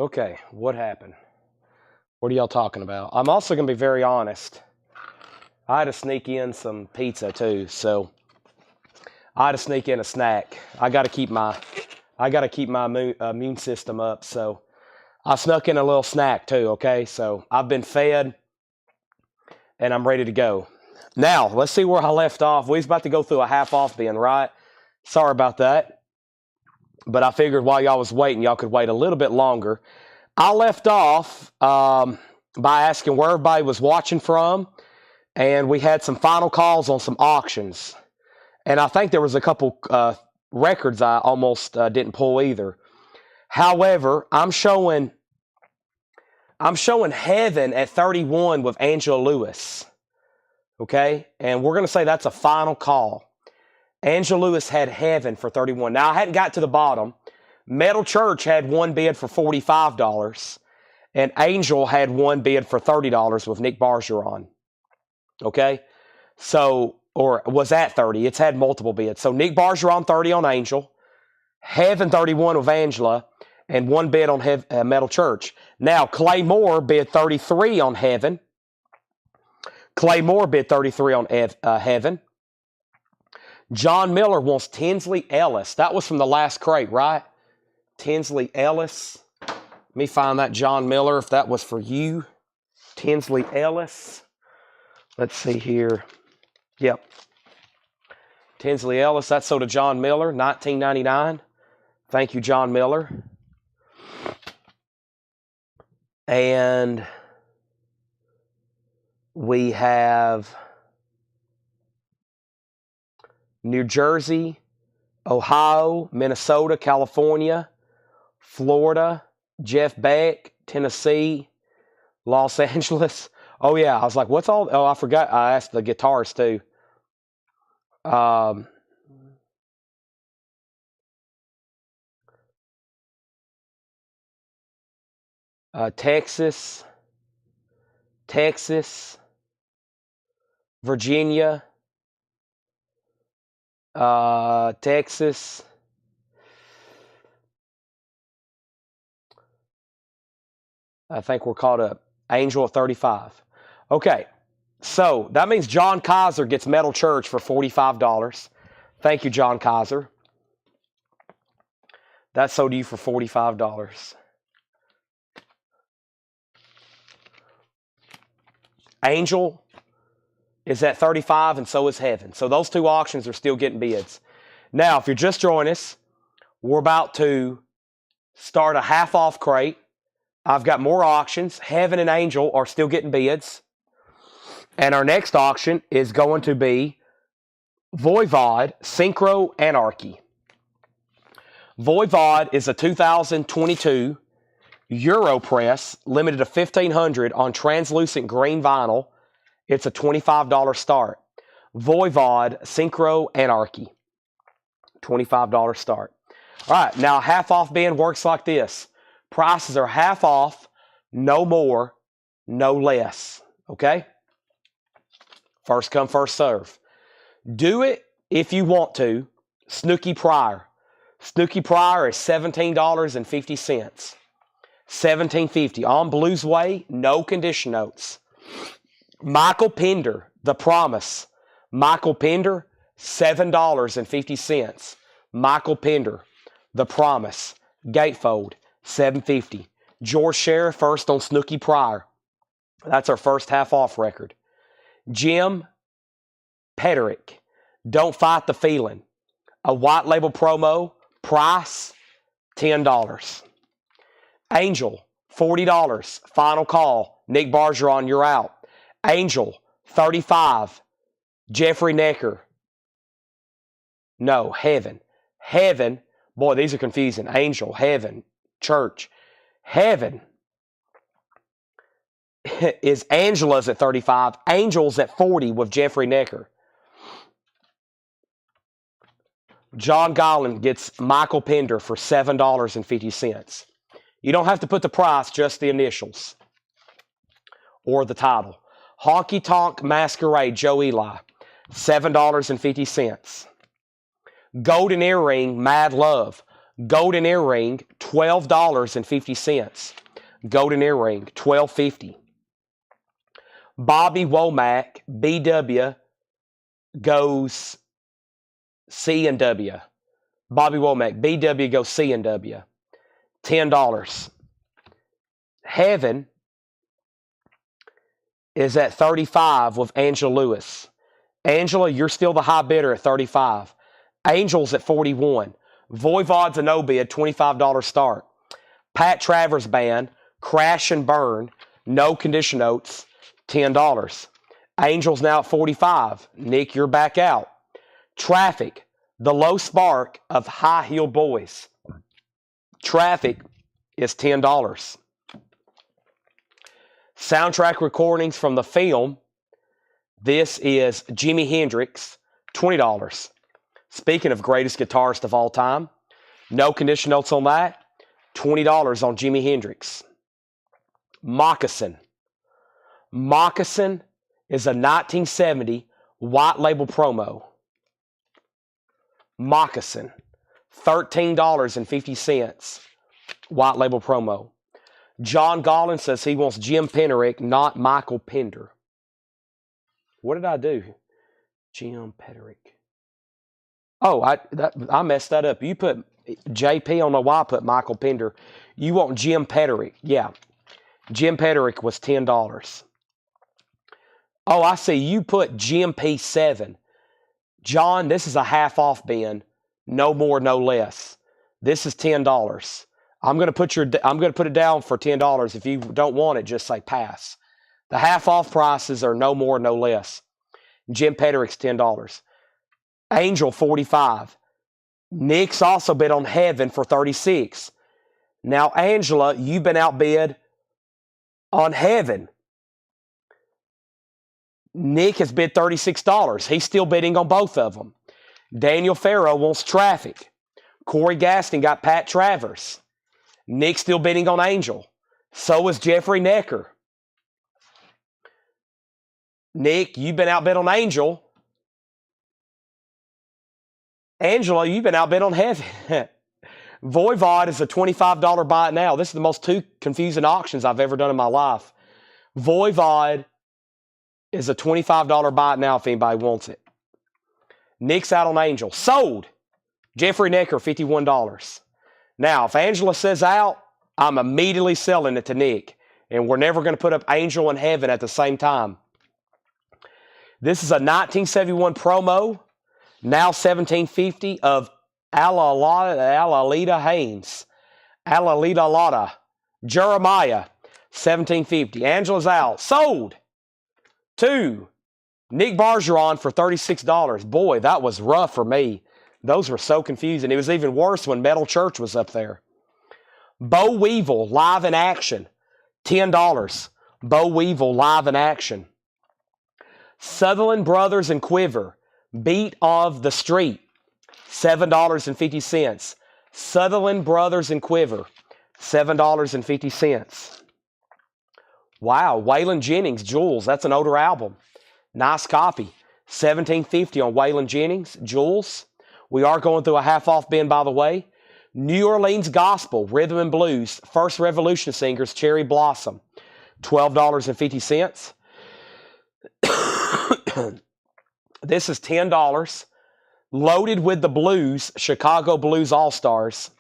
S1: Okay, what happened? What are y'all talking about? I'm also going to be very honest. I had to sneak in some pizza too, so I had to sneak in a snack. I got to keep my immune system up, so I snuck in a little snack too. Okay, so I've been fed and I'm ready to go. Now let's see where I left off. We was about to go through a half off bin, right? Sorry about that, but I figured while y'all was waiting, y'all could wait a little bit longer. I left off by asking where everybody was watching from, and we had some final calls on some auctions. And I think there was a couple records I almost didn't pull either. However, I'm showing Heaven at 31 with Angela Lewis. Okay? And we're going to say that's a final call. Angela Lewis had Heaven for 31. Now, I hadn't got to the bottom. Metal Church had one bid for $45. And Angel had one bid for $30 with Nick Bargeron. Okay? So, or was at 30. It's had multiple bids. So Nick Bargeron 30 on Angel, Heaven 31 with Angela, and one bid on Metal Church. Now, Clay Moore bid 33 on Heaven. Clay Moore bid 33 on Heaven. John Miller wants Tinsley Ellis. That was from the last crate, right? Tinsley Ellis. Let me find that John Miller if that was for you. Tinsley Ellis. Let's see here. Yep. Tinsley Ellis, that's sold to John Miller, $19.99. Thank you, John Miller. And we have New Jersey, Ohio, Minnesota, California, Florida, Jeff Beck, Tennessee, Los Angeles. Oh, yeah. I was like, what's all? Oh, I forgot. I asked the guitarist, too. Texas, Virginia, Texas, I think we're caught up. Angel at 35. Okay, so that means John Kaiser gets Metal Church for $45. Thank you, John Kaiser. That sold to you for $45. Angel is at 35 and so is Heaven. So those two auctions are still getting bids. Now, if you're just joining us, we're about to start a half off crate. I've got more auctions. Heaven and Angel are still getting bids. And our next auction is going to be Voivod Synchro Anarchy. Voivod is a 2022 Europress, limited to 1,500 on translucent green vinyl. It's a $25 start. Voivod Synchro Anarchy. $25 start. All right, now half off bin works like this. Prices are half off, no more, no less. Okay? First come, first serve. Do it if you want to. Snooky Pryor. Snooky Pryor is $17.50. $17.50 on Blues Way, no condition notes. Michael Pender, The Promise. Michael Pender, $7.50. Michael Pender, The Promise. Gatefold, $7.50. George Sheriff first on Snooky Pryor. That's our first half off record. Jim Pederick, Don't Fight the Feeling. A white label promo, price $10. Angel, $40. Final call. Nick Bargeron, you're out. Angel, $35. Jeffrey Necker. No, Heaven. Heaven. Boy, these are confusing. Angel, Heaven, Church. Heaven is Angela's at 35. Angel's at 40 with Jeffrey Necker. John Gollan gets Michael Pender for $7.50. You don't have to put the price, just the initials or the title. Honky Tonk Masquerade, Joe Eli, $7.50. Golden Earring, Mad Love. Golden earring, $12.50. Golden earring, $12.50. Bobby Womack, BW, goes C&W. Bobby Womack, BW goes C&W. $10. Heaven is at 35 with Angela Lewis. Angela, you're still the high bidder at 35. Angel's at 41. Voivod's a no bid, $25 start. Pat Travers Band, Crash and Burn, no condition notes, $10. Angel's now at 45. Nick, you're back out. Traffic, the low spark of High Heel Boys. Traffic is $10. Soundtrack recordings from the film. This is Jimi Hendrix, $20. Speaking of greatest guitarist of all time, no condition notes on that, $20 on Jimi Hendrix. Moccasin. Moccasin is a 1970 white label promo. Moccasin, $13.50, white label promo. John Gollin says he wants Jim Penerick, not Michael Pender. What did I do? Jim Penerick. Oh, I messed that up. You put JP, on the Y, I put Michael Pender. You want Jim Penerick. Yeah. Jim Penerick was $10. Oh, I see. You put Jim P7. John, this is a half off bin. No more, no less. This is $10. I'm gonna put it down for $10. If you don't want it, just say pass. The half off prices are no more, no less. Jim Penerick's $10. Angel, 45. Nick's also bid on Heaven for 36. Now, Angela, you've been outbid on Heaven. Nick has bid $36. He's still bidding on both of them. Daniel Farrow wants Traffic. Corey Gaston got Pat Travers. Nick's still bidding on Angel. So is Jeffrey Necker. Nick, you've been outbid on Angel. Angela, you've been outbid on Heaven. Voivod is a $25 buy it now. This is the most two confusing auctions I've ever done in my life. Voivod is a $25 buy it now if anybody wants it. Nick's out on Angel. Sold. Jeffrey Necker, $51. Now, if Angela says out, I'm immediately selling it to Nick. And we're never going to put up Angel and Heaven at the same time. This is a 1971 promo, now $17.50, of Alalita Haynes. Alalita Lotta. Jeremiah, $17.50. Angela's out. Sold. 2. Nick Bargeron for $36. Boy, that was rough for me. Those were so confusing. It was even worse when Metal Church was up there. Bo Weevil, live in action, $10. Bo Weevil, live in action. Sutherland Brothers and Quiver, Beat of the Street, $7.50. Sutherland Brothers and Quiver, $7.50. Wow, Waylon Jennings, Jules, that's an older album. Nice copy. $17.50 on Waylon Jennings, Jules. We are going through a half-off bin, by the way. New Orleans Gospel, Rhythm and Blues, First Revolution Singers, Cherry Blossom, $12.50. This is $10. Loaded with the Blues, Chicago Blues All-Stars,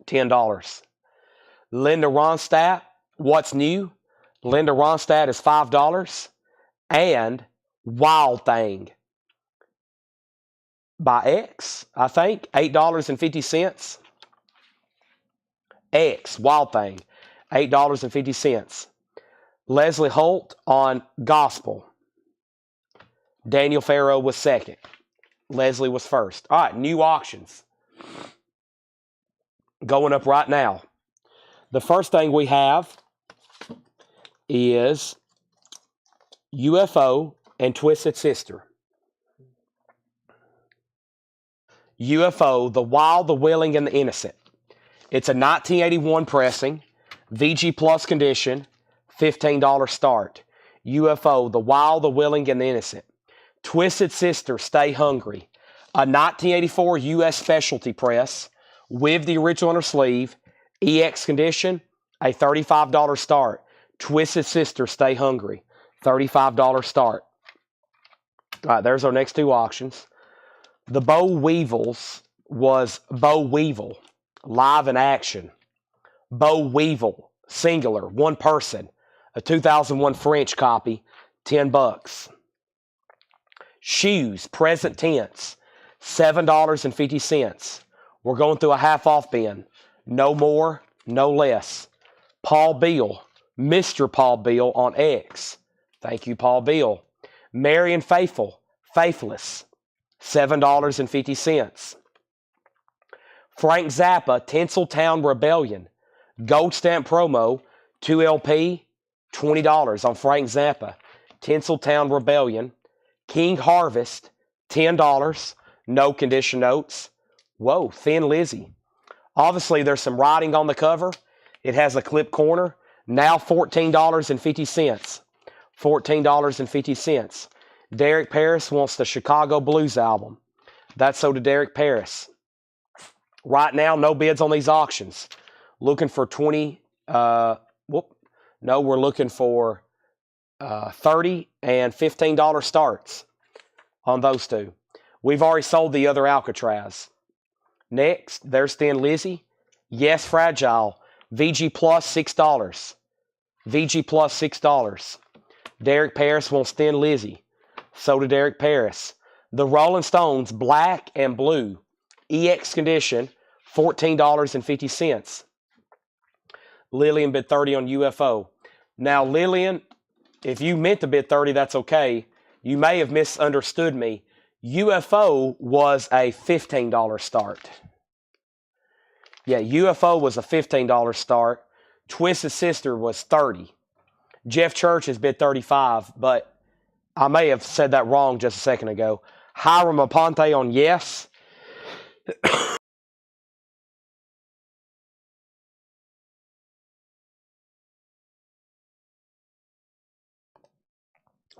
S1: $10. Linda Ronstadt, What's New? Linda Ronstadt is $5. And Wild Thing by X, I think, $8.50. X, Wild Thing, $8.50. Leslie Holt on Gospel. Daniel Farrow was second. Leslie was first. All right, new auctions. Going up right now. The first thing we have is UFO and Twisted Sister. UFO, The Wild, the Willing, and the Innocent. It's a 1981 pressing, VG Plus condition, $15 start. UFO, The Wild, the Willing, and the Innocent. Twisted Sister, Stay Hungry. A 1984 U.S. specialty press, with the original inner sleeve, EX condition, a $35 start. Twisted Sister, Stay Hungry, $35 start. All right, there's our next two auctions. The Boll Weevils was Boll Weevil, live in action. Boll Weevil, singular, one person, a 2001 French copy, $10. Shoes, present tense, $7.50. We're going through a half-off bin. No more, no less. Paul Beal, Mr. Paul Beal on X. Thank you, Paul Beal. Marion Faithful, Faithless, $7.50. Frank Zappa, Tinseltown Rebellion, Gold Stamp Promo, 2 LP, $20 on Frank Zappa. Tinseltown Rebellion. King Harvest, $10. No condition notes. Whoa, Thin Lizzy. Obviously, there's some writing on the cover. It has a clip corner. Now $14.50. $14.50. Derek Paris wants the Chicago Blues album. That's so to Derek Paris. Right now, no bids on these auctions. Looking for 20. We're looking for 30 and $15 starts on those two. We've already sold the other Alcatraz. Next, there's Thin Lizzy. Yes, Fragile. VG Plus, $6. VG Plus, $6. Derek Paris wants Thin Lizzy. So did Derek Paris. The Rolling Stones, Black and Blue. EX condition, $14.50. Lillian bid 30 on UFO. Now, Lillian, if you meant to bid 30, that's okay. You may have misunderstood me. UFO was a $15 start. Yeah, UFO was a $15 start. Twisted Sister was 30. Jeff Church has bid 35, but I may have said that wrong just a second ago. Hiram Aponte on Yes.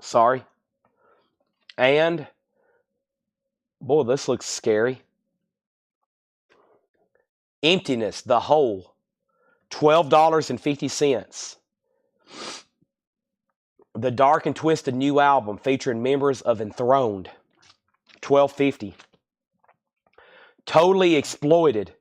S1: Sorry. And, boy, this looks scary. Emptiness, The Hole, $12.50. The Dark and Twisted new album featuring members of Enthroned, $12.50. Totally Exploited,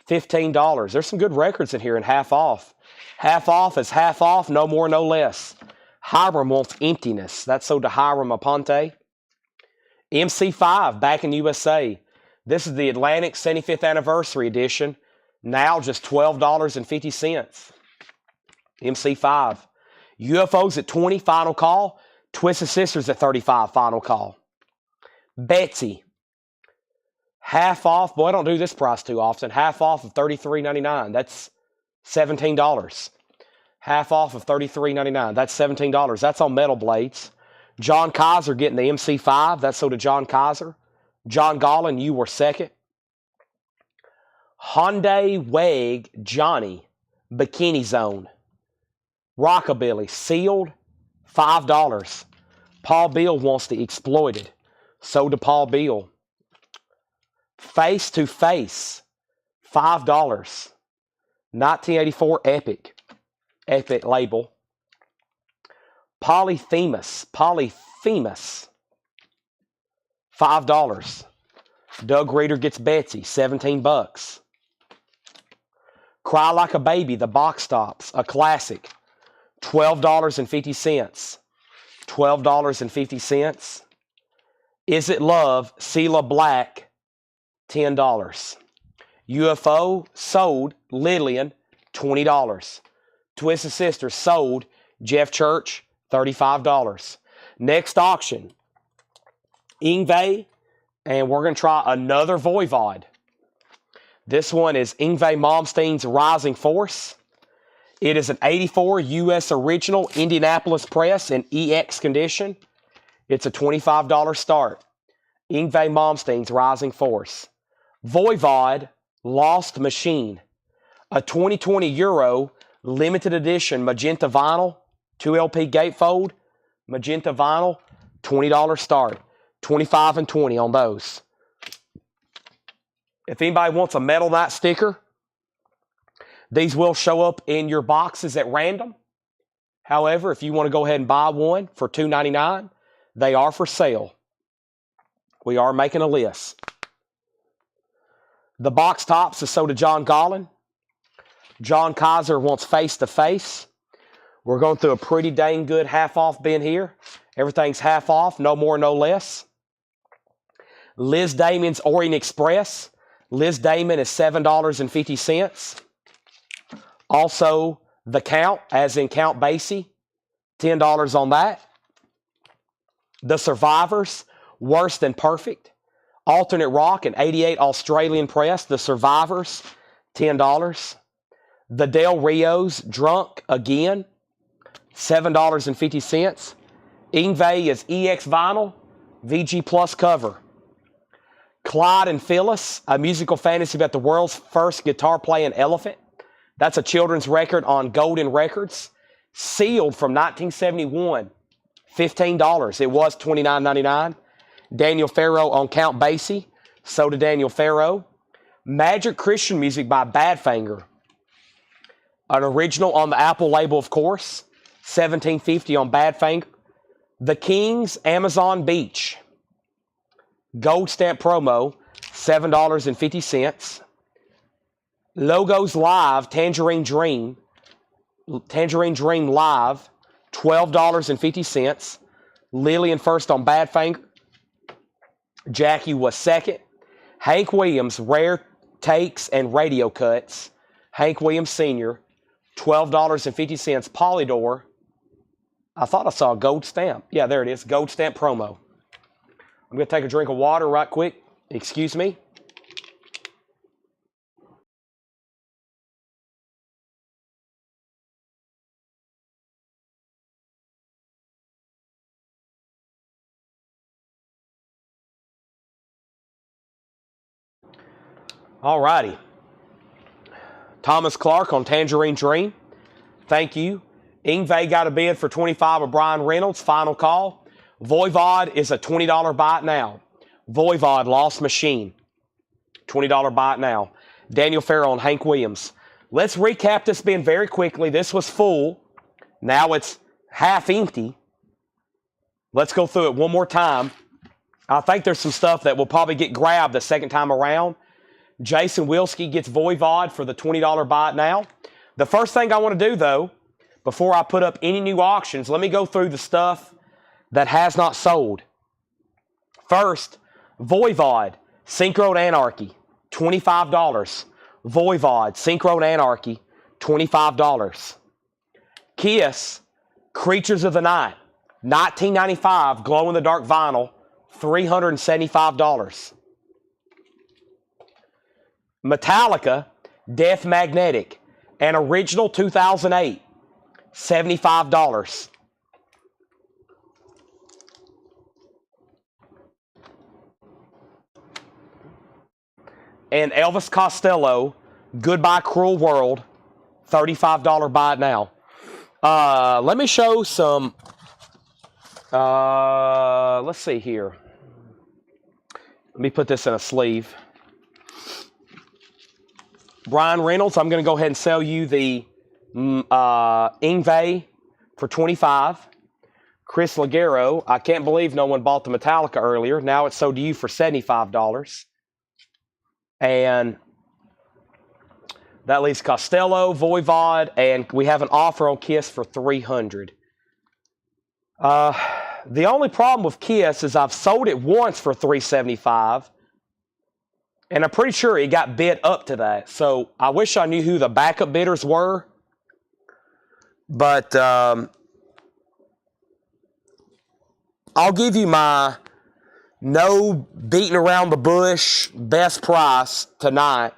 S1: $15. There's some good records in here and half off. Half off is half off, no more, no less. Hiram wants Emptiness. That's sold to Hiram Aponte. MC5, Back in USA. This is the Atlantic 75th Anniversary Edition. Now just $12.50. MC5. UFOs at 20, final call. Twisted Sisters at 35, final call. Betsy. Half off. Boy, I don't do this price too often. Half off of $33.99. That's $17. Half off of $33.99. That's $17. That's on Metal Blades. John Kaiser getting the MC5. That's sold to John Kaiser. John Gollin, you were second. Hyundai Weg Johnny, Bikini Zone. Rockabilly, sealed, $5. Paul Beal wants the Exploited. Sold to Paul Beal. Face to Face, $5. 1984 Epic label. Polyphemus, $5. Doug Reeder gets Betsy, $17. Cry Like a Baby, The Box Tops, a classic, $12.50. $12.50. Is It Love, Cilla Black, $10. UFO sold, Lillian, $20. Twisted Sisters sold, Jeff Church, $35. Next auction, Yngwie, and we're going to try another Voivod. This one is Yngwie Malmsteen's Rising Force. It is an 84 U.S. original, Indianapolis press in EX condition. It's a $25 start. Yngwie Malmsteen's Rising Force. Voivod, Lost Machine. A 2020 Euro limited edition magenta vinyl, 2 LP gatefold, magenta vinyl, $20 start. 25 and 20 on those. If anybody wants a Metal Knight sticker, these will show up in your boxes at random. However, if you want to go ahead and buy one for $2.99, they are for sale. We are making a list. The box tops is sold to John Gollin. John Kaiser wants face-to-face. We're going through a pretty dang good half-off bin here. Everything's half off, no more, no less. Liz Damon's Orient Express. Liz Damon is $7.50. Also, The Count, as in Count Basie, $10 on that. The Survivors, Worse Than Perfect. Alternate Rock and 88 Australian Press, The Survivors, $10. The Del Rios, Drunk Again, $7.50. Ingve is EX Vinyl, VG Plus cover. Clyde and Phyllis, a musical fantasy about the world's first guitar-playing elephant. That's a children's record on Golden Records. Sealed from 1971, $15. It was $29.99. Daniel Farrow on Count Basie, so did Daniel Farrow. Magic Christian Music by Badfinger. An original on the Apple label, of course. $17.50 on Badfinger. The Kings, Amazon Beach. Gold stamp promo, $7.50. Logos Live, Tangerine Dream Live, $12.50. Lillian first on Badfinger. Jackie was second. Hank Williams, Rare Takes and Radio Cuts. Hank Williams Sr., $12.50. Polydor. I thought I saw a gold stamp. Yeah, there it is. Gold stamp promo. I'm going to take a drink of water right quick. Excuse me. All righty. Thomas Clark on Tangerine Dream. Thank you. Ingve got a bid for $25 of Brian Reynolds. Final call. Voivod is a $20 buy it now. Voivod, Lost Machine. $20 buy it now. Daniel Farrow on Hank Williams. Let's recap this bin very quickly. This was full. Now it's half empty. Let's go through it one more time. I think there's some stuff that will probably get grabbed the second time around. Jason Wilski gets Voivod for the $20 buy it now. The first thing I want to do, though, before I put up any new auctions, let me go through the stuff that has not sold. First, Voivod, Synchroed Anarchy, $25. Voivod, Synchroed Anarchy, $25. Kiss, Creatures of the Night, 1995, glow-in-the-dark vinyl, $375. Metallica, Death Magnetic, an original 2008, $75. And Elvis Costello, Goodbye Cruel World, $35 buy it now. Let me show some, let's see here. Let me put this in a sleeve. Brian Reynolds, I'm going to go ahead and sell you the Ingve for $25. Chris Ligero, I can't believe no one bought the Metallica earlier. Now it's sold to you for $75. And that leaves Costello, Voivod, and we have an offer on Kiss for $300. The only problem with Kiss is I've sold it once for $375, and I'm pretty sure it got bid up to that. So I wish I knew who the backup bidders were. But I'll give you my no beating around the bush best price tonight.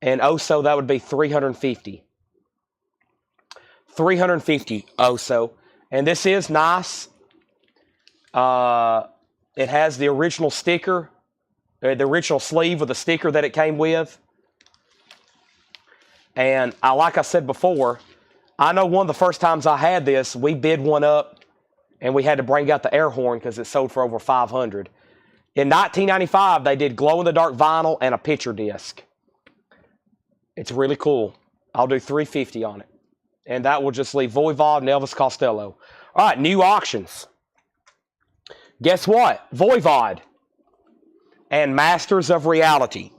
S1: And also that would be $350. $350 also. And this is nice. It has the original sticker, the original sleeve with the sticker that it came with. And like I said before, I know one of the first times I had this, we bid one up and we had to bring out the air horn because it sold for over $500. In 1995, they did glow-in-the-dark vinyl and a picture disc. It's really cool. I'll do $350 on it. And that will just leave Voivod and Elvis Costello. All right, new auctions. Guess what? Voivod and Masters of Reality.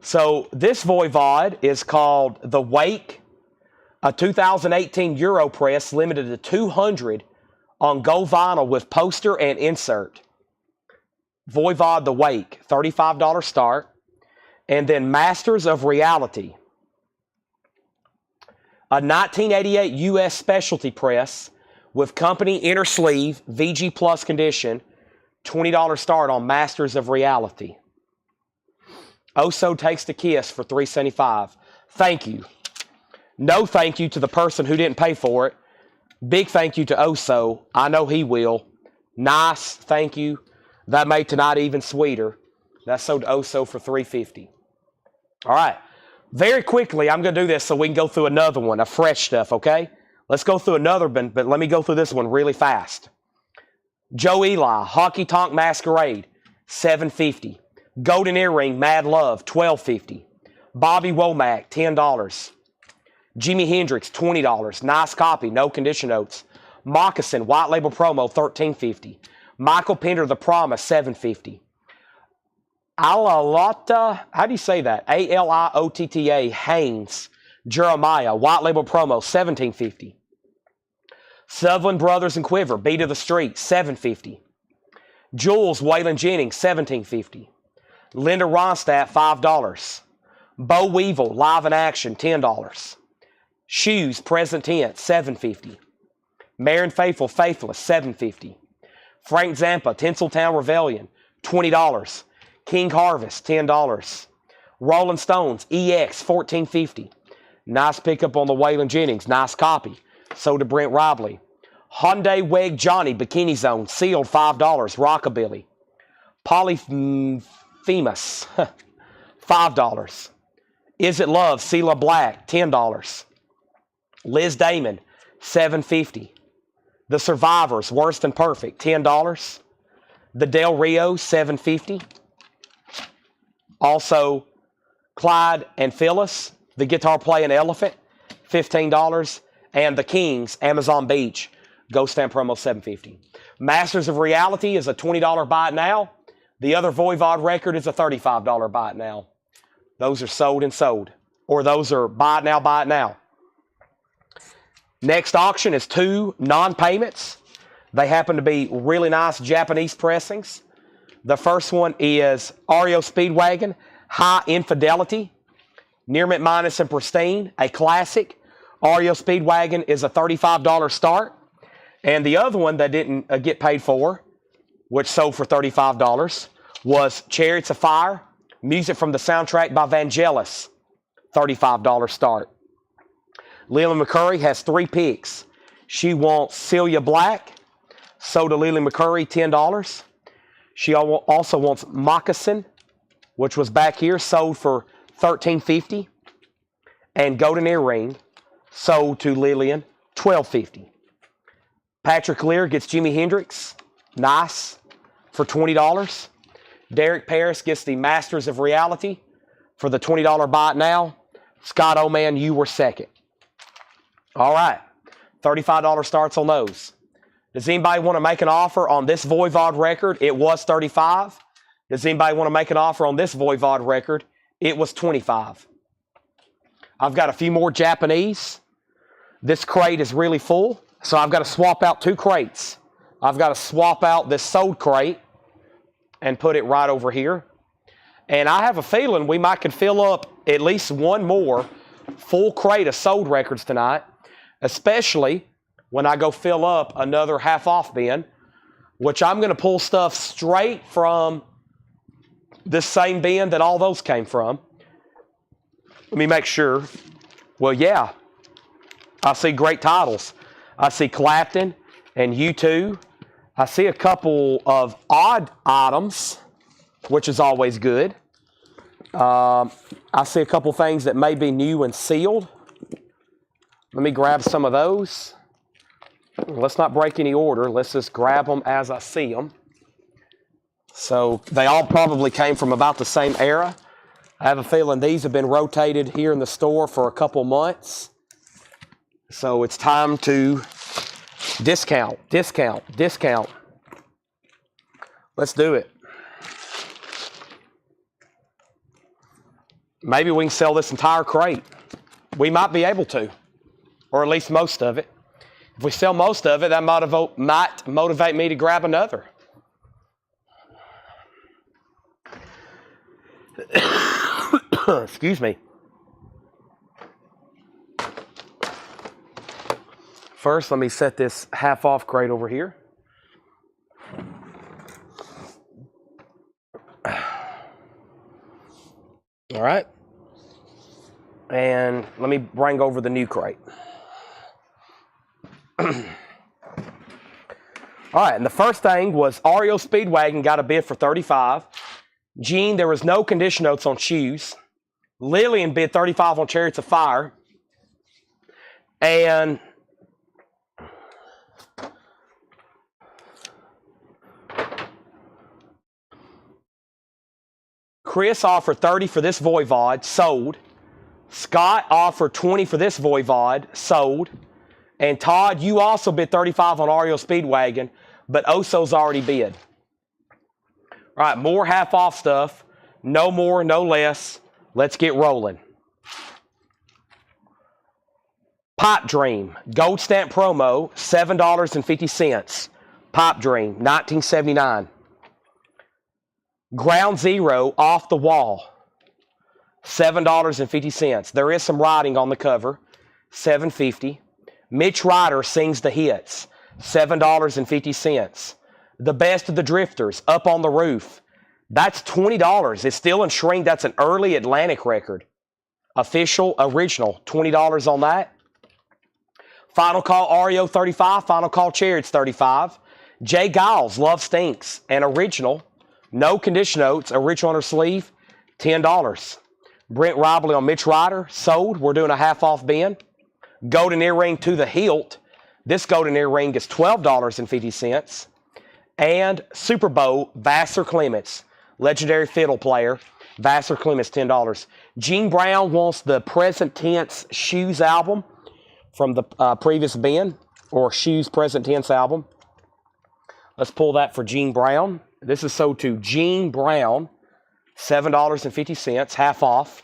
S1: So this Voivod is called The Wake, a 2018 Europress limited to 200 on gold vinyl with poster and insert. Voivod The Wake, $35 start. And then Masters of Reality, a 1988 U.S. specialty press with company inner sleeve, VG Plus condition, $20 start on Masters of Reality. Oso takes the kiss for $375. Thank you. No thank you to the person who didn't pay for it. Big thank you to Oso. I know he will. Nice, thank you. That made tonight even sweeter. That sold Oso for $350. All right. Very quickly, I'm going to do this so we can go through another one, a fresh stuff, okay? Let's go through another one, but let me go through this one really fast. Joe Eli, Honky Tonk Masquerade, $750. Golden Earring, Mad Love, $12.50. Bobby Womack, $10. Jimi Hendrix, $20. Nice copy, no condition notes. Moccasin, White Label Promo, $13.50. Michael Pender, The Promise, $7.50. Alalotta, how do you say that? Aliotta, Haynes, Jeremiah, White Label Promo, $17.50. Sutherland Brothers and Quiver, Beat of the Street, $7.50. Jules, Waylon Jennings, $17.50. Linda Ronstadt, $5. Bo Weevil, Live in Action, $10. Shoes, Present Tense, $7.50. Marin Faithful, Faithless, $7.50. Frank Zampa, Tinseltown Rebellion, $20. King Harvest, $10. Rolling Stones, EX, $14.50. Nice pickup on the Waylon Jennings. Nice copy. So did Brent Robley. Hyundai Weg Johnny, Bikini Zone, sealed, $5. Rockabilly. Polyphemus, $5. Is It Love, Cela Black, $10. Liz Damon, $7.50. The Survivors, Worse Than Perfect, $10. The Del Rio, $7.50. Also, Clyde and Phyllis, the guitar playing elephant, $15. And The Kings, Amazon Beach, Ghost Stamp Promo, $7.50. Masters of Reality is a $20 buy it now. The other Voivod record is a $35 buy it now. Those are sold and sold. Or those are buy it now, buy it now. Next auction is two non-payments. They happen to be really nice Japanese pressings. The first one is REO Speedwagon, High Infidelity, Near Mint Minus and Pristine, a classic. REO Speedwagon is a $35 start. And the other one that didn't get paid for, which sold for $35, was Chariots of Fire, music from the soundtrack by Vangelis, $35 start. Lily McCurry has 3 picks. She wants Celia Black, sold to Lily McCurry, $10. She also wants Moccasin, which was back here, sold for $13.50. And Golden Earring, sold to Lillian, $12.50. Patrick Lear gets Jimi Hendrix, nice, for $20. Derek Paris gets the Masters of Reality for the $20 buy it now. Scott Oman, you were second. All right, $35 starts on those. Does anybody want to make an offer on this Voivod record? It was $35. Does anybody want to make an offer on this Voivod record? It was $25. I've got a few more Japanese. This crate is really full, so I've got to swap out 2 crates. I've got to swap out this sold crate and put it right over here. And I have a feeling we might could fill up at least one more full crate of sold records tonight, especially when I go fill up another half-off bin, which I'm going to pull stuff straight from this same bin that all those came from. Let me make sure. Well, yeah. I see great titles. I see Clapton and U2. I see a couple of odd items, which is always good. I see a couple things that may be new and sealed. Let me grab some of those. Let's not break any order. Let's just grab them as I see them. So they all probably came from about the same era. I have a feeling these have been rotated here in the store for a couple months. So it's time to discount, discount, discount. Let's do it. Maybe we can sell this entire crate. We might be able to, or at least most of it. If we sell most of it, that might motivate me to grab another. Excuse me. First, let me set this half-off crate over here. All right. And let me bring over the new crate. All right, and the first thing was REO Speedwagon got a bid for $35. Gene, there was no condition notes on shoes. Lillian bid $35 on Chariots of Fire. And Chris offered $30 for this Voivod, sold. Scott offered $20 for this Voivod, sold. And Todd, you also bid $35 on REO Speedwagon, but Oso's already bid. All right, more half-off stuff. No more, no less. Let's get rolling. Pipe Dream, Gold Stamp Promo, $7.50. Pipe Dream, 1979. Ground Zero, Off the Wall, $7.50. There is some writing on the cover, $7.50. Mitch Ryder Sings the Hits, $7.50. The Best of the Drifters, Up on the Roof, that's $20. It's still in shrink. That's an early Atlantic record. Official, original, $20 on that. Final Call REO, $35. Final Call Chariots, $35. Jay Giles, Love Stinks, an original. No condition notes, original on her sleeve, $10. Brent Ribley on Mitch Ryder, sold. We're doing a half-off bin. Golden earring to the hilt. This golden earring is $12.50. And Super Bowl, Vassar Clements, legendary fiddle player. Vassar Clements, $10. Gene Brown wants the Present Tense Shoes album from the previous bin, or Shoes Present Tense album. Let's pull that for Gene Brown. This is sold to Gene Brown, $7.50, half off.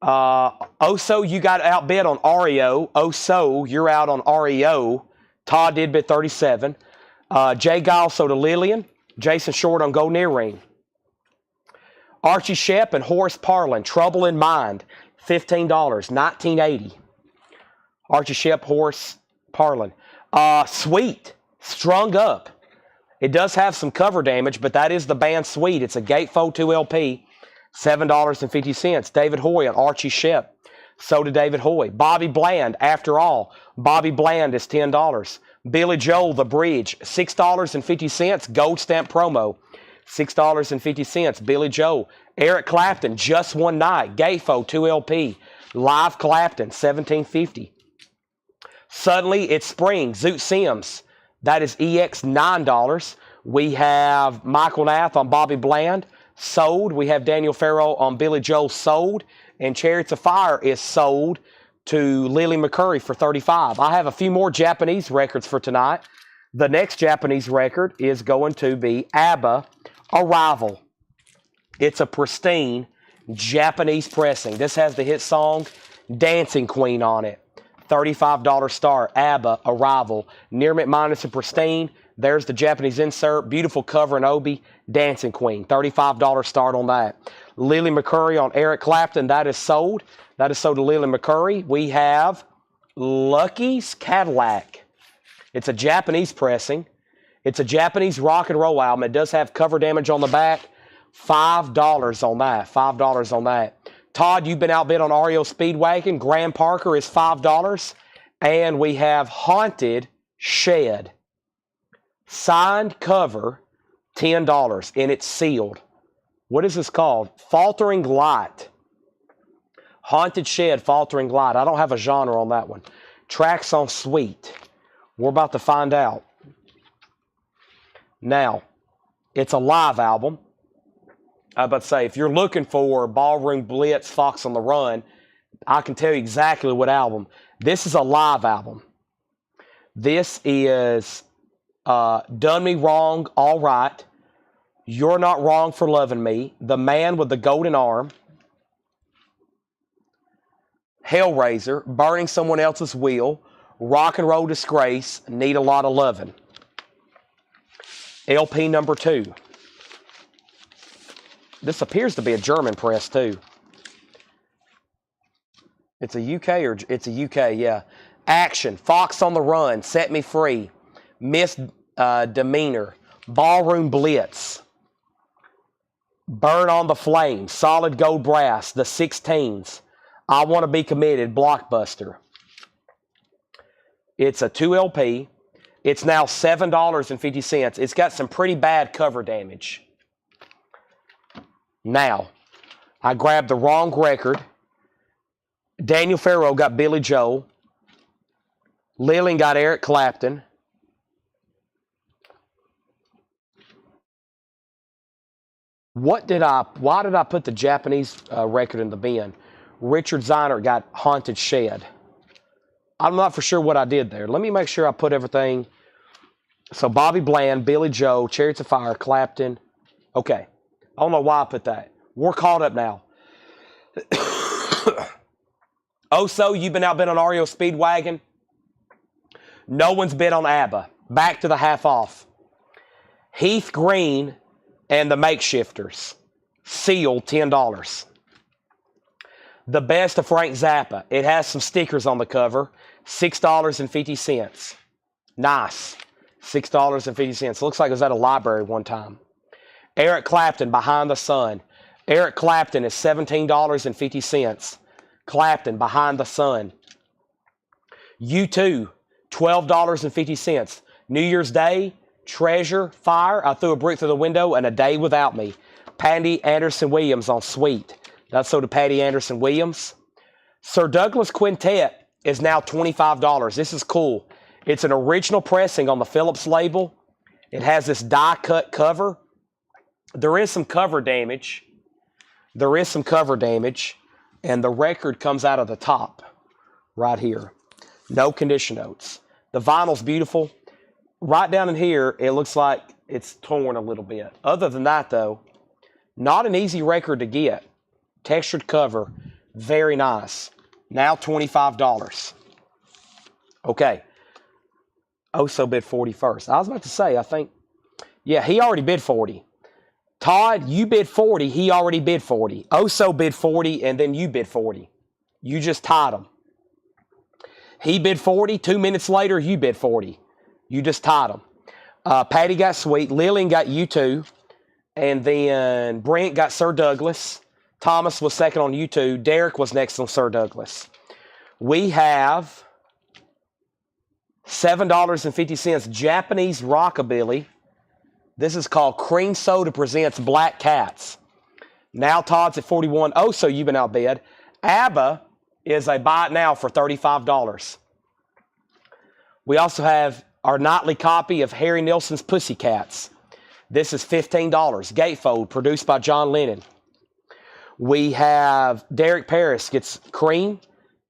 S1: Oso, you got outbid on REO. Oso, you're out on REO. Todd did bid $37. Jay Giles sold to Lillian. Jason Short on Golden Earring. Archie Shepp and Horace Parlin, Trouble in Mind, $15, $19.80. Archie Shepp, Horace Parlin. Sweet, Strung Up. It does have some cover damage, but that is the band Sweet. It's a Gatefold 2 LP, $7.50. David Hoy and Archie Shepp. So did David Hoy. Bobby Bland, After All. Bobby Bland is $10. Billy Joel, The Bridge, $6.50. Gold Stamp Promo, $6.50. Billy Joel. Eric Clapton, Just One Night. Gatefold 2 LP. Live Clapton, $17.50. Suddenly It's Spring. Zoot Sims. That is EX, $9. We have Michael Nath on Bobby Bland, sold. We have Daniel Farrow on Billy Joel, sold. And Chariots of Fire is sold to Lily McCurry for $35. I have a few more Japanese records for tonight. The next Japanese record is going to be ABBA, Arrival. It's a pristine Japanese pressing. This has the hit song Dancing Queen on it. $35 star, ABBA, Arrival. Near Mint minus and pristine. There's the Japanese insert. Beautiful cover and obi. Dancing Queen. $35 start on that. Lily McCurry on Eric Clapton. That is sold. That is sold to Lily McCurry. We have Lucky's Cadillac. It's a Japanese pressing. It's a Japanese rock and roll album. It does have cover damage on the back. $5 on that. $5 on that. Todd, you've been outbid on REO Speedwagon. Graham Parker is $5. And we have Haunted Shed. Signed cover, $10. And it's sealed. What is this called? Faltering Light. Haunted Shed, Faltering Light. I don't have a genre on that one. Tracks on Sweet. We're about to find out. Now, It's a live album. I was about to say, if you're looking for Ballroom Blitz, Fox on the Run, I can tell you exactly what album. This is a live album. This is Done Me Wrong, All Right, You're Not Wrong for Loving Me, The Man with the Golden Arm, Hellraiser, Burning Someone Else's Wheel, Rock and Roll Disgrace, Need a Lot of Lovin'. LP number 2. This appears to be a German press too. It's a UK or it's a UK, yeah. Action, Fox on the Run, Set Me Free, Misdemeanor, Ballroom Blitz, Burn on the Flame, Solid Gold Brass, The 16s, I Want to Be Committed, Blockbuster. It's a 2 LP. It's now $7.50. It's got some pretty bad cover damage. Now, I grabbed the wrong record. Daniel Farrow got Billy Joel. Lillian got Eric Clapton. Why did I put the Japanese record in the bin? Richard Zeiner got Haunted Shed. I'm not for sure what I did there. Let me make sure I put everything. So Bobby Bland, Billy Joel, Chariots of Fire, Clapton. Okay. I don't know why I put that. We're caught up now. So you've been outbid on REO Speedwagon. No one's bid on ABBA. Back to the half off. Heath Green and the Makeshifters. Sealed $10. The Best of Frank Zappa. It has some stickers on the cover. $6.50. Nice. $6.50. Looks like it was at a library one time. Eric Clapton, Behind the Sun. Eric Clapton is $17.50. Clapton, Behind the Sun. U2, $12.50. New Year's Day, Treasure, Fire, I Threw a Brick Through the Window, and A Day Without Me. Patty Anderson Williams on Sweet. That's so to Patty Anderson Williams. Sir Douglas Quintet is now $25. This is cool. It's an original pressing on the Phillips label. It has this die-cut cover. There is some cover damage. And the record comes out of the top right here. No condition notes. The vinyl's beautiful. Right down in here, it looks like it's torn a little bit. Other than that, though, not an easy record to get. Textured cover, very nice. Now $25. Okay. Oso bid 40 first. I was about to say, I think, yeah, he already bid 40. Todd, you bid 40. He already bid 40. Oso bid 40, and then you bid 40. You just tied him. He bid 40. 2 minutes later, you bid 40. You just tied him. Patty got Sweet. Lillian got U2. And then Brent got Sir Douglas. Thomas was second on U2. Derek was next on Sir Douglas. We have $7.50 Japanese Rockabilly. This is called Cream Soda Presents Black Cats. Now Todd's at 41. Oh, so you've been outbid. ABBA is a buy it now for $35. We also have our nightly copy of Harry Nilsson's Pussycats. This is $15. Gatefold, produced by John Lennon. We have Derek Paris gets Cream.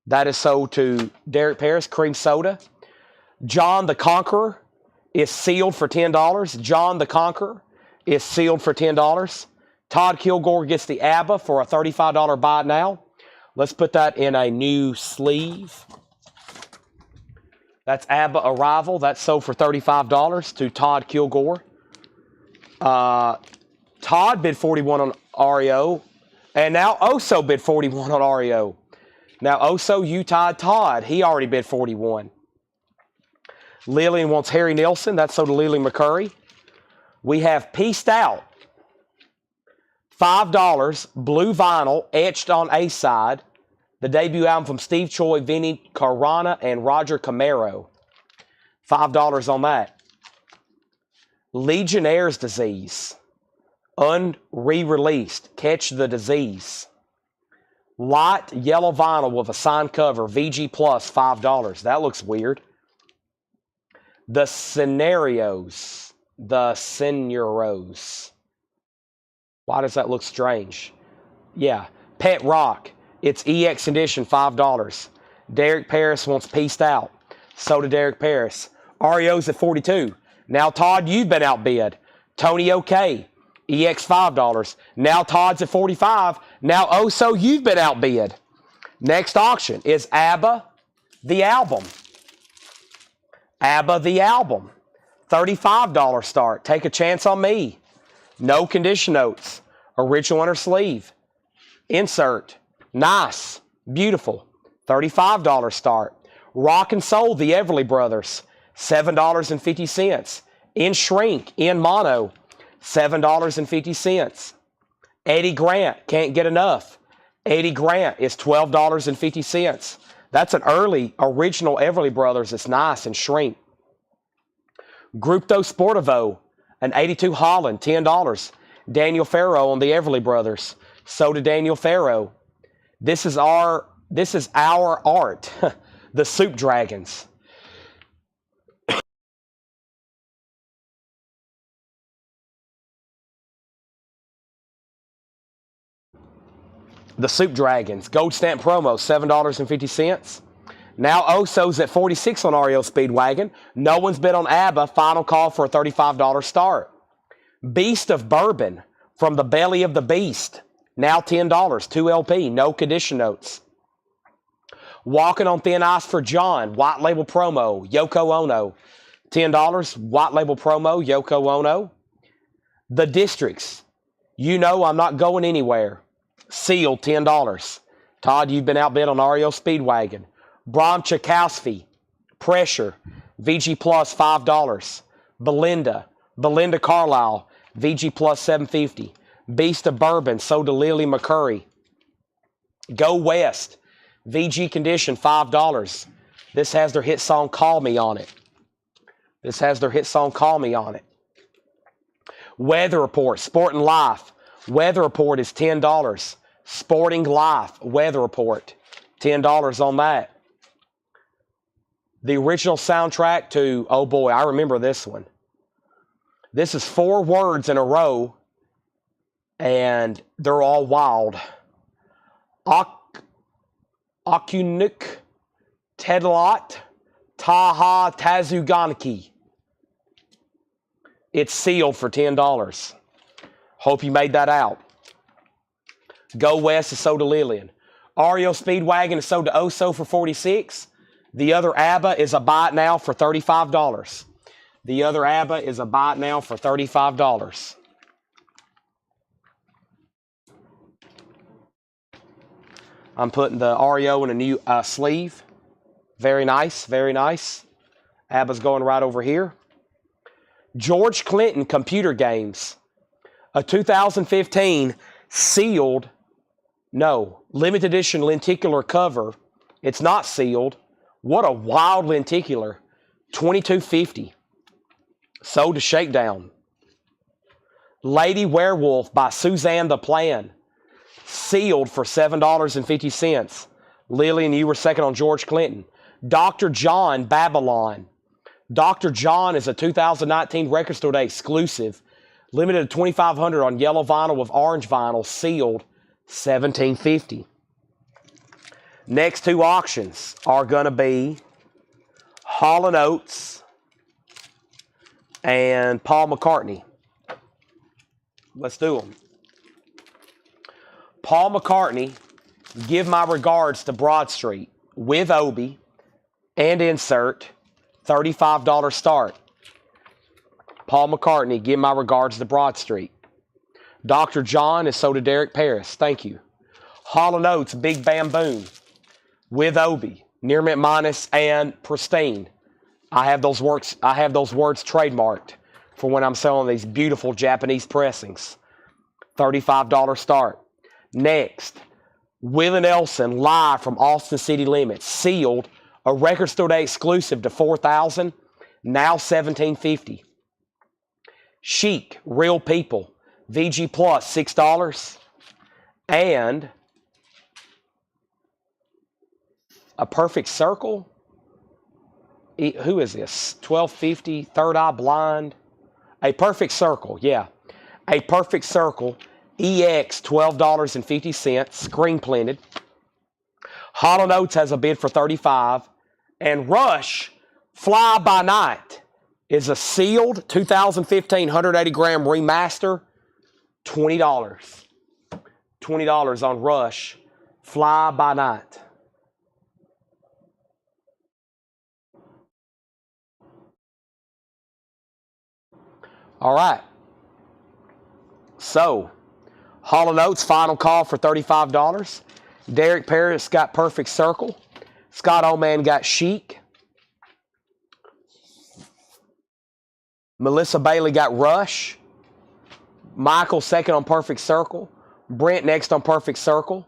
S1: That is sold to Derek Paris, Cream Soda. John the Conqueror is sealed for $10. John the Conqueror is sealed for $10. Todd Kilgore gets the ABBA for a $35 buy it now. Let's put that in a new sleeve. That's ABBA Arrival. That's sold for $35 to Todd Kilgore. Todd bid 41 on REO. And now Oso bid 41 on REO. Now Oso, you tied Todd. He already bid 41. Lillian wants Harry Nilsson. That's sold to Lily McCurry. We have Pieced Out. $5. Blue vinyl, etched on A side. The debut album from Steve Choi, Vinny Carana, and Roger Camaro. $5 on that. Legionnaire's Disease. Unre-released. Catch the Disease. Light yellow vinyl with a signed cover. VG Plus, $5. That looks weird. The Scenarios. The Senioros. Why does that look strange? Yeah. Pet Rock. It's EX edition, $5. Derek Paris wants pieced out. So did Derek Paris. REO's at 42. Now, Todd, you've been outbid. Tony OK. EX $5. Now Todd's at 45. Now Oso, you've been outbid. Next auction is ABBA, the album. ABBA, the album. $35 start. Take a chance on me. No condition notes. Original inner sleeve. Insert. Nice. Beautiful. $35 start. Rock and Soul, the Everly Brothers. $7.50. In shrink, in mono. $7.50. Eddie Grant, can't get enough. Eddie Grant is $12.50. That's an early original Everly Brothers. It's nice and shrink. Gruppo Sportivo, an 82 Holland, $10. Daniel Farrow on the Everly Brothers. So did Daniel Farrow. This is our art. The Soup Dragons. The Soup Dragons. Gold stamp promo, $7.50. Now Oso's at 46 on REO Speedwagon. No one's bid on ABBA. Final call for a $35 start. Beast of Bourbon from the Belly of the Beast. Now $10. 2 LP. No condition notes. Walking on Thin Ice for John. White label promo. Yoko Ono. $10. White label promo. Yoko Ono. The Districts. You know I'm not going anywhere. Sealed, $10. Todd, you've been outbid on REO Speedwagon. Brom Chakowski, Pressure, VG Plus, $5. Belinda Carlisle, VG Plus, $7.50. Beast of Bourbon, sold to Lily McCurry. Go West, VG Condition, $5. This has their hit song Call Me on it. Weather Report, Sport and Life. Weather Report is $10. Sporting Life, Weather Report, $10 on that. The original soundtrack to, oh boy, I remember this one. This is 4 words in a row, and they're all wild. Akunuk, Tedlot, Taha Tazuganaki. It's sealed for $10. Hope you made that out. Go West is sold to Lillian. REO Speedwagon is sold to Oso for 46. The other ABBA is a buy it now for $35. I'm putting the REO in a new sleeve. Very nice, very nice. ABBA's going right over here. George Clinton Computer Games. A 2015 sealed, no, limited edition lenticular cover. It's not sealed. What a wild lenticular. $22.50. Sold to Shakedown. Lady Werewolf by Suzanne the Plan. Sealed for $7.50. Lillian, you were second on George Clinton. Dr. John Babylon. Dr. John is a 2019 Record Store Day exclusive. Limited to 2,500 on yellow vinyl with orange vinyl. Sealed, $17.50. Next 2 auctions are going to be Hall & Oates and Paul McCartney. Let's do them. Paul McCartney, Give My Regards to Broad Street with Obi and insert, $35 start. Paul McCartney, Give My Regards to Broad Street. Dr. John is sold to Derek Paris. Thank you. Hall & Oates, Big Bamboon with Obi, Near Mint Minus, and Pristine. I have those words trademarked for when I'm selling these beautiful Japanese pressings. $35 start. Next, Willie Nelson, live from Austin City Limits, sealed, a Record Store Day exclusive to 4,000, now $17.50. Chic, Real People, VG Plus, $6. And A Perfect Circle. Who is this? $12.50. Third Eye Blind. A perfect circle, yeah. A perfect circle, EX, $12.50, screen printed. Hall & Oates has a bid for $35. And Rush, Fly By Night, is a sealed 2015 180-gram remaster, $20. $20 on Rush, Fly By Night. All right. So, Hall & Oates, final call for $35. Derek Paris got Perfect Circle. Scott Oman got Chic. Melissa Bailey got Rush. Michael second on Perfect Circle. Brent next on Perfect Circle.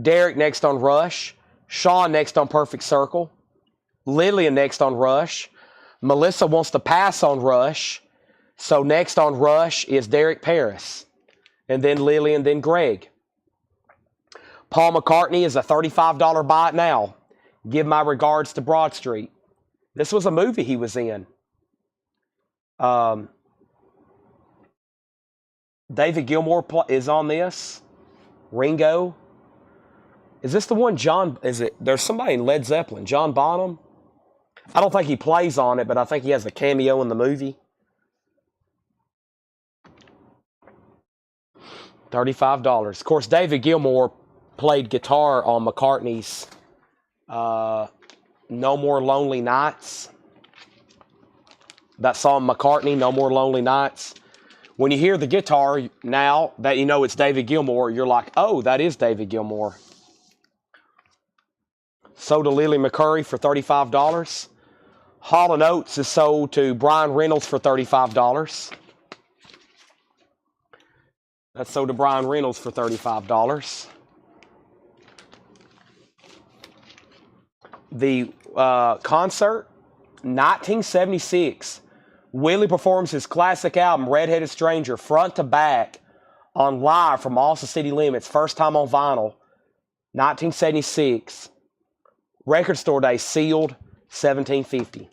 S1: Derek next on Rush. Sean next on Perfect Circle. Lillian next on Rush. Melissa wants to pass on Rush. So next on Rush is Derek Paris. And then Lillian, then Greg. Paul McCartney is a $35 buy it now. Give my regards to Broad Street. This was a movie he was in. David Gilmour is on this. Ringo. Is this the one John, is it, there's somebody in Led Zeppelin, John Bonham? I don't think he plays on it, but I think he has a cameo in the movie. $35. Of course, David Gilmour played guitar on McCartney's No More Lonely Nights. That song McCartney, No More Lonely Nights. When you hear the guitar, now that you know it's David Gilmour, you're like, oh, that is David Gilmour. Sold to Lily McCurry for $35. Hall & Oates is sold to Brian Reynolds for $35. That's sold to Brian Reynolds for $35. The concert, 1976. Willie performs his classic album, Redheaded Stranger, front to back on live from Austin City Limits. First time on vinyl, 1976. Record store day, sealed, $17.50.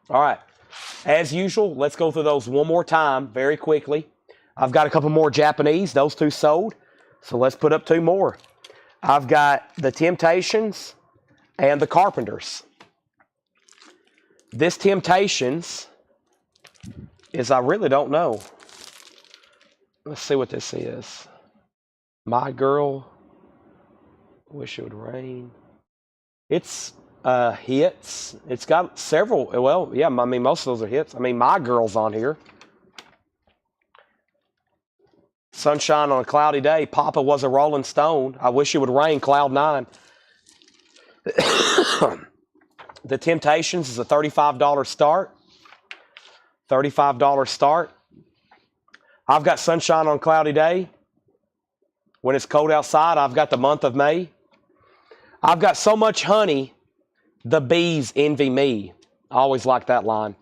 S1: All right. As usual, let's go through those one more time very quickly. I've got a couple more Japanese. Those two sold. So let's put up two more. I've got the Temptations and the Carpenters. This Temptations is, I really don't know. Let's see what this is. My Girl, Wish It Would Rain. It's hits. It's got several, well, yeah, I mean, most of those are hits. I mean, My Girl's on here. Sunshine on a Cloudy Day. Papa Was a Rolling Stone. I Wish It Would Rain, Cloud 9. The Temptations is a $35 start. $35 start. I've got Sunshine on a Cloudy Day. When it's cold outside, I've got the month of May. I've got So Much Honey, the bees envy me. I always like that line.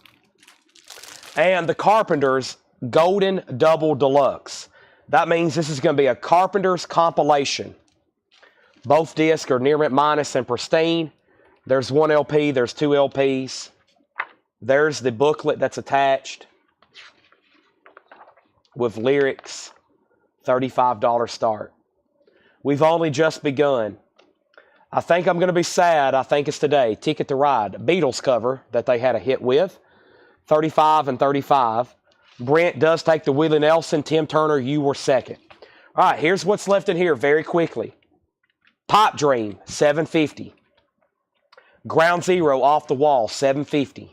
S1: And the Carpenters, Golden Double Deluxe. That means this is going to be a Carpenters compilation. Both discs are near mint minus and pristine. There's one LP, there's two LPs. There's the booklet that's attached with lyrics. $35 start. We've only just begun. I think I'm going to be sad. I think it's today. Ticket to Ride. Beatles cover that they had a hit with. 35 and 35. Brent does take the Willie Nelson. Tim Turner, You Were Second. All right, here's what's left in here very quickly. Pipe Dream, $7.50. Ground Zero, Off the Wall, $7.50.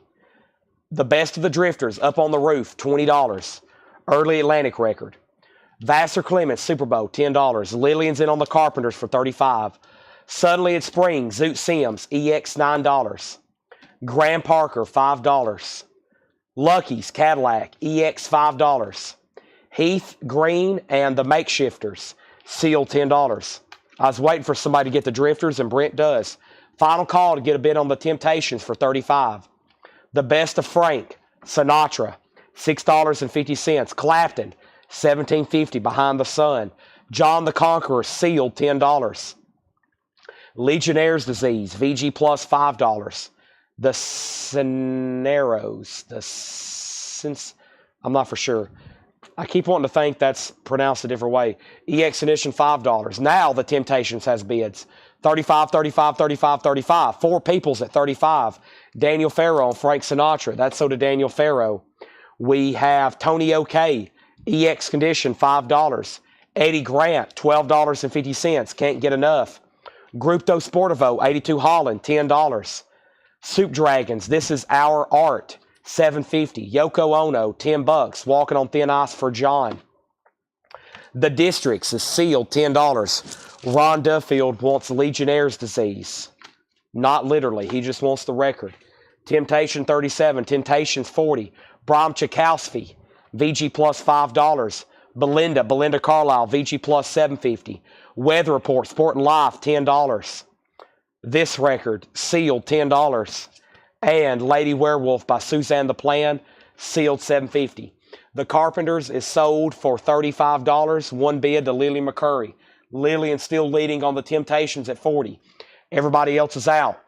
S1: The Best of the Drifters, Up on the Roof, $20. Early Atlantic record. Vassar Clements, Super Bowl, $10. Lillian's in on the Carpenters for $35. Suddenly It Springs, Zoot Sims, EX, $9. Graham Parker, $5. Lucky's Cadillac, EX, $5. Heath Green and the Makeshifters, Seal, $10. I was waiting for somebody to get the Drifters, and Brent does. Final call to get a bid on the Temptations for $35. The Best of Frank, Sinatra, $6.50. Clapton, $17.50. Behind the Sun. John the Conqueror, Sealed, $10. Legionnaire's Disease, VG Plus, $5. The Cineros, I'm not for sure. I keep wanting to think that's pronounced a different way. EX Edition, $5. Now the Temptations has bids. 35, 35, 35, 35. Four Peoples at 35. Daniel Farrow and Frank Sinatra. That's so to Daniel Farrow. We have Tony OK, EX Condition, $5. Eddie Grant, $12.50. Can't get enough. Gruppo Sportivo, 82 Holland, $10. Soup Dragons, This Is Our Art, $7.50. Yoko Ono, $10. Walking on Thin Ice for John. The Districts is sealed, $10. Ron Duffield wants Legionnaire's disease. Not literally, he just wants the record. Temptation, $37. Temptations, $40. Bram Tchaikovsky, VG plus $5. Belinda Carlisle, VG plus $7.50. Weather Report, Sport and Life, $10. This record, sealed, $10. And Lady Werewolf by Suzanne the Plan, sealed, $7.50. The Carpenters is sold for $35. One bid to Lily McCurry. Lillian still leading on the Temptations at $40. Everybody else is out.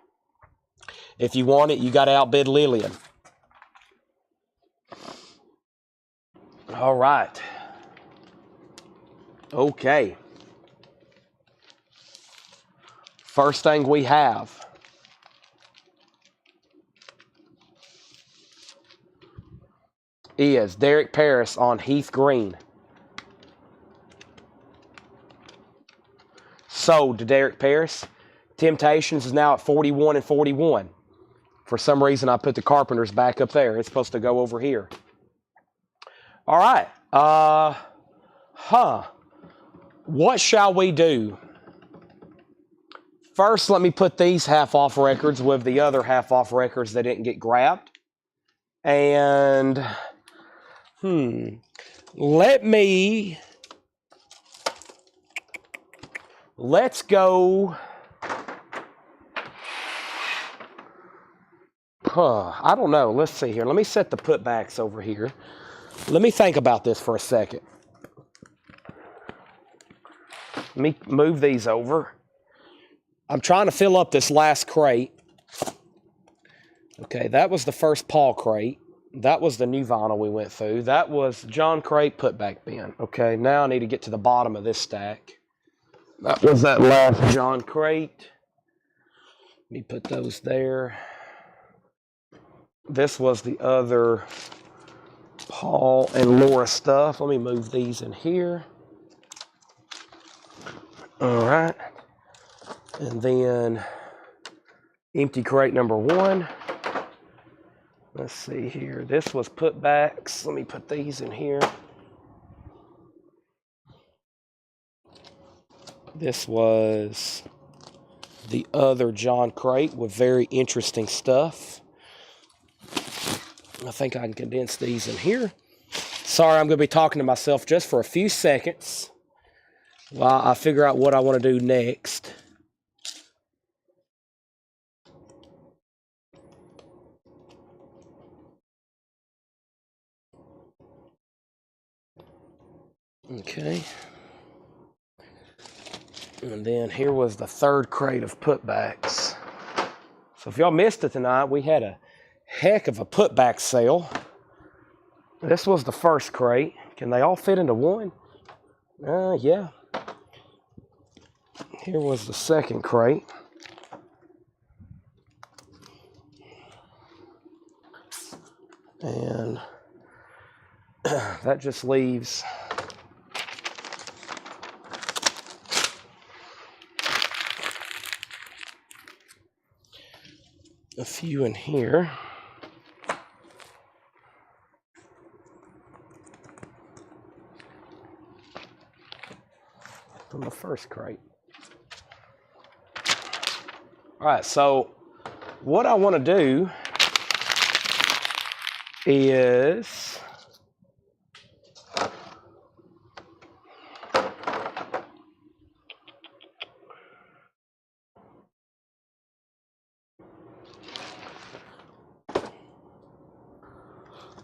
S1: If you want it, you got to outbid Lillian. All right. Okay. First thing we have is Derek Paris on Heath Green. Sold to Derek Paris. Temptations is now at 41 and 41. For some reason, I put the Carpenters back up there. It's supposed to go over here. All right. What shall we do? First, let me put these half-off records with the other half-off records that didn't get grabbed. And, let's go. I don't know. Let's see here. Let me set the putbacks over here. Let me think about this for a second. Let me move these over. I'm trying to fill up this last crate. Okay, that was the first Paul crate. That was the new vinyl we went through. That was John crate putback bin. Okay, now I need to get to the bottom of this stack. That was that last John crate. Let me put those there. This was the other Paul and Laura stuff. Let me move these in here. All right. And then empty crate number 1. Let's see here. This was putbacks. Let me put these in here. This was the other John crate with very interesting stuff. I think I can condense these in here. Sorry, I'm going to be talking to myself just for a few seconds while I figure out what I want to do next. Okay. And then here was the third crate of putbacks. So if y'all missed it tonight, we had a heck of a putback sale. This was the first crate. Can they all fit into one? Yeah. Here was the second crate. And that just leaves a few in here. From the first crate. All right, so what I want to do is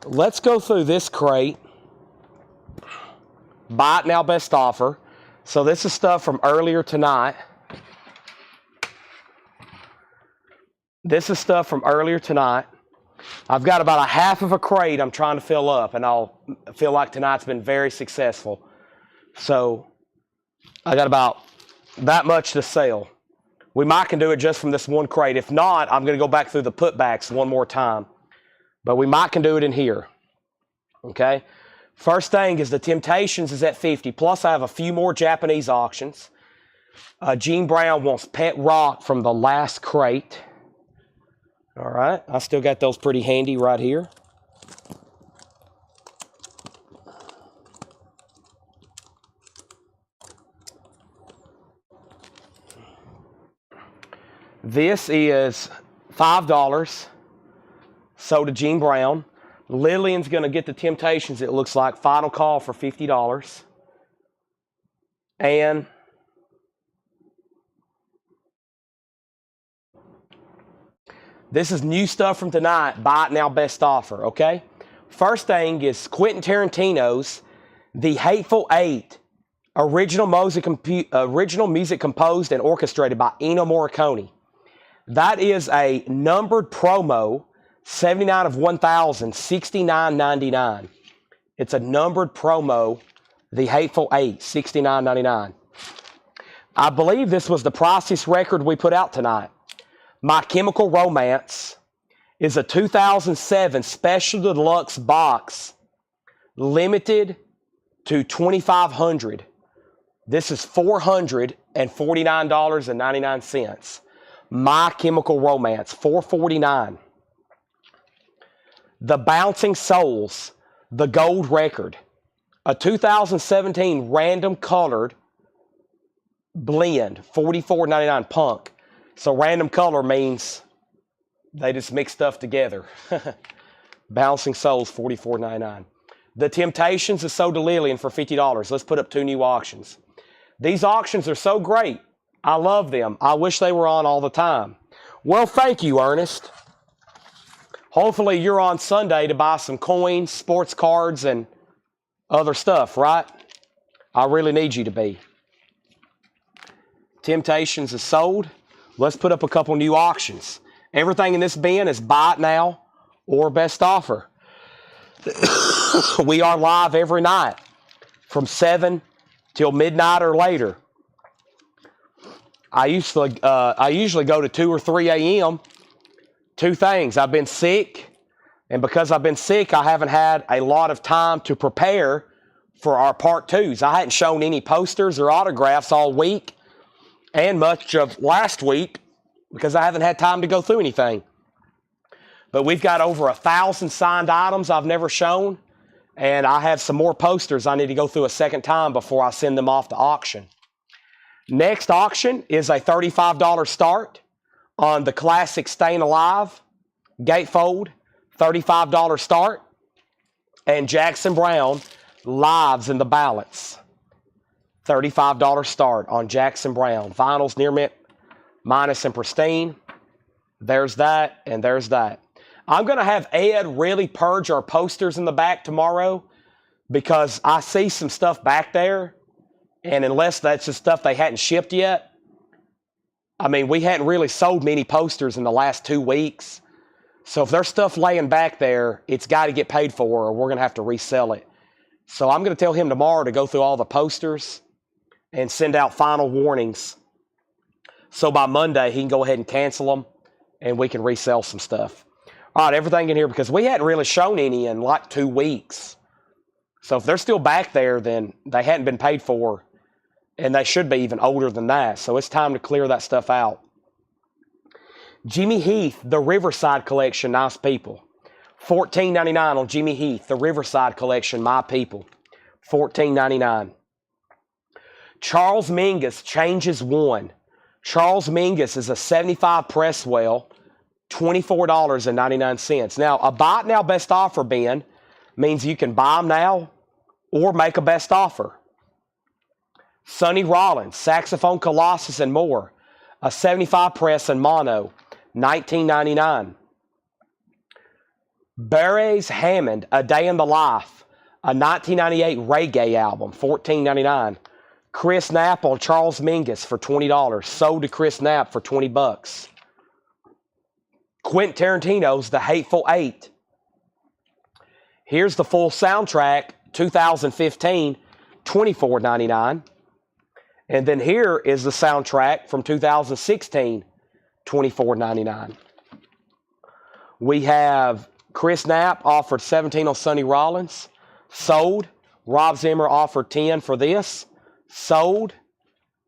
S1: let's go through this crate. Buy it now, best offer. So this is stuff from earlier tonight. This is stuff from earlier tonight. I've got about a half of a crate I'm trying to fill up, and I'll feel like tonight's been very successful. So I got about that much to sell. We might can do it just from this one crate. If not, I'm going to go back through the putbacks one more time. But we might can do it in here. Okay? First thing is the Temptations is at 50. Plus, I have a few more Japanese auctions. Gene Brown wants Pet Rock from the last crate. All right. I still got those pretty handy right here. This is $5. Sold to Gene Brown. Lillian's going to get the Temptations, it looks like. Final call for $50. And this is new stuff from tonight. Buy it now, best offer, okay? First thing is Quentin Tarantino's The Hateful Eight. Original music composed and orchestrated by Ennio Morricone. That is a numbered promo, 79 of 1,000, $69.99. It's a numbered promo, The Hateful Eight, $69.99. I believe this was the priciest record we put out tonight. My Chemical Romance is a 2007 Special Deluxe box, limited to 2,500. This is $449.99. My Chemical Romance, $449. The Bouncing Souls, the gold record, a 2017 random colored blend, $44.99 punk. So random color means they just mix stuff together. Bouncing Souls, $44.99. The Temptations is sold to Lillian for $50. Let's put up 2 new auctions. These auctions are so great. I love them. I wish they were on all the time. Well, thank you, Ernest. Hopefully you're on Sunday to buy some coins, sports cards, and other stuff, right? I really need you to be. Temptations is sold. Let's put up a couple new auctions. Everything in this bin is buy it now or best offer. We are live every night from 7 till midnight or later. I usually go to 2 or 3 a.m. 2 things. I've been sick, and because I've been sick, I haven't had a lot of time to prepare for our part 2s. I hadn't shown any posters or autographs all week and much of last week because I haven't had time to go through anything. But we've got over 1,000 signed items I've never shown, and I have some more posters I need to go through a second time before I send them off to auction. Next auction is a $35 start on the classic Staying Alive gatefold, $35 start, and Jackson Brown Lives in the Balance, $35 start on Jackson Brown. Vinyls near mint, minus and pristine. There's that, and there's that. I'm going to have Ed really purge our posters in the back tomorrow because I see some stuff back there, and unless that's just stuff they hadn't shipped yet, I mean, we hadn't really sold many posters in the last 2 weeks. So if there's stuff laying back there, it's got to get paid for or we're going to have to resell it. So I'm going to tell him tomorrow to go through all the posters and send out final warnings. So by Monday, he can go ahead and cancel them and we can resell some stuff. All right, everything in here because we hadn't really shown any in like 2 weeks. So if they're still back there, then they hadn't been paid for. And they should be even older than that. So it's time to clear that stuff out. Jimmy Heath, the Riverside Collection, Nice People. $14.99 on Jimmy Heath, the Riverside Collection, My People. $14.99. Charles Mingus, Changes One. Charles Mingus is a 75 Presswell, $24.99. Now, a buy it now best offer bin means you can buy them now or make a best offer. Sonny Rollins, Saxophone Colossus and More, a 75 press and mono, $19.99. Barry's Hammond, A Day in the Life, a 1998 reggae album, $14.99. Chris Knapp on Charles Mingus for $20. Sold to Chris Knapp for $20. Quentin Tarantino's The Hateful Eight. Here's the full soundtrack, 2015, $24.99. And then here is the soundtrack from 2016, $24.99. We have Chris Knapp offered 17 on Sonny Rollins. Sold. Rob Zimmer offered 10 for this. Sold.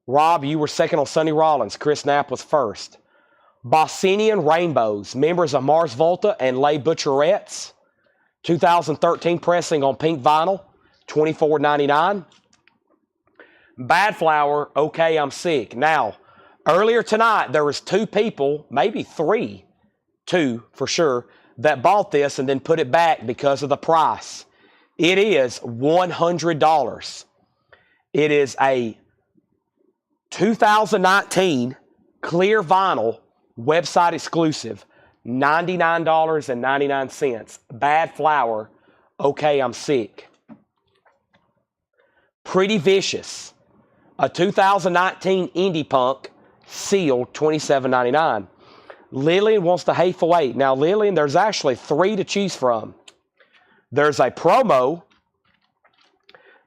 S1: Rob, you were second on Sonny Rollins. Chris Knapp was first. Bossinian Rainbows, members of Mars Volta and Les Butcherettes. 2013 pressing on pink vinyl, $24.99. Bad Flower, Okay, I'm Sick. Now, earlier tonight, there was 2 people, maybe 3, 2 for sure, that bought this and then put it back because of the price. It is $100. It is a 2019 clear vinyl, website exclusive, $99.99. Bad Flower, Okay, I'm Sick. Pretty Vicious, a 2019 indie punk, sealed, $27.99. Lillian wants the Hateful Eight. Now, Lillian, there's actually 3 to choose from. There's a promo.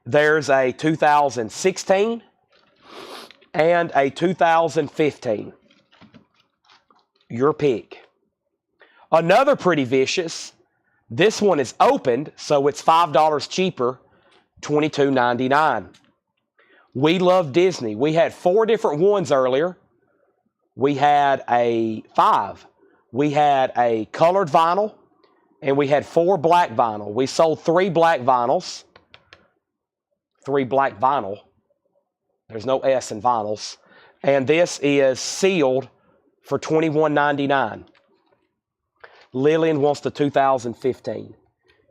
S1: There's a 2016 and a 2015. Your pick. Another Pretty Vicious. This one is opened, so it's $5 cheaper, $22.99. We Love Disney. We had 4 different ones earlier. We had a 5. We had a colored vinyl, and we had 4 black vinyl. We sold 3 black vinyls. 3 black vinyl. There's no S in vinyls. And this is sealed for $21.99. Lillian wants the 2015.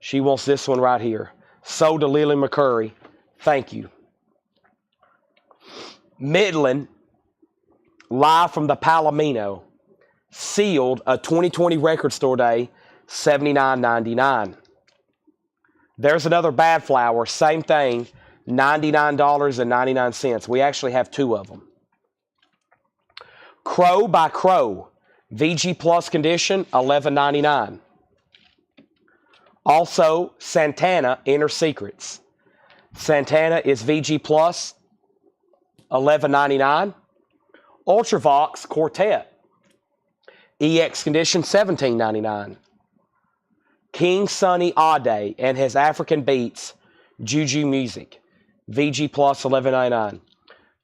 S1: She wants this one right here. Sold to Lillian McCurry. Thank you. Midland, live from the Palomino. Sealed, a 2020 record store day, $79.99. There's another Bad Flower, same thing, $99.99. We actually have 2 of them. Crow by Crow, VG Plus condition, $11.99. Also, Santana, Inner Secrets. Santana is VG Plus, $11.99. Ultravox Quartet, EX condition, $17.99. King Sunny Ade and his African Beats, Juju Music, VG Plus, $11.99.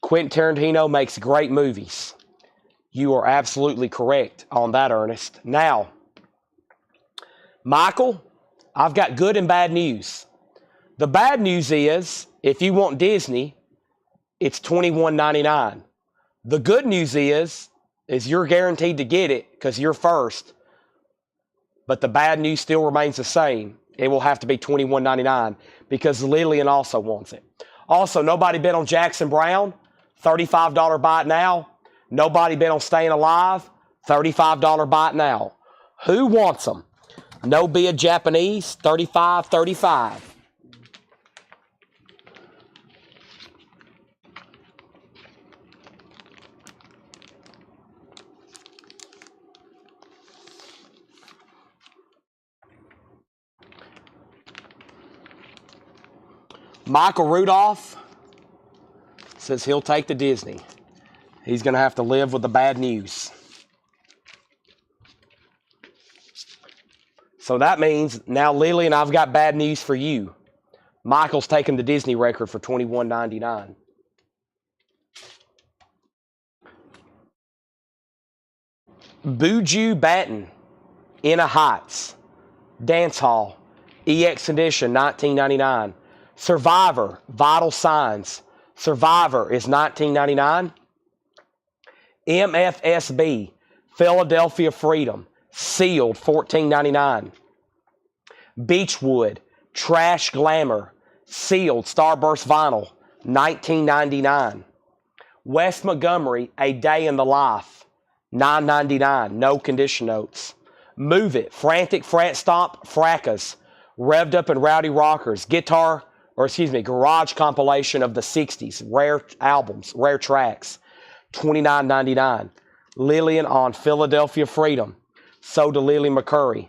S1: Quentin Tarantino makes great movies. You are absolutely correct on that, Ernest. Now, Michael, I've got good and bad news. The bad news is, if you want Disney, it's $21.99. The good news is you're guaranteed to get it because you're first. But the bad news still remains the same. It will have to be $21.99 because Lillian also wants it. Also, nobody bet on Jackson Brown, $35 buy it now. Nobody bet on Staying Alive, $35 buy it now. Who wants them? No bid Japanese, $35.35. Michael Rudolph says he'll take the Disney. He's going to have to live with the bad news. So that means now, Lillian, I've got bad news for you. Michael's taking the Disney record for $21.99. Buju Banton, Inner Heights, Dance Hall, EX Edition, $19.99. Survivor, Vital Signs. Survivor is $19.99. MFSB, Philadelphia Freedom, sealed, $14.99. Beechwood, Trash Glamour, sealed, Starburst Vinyl, $19.99. West Montgomery, A Day in the Life, $9.99, no condition notes. Move It, Frantic Frat Stomp, Fracas, Revved Up and Rowdy Rockers, garage compilation of the 60s, rare albums, rare tracks, $29.99. Lillian on Philadelphia Freedom. sold to Lily McCurry.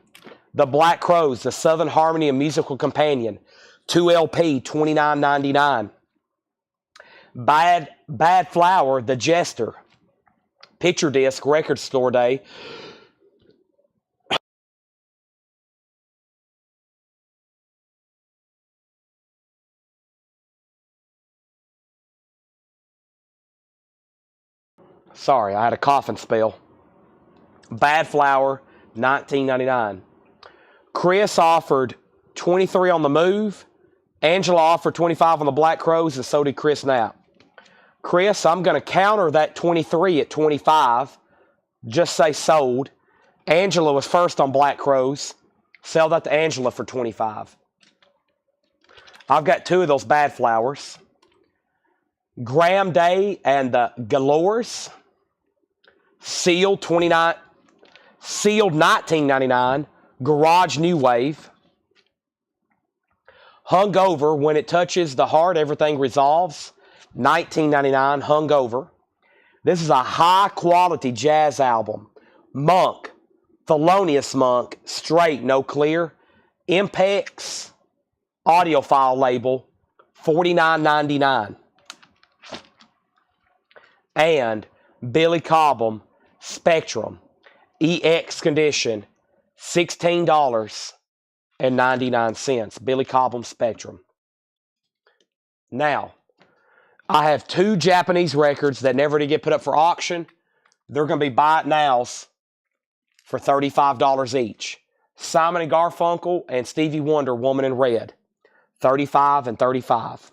S1: The Black Crowes, the Southern Harmony and Musical Companion, 2 LP, $29.99. Bad Flower, The Jester, picture disc, record store day. Sorry, I had a coughing spell. Bad Flower, $19.99. Chris offered 23 on The Move. Angela offered 25 on the Black Crowes, and so did Chris Knapp. Chris, I'm going to counter that 23 at 25. Just say sold. Angela was first on Black Crowes. Sell that to Angela for 25. I've got 2 of those Bad Flowers. Graham Day and the Galores. Sealed $19.99. Garage New Wave. Hungover, When It Touches the Heart, Everything Resolves. $19.99. Hungover. This is a high-quality jazz album. Monk. Thelonious Monk. Straight, no clear. Impex. Audiophile label. $49.99. And Billy Cobham. Spectrum. EX condition. $16.99. Billy Cobham Spectrum. Now, I have 2 Japanese records that never did get put up for auction. They're going to be buy it nows for $35 each. Simon and Garfunkel and Stevie Wonder, Woman in Red. $35 and $35.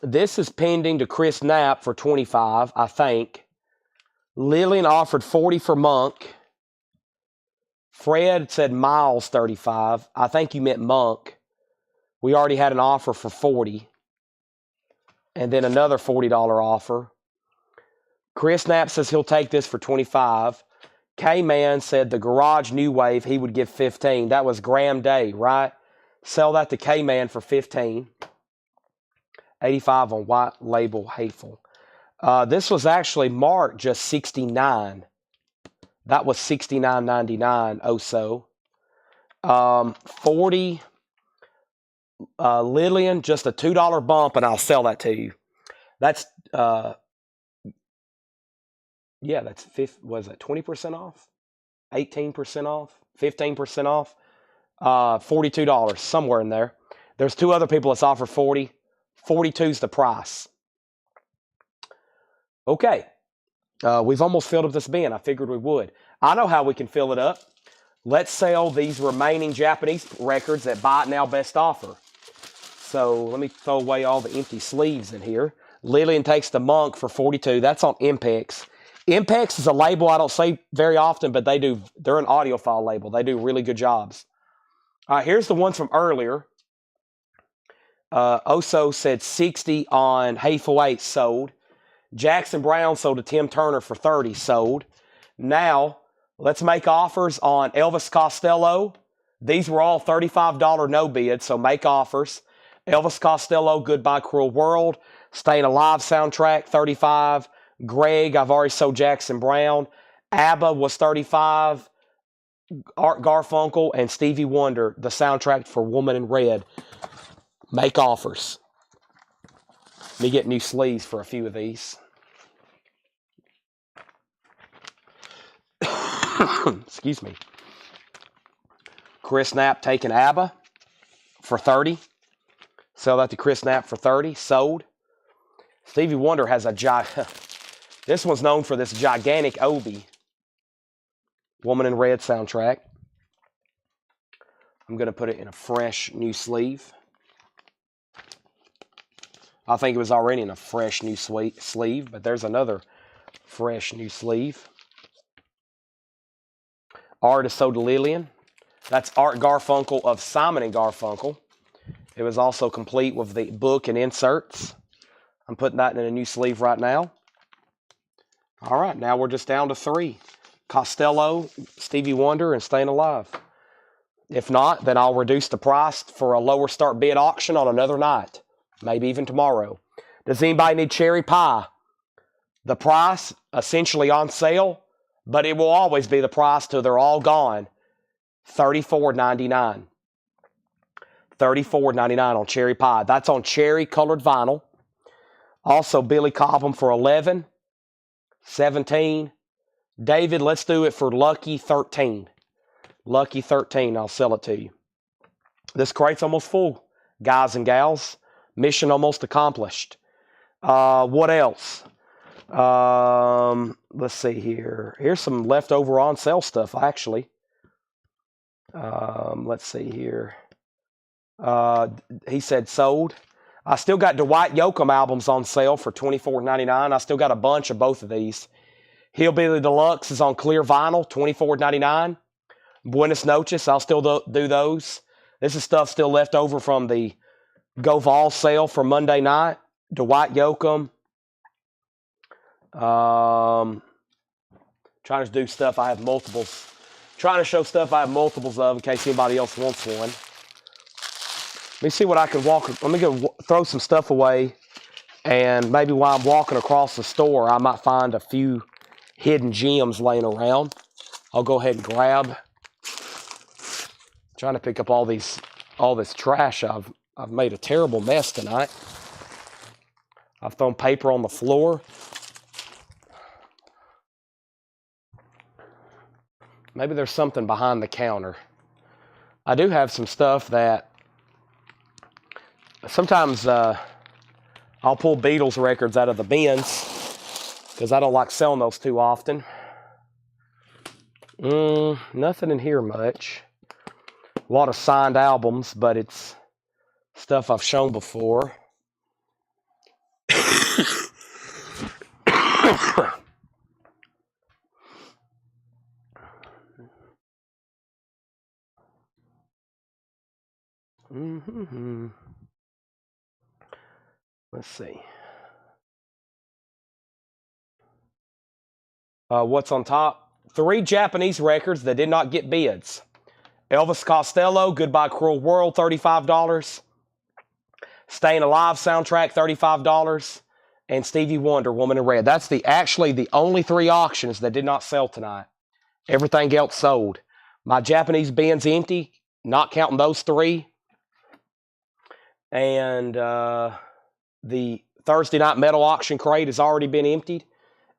S1: This is pending to Chris Knapp for $25, I think. Lillian offered $40 for Monk. Fred said Miles $35. I think you meant Monk. We already had an offer for $40. And then another $40 offer. Chris Knapp says he'll take this for $25. K-Man said the Garage New Wave, he would give $15. That was Graham Day, right? Sell that to K-Man for $15. $85 on White Label Hateful. This was actually marked just $69. That was $69.99 oh so. 40 Lillian, just a $2 bump, and I'll sell that to you. That's yeah, that's was that 20% off? 18% off? 15% off? $42, somewhere in there. There's 2 other people that's offered 40. 42's the price. Okay. We've almost filled up this bin. I figured we would. I know how we can fill it up. Let's sell these remaining Japanese records at Buy It Now Best Offer. So let me throw away all the empty sleeves in here. Lillian takes the Monk for $42. That's on Impex. Impex is a label I don't say very often, but they're an audiophile label. They do really good jobs. Here's the ones from earlier. Oso said 60 on Hateful Eight, sold. Jackson Brown sold to Tim Turner for 30, sold. Now, let's make offers on Elvis Costello. These were all $35 no bid, so make offers. Elvis Costello, Goodbye Cruel World. Staying Alive soundtrack, $35. Greg, I've already sold Jackson Brown. ABBA was $35. Art Garfunkel and Stevie Wonder, the soundtrack for Woman in Red. Make offers. Let me get new sleeves for a few of these. Excuse me. Chris Knapp taking ABBA for $30. Sell that to Chris Knapp for $30. Sold. Stevie Wonder has this one's known for this gigantic Obi. Woman in Red soundtrack. I'm going to put it in a fresh new sleeve. I think it was already in a fresh new sleeve, but there's another fresh new sleeve. Art is sold to Lillian. That's Art Garfunkel of Simon and Garfunkel. It was also complete with the book and inserts. I'm putting that in a new sleeve right now. All right, now we're just down to 3. Costello, Stevie Wonder, and Staying Alive. If not, then I'll reduce the price for a lower start bid auction on another night. Maybe even tomorrow. Does anybody need cherry pie? The price, essentially on sale, but it will always be the price till they're all gone. $34.99. $34.99 on cherry pie. That's on cherry colored vinyl. Also, Billy Cobham for $11. $17. David, let's do it for lucky $13. Lucky $13. I'll sell it to you. This crate's almost full, guys and gals. Mission almost accomplished. What else? Let's see here. Here's some leftover on sale stuff, actually. Let's see here. He said sold. I still got Dwight Yoakam albums on sale for $24.99. I still got a bunch of both of these. Hillbilly Deluxe is on clear vinyl, $24.99. Buenos Noches, I'll still do those. This is stuff still left over from the Go Vol sale from Monday night. Dwight Yoakam. Trying to do stuff I have multiples. Trying to show stuff I have multiples of in case anybody else wants one. Let me see what I can walk. Let me go throw some stuff away. And maybe while I'm walking across the store, I might find a few hidden gems laying around. I'll go ahead and grab. Trying to pick up all this trash. I've made a terrible mess tonight. I've thrown paper on the floor. Maybe there's something behind the counter. I do have some stuff that sometimes I'll pull Beatles records out of the bins because I don't like selling those too often. Nothing in here much. A lot of signed albums, but it's stuff I've shown before. Let's see. What's on top? 3 Japanese records that did not get bids. Elvis Costello, Goodbye Cruel World, $35. Staying Alive soundtrack, $35. And Stevie Wonder, Woman in Red. That's actually the only 3 auctions that did not sell tonight. Everything else sold. My Japanese bin's empty, not counting those 3. And the Thursday night metal auction crate has already been emptied.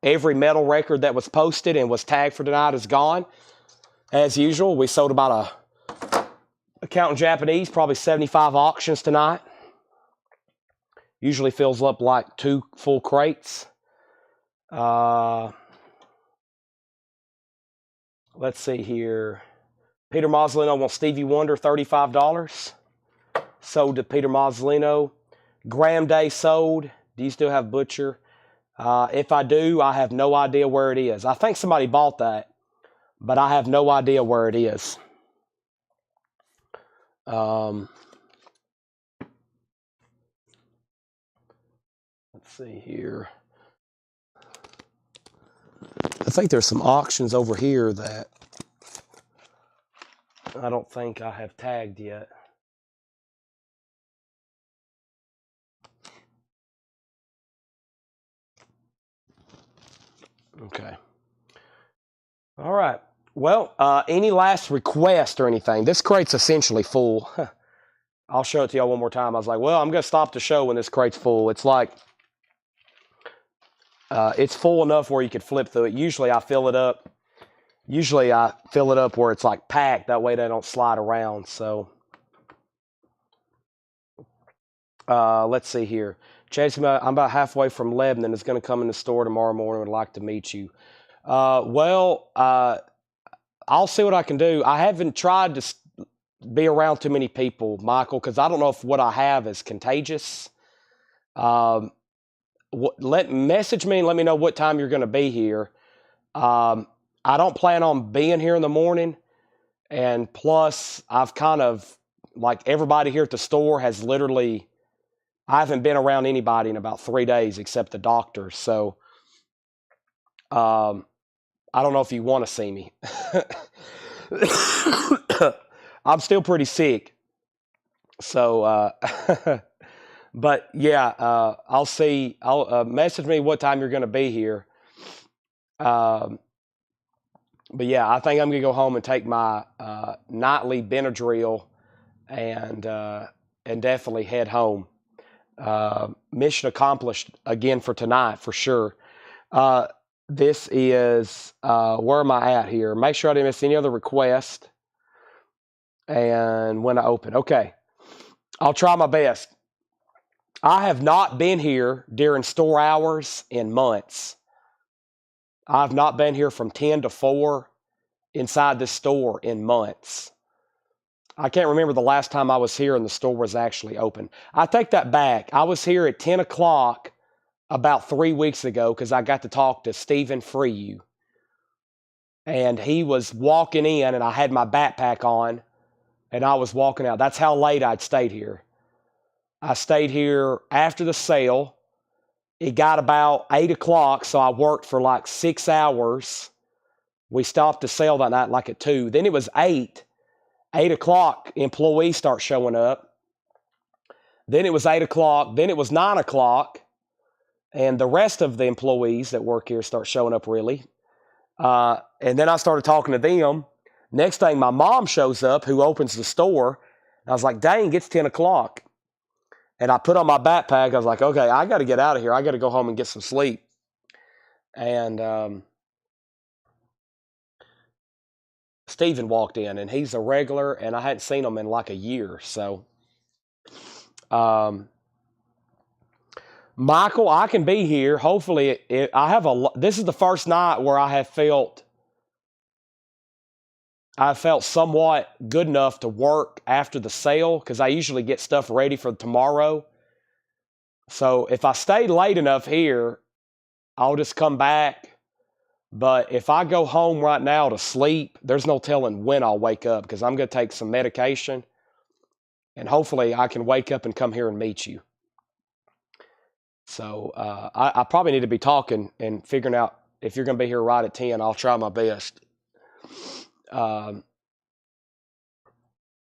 S1: Every metal record that was posted and was tagged for tonight is gone. As usual, we sold about counting Japanese, probably 75 auctions tonight. Usually fills up like 2 full crates. Let's see here. Peter Mazzolino wants Stevie Wonder, $35. Sold to Peter Mazzolino. Graham Day sold. Do you still have Butcher? If I do, I have no idea where it is. I think somebody bought that, but I have no idea where it is. Let's see here. I think there's some auctions over here that I don't think I have tagged yet. Okay. All right. Well, any last request or anything? This crate's essentially full. I'll show it to y'all one more time. I was like, well, I'm going to stop the show when this crate's full. It's like, it's full enough where you could flip through it. Usually I fill it up. Usually I fill it up where it's like packed. That way they don't slide around. So, let's see here. Chase, I'm about halfway from Lebanon. It's going to come in the store tomorrow morning. Would like to meet you. Well, I'll see what I can do. I haven't tried to be around too many people, Michael, because I don't know if what I have is contagious. Message me and let me know what time you're going to be here. I don't plan on being here in the morning. And plus, I've kind of, like everybody here at the store has literally, I haven't been around anybody in about 3 days except the doctor. So, I don't know if you want to see me. I'm still pretty sick. So, But yeah, I'll see. I'll message me what time you're going to be here. Um, but yeah, I think I'm going to go home and take my nightly Benadryl and definitely head home. Mission accomplished again for tonight for sure. Uh, this is where am I at here? Make sure I didn't miss any other request. And when I open, okay, I'll try my best. I have not been here during store hours in months. I've not been here from 10 to 4 inside this store in months. I can't remember the last time I was here and the store was actually open. I take that back. I was here at 10 o'clock about 3 weeks ago because I got to talk to Stephen Freyu. And he was walking in and I had my backpack on and I was walking out. That's how late I'd stayed here. I stayed here after the sale. It got about 8 o'clock, so I worked for like 6 hours. We stopped the sale that night like at 2. Then it was 8. 8 o'clock, employees start showing up. Then it was 8 o'clock. Then it was 9 o'clock. And the rest of the employees that work here start showing up really. And then I started talking to them. Next thing, my mom shows up who opens the store. I was like, dang, it's 10 o'clock. And I put on my backpack. I was like, okay, I got to get out of here. I got to go home and get some sleep. And Steven walked in, and he's a regular, and I hadn't seen him in like a year. So, Michael, I can be here. Hopefully, this is the first night where I felt somewhat good enough to work after the sale because I usually get stuff ready for tomorrow. So if I stay late enough here, I'll just come back. But if I go home right now to sleep, there's no telling when I'll wake up because I'm going to take some medication. And hopefully I can wake up and come here and meet you. So I probably need to be talking and figuring out if you're going to be here right at 10. I'll try my best.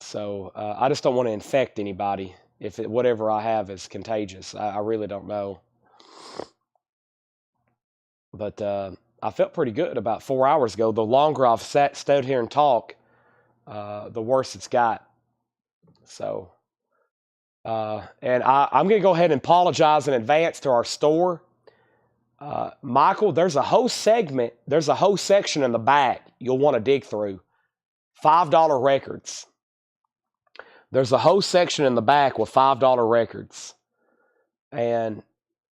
S1: So I just don't want to infect anybody if whatever I have is contagious. I really don't know. But I felt pretty good about 4 hours ago. The longer I've stood here and talked, the worse it's got. So, and I'm going to go ahead and apologize in advance to our store. Michael, there's a whole section in the back you'll want to dig through. $5 records. There's a whole section in the back with $5 records. And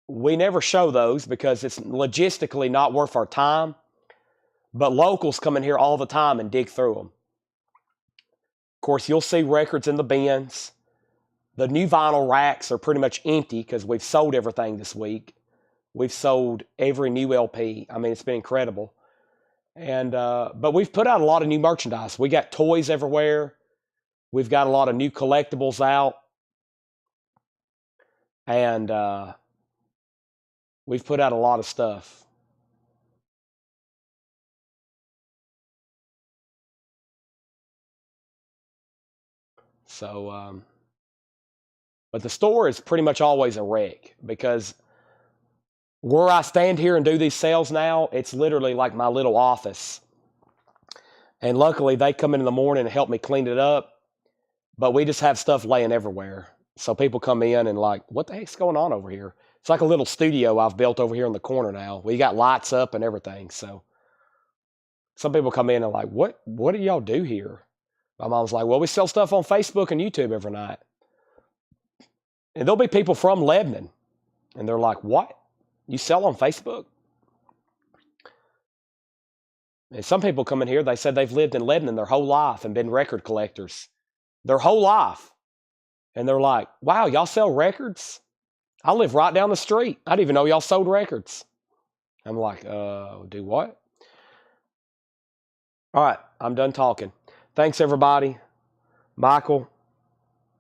S1: we never show those because it's logistically not worth our time. But locals come in here all the time and dig through them. Of course, you'll see records in the bins. The new vinyl racks are pretty much empty because we've sold everything this week. We've sold every new LP. I mean, it's been incredible. And but we've put out a lot of new merchandise. We got toys everywhere. We've got a lot of new collectibles out. And we've put out a lot of stuff. So, but the store is pretty much always a wreck because where I stand here and do these sales now, it's literally like my little office. And luckily, they come in the morning and help me clean it up. But we just have stuff laying everywhere. So people come in and like, what the heck's going on over here? It's like a little studio I've built over here in the corner now. We got lights up and everything. So some people come in and like, what do y'all do here? My mom's like, well, we sell stuff on Facebook and YouTube every night. And there'll be people from Lebanon. And they're like, what? You sell on Facebook? And some people come in here, they said they've lived in Lebanon their whole life and been record collectors. Their whole life. And they're like, wow, y'all sell records? I live right down the street. I didn't even know y'all sold records. I'm like, do what? All right, I'm done talking. Thanks, everybody. Michael,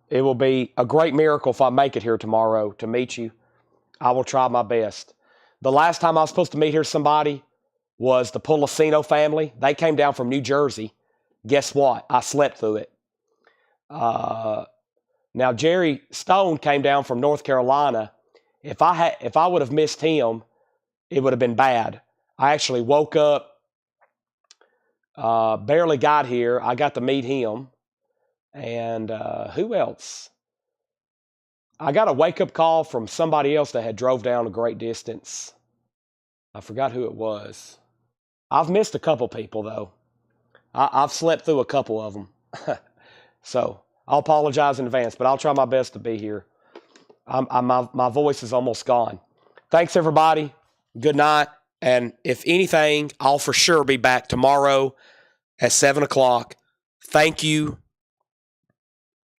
S1: it will be a great miracle if I make it here tomorrow to meet you. I will try my best. The last time I was supposed to meet here somebody was the Policino family. They came down from New Jersey. Guess what? I slept through it. Now, Now, Jerry Stone came down from North Carolina. If I would have missed him, it would have been bad. I actually woke up, barely got here. I got to meet him. And who else? I got a wake-up call from somebody else that had drove down a great distance. I forgot who it was. I've missed a couple people, though. I've slept through a couple of them. So I'll apologize in advance, but I'll try my best to be here. My voice is almost gone. Thanks, everybody. Good night. And if anything, I'll for sure be back tomorrow at 7 o'clock. Thank you.